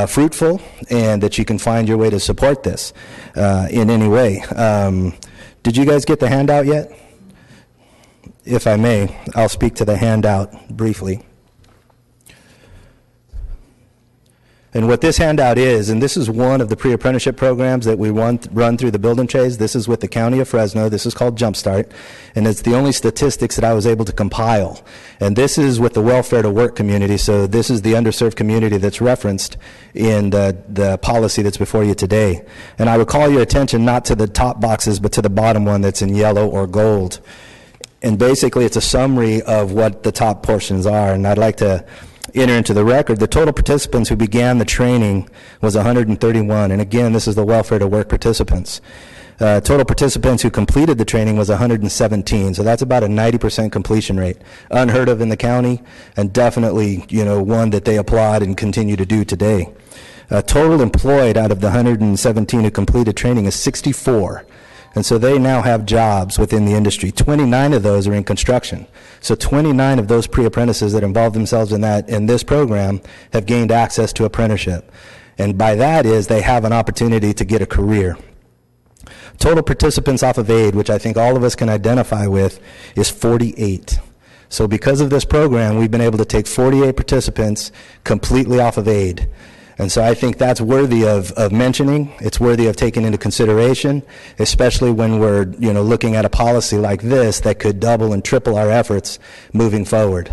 fruitful and that you can find your way to support this in any way. Did you guys get the handout yet? If I may, I'll speak to the handout briefly. And what this handout is, and this is one of the pre-apprenticeship programs that we run through the building trades. This is with the County of Fresno. This is called Jumpstart, and it's the only statistics that I was able to compile. And this is with the welfare to work community, so this is the underserved community that's referenced in the policy that's before you today. And I would call your attention not to the top boxes, but to the bottom one that's in yellow or gold. And basically, it's a summary of what the top portions are, and I'd like to enter into the record. The total participants who began the training was 131, and again, this is the welfare to work participants. Total participants who completed the training was 117, so that's about a 90% completion rate. Unheard of in the county, and definitely, one that they applaud and continue to do today. Total employed out of the 117 who completed training is 64. And so they now have jobs within the industry. 29 of those are in construction. So 29 of those pre-apprentices that involved themselves in this program have gained access to apprenticeship. And by that is they have an opportunity to get a career. Total participants off of aid, which I think all of us can identify with, is 48. So because of this program, we've been able to take 48 participants completely off of aid. And so I think that's worthy of mentioning. It's worthy of taking into consideration, especially when we're looking at a policy like this that could double and triple our efforts moving forward.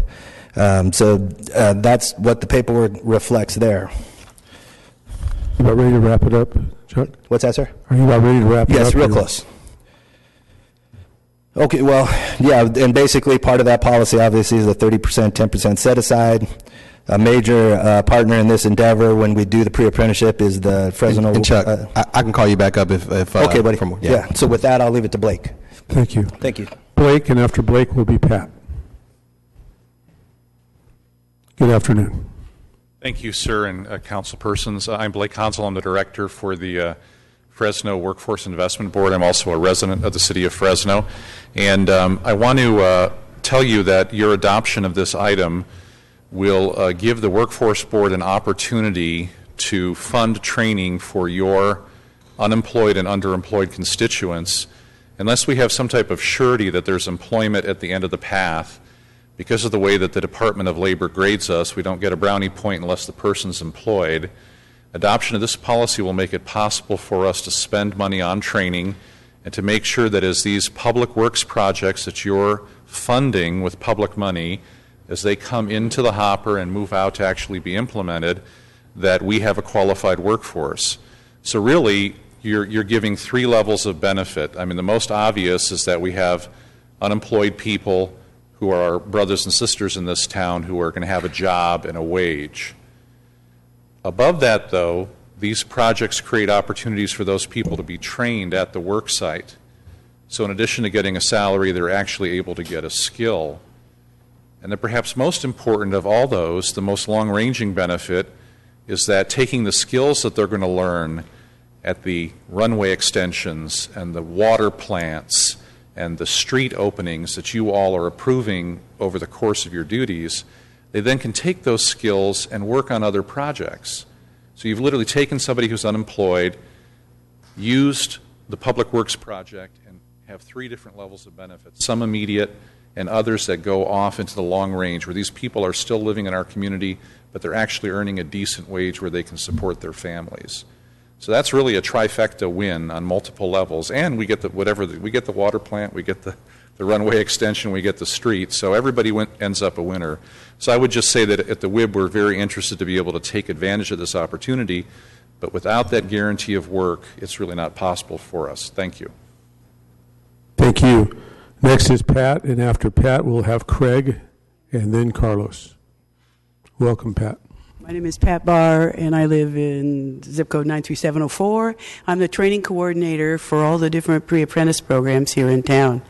So that's what the paperwork reflects there. About ready to wrap it up, Chuck? What's that, sir? Are you about ready to wrap it up? Yes, real close. Okay, well, yeah, and basically part of that policy obviously is the 30%, 10% set aside. A major partner in this endeavor when we do the pre-apprenticeship is the Fresno. And Chuck, I can call you back up if okay, buddy. Yeah. So with that, I'll leave it to Blake. Thank you. Thank you. Blake, and after Blake will be Pat. Good afternoon. Thank you, sir, and council persons. I'm Blake Hansel. I'm the director for the Fresno Workforce Investment Board. I'm also a resident of the city of Fresno. And I want to tell you that your adoption of this item will give the Workforce Board an opportunity to fund training for your unemployed and underemployed constituents unless we have some type of surety that there's employment at the end of the path. Because of the way that the Department of Labor grades us, we don't get a brownie point unless the person's employed. Adoption of this policy will make it possible for us to spend money on training and to make sure that as these public works projects that you're funding with public money, as they come into the hopper and move out to actually be implemented, that we have a qualified workforce. So really, you're giving 3 levels of benefit. I mean, the most obvious is that we have unemployed people who are our brothers and sisters in this town who are going to have a job and a wage. Above that, though, these projects create opportunities for those people to be trained at the work site. So in addition to getting a salary, they're actually able to get a skill. And the perhaps most important of all those, the most long-ranging benefit, is that taking the skills that they're going to learn at the runway extensions and the water plants and the street openings that you all are approving over the course of your duties, they then can take those skills and work on other projects. So you've literally taken somebody who's unemployed, used the Public Works project, and have 3 different levels of benefits, some immediate and others that go off into the long range, where these people are still living in our community, but they're actually earning a decent wage where they can support their families. So that's really a trifecta win on multiple levels, and we get we get the water plant, we get the runway extension, we get the street, so everybody ends up a winner. So I would just say that at the WIB we're very interested to be able to take advantage of this opportunity, but without that guarantee of work, it's really not possible for us. Thank you. Thank you. Next is Pat, and after Pat, we'll have Craig, and then Carlos. Welcome, Pat. My name is Pat Barr, and I live in zip code 93704. I'm the training coordinator for all the different pre-apprentice programs here in town.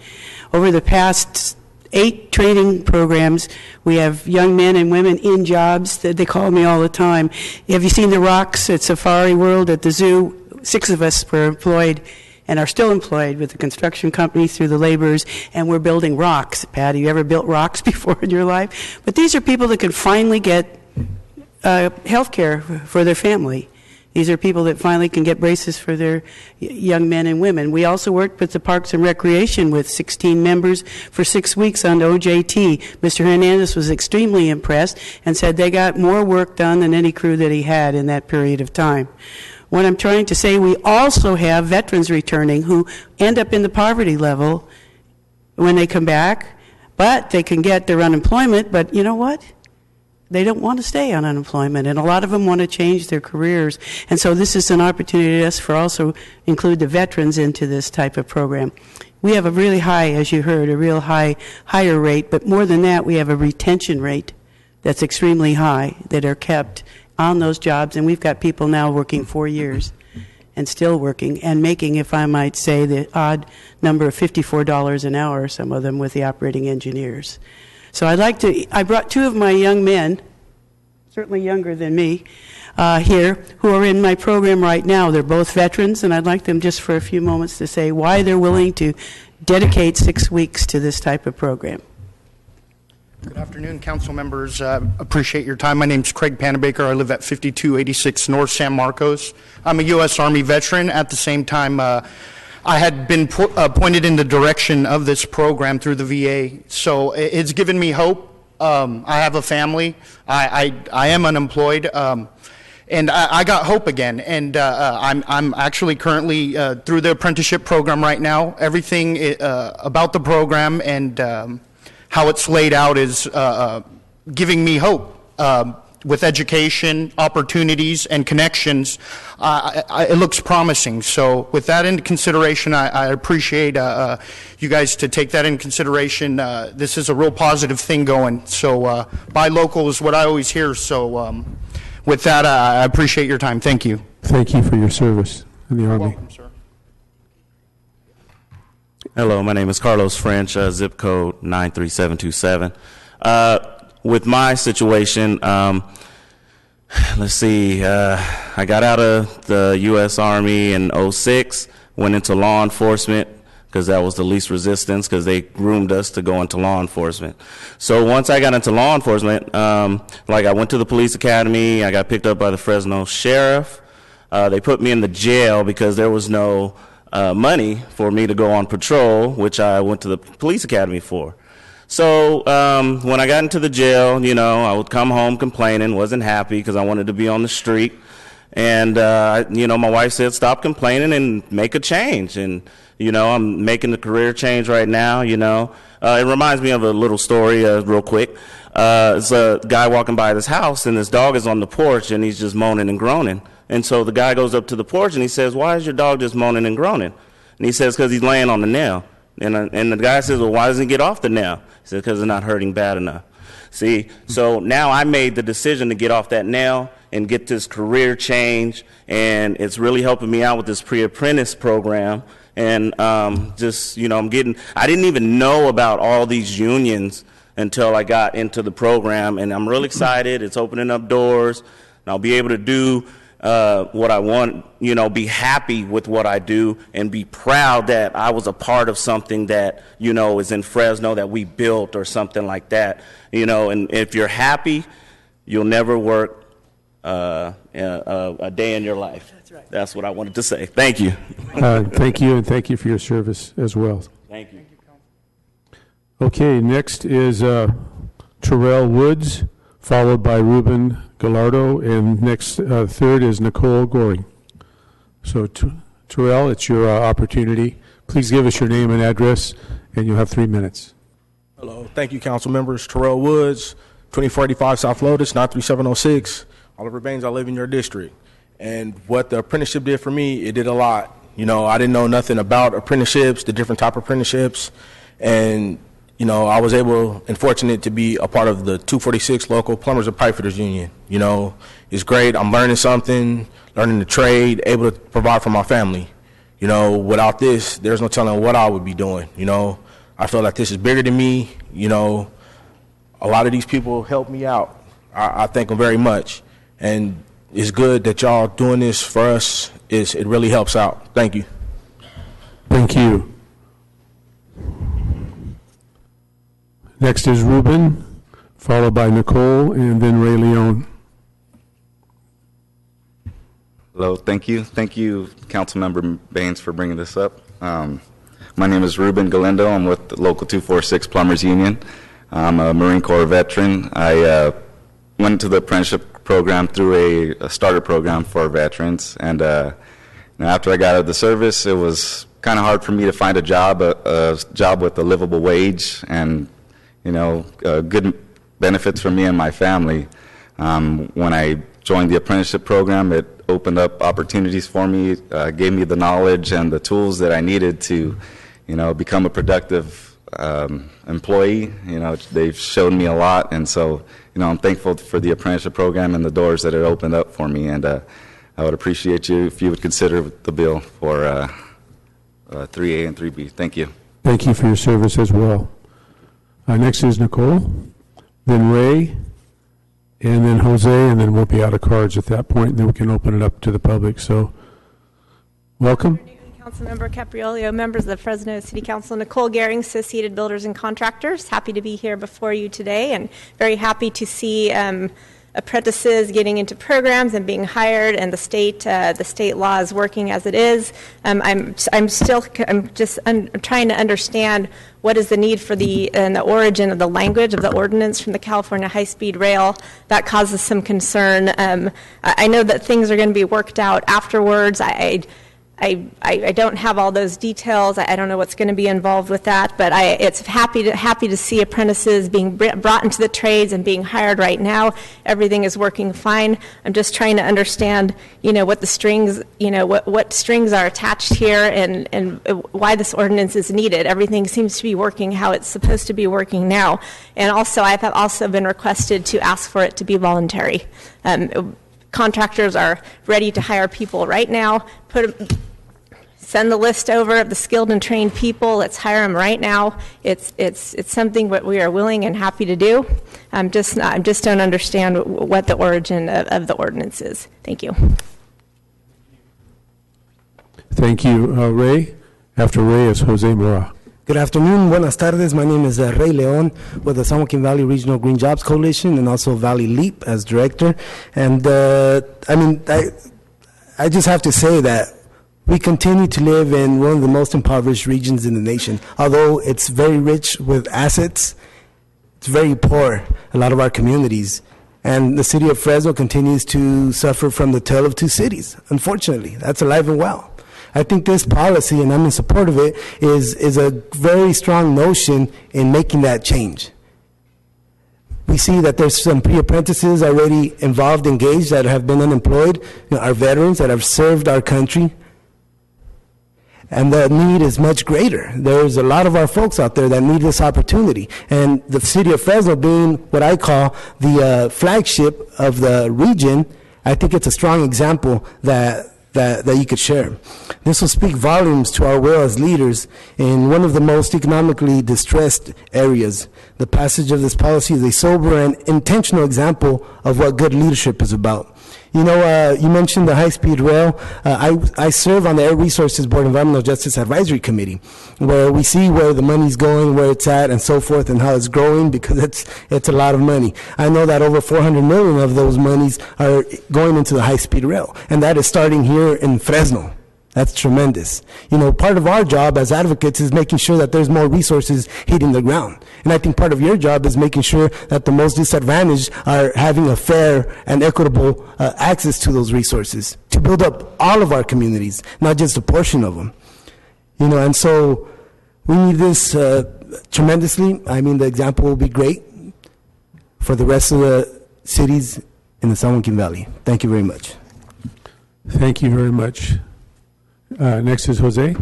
Over the past 8 training programs, we have young men and women in jobs that they call me all the time. Have you seen the rocks at Safari World at the zoo? 6 of us were employed and are still employed with the construction company through the laborers, and we're building rocks. Pat, have you ever built rocks before in your life? But these are people that can finally get health care for their family. These are people that finally can get braces for their young men and women. We also worked with the Parks and Recreation with 16 members for 6 weeks on OJT. Mr. Hernandez was extremely impressed and said they got more work done than any crew that he had in that period of time. What I'm trying to say, we also have veterans returning who end up in the poverty level when they come back, but they can get their unemployment, but you know what? They don't want to stay on unemployment, and a lot of them want to change their careers. And so this is an opportunity for also include the veterans into this type of program. We have a really high, as you heard, a real higher rate, but more than that, we have a retention rate that's extremely high that are kept on those jobs, and we've got people now working 4 years and still working and making, if I might say, the odd number of $54 an hour, some of them with the operating engineers. So I brought 2 of my young men, certainly younger than me, here, who are in my program right now. They're both veterans, and I'd like them just for a few moments to say why they're willing to dedicate 6 weeks to this type of program. Good afternoon, council members. Appreciate your time. My name's Craig Panabaker. I live at 5286 North San Marcos. I'm a U.S. Army veteran. At the same time, I had been pointed in the direction of this program through the VA. So it's given me hope. I have a family. I am unemployed. And I got hope again. And I'm actually currently through the apprenticeship program right now. Everything about the program and how it's laid out is giving me hope. With education, opportunities, and connections, it looks promising. So with that in consideration, I appreciate you guys to take that in consideration. This is a real positive thing going. So buy local is what I always hear. So with that, I appreciate your time. Thank you. Thank you for your service in the Army. Welcome, sir. Hello, my name is Carlos French, zip code 93727. With my situation, let's see, I got out of the U.S. Army in 2006, went into law enforcement because that was the least resistance because they groomed us to go into law enforcement. So once I got into law enforcement, like I went to the police academy, I got picked up by the Fresno sheriff. They put me in the jail because there was no money for me to go on patrol, which I went to the police academy for. So when I got into the jail, you know, I would come home complaining, wasn't happy because I wanted to be on the street. And, you know, my wife said, stop complaining and make a change. And, you know, I'm making the career change right now, you know. It reminds me of a little story real quick. It's a guy walking by this house, and this dog is on the porch, and he's just moaning and groaning. And so the guy goes up to the porch, and he says, why is your dog just moaning and groaning? And he says, because he's laying on the nail. And the guy says, well, why doesn't he get off the nail? He said, because it's not hurting bad enough. See, so now I made the decision to get off that nail and get this career change, and it's really helping me out with this pre-apprentice program. And just, you know, I didn't even know about all these unions until I got into the program, and I'm really excited. It's opening up doors, and I'll be able to do what I want, you know, be happy with what I do and be proud that I was a part of something that, you know, is in Fresno that we built or something like that, you know. And if you're happy, you'll never work a day in your life. That's right. That's what I wanted to say. Thank you. Thank you, and thank you for your service as well. Thank you. Okay, next is Terrell Woods, followed by Ruben Gallardo, and next, third is Nicole Goring. So, Terrell, it's your opportunity. Please give us your name and address, and you'll have 3 minutes. Hello. Thank you, council members. Terrell Woods, 2485 South Lotus, 93706. Oliver Baines, I live in your district. And what the apprenticeship did for me, it did a lot. You know, I didn't know nothing about apprenticeships, the different type of apprenticeships, and you know, I was able and fortunate to be a part of the 246 local Plumbers and Pipefitters Union. You know, it's great. I'm learning something, learning the trade, able to provide for my family. You know, without this, there's no telling what I would be doing. You know, I feel like this is bigger than me. You know, a lot of these people helped me out. I thank them very much. And it's good that y'all doing this for us. It really helps out. Thank you. Thank you. Next is Ruben, followed by Nicole, and then Ray Leon. Hello, thank you. Thank you, Councilmember Baines, for bringing this up. My name is Ruben Galindo. I'm with the local 246 Plumbers Union. I'm a Marine Corps veteran. I went to the apprenticeship program through a starter program for veterans, and after I got out of the service, it was kind of hard for me to find a job with a livable wage and, you know, good benefits for me and my family. When I joined the apprenticeship program, it opened up opportunities for me, gave me the knowledge and the tools that I needed to, you know, become a productive employee. You know, they've showed me a lot, and so, you know, I'm thankful for the apprenticeship program and the doors that it opened up for me, and I would appreciate you if you would consider the bill for 3A and 3B. Thank you. Thank you for your service as well. Next is Nicole, then Ray, and then Jose, and then we'll be out of cards at that point, and then we can open it up to the public. So, welcome. Councilmember Capriolio, members of the Fresno City Council, Nicole Gehring, Associated Builders and Contractors. Happy to be here before you today, and very happy to see apprentices getting into programs and being hired, and the state law is working as it is. I'm just trying to understand what is the need for the origin of the language of the ordinance from the California High-Speed Rail. That causes some concern. I know that things are going to be worked out afterwards. I don't have all those details. I don't know what's going to be involved with that, but it's happy to see apprentices being brought into the trades and being hired right now. Everything is working fine. I'm just trying to understand, you know, what the strings, you know, what strings are attached here, and why this ordinance is needed. Everything seems to be working how it's supposed to be working now. And also, I've also been requested to ask for it to be voluntary. Contractors are ready to hire people right now. Send the list over of the skilled and trained people. Let's hire them right now. It's something that we are willing and happy to do. I just don't understand what the origin of the ordinance is. Thank you. Thank you, Ray. After Ray is Jose Mora. Good afternoon. Buenas tardes. My name is Ray Leon with the San Joaquin Valley Regional Green Jobs Coalition and also Valley Leap as director. And I just have to say that we continue to live in one of the most impoverished regions in the nation. Although it's very rich with assets, it's very poor, a lot of our communities. And the city of Fresno continues to suffer from the tale of two cities. Unfortunately, that's alive and well. I think this policy, and I'm in support of it, is a very strong notion in making that change. We see that there's some pre-apprentices already involved, engaged, that have been unemployed, you know, our veterans that have served our country. And the need is much greater. There's a lot of our folks out there that need this opportunity. And the city of Fresno being what I call the flagship of the region, I think it's a strong example that you could share. This will speak volumes to our will as leaders in one of the most economically distressed areas. The passage of this policy is a sober and intentional example of what good leadership is about. You know, you mentioned the high-speed rail. I serve on the Air Resources Board Environmental Justice Advisory Committee, where we see where the money's going, where it's at, and so forth, and how it's growing, because it's a lot of money. I know that over 400 million of those monies are going into the high-speed rail, and that is starting here in Fresno. That's tremendous. You know, part of our job as advocates is making sure that there's more resources hitting the ground. And I think part of your job is making sure that the most disadvantaged are having a fair and equitable access to those resources to build up all of our communities, not just a portion of them. You know, and so we need this tremendously. I mean, the example will be great for the rest of the cities in the San Joaquin Valley. Thank you very much. Thank you very much. Next is Jose.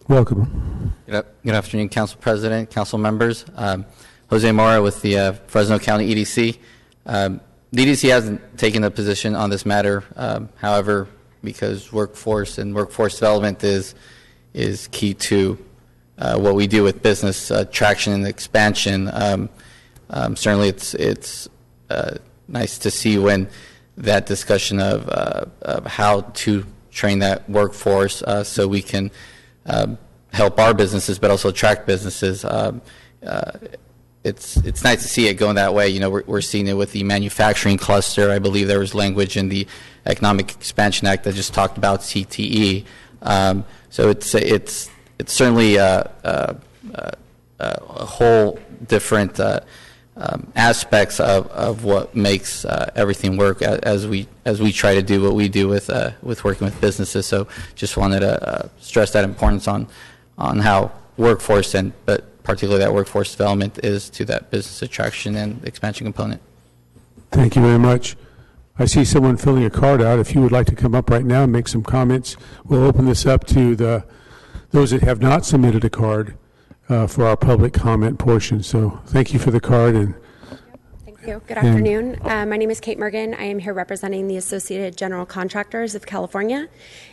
Welcome. Good afternoon, Council President, Council members. Jose Mora with the Fresno County EDC. The EDC hasn't taken a position on this matter. However, because workforce and workforce development is key to what we do with business traction and expansion, certainly it's nice to see when that discussion of how to train that workforce so we can help our businesses, but also attract businesses. It's nice to see it going that way. You know, we're seeing it with the manufacturing cluster. I believe there was language in the Economic Expansion Act that just talked about CTE. So it's certainly a whole different aspects of what makes everything work as we try to do what we do with working with businesses. So just wanted to stress that importance on how workforce but particularly that workforce development is to that business attraction and expansion component. Thank you very much. I see someone filling a card out. If you would like to come up right now and make some comments, we'll open this up to those that have not submitted a card for our public comment portion. So thank you for the card. And Thank you. Good afternoon. My name is Kate Mergen. I am here representing the Associated General Contractors of California,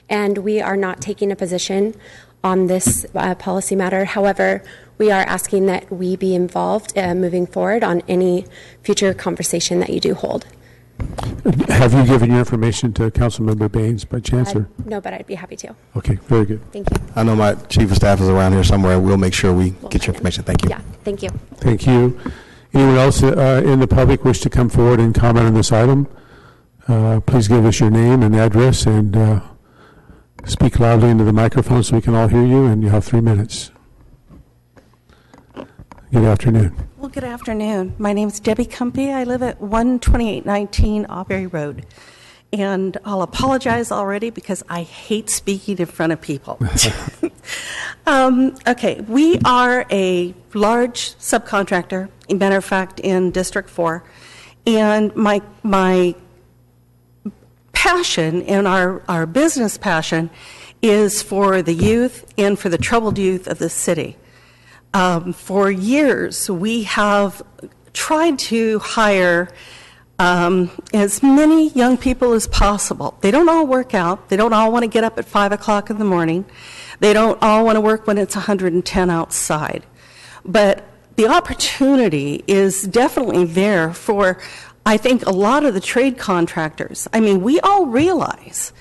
and we are not taking a position on this policy matter. However, we are asking that we be involved moving forward on any future conversation that you do hold. Have you given your information to Councilmember Baines by chance? No, but I'd be happy to. Okay, very good. Thank you. I know my chief of staff is around here somewhere. We'll make sure we get your information. Thank you. Yeah, thank you. Thank you. Anyone else in the public wish to come forward and comment on this item? Please give us your name and address and speak loudly into the microphone so we can all hear you, and you have 3 minutes. Good afternoon. Well, good afternoon. My name is Debbie Cumpy. I live at 12819 Auberry Road. And I'll apologize already because I hate speaking in front of people. Okay, we are a large subcontractor, a matter of fact, in District 4. And my passion and our business passion is for the youth and for the troubled youth of the city. For years, we have tried to hire as many young people as possible. They don't all work out. They don't all want to get up at 5 o'clock in the morning. They don't all want to work when it's 110 outside. But the opportunity is definitely there for, I think, a lot of the trade contractors. I mean, we all realize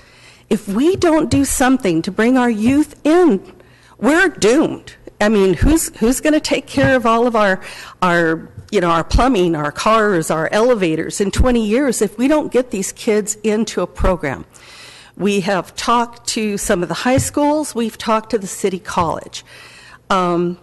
if we don't do something to bring our youth in, we're doomed. I mean, who's going to take care of all of our plumbing, our cars, our elevators in 20 years if we don't get these kids into a program? We have talked to some of the high schools. We've talked to the city college.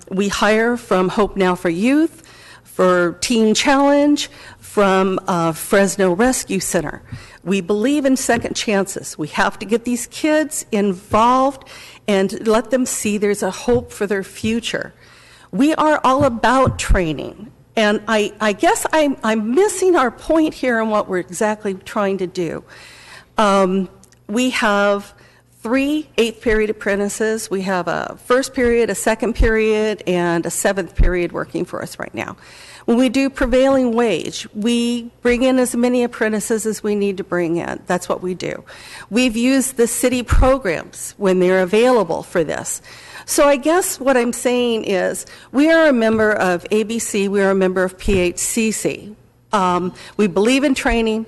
We hire from Hope Now for Youth, for Teen Challenge, from Fresno Rescue Center. We believe in second chances. We have to get these kids involved and let them see there's a hope for their future. We are all about training. And I guess I'm missing our point here on what we're exactly trying to do. We have 3 eighth-period apprentices. We have a first period, a second period, and a seventh period working for us right now. When we do prevailing wage, we bring in as many apprentices as we need to bring in. That's what we do. We've used the city programs when they're available for this. So I guess what I'm saying is we are a member of ABC, we are a member of PHCC. We believe in training,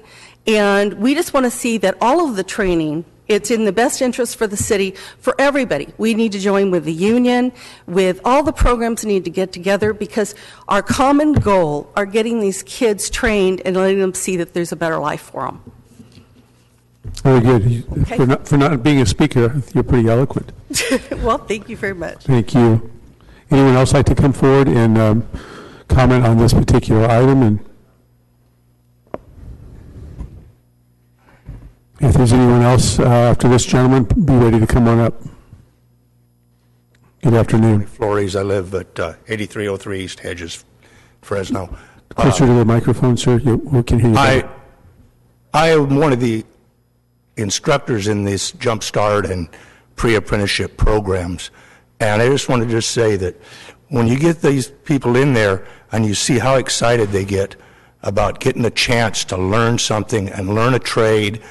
and we just want to see that all of the training, it's in the best interest for the city, for everybody. We need to join with the union, with all the programs need to get together, because our common goal are getting these kids trained and letting them see that there's a better life for them. Very good. Okay. For not being a speaker, you're pretty eloquent. Well, thank you very much. Thank you. Anyone else like to come forward and comment on this particular item? And if there's anyone else after this gentleman, be ready to come on up. Good afternoon. Flores. I live at 8303 East Hedges, Fresno. Closer to the microphone, sir. We can hear you. I am one of the instructors in this Jump Start and pre-apprenticeship programs, and I just wanted to say that when you get these people in there and you see how excited they get about getting a chance to learn something and learn a trade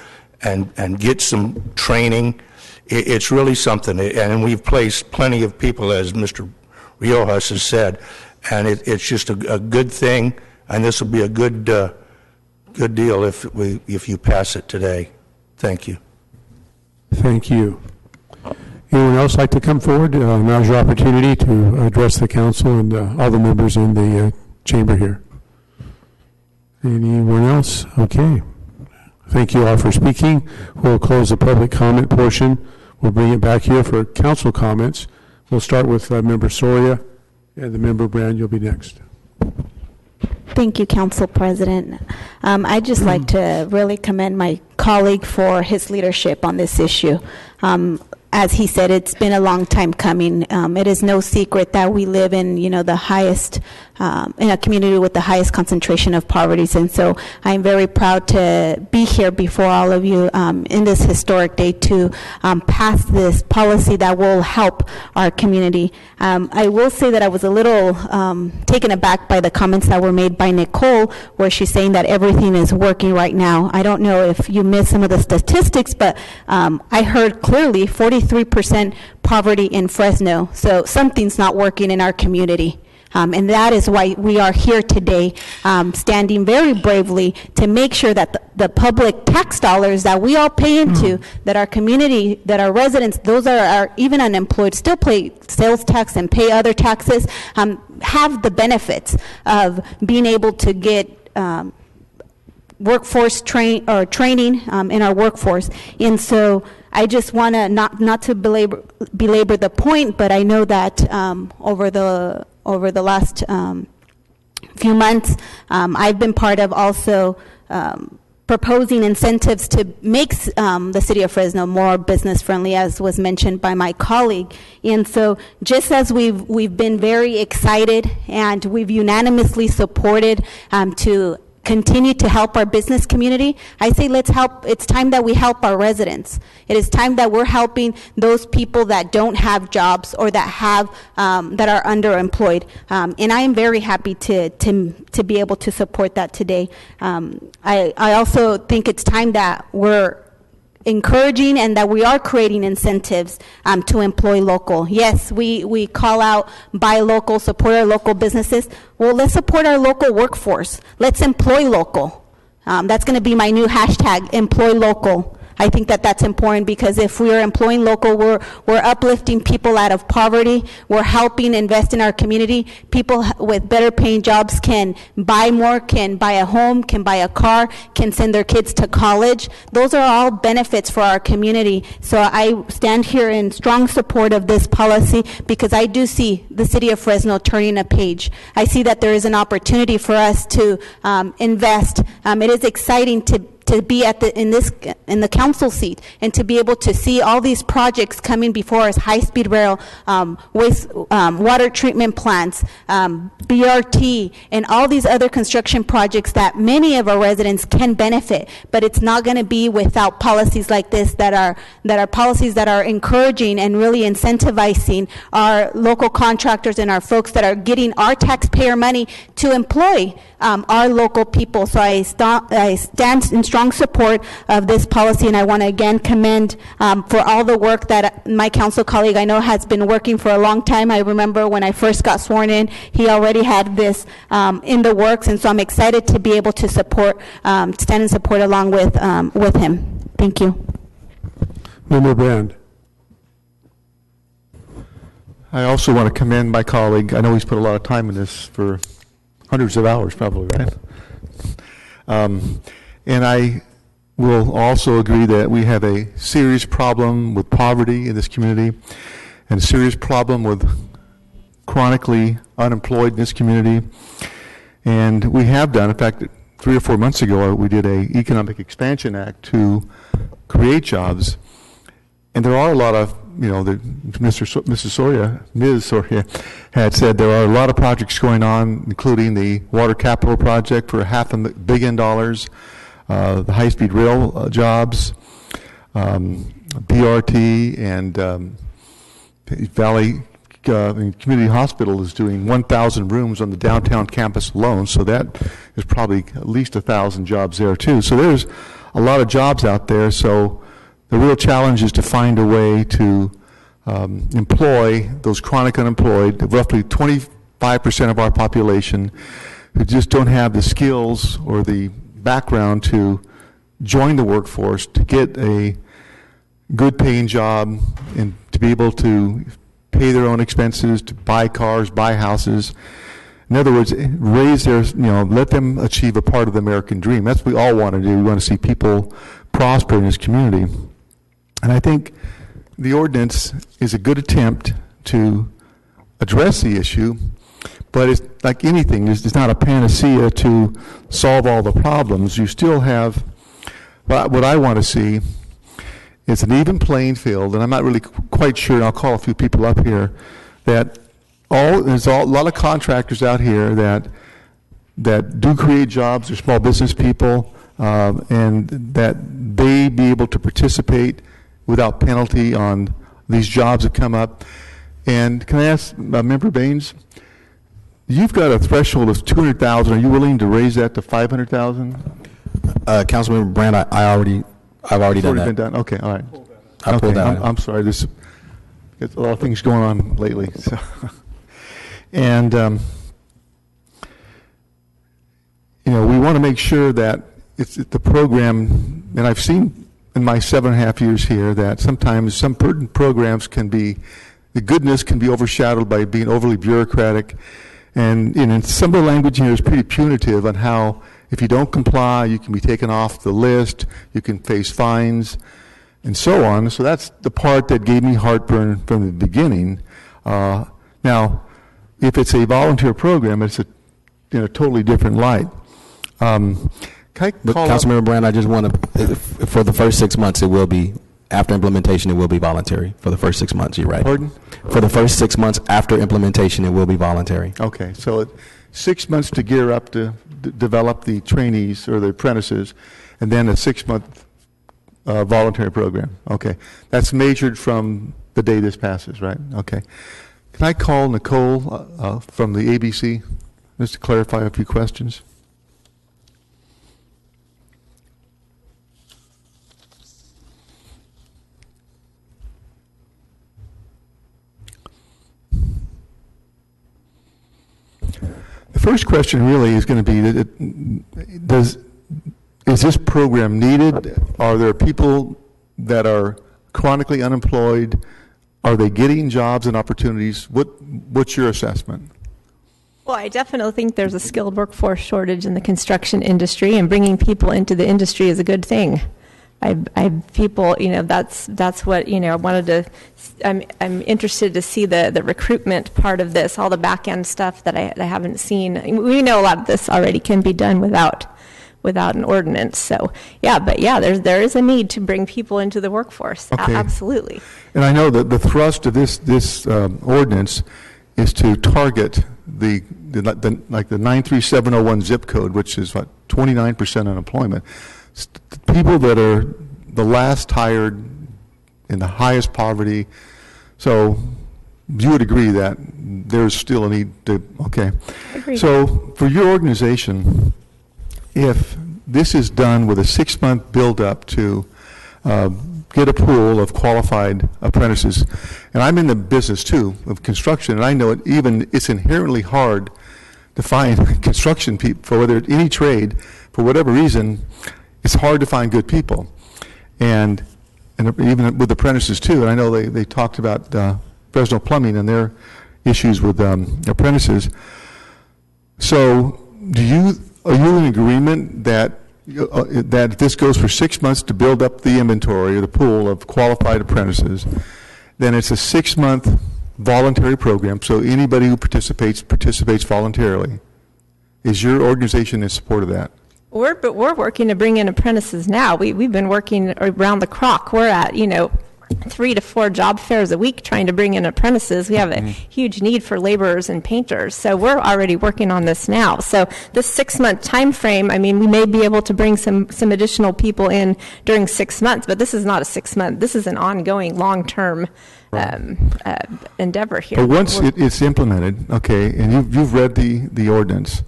and get some training, it's really something. And we've placed plenty of people, as Mr. Riojas has said, and it's just a good thing, and this will be a good deal if you pass it today. Thank you. Thank you. Anyone else like to come forward? Now's your opportunity to address the council and all the members in the chamber here. Anyone else? Okay. Thank you all for speaking. We'll close the public comment portion. We'll bring it back here for council comments. We'll start with Member Soria, and the Member Brand, you'll be next. Thank you, Council President. I'd just like to really commend my colleague for his leadership on this issue. As he said, it's been a long time coming. It is no secret that we live in, the highest, in a community with the highest concentration of poverty. And so I'm very proud to be here before all of you in this historic day to pass this policy that will help our community. I will say that I was a little taken aback by the comments that were made by Nicole, where she's saying that everything is working right now. I don't know if you missed some of the statistics, but I heard clearly 43% poverty in Fresno. So something's not working in our community. And that is why we are here today, standing very bravely to make sure that the public tax dollars that we all pay into, that our community, that our residents, those are even unemployed, still pay sales tax and pay other taxes, have the benefits of being able to get workforce training in our workforce. And so I just want to not to belabor the point, but I know that over the last few months, I've been part of also proposing incentives to make the city of Fresno more business friendly, as was mentioned by my colleague. And so just as we've been very excited and we've unanimously supported to continue to help our business community, I say let's help. It's time that we help our residents. It is time that we're helping those people that don't have jobs or that have that are underemployed. And I am very happy to be able to support that today. I also think it's time that we're encouraging and that we are creating incentives to employ local. Yes, we call out buy local, support our local businesses. Well, let's support our local workforce. Let's employ local. That's going to be my new hashtag, employ local. I think that that's important because if we are employing local, we're uplifting people out of poverty. We're helping invest in our community. People with better paying jobs can buy more, can buy a home, can buy a car, can send their kids to college. Those are all benefits for our community. So I stand here in strong support of this policy because I do see the city of Fresno turning a page. I see that there is an opportunity for us to invest. It is exciting to to be in the council seat and to be able to see all these projects coming before us, high-speed rail, water treatment plants, BRT, and all these other construction projects that many of our residents can benefit. But it's not going to be without policies like this that are policies that are encouraging and really incentivizing our local contractors and our folks that are getting our taxpayer money to employ our local people. So I stand in strong support of this policy, and I want to again commend for all the work that my council colleague I know has been working for a long time. I remember when I first got sworn in, he already had this in the works, and so I'm excited to be able to stand in support along with him. Thank you. Member Brand. I also want to commend my colleague. I know he's put a lot of time in this for hundreds of hours probably, right? And I will also agree that we have a serious problem with poverty in this community and a serious problem with chronically unemployed in this community. And we have done, in fact, 3 or 4 months ago, we did an Economic Expansion Act to create jobs. And there are a lot of, Ms. Soria had said there are a lot of projects going on, including the Water Capital Project for $500 million, the high-speed rail jobs, BRT, and Valley Community Hospital is doing 1,000 rooms on the downtown campus alone, so that is probably at least 1,000 jobs there too. So there's a lot of jobs out there. So the real challenge is to find a way to employ those chronic unemployed, roughly 25% of our population, who just don't have the skills or the background to join the workforce, to get a good paying job and to be able to pay their own expenses, to buy cars, buy houses. In other words, raise their, let them achieve a part of the American dream. That's what we all want to do. We want to see people prosper in this community. And I think the ordinance is a good attempt to address the issue, but it's like anything, it's not a panacea to solve all the problems. You still have, what I want to see is an even playing field, and I'm not really quite sure, and I'll call a few people up here, that there's a lot of contractors out here that do create jobs, they're small business people, and that they be able to participate without penalty on these jobs that come up. And can I ask Member Baines, you've got a threshold of 200,000. Are you willing to raise that to 500,000? Councilmember Brand, I've already done that. Been done. Okay, all right. I pulled that. I'm sorry. There's a lot of things going on lately. So. And we want to make sure that it's the program. And I've seen in my 7.5 years here that sometimes some programs the goodness can be overshadowed by being overly bureaucratic. And some of the language here is pretty punitive on how if you don't comply, you can be taken off the list, you can face fines, and so on. So that's the part that gave me heartburn from the beginning. Now, if it's a volunteer program, it's in a totally different light. Councilmember Brand, I just want to, for the first 6 months, it will be, after implementation, it will be voluntary. For the first 6 months, you're right. Pardon? For the first 6 months after implementation, it will be voluntary. Okay, so 6 months to gear up to develop the trainees or the apprentices, and then a 6-month voluntary program. Okay, that's measured from the day this passes, right? Okay. Can I call Nicole from the ABC just to clarify a few questions? The first question really is going to be, is this program needed? Are there people that are chronically unemployed? Are they getting jobs and opportunities? What's your assessment? Well, I definitely think there's a skilled workforce shortage in the construction industry, and bringing people into the industry is a good thing. People, that's what, I wanted to, I'm interested to see the recruitment part of this, all the back end stuff that I haven't seen. We know a lot of this already can be done without without an ordinance. So, yeah, but yeah, there is a need to bring people into the workforce. Okay. Absolutely. And I know that the thrust of this ordinance is to target the 93701 zip code, which is what, 29% unemployment. People that are the last hired in the highest poverty. So you would agree that there's still a need to, okay. Agreed. So for your organization, if this is done with a 6-month build-up to get a pool of qualified apprentices, and I'm in the business too of construction, and I know it's inherently hard to find construction people for whether any trade, for whatever reason, it's hard to find good people, and even with apprentices too. And I know they talked about Fresno Plumbing and their issues with apprentices. So, are you in agreement that this goes for 6 months to build up the inventory or the pool of qualified apprentices? Then it's a 6-month voluntary program, so anybody who participates voluntarily. Is your organization in support of that? But we're working to bring in apprentices now. We've been working around the clock. We're at 3 to 4 job fairs a week trying to bring in apprentices. We have a huge need for laborers and painters. So we're already working on this now. So this 6-month time frame, I mean, we may be able to bring some additional people in during 6 months, but this is not a 6-month. This is an ongoing long-term endeavor here. But once it's implemented, okay, and you've read the ordinance,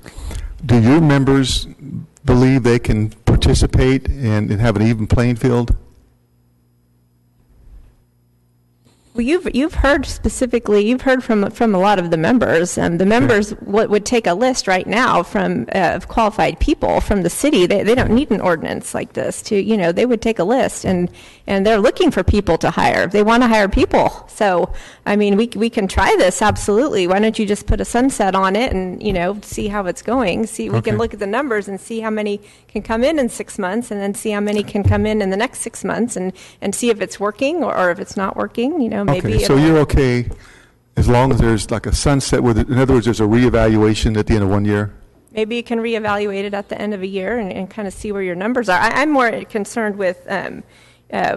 do your members believe they can participate and have an even playing field? Well, you've heard specifically. You've heard from a lot of the members. The members would take a list right now from of qualified people from the city. They don't need an ordinance like this to they would take a list and they're looking for people to hire. They want to hire people. So I mean we can try this absolutely. Why don't you just put a sunset on it and see how it's going? We can look at the numbers and see how many can come in 6 months and then see how many can come in the next 6 months and see if it's working or if it's not working. Maybe. Okay, so you're okay as long as there's like a sunset with it. In other words, there's a reevaluation at the end of 1 year? Maybe you can reevaluate it at the end of a year and kind of see where your numbers are. I'm more concerned with, how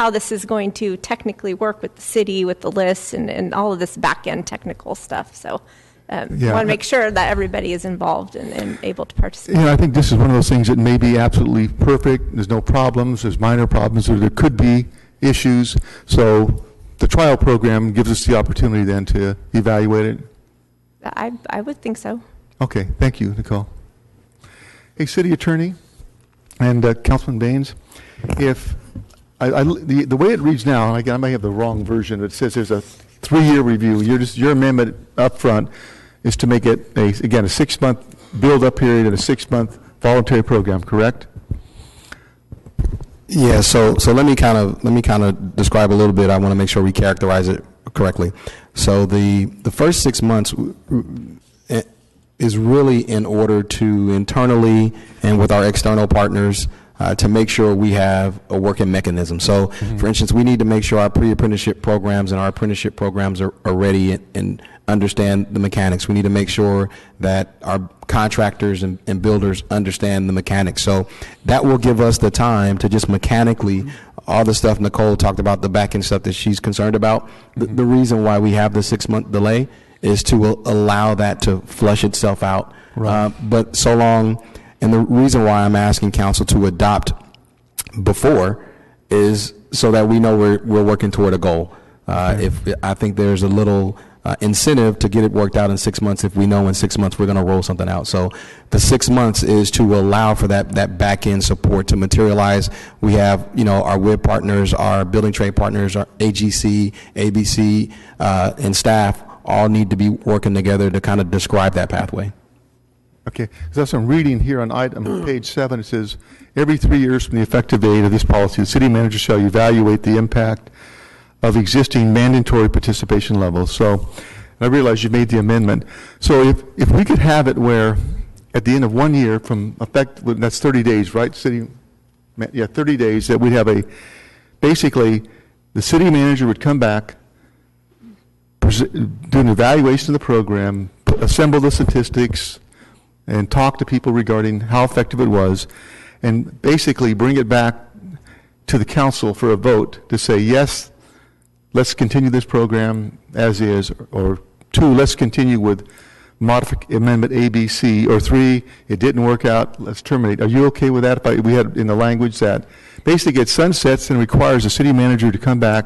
this is going to technically work with the city, with the lists, and all of this back-end technical stuff. So I want to make sure that everybody is involved and able to participate. Yeah, I think this is one of those things that may be absolutely perfect. There's no problems. There's minor problems, or there could be issues. So the trial program gives us the opportunity then to evaluate it. I would think so. Okay, thank you, Nicole. Hey, City Attorney and Councilman Baines, if the way it reads now, and again, I may have the wrong version. It says there's a 3-year review. Your amendment up front is to make it a 6-month build-up period and a 6-month voluntary program. Correct? Yeah, so let me kind of describe a little bit. I want to make sure we characterize it correctly. So the first 6 months is really in order to internally and with our external partners to make sure we have a working mechanism. So, for instance, we need to make sure our pre-apprenticeship programs and our apprenticeship programs are ready and understand the mechanics. We need to make sure that our contractors and builders understand the mechanics. So that will give us the time to just mechanically, all the stuff Nicole talked about, the back-end stuff that she's concerned about. The reason why we have the 6-month delay is to allow that to flush itself out. Right. But so long, and the reason why I'm asking council to adopt before is so that we know we're working toward a goal. If I think there's a little incentive to get it worked out in 6 months if we know in 6 months we're going to roll something out. So the 6 months is to allow for that back end support to materialize. We have our WIB partners, our building trade partners, our AGC, ABC, and staff all need to be working together to kind of describe that pathway. Okay, so that's I'm reading here on item page 7. It says, every 3 years from the effective date of this policy, the city manager shall evaluate the impact of existing mandatory participation levels. So I realize you made the amendment. So if we could have it where at the end of 1 year from effect, that's 30 days, right? 30 days, that we'd have basically the city manager would come back, do an evaluation of the program, assemble the statistics, and talk to people regarding how effective it was, and basically bring it back to the council for a vote to say, yes, let's continue this program as is, or 2, let's continue with amendment A, B, C, or 3, it didn't work out, let's terminate. Are you okay with that? If we had in the language that basically it sunsets and requires the city manager to come back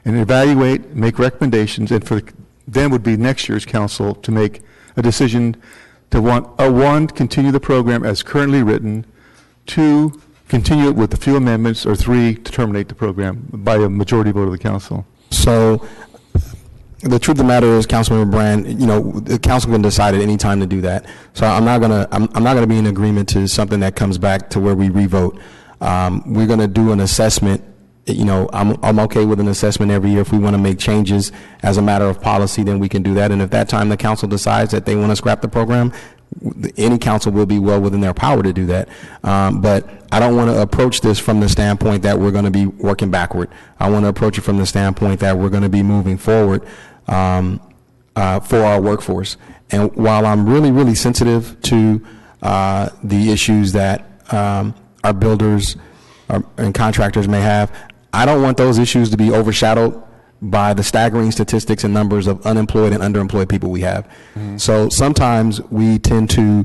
and evaluate, make recommendations, and then would be next year's council to make a decision to 1, continue the program as currently written, 2, continue it with a few amendments, or 3, to terminate the program by a majority vote of the council. So the truth of the matter is, Councilmember Brand, the council can decide at any time to do that. So I'm not gonna be in agreement to something that comes back to where we revote. We're gonna do an assessment. I'm okay with an assessment every year. If we want to make changes as a matter of policy, then we can do that. And if that time the council decides that they want to scrap the program, any council will be well within their power to do that. But I don't want to approach this from the standpoint that we're going to be working backward. I want to approach it from the standpoint that we're going to be moving forward for our workforce. And while I'm really, really sensitive to the issues that our builders and contractors may have, I don't want those issues to be overshadowed by the staggering statistics and numbers of unemployed and underemployed people we have. So sometimes we tend to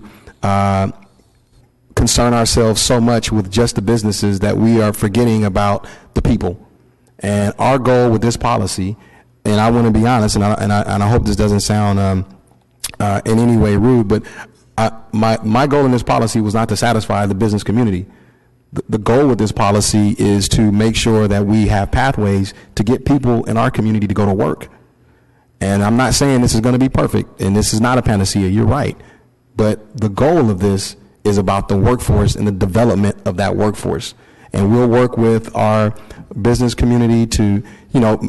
concern ourselves so much with just the businesses that we are forgetting about the people. And our goal with this policy, and I want to be honest, and I hope this doesn't sound in any way rude, but my goal in this policy was not to satisfy the business community. The goal with this policy is to make sure that we have pathways to get people in our community to go to work. And I'm not saying this is going to be perfect, and this is not a panacea, you're right. But the goal of this is about the workforce and the development of that workforce. And we'll work with our business community to,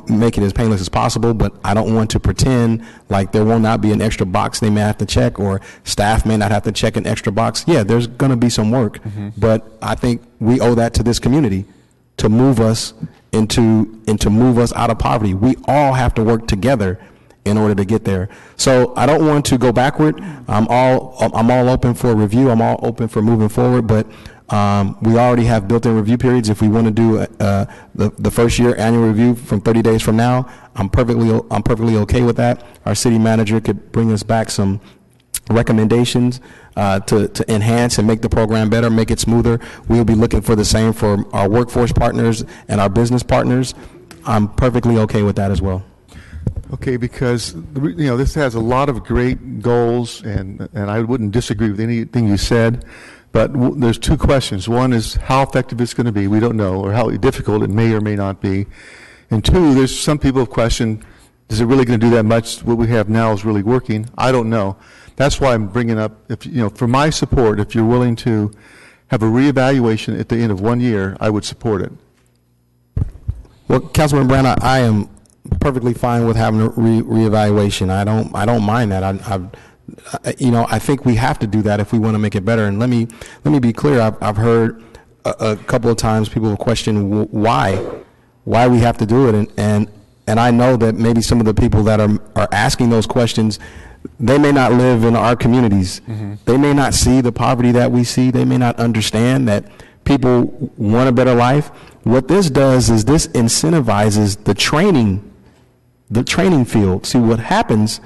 make it as painless as possible, but I don't want to pretend like there will not be an extra box they may have to check, or staff may not have to check an extra box. Yeah, there's going to be some work, but I think we owe that to this community to move us to move us out of poverty. We all have to work together in order to get there. So I don't want to go backward. I'm all open for review. I'm all open for moving forward, but we already have built-in review periods. If we want to do the first year annual review from 30 days from now, I'm perfectly okay with that. Our city manager could bring us back some recommendations to enhance and make the program better, make it smoother. We'll be looking for the same for our workforce partners and our business partners. I'm perfectly okay with that as well. Okay, because this has a lot of great goals, and I wouldn't disagree with anything you said. But there's 2 questions. One is how effective it's going to be. We don't know, or how difficult it may or may not be. And 2, there's some people have questioned, is it really going to do that much? What we have now is really working. I don't know. That's why I'm bringing up, for my support, if you're willing to have a reevaluation at the end of 1 year, I would support it. Well, Councilman Brown, I am perfectly fine with having a reevaluation. I don't mind that. I think we have to do that if we want to make it better. And let me be clear. I've heard a couple of times people question why we have to do it, and I know that maybe some of the people that are asking those questions, they may not live in our communities. They may not see the poverty that we see. They may not understand that people want a better life. What this does is this incentivizes the training field. See what happens.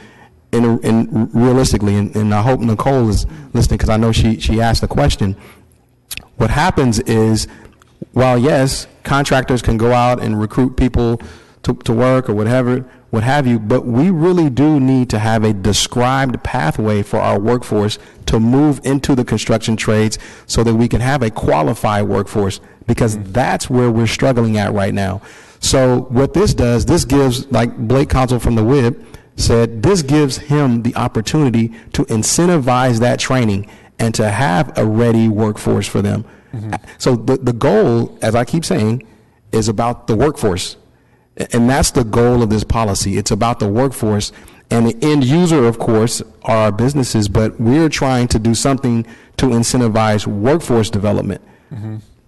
In realistically, and I hope Nicole is listening because I know she asked the question. What happens is, while yes, contractors can go out and recruit people to work or whatever, what have you, but we really do need to have a described pathway for our workforce to move into the construction trades so that we can have a qualified workforce, because that's where we're struggling at right now. So what this does, this gives, like Blake Consul from the WIB said, this gives him the opportunity to incentivize that training and to have a ready workforce for them. So the goal, as I keep saying, is about the workforce. And that's the goal of this policy. It's about the workforce. And the end user, of course, are our businesses, but we're trying to do something to incentivize workforce development.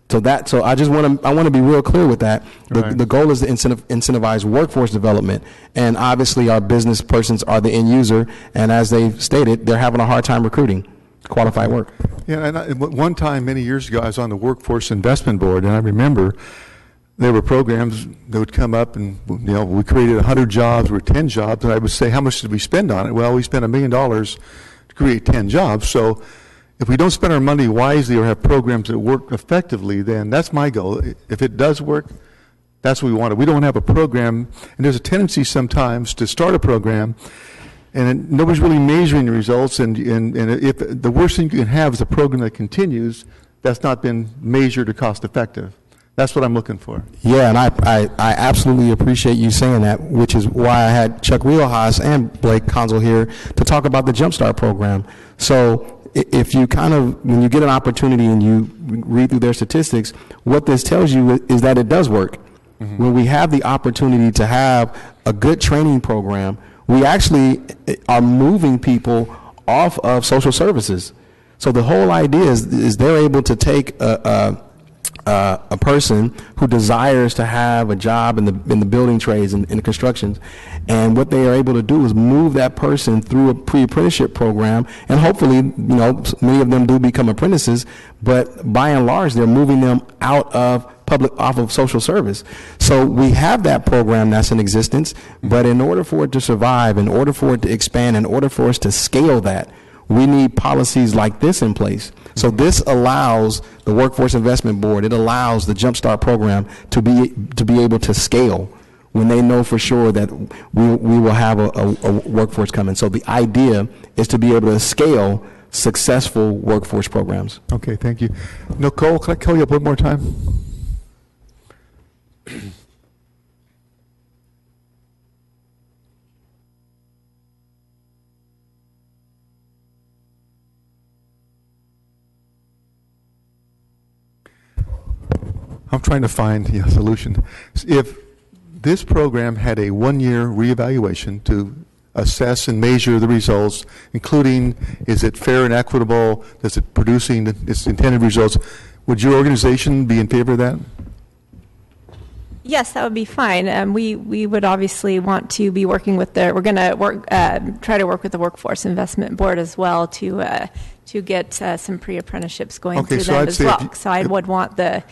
So I want to be real clear with that. The goal is to incentivize workforce development, and obviously our business persons are the end user, and as they've stated, they're having a hard time recruiting. qualified work. Yeah, and one time, many years ago, I was on the Workforce Investment Board, and I remember there were programs that would come up, and we created 100 jobs or 10 jobs, and I would say, how much did we spend on it? Well, we spent $1 million to create 10 jobs. So if we don't spend our money wisely or have programs that work effectively, then that's my goal. If it does work, that's what we want. We don't have a program, and there's a tendency sometimes to start a program, and nobody's really measuring the results, and if the worst thing you can have is a program that continues that's not been measured or cost effective. That's what I'm looking for. Yeah, and I absolutely appreciate you saying that, which is why I had Chuck Wheelhouse and Blake Consul here to talk about the Jumpstart program. So if you when you get an opportunity and you read through their statistics, what this tells you is that it does work. Mm-hmm. When we have the opportunity to have a good training program, we actually are moving people off of social services. So the whole idea is they're able to take a person who desires to have a job in the building trades and in the constructions, and what they are able to do is move that person through a pre-apprenticeship program, and hopefully, many of them do become apprentices, but by and large, they're moving them off of social service. So we have that program that's in existence, but in order for it to survive, in order for it to expand, in order for us to scale that, we need policies like this in place. So this allows the Workforce Investment Board, it allows the Jumpstart program to be able to scale when they know for sure that we will have a workforce coming. So the idea is to be able to scale successful workforce programs. Okay, thank you. Nicole, can I call you up one more time? I'm trying to find a solution. If this program had a one-year reevaluation to assess and measure the results, including is it fair and equitable, is it producing its intended results, would your organization be in favor of that? Yes, that would be fine. We would obviously want to be working with we're going to try to work with the Workforce Investment Board as well to get some pre-apprenticeships going through them as well. So I would want the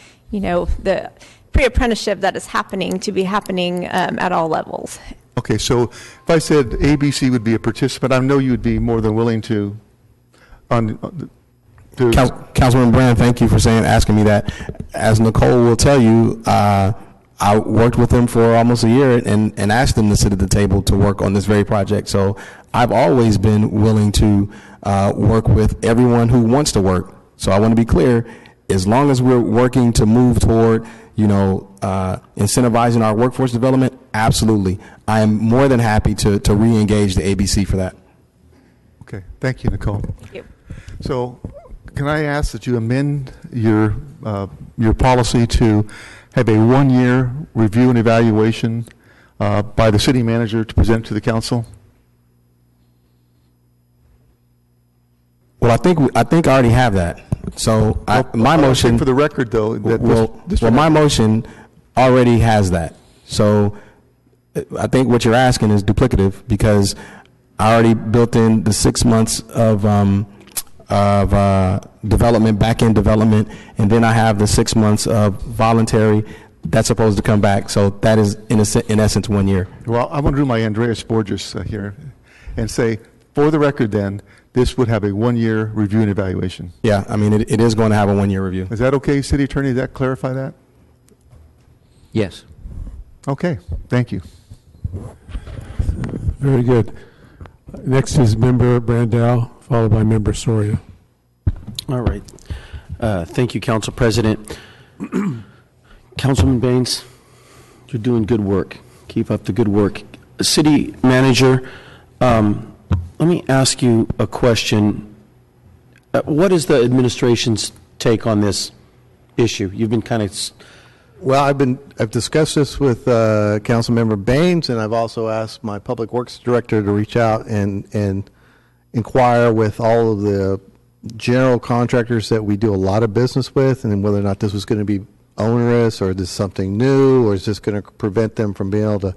pre-apprenticeship that is happening to be happening at all levels. Okay, so if I said ABC would be a participant, I know you would be more than willing to. Councilman Brand, thank you for asking me that. As Nicole will tell you, I worked with them for almost a year and asked them to sit at the table to work on this very project. So I've always been willing to work with everyone who wants to work. So I want to be clear, as long as we're working to move toward, incentivizing our workforce development, absolutely. I am more than happy to re-engage the ABC for that. Okay, thank you, Nicole. Thank you. So can I ask that you amend your policy to have a one-year review and evaluation by the city manager to present to the council? Well, I think I already have that. So my motion, for the record, though, that my motion already has that. So I think what you're asking is duplicative, because I already built in the 6 months of development, back-end development, and then I have the 6 months of voluntary that's supposed to come back. So that is, in essence, 1 year. Well, I want to do my Andreas Borges here and say, for the record, then, this would have a one-year review and evaluation. Yeah, I mean, it is going to have a one-year review. Is that okay, City Attorney? Does that clarify that? Yes. Okay, thank you. Very good. Next is Member Brandau, followed by Member Soria. All right. Thank you, Council President. Councilman Baines, you're doing good work. Keep up the good work. City Manager, let me ask you a question. What is the administration's take on this issue? You've been kind of... Well, I've discussed this with Councilmember Baines, and I've also asked my Public Works Director to reach out and inquire with all of the general contractors that we do a lot of business with, and whether or not this was going to be onerous, or is this something new, or is this going to prevent them from being able to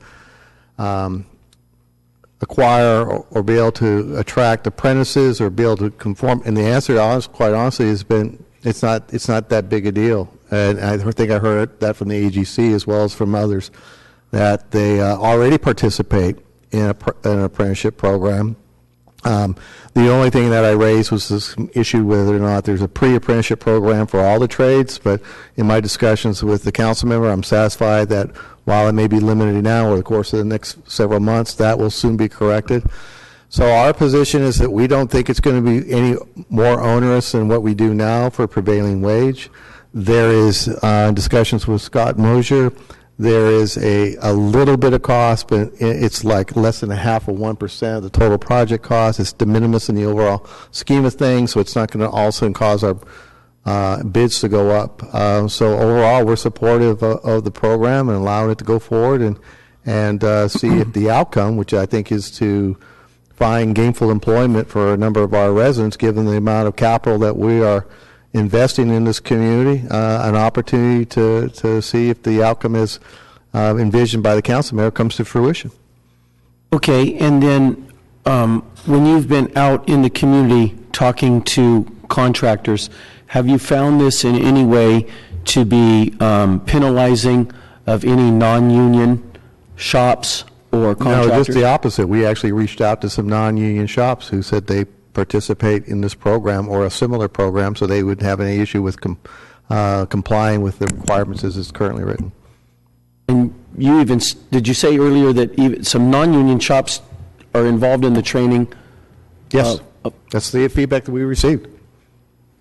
acquire or be able to attract apprentices or be able to conform? And the answer, quite honestly, has been it's not that big a deal. And I think I heard that from the AGC as well as from others, that they already participate in an apprenticeship program. The only thing that I raised was this issue whether or not there's a pre-apprenticeship program for all the trades, but in my discussions with the council member, I'm satisfied that while it may be limited now over the course of the next several months, that will soon be corrected. So our position is that we don't think it's going to be any more onerous than what we do now for prevailing wage. There is discussions with Scott Mosier. There is a little bit of cost, but it's like less than 0.5% of the total project cost. It's de minimis in the overall scheme of things, so it's not going to also cause our bids to go up. So overall, we're supportive of the program and allowing it to go forward and see if the outcome, which I think is to find gainful employment for a number of our residents, given the amount of capital that we are investing in this community, an opportunity to see if the outcome is envisioned by the council mayor comes to fruition. Okay, and then when you've been out in the community talking to contractors, have you found this in any way to be penalizing of any non-union shops or contractors? No, just the opposite. We actually reached out to some non-union shops who said they participate in this program or a similar program, so they wouldn't have any issue with complying with the requirements as it's currently written. And you even, did you say earlier that even some non-union shops are involved in the training? Yes, that's the feedback that we received.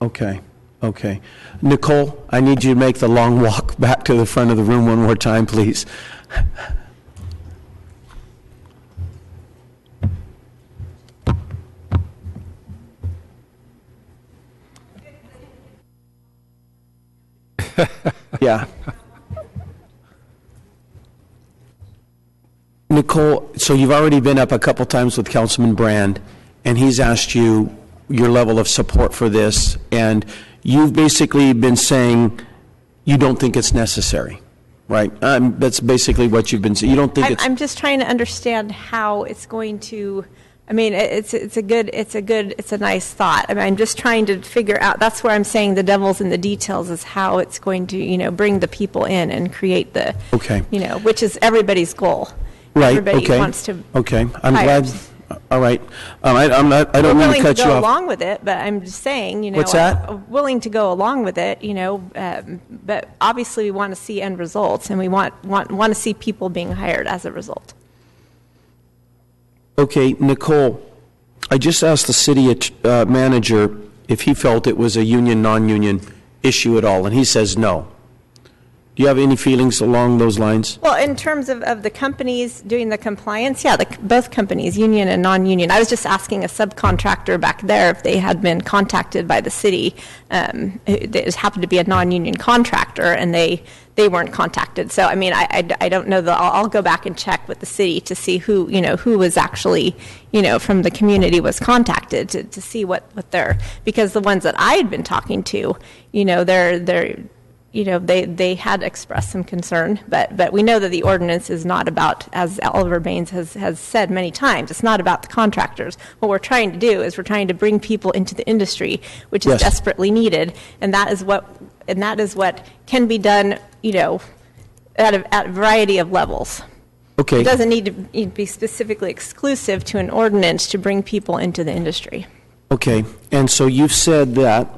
Okay, okay. Nicole, I need you to make the long walk back to the front of the room one more time, please. Yeah. Nicole, so you've already been up a couple times with Councilman Brand, and he's asked you your level of support for this, and you've basically been saying you don't think it's necessary, right? That's basically what you've been saying. You don't think it's... I'm just trying to understand how it's going to... I mean, it's a nice thought. I mean, I'm just trying to figure out. That's where I'm saying the devil's in the details is how it's going to, bring the people in and create the, which is everybody's goal. Right. Everybody wants to. Okay. I'm hire. glad. All right. I don't mean to cut you off. We're willing to go along with it, but I'm just saying, What's that? I'm willing to go along with it, but obviously we want to see end results, and we want to see people being hired as a result. Okay, Nicole, I just asked the city manager if he felt it was a union, non-union issue at all, and he says no. Do you have any feelings along those lines? Well, in terms of the companies doing the compliance, yeah, both companies, union and non-union. I was just asking a subcontractor back there if they had been contacted by the city. It happened to be a non-union contractor, and they weren't contacted. So, I mean, I don't know. I'll go back and check with the city to see who was actually, from the community was contacted to see what their, because the ones that I had been talking to, they had expressed some concern, but we know that the ordinance is not about, as Oliver Baines has said many times, it's not about the contractors. What we're trying to do is we're trying to bring people into the industry, which is desperately needed, and that is what can be done, at a variety of levels. Okay. It doesn't need to be specifically exclusive to an ordinance to bring people into the industry. Okay, and so you've said that.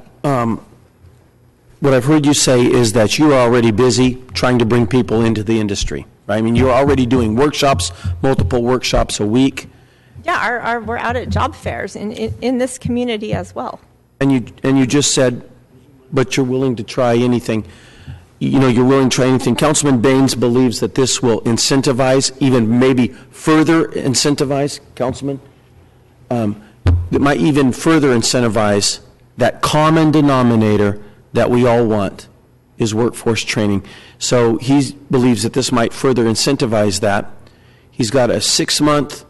What I've heard you say is that you're already busy trying to bring people into the industry, right? I mean, you're already doing workshops, multiple workshops a week. Yeah, we're out at job fairs in this community as well. And you just said, but you're willing to try anything. You're willing to try anything. Councilman Baines believes that this will incentivize, even maybe further incentivize, Councilman, it might even further incentivize that common denominator that we all want is workforce training. So he believes that this might further incentivize that. He's got a 6-month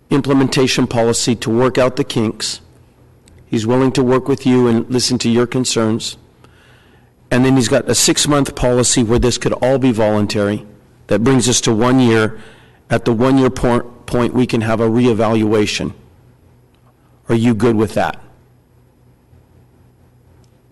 implementation policy to work out the kinks. He's willing to work with you and listen to your concerns. And then he's got a 6-month policy where this could all be voluntary. That brings us to 1 year. At the 1 year point we can have a reevaluation. Are you good with that?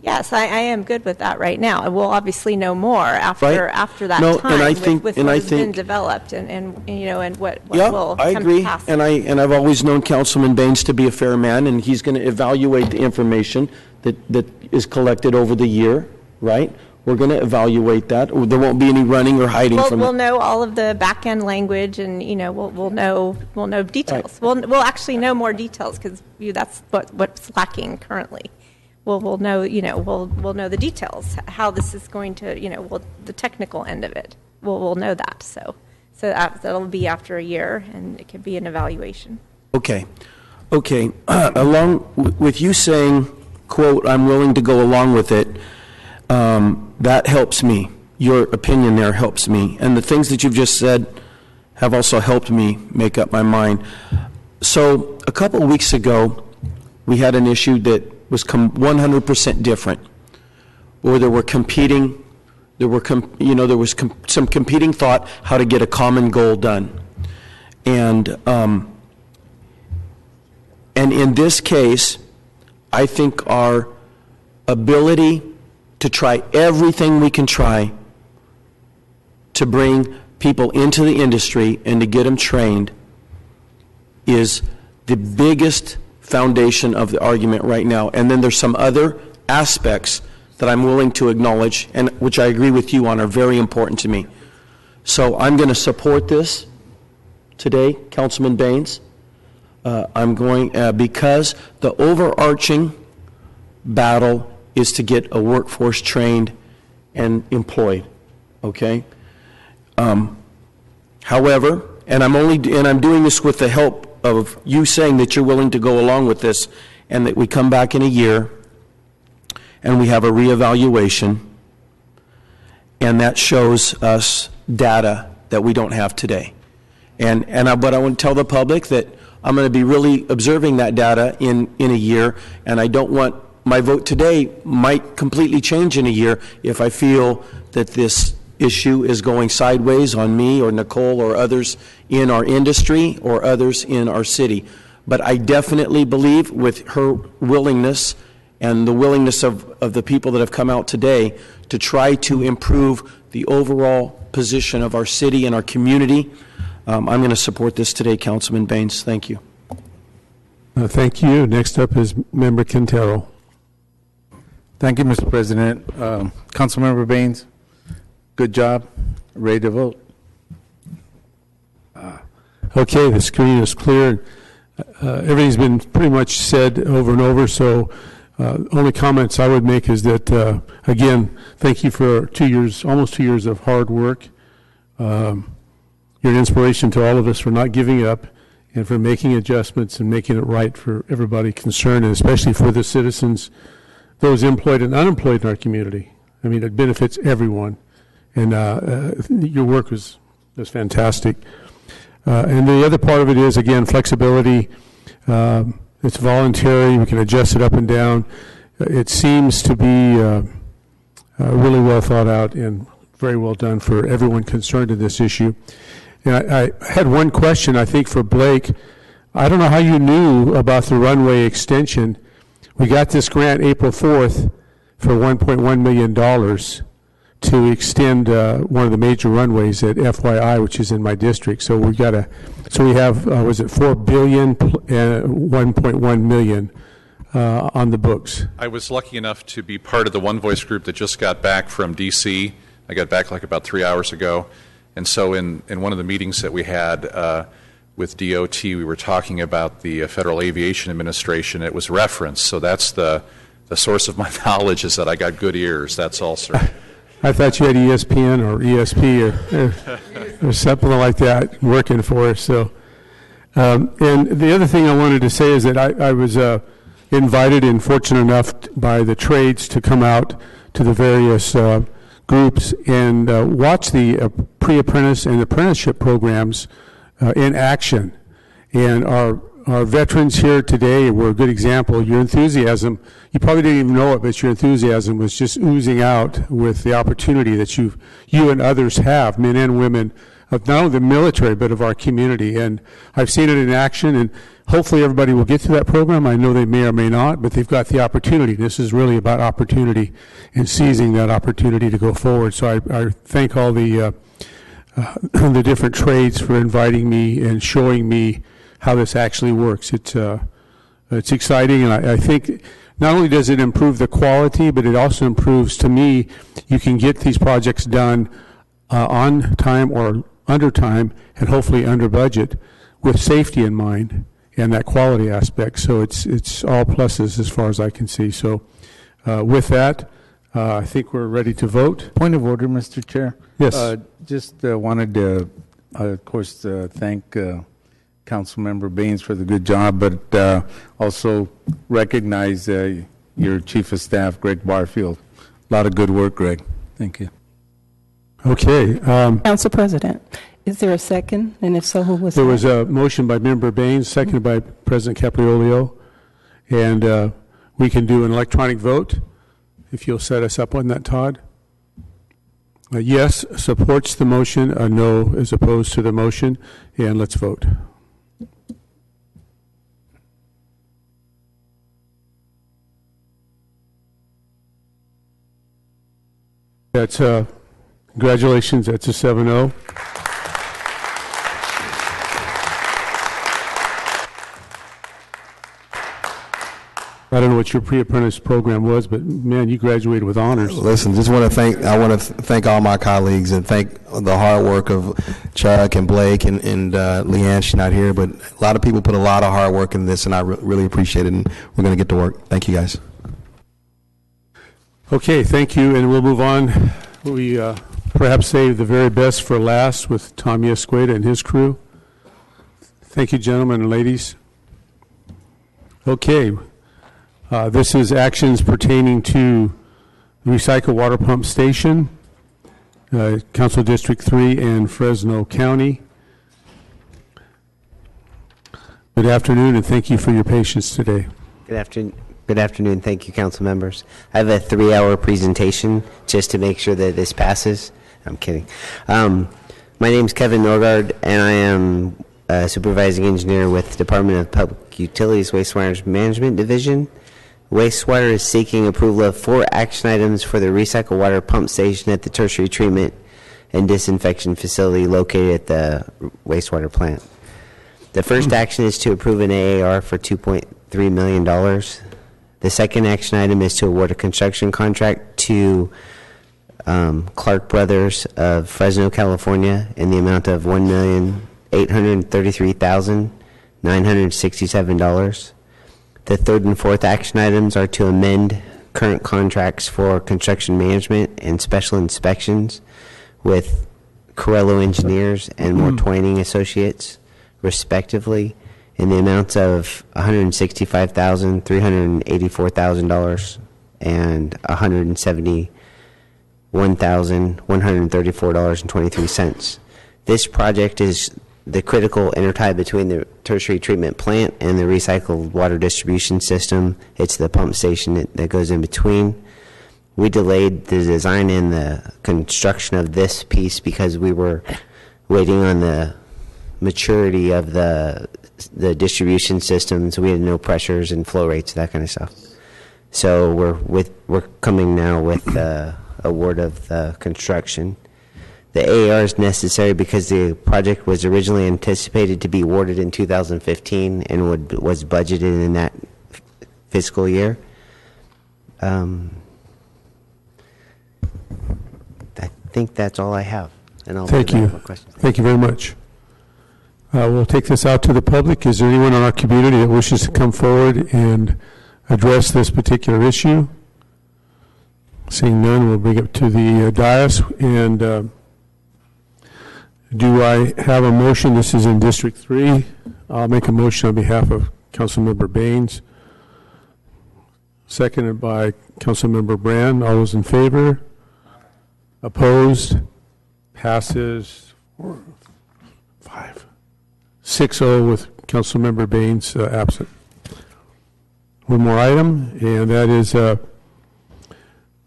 Yes, I am good with that right now. We'll obviously know more after that No, time and I think- with and what I has been think- developed and you know, and what Yeah, will I come agree, to pass. and I've always known Councilman Baines to be a fair man, and he's going to evaluate the information that is collected over the year, right? We're going to evaluate that. There won't be any running or hiding from We'll it. know all of the back end language, and you know, we'll know details. We'll actually know more details because that's what's lacking currently. We'll know, you know, we'll know the details, how this is going to, you know, the technical end of it. We'll know that. So that'll be after a year, and it could be an evaluation. Okay. Along with you saying, quote, I'm willing to go along with it, that helps me. Your opinion there helps me. And the things that you've just said have also helped me make up my mind. So a couple of weeks ago, we had an issue that was 100% different, where there was some competing thought how to get a common goal done. And in this case, I think our ability to try everything we can try to bring people into the industry and to get them trained is the biggest foundation of the argument right now. And then there's some other aspects that I'm willing to acknowledge, and which I agree with you on, are very important to me. So I'm going to support this today, Councilman Baines. I'm going because the overarching battle is to get a workforce trained and employed. Okay. However, and I'm doing this with the help of you saying that you're willing to go along with this, and that we come back in a year and we have a reevaluation, and that shows us data that we don't have today. But I want to tell the public that I'm going to be really observing that data in a year, and I don't want my vote today might completely change in a year if I feel that this issue is going sideways on me or Nicole or others in our industry or others in our city. But I definitely believe with her willingness and the willingness of the people that have come out today to try to improve the overall position of our city and our community, I'm going to support this today, Councilman Baines. Thank you. Thank you. Next up is Member Quintero. Thank you, Mr. President. Councilmember Baines, good job. Ready to vote. Okay, the screen is clear. Everything's been pretty much said over and over, so only comments I would make is that, again, thank you for 2 years, almost 2 years of hard work. You're an inspiration to all of us for not giving up and for making adjustments and making it right for everybody concerned, and especially for the citizens, those employed and unemployed in our community. I mean, it benefits everyone, and your work was fantastic. And the other part of it is, again, flexibility. It's voluntary. We can adjust it up and down. It seems to be really well thought out and very well done for everyone concerned in this issue. And I had one question, I think, for Blake. I don't know how you knew about the runway extension. We got this grant April 4th for $1.1 million to extend one of the major runways at FYI, which is in my district. So we have, was it $4 billion, $1.1 million on the books? I was lucky enough to be part of the One Voice group that just got back from D.C. I got back like about 3 hours ago. And so in one of the meetings that we had with DOT, we were talking about the Federal Aviation Administration. It was referenced. So that's the source of my knowledge, is that I got good ears. That's all, sir. I thought you had ESPN or ESP or something like that working for us. So, and the other thing I wanted to say is that I was invited and fortunate enough by the trades to come out to the various groups and watch the pre-apprentice and apprenticeship programs in action. And our veterans here today were a good example. Your enthusiasm, you probably didn't even know it, but your enthusiasm was just oozing out with the opportunity that you and others have, men and women, of not only the military, but of our community. And I've seen it in action, and hopefully everybody will get to that program. I know they may or may not, but they've got the opportunity. This is really about opportunity and seizing that opportunity to go forward. So I thank all the different trades for inviting me and showing me how this actually works. It's exciting, and I think not only does it improve the quality, but it also improves, to me, you can get these projects done on time or under time, and hopefully under budget, with safety in mind and that quality aspect. So it's all pluses as far as I can see. So with that, I think we're ready to vote. Point of order, Mr. Chair. Yes. Just wanted to, of course, thank Councilmember Baines for the good job, but also recognize your Chief of Staff, Greg Barfield. A lot of good work, Greg. Thank you. Okay. Council President, is there a second? And if so, who was There that? was a motion by Member Baines, seconded by President Capriolio, and we can do an electronic vote, if you'll set us up on that, Todd. Yes supports the motion, no is opposed to the motion, and let's vote. That's congratulations, that's a 7-0. I don't know what your pre-apprentice program was, but man, you graduated with honors. Listen, I want to thank all my colleagues and thank the hard work of Chuck and Blake and Leanne. She's not here, but a lot of people put a lot of hard work in this, and I really appreciate it. And we're going to get to work. Thank you, guys. Okay, thank you, and we'll move on. We perhaps save the very best for last with Tommy Escueda and his crew. Thank you, gentlemen and ladies. Okay. This is actions pertaining to the recycle water pump station, Council District 3 and Fresno County. Good afternoon, and thank you for your patience today. Good afternoon. Thank you, council members. I have a 3-hour presentation just to make sure that this passes. I'm kidding. My name is Kevin Norgard, and I am a supervising engineer with the Department of Public Utilities Wastewater Management Division. Wastewater is seeking approval of 4 action items for the recycled water pump station at the tertiary treatment and disinfection facility located at the wastewater plant. The first action is to approve an AAR for $2.3 million. The second action item is to award a construction contract to Clark Brothers of Fresno, California in the amount of $1,833,967. The third and fourth action items are to amend current contracts for construction management and special inspections with Corello Engineers and Moore Twining Associates, respectively, in the amounts of $165,384,000 and $171,134.23. This project is the critical intertie between the tertiary treatment plant and the recycled water distribution system. It's the pump station that goes in between. We delayed the design and the construction of this piece because we were waiting on the maturity of the distribution systems. We had no pressures and flow rates, that kind of stuff. So we're coming now with the award of the construction. The AAR is necessary because the project was originally anticipated to be awarded in 2015 and was budgeted in that fiscal year. I think that's all I have. And I'll Thank you. Thank you very much. We'll take this out to the public. Is there anyone in our community that wishes to come forward and address this particular issue? Seeing none, we'll bring it to the dais. And do I have a motion? This is in District 3. I'll make a motion on behalf of Councilmember Baines, seconded by Councilmember Brand. All those in favor? Opposed? Passes 6-0 with Councilmember Baines absent. One more item, and that is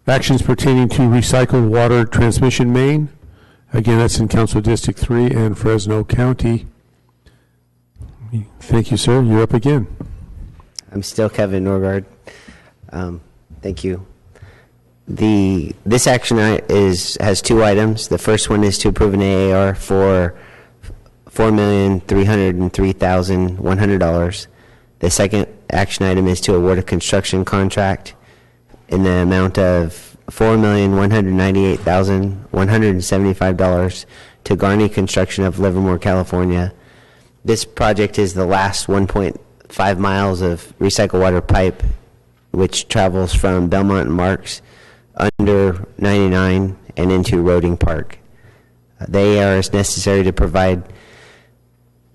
actions pertaining to recycled water transmission main. Again, that's in Council District 3 and Fresno County. Thank you, sir. You're up again. I'm still Kevin Norgard. Thank you. This action has two items. The first one is to approve an AAR for $4,303,100. The second action item is to award a construction contract in the amount of $4,198,175 to Garney Construction of Livermore, California. This project is the last 1.5 miles of recycled water pipe, which travels from Belmont and Marks under 99 and into Roding Park. The AR is necessary to provide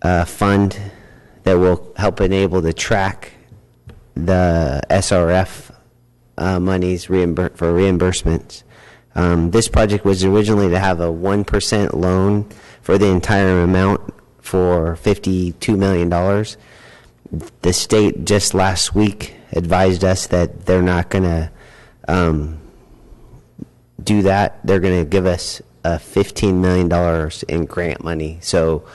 a fund that will help enable to track the SRF monies for reimbursements. This project was originally to have a 1% loan for the entire amount for $52 million. The state just last week advised us that they're not going to do that. They're going to give us $15 million in grant money. So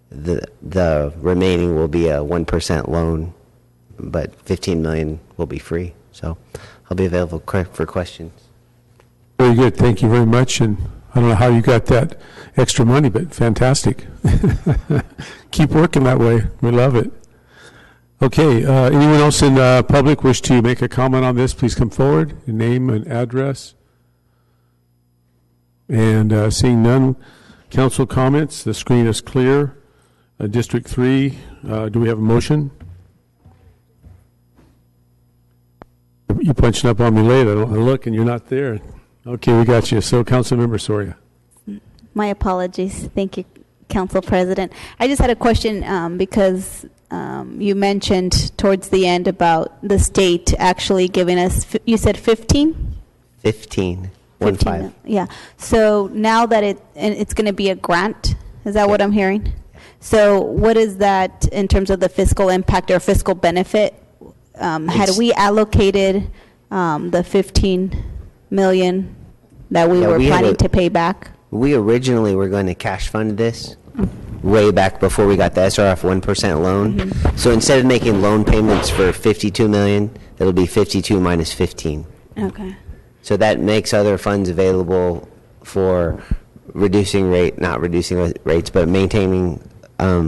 the remaining will be a 1% loan, but $15 million will be free. So I'll be available for questions. Very good. Thank you very much. And I don't know how you got that extra money, but fantastic. Keep working that way. We love it. Okay. Anyone else in public wish to make a comment on this? Please come forward. Your name and address. And seeing none, council comments. The screen is clear. District 3, do we have a motion? You're punching up on me late. I look and you're not there. Okay, we got you. So, Councilmember Soria. My apologies. Thank you, Council President. I just had a question because you mentioned towards the end about the state actually giving us, you said 15? 15. 15. Yeah. So now that it's going to be a grant, is that what I'm hearing? So what is that in terms of the fiscal impact or fiscal benefit? Had we allocated the $15 million that we were planning to pay back? We originally were going to cash fund this way back before we got the SRF 1% loan. Mm-hmm. So instead of making loan payments for $52 million, it'll be 52 minus 15. Okay. So that makes other funds available for not reducing rates, but maintaining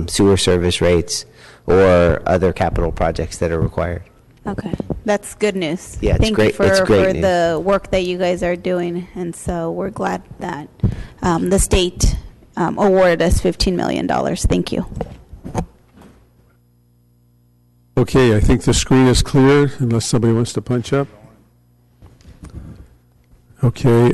sewer service rates or other capital projects that are required. Okay, that's good news. Yeah, it's Thank great. you for the work that you guys are doing, and so we're glad that the state awarded us $15 million. Thank you. Okay, I think the screen is clear unless somebody wants to punch up. Okay.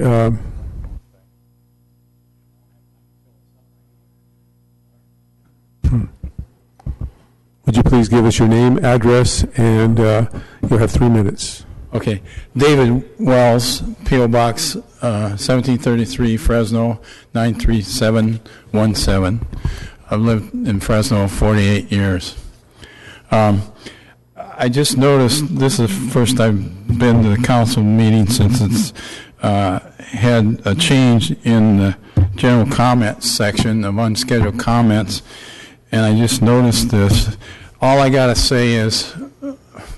Would you please give us your name, address, and you'll have 3 minutes. Okay. David Wells, P.O. Box 1733, Fresno, 93717. I've lived in Fresno 48 years. I just noticed this is the first I've been to the council meeting since it's had a change in the general comments section of unscheduled comments, and I just noticed this. All I got to say is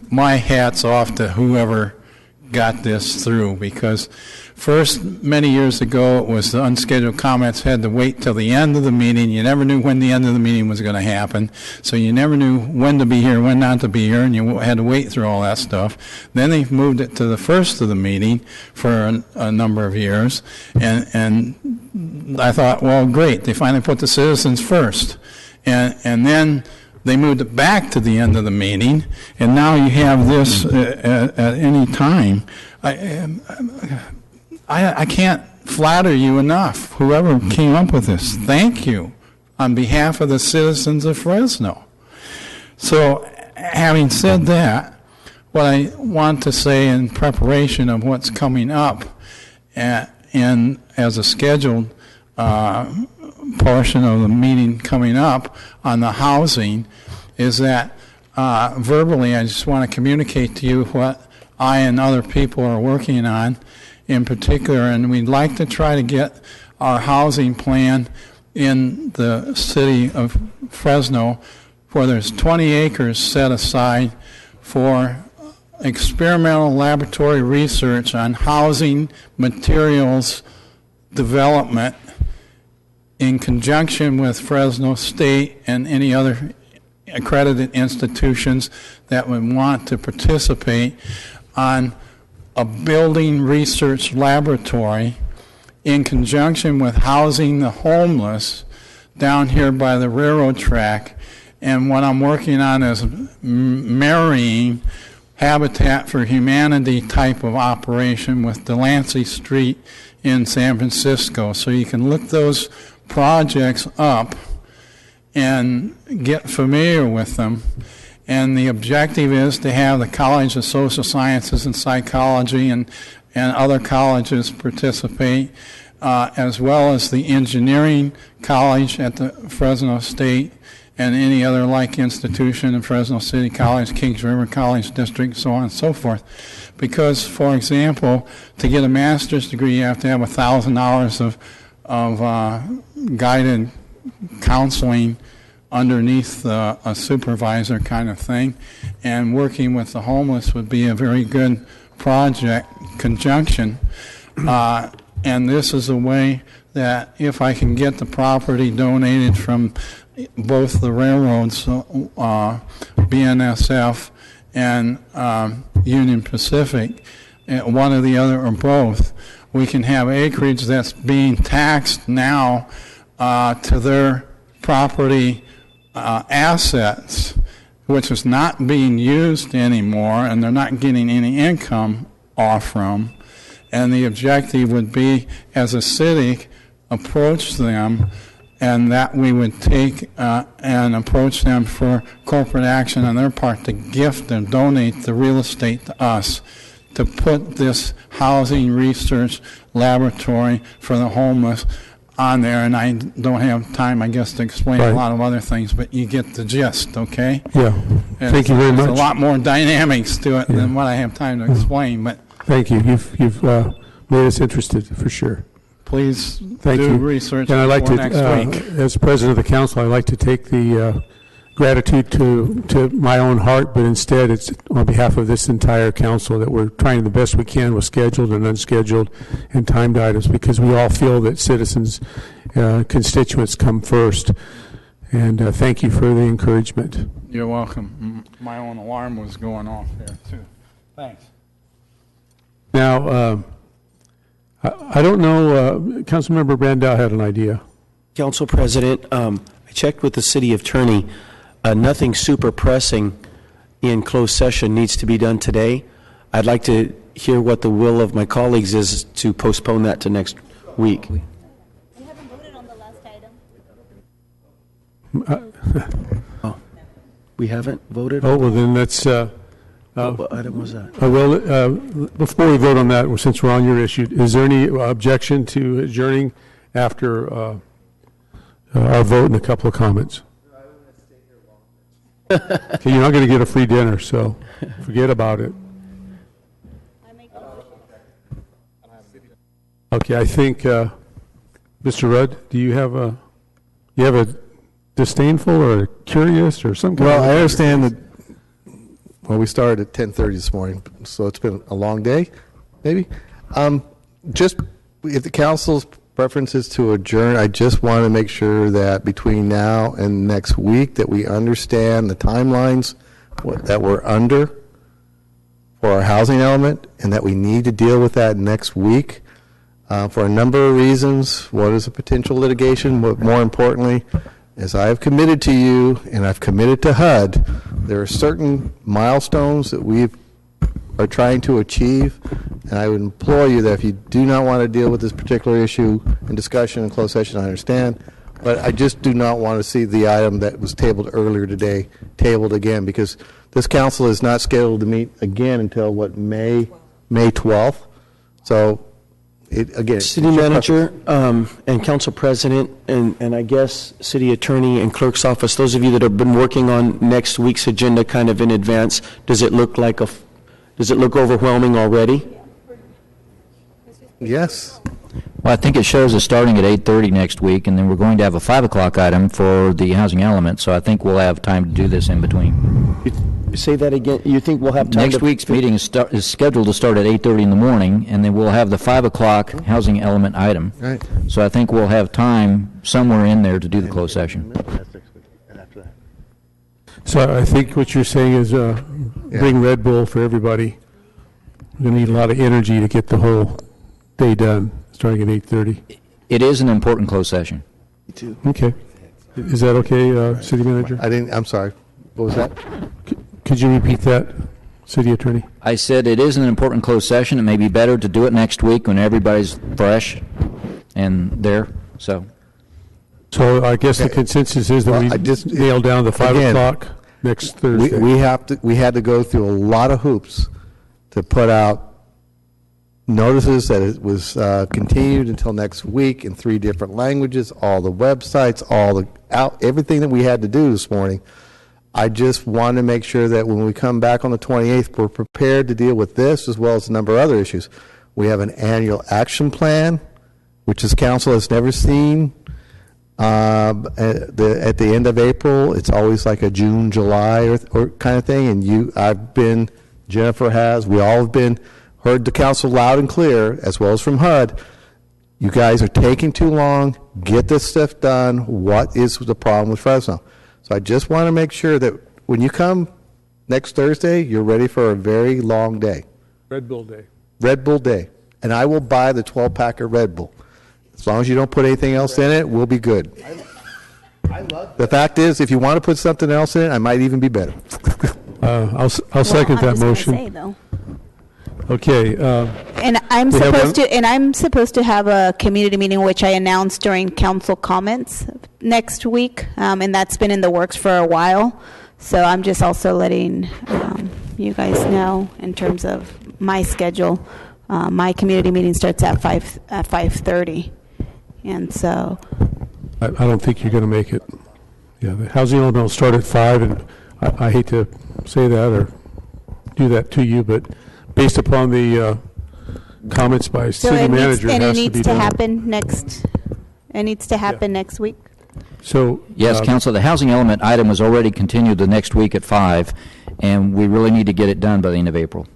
my hat's off to whoever got this through, because first, many years ago, it was the unscheduled comments had to wait till the end of the meeting. You never knew when the end of the meeting was going to happen, so you never knew when to be here, when not to be here, and you had to wait through all that stuff. Then they moved it to the first of the meeting for a number of years, and I thought, well, great, they finally put the citizens first. And then they moved it back to the end of the meeting, and now you have this at any time. I can't flatter you enough, whoever came up with this. Thank you on behalf of the citizens of Fresno. So, having said that, what I want to say in preparation of what's coming up and as a scheduled portion of the meeting coming up on the housing is that verbally I just want to communicate to you what I and other people are working on in particular, and we'd like to try to get our housing plan in the city of Fresno, where there's 20 acres set aside for experimental laboratory research on housing materials development in conjunction with Fresno State and any other accredited institutions that would want to participate on a building research laboratory in conjunction with housing the homeless down here by the railroad track. And what I'm working on is marrying Habitat for Humanity type of operation with Delancey Street in San Francisco. So you can look those projects up and get familiar with them. And the objective is to have the College of Social Sciences and Psychology and other colleges participate, as well as the Engineering College at the Fresno State and any other like institution in Fresno City College, Kings River College District, so on and so forth. Because, for example, to get a master's degree, you have to have 1,000 hours of guided counseling underneath a supervisor kind of thing. And working with the homeless would be a very good project conjunction. And this is a way that if I can get the property donated from both the railroads, BNSF and Union Pacific, one or the other or both, we can have acreage that's being taxed now to their property assets, which is not being used anymore, and they're not getting any income off from. And the objective would be, as a city, approach them, and that we would take and approach them for corporate action on their part to gift and donate the real estate to us to put this housing research laboratory for the homeless on there. And I don't have time, I guess, to explain a lot of other things, but you get the gist, okay? Yeah. And Thank you very much. There's a lot more dynamics to it than what I have time to explain, but Thank you. You've made us interested for sure. please Thank do you. research And I'd like before to, next week. as president of the council, I'd like to take the gratitude to my own heart, but instead it's on behalf of this entire council that we're trying the best we can with scheduled and unscheduled and timed items, because we all feel that citizens, constituents come first. And thank you for the encouragement. You're welcome. My own alarm was going off there, too. Thanks. Now, I don't know, Councilmember Brandow had an idea. Council President, I checked with the city attorney. Nothing super pressing in closed session needs to be done today. I'd like to hear what the will of my colleagues is to postpone that to next week. We haven't voted on the last item. We haven't voted? Oh, well, then that's... what item was that? Before we vote on that, since we're on your issue, is there any objection to adjourning after our vote and a couple of comments? Okay, you're not going to get a free dinner, so forget about it. Okay, I think, Mr. Rudd, do you have a disdainful or a curious or some kind Well, of... I understand that, well, we started at 10:30 this morning, so it's been a long day, maybe. Just, if the council's preference is to adjourn, I just want to make sure that between now and next week that we understand the timelines that we're under for our housing element, and that we need to deal with that next week for a number of reasons. What is a potential litigation? But more importantly, as I have committed to you and I've committed to HUD, there are certain milestones that we are trying to achieve, and I would implore you that if you do not want to deal with this particular issue in discussion in closed session, I understand, but I just do not want to see the item that was tabled earlier today tabled again, because this council is not scheduled to meet again until, what, May 12th? So, again... City Manager and Council President and I guess City Attorney and Clerk's Office, those of you that have been working on next week's agenda kind of in advance, does it look overwhelming already? Yes. Well, I think it shows us starting at 8:30 next week, and then we're going to have a 5 o'clock item for the housing element, so I think we'll have time to do this in between. Say that again. You think we'll have time? Next week's meeting is scheduled to start at 8:30 in the morning, and then we'll have the 5 o'clock housing element item. Right. So I think we'll have time somewhere in there to do the closed session. So I think what you're saying is bring Red Bull for everybody. We're going to need a lot of energy to get the whole day done, starting at 8:30. It is an important closed session. Me too. Okay. Is that okay, City Manager? I'm sorry. What was that? Could you repeat that, City Attorney? I said it is an important closed session. It may be better to do it next week when everybody's fresh and there, so. So I guess the consensus is that we just nail down the 5 o'clock next Thursday. We had to go through a lot of hoops to put out notices that it was continued until next week in 3 different languages, all the websites, everything that we had to do this morning. I just want to make sure that when we come back on the 28th, we're prepared to deal with this as well as a number of other issues. We have an annual action plan, which this council has never seen. At the end of April, it's always like a June, July or kind of thing. And Jennifer has, we all have heard the council loud and clear, as well as from HUD. You guys are taking too long. Get this stuff done. What is the problem with Fresno? So I just want to make sure that when you come next Thursday, you're ready for a very long day. Red Bull Day. Red Bull Day. And I will buy the 12-pack of Red Bull. As long as you don't put anything else in it, we'll be good. The fact is, if you want to put something else in it, I might even be better. I'll second that motion. Okay. And I'm supposed to have a community meeting, which I announced during council comments next week, and that's been in the works for a while. So I'm just also letting you guys know in terms of my schedule. My community meeting starts at 5:30, and so I don't think you're going to make it. Yeah, the housing element will start at 5, and I hate to say that or do that to you, but based upon the comments by city manager, it has to be done. It needs to happen next week. So yes, Council, the housing element item was already continued the next week at 5, and we really need to get it done by the end of April.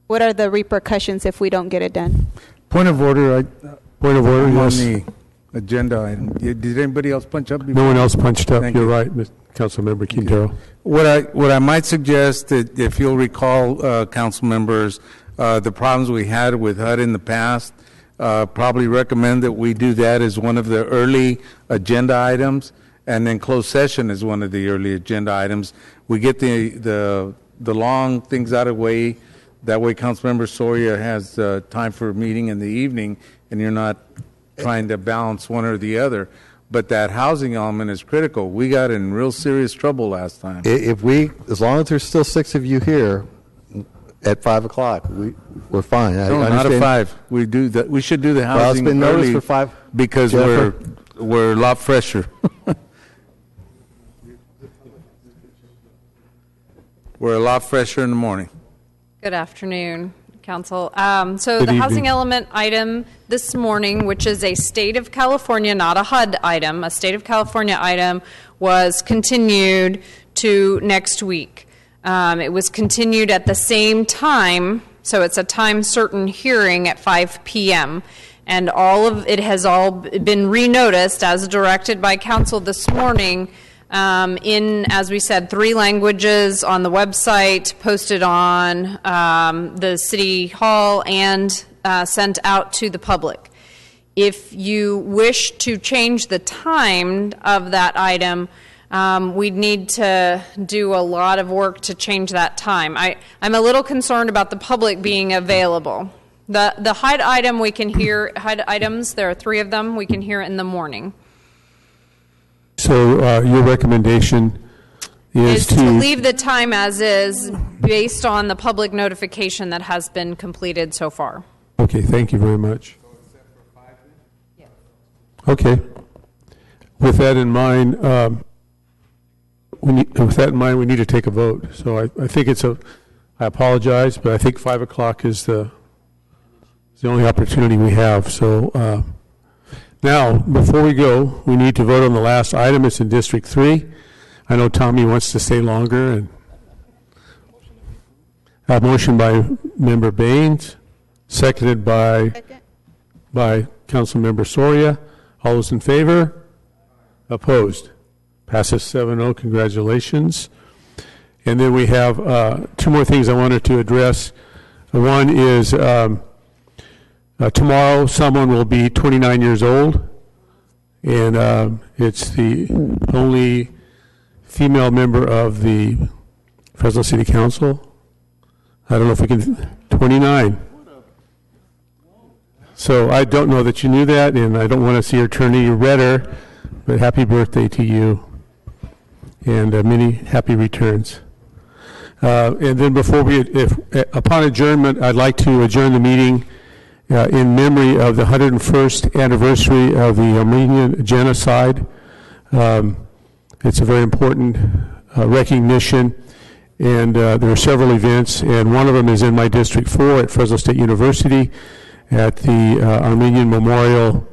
What are the repercussions if we don't get it done? Point of order. Point of order, yes. On the agenda item. Did anybody else punch up? No one else punched up. Thank You're you. right, Councilmember Quintero. What I might suggest, that if you'll recall, council members, the problems we had with HUD in the past, probably recommend that we do that as one of the early agenda items, and then closed session is one of the early agenda items. We get the long things out of the way. That way, Councilmember Soria has time for a meeting in the evening, and you're not trying to balance one or the other. But that housing element is critical. We got in real serious trouble last time. As long as there's still 6 of you here at 5 o'clock, we're fine. No, not at 5. We do that. We should do the housing Well, it's been noticed early for 5 because Jennifer? we're a lot fresher. We're a lot fresher in the morning. Good afternoon, Council. Good The housing evening. element item this morning, which is a State of California, not a HUD item, a State of California item, was continued to next week. It was continued at the same time, so it's a time certain hearing at 5 p.m. And it has all been renoticed as directed by Council this morning in, as we said, 3 languages on the website, posted on the City Hall, and sent out to the public. If you wish to change the time of that item, we'd need to do a lot of work to change that time. I'm a little concerned about the public being available. The HUD item we can hear, HUD items, there are 3 of them, we can hear in the morning. So your recommendation is To leave the time as is based on the public notification that has been completed so far. Okay, thank you very much. Okay. With that in mind, we need to take a vote. So I think I apologize, but I think 5 o'clock is the It's the only opportunity we have. So now, before we go, we need to vote on the last item. It's in District 3. I know Tommy wants to stay longer. And a motion by Member Baines, seconded by Councilmember Soria. All those in favor? Opposed? Passes 7-0. Congratulations. And then we have two more things I wanted to address. One is tomorrow someone will be 29 years old, and it's the only female member of the Fresno City Council. I don't know if we can, 29. So I don't know that you knew that, and I don't want to see her turn any redder, but happy birthday to you, and many happy returns. And then before upon adjournment, I'd like to adjourn the meeting in memory of the 101st anniversary of the Armenian genocide. It's a very important recognition, and there are several events, and one of them is in my District 4 at Fresno State University at the Armenian Memorial,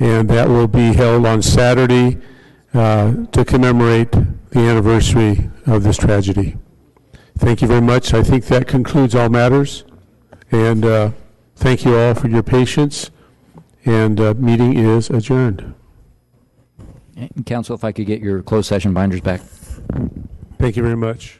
and that will be held on Saturday to commemorate the anniversary of this tragedy. Thank you very much. I think that concludes all matters, and thank you all for your patience, and meeting is adjourned. Council, if I could get your closed session binders back. Thank you very much.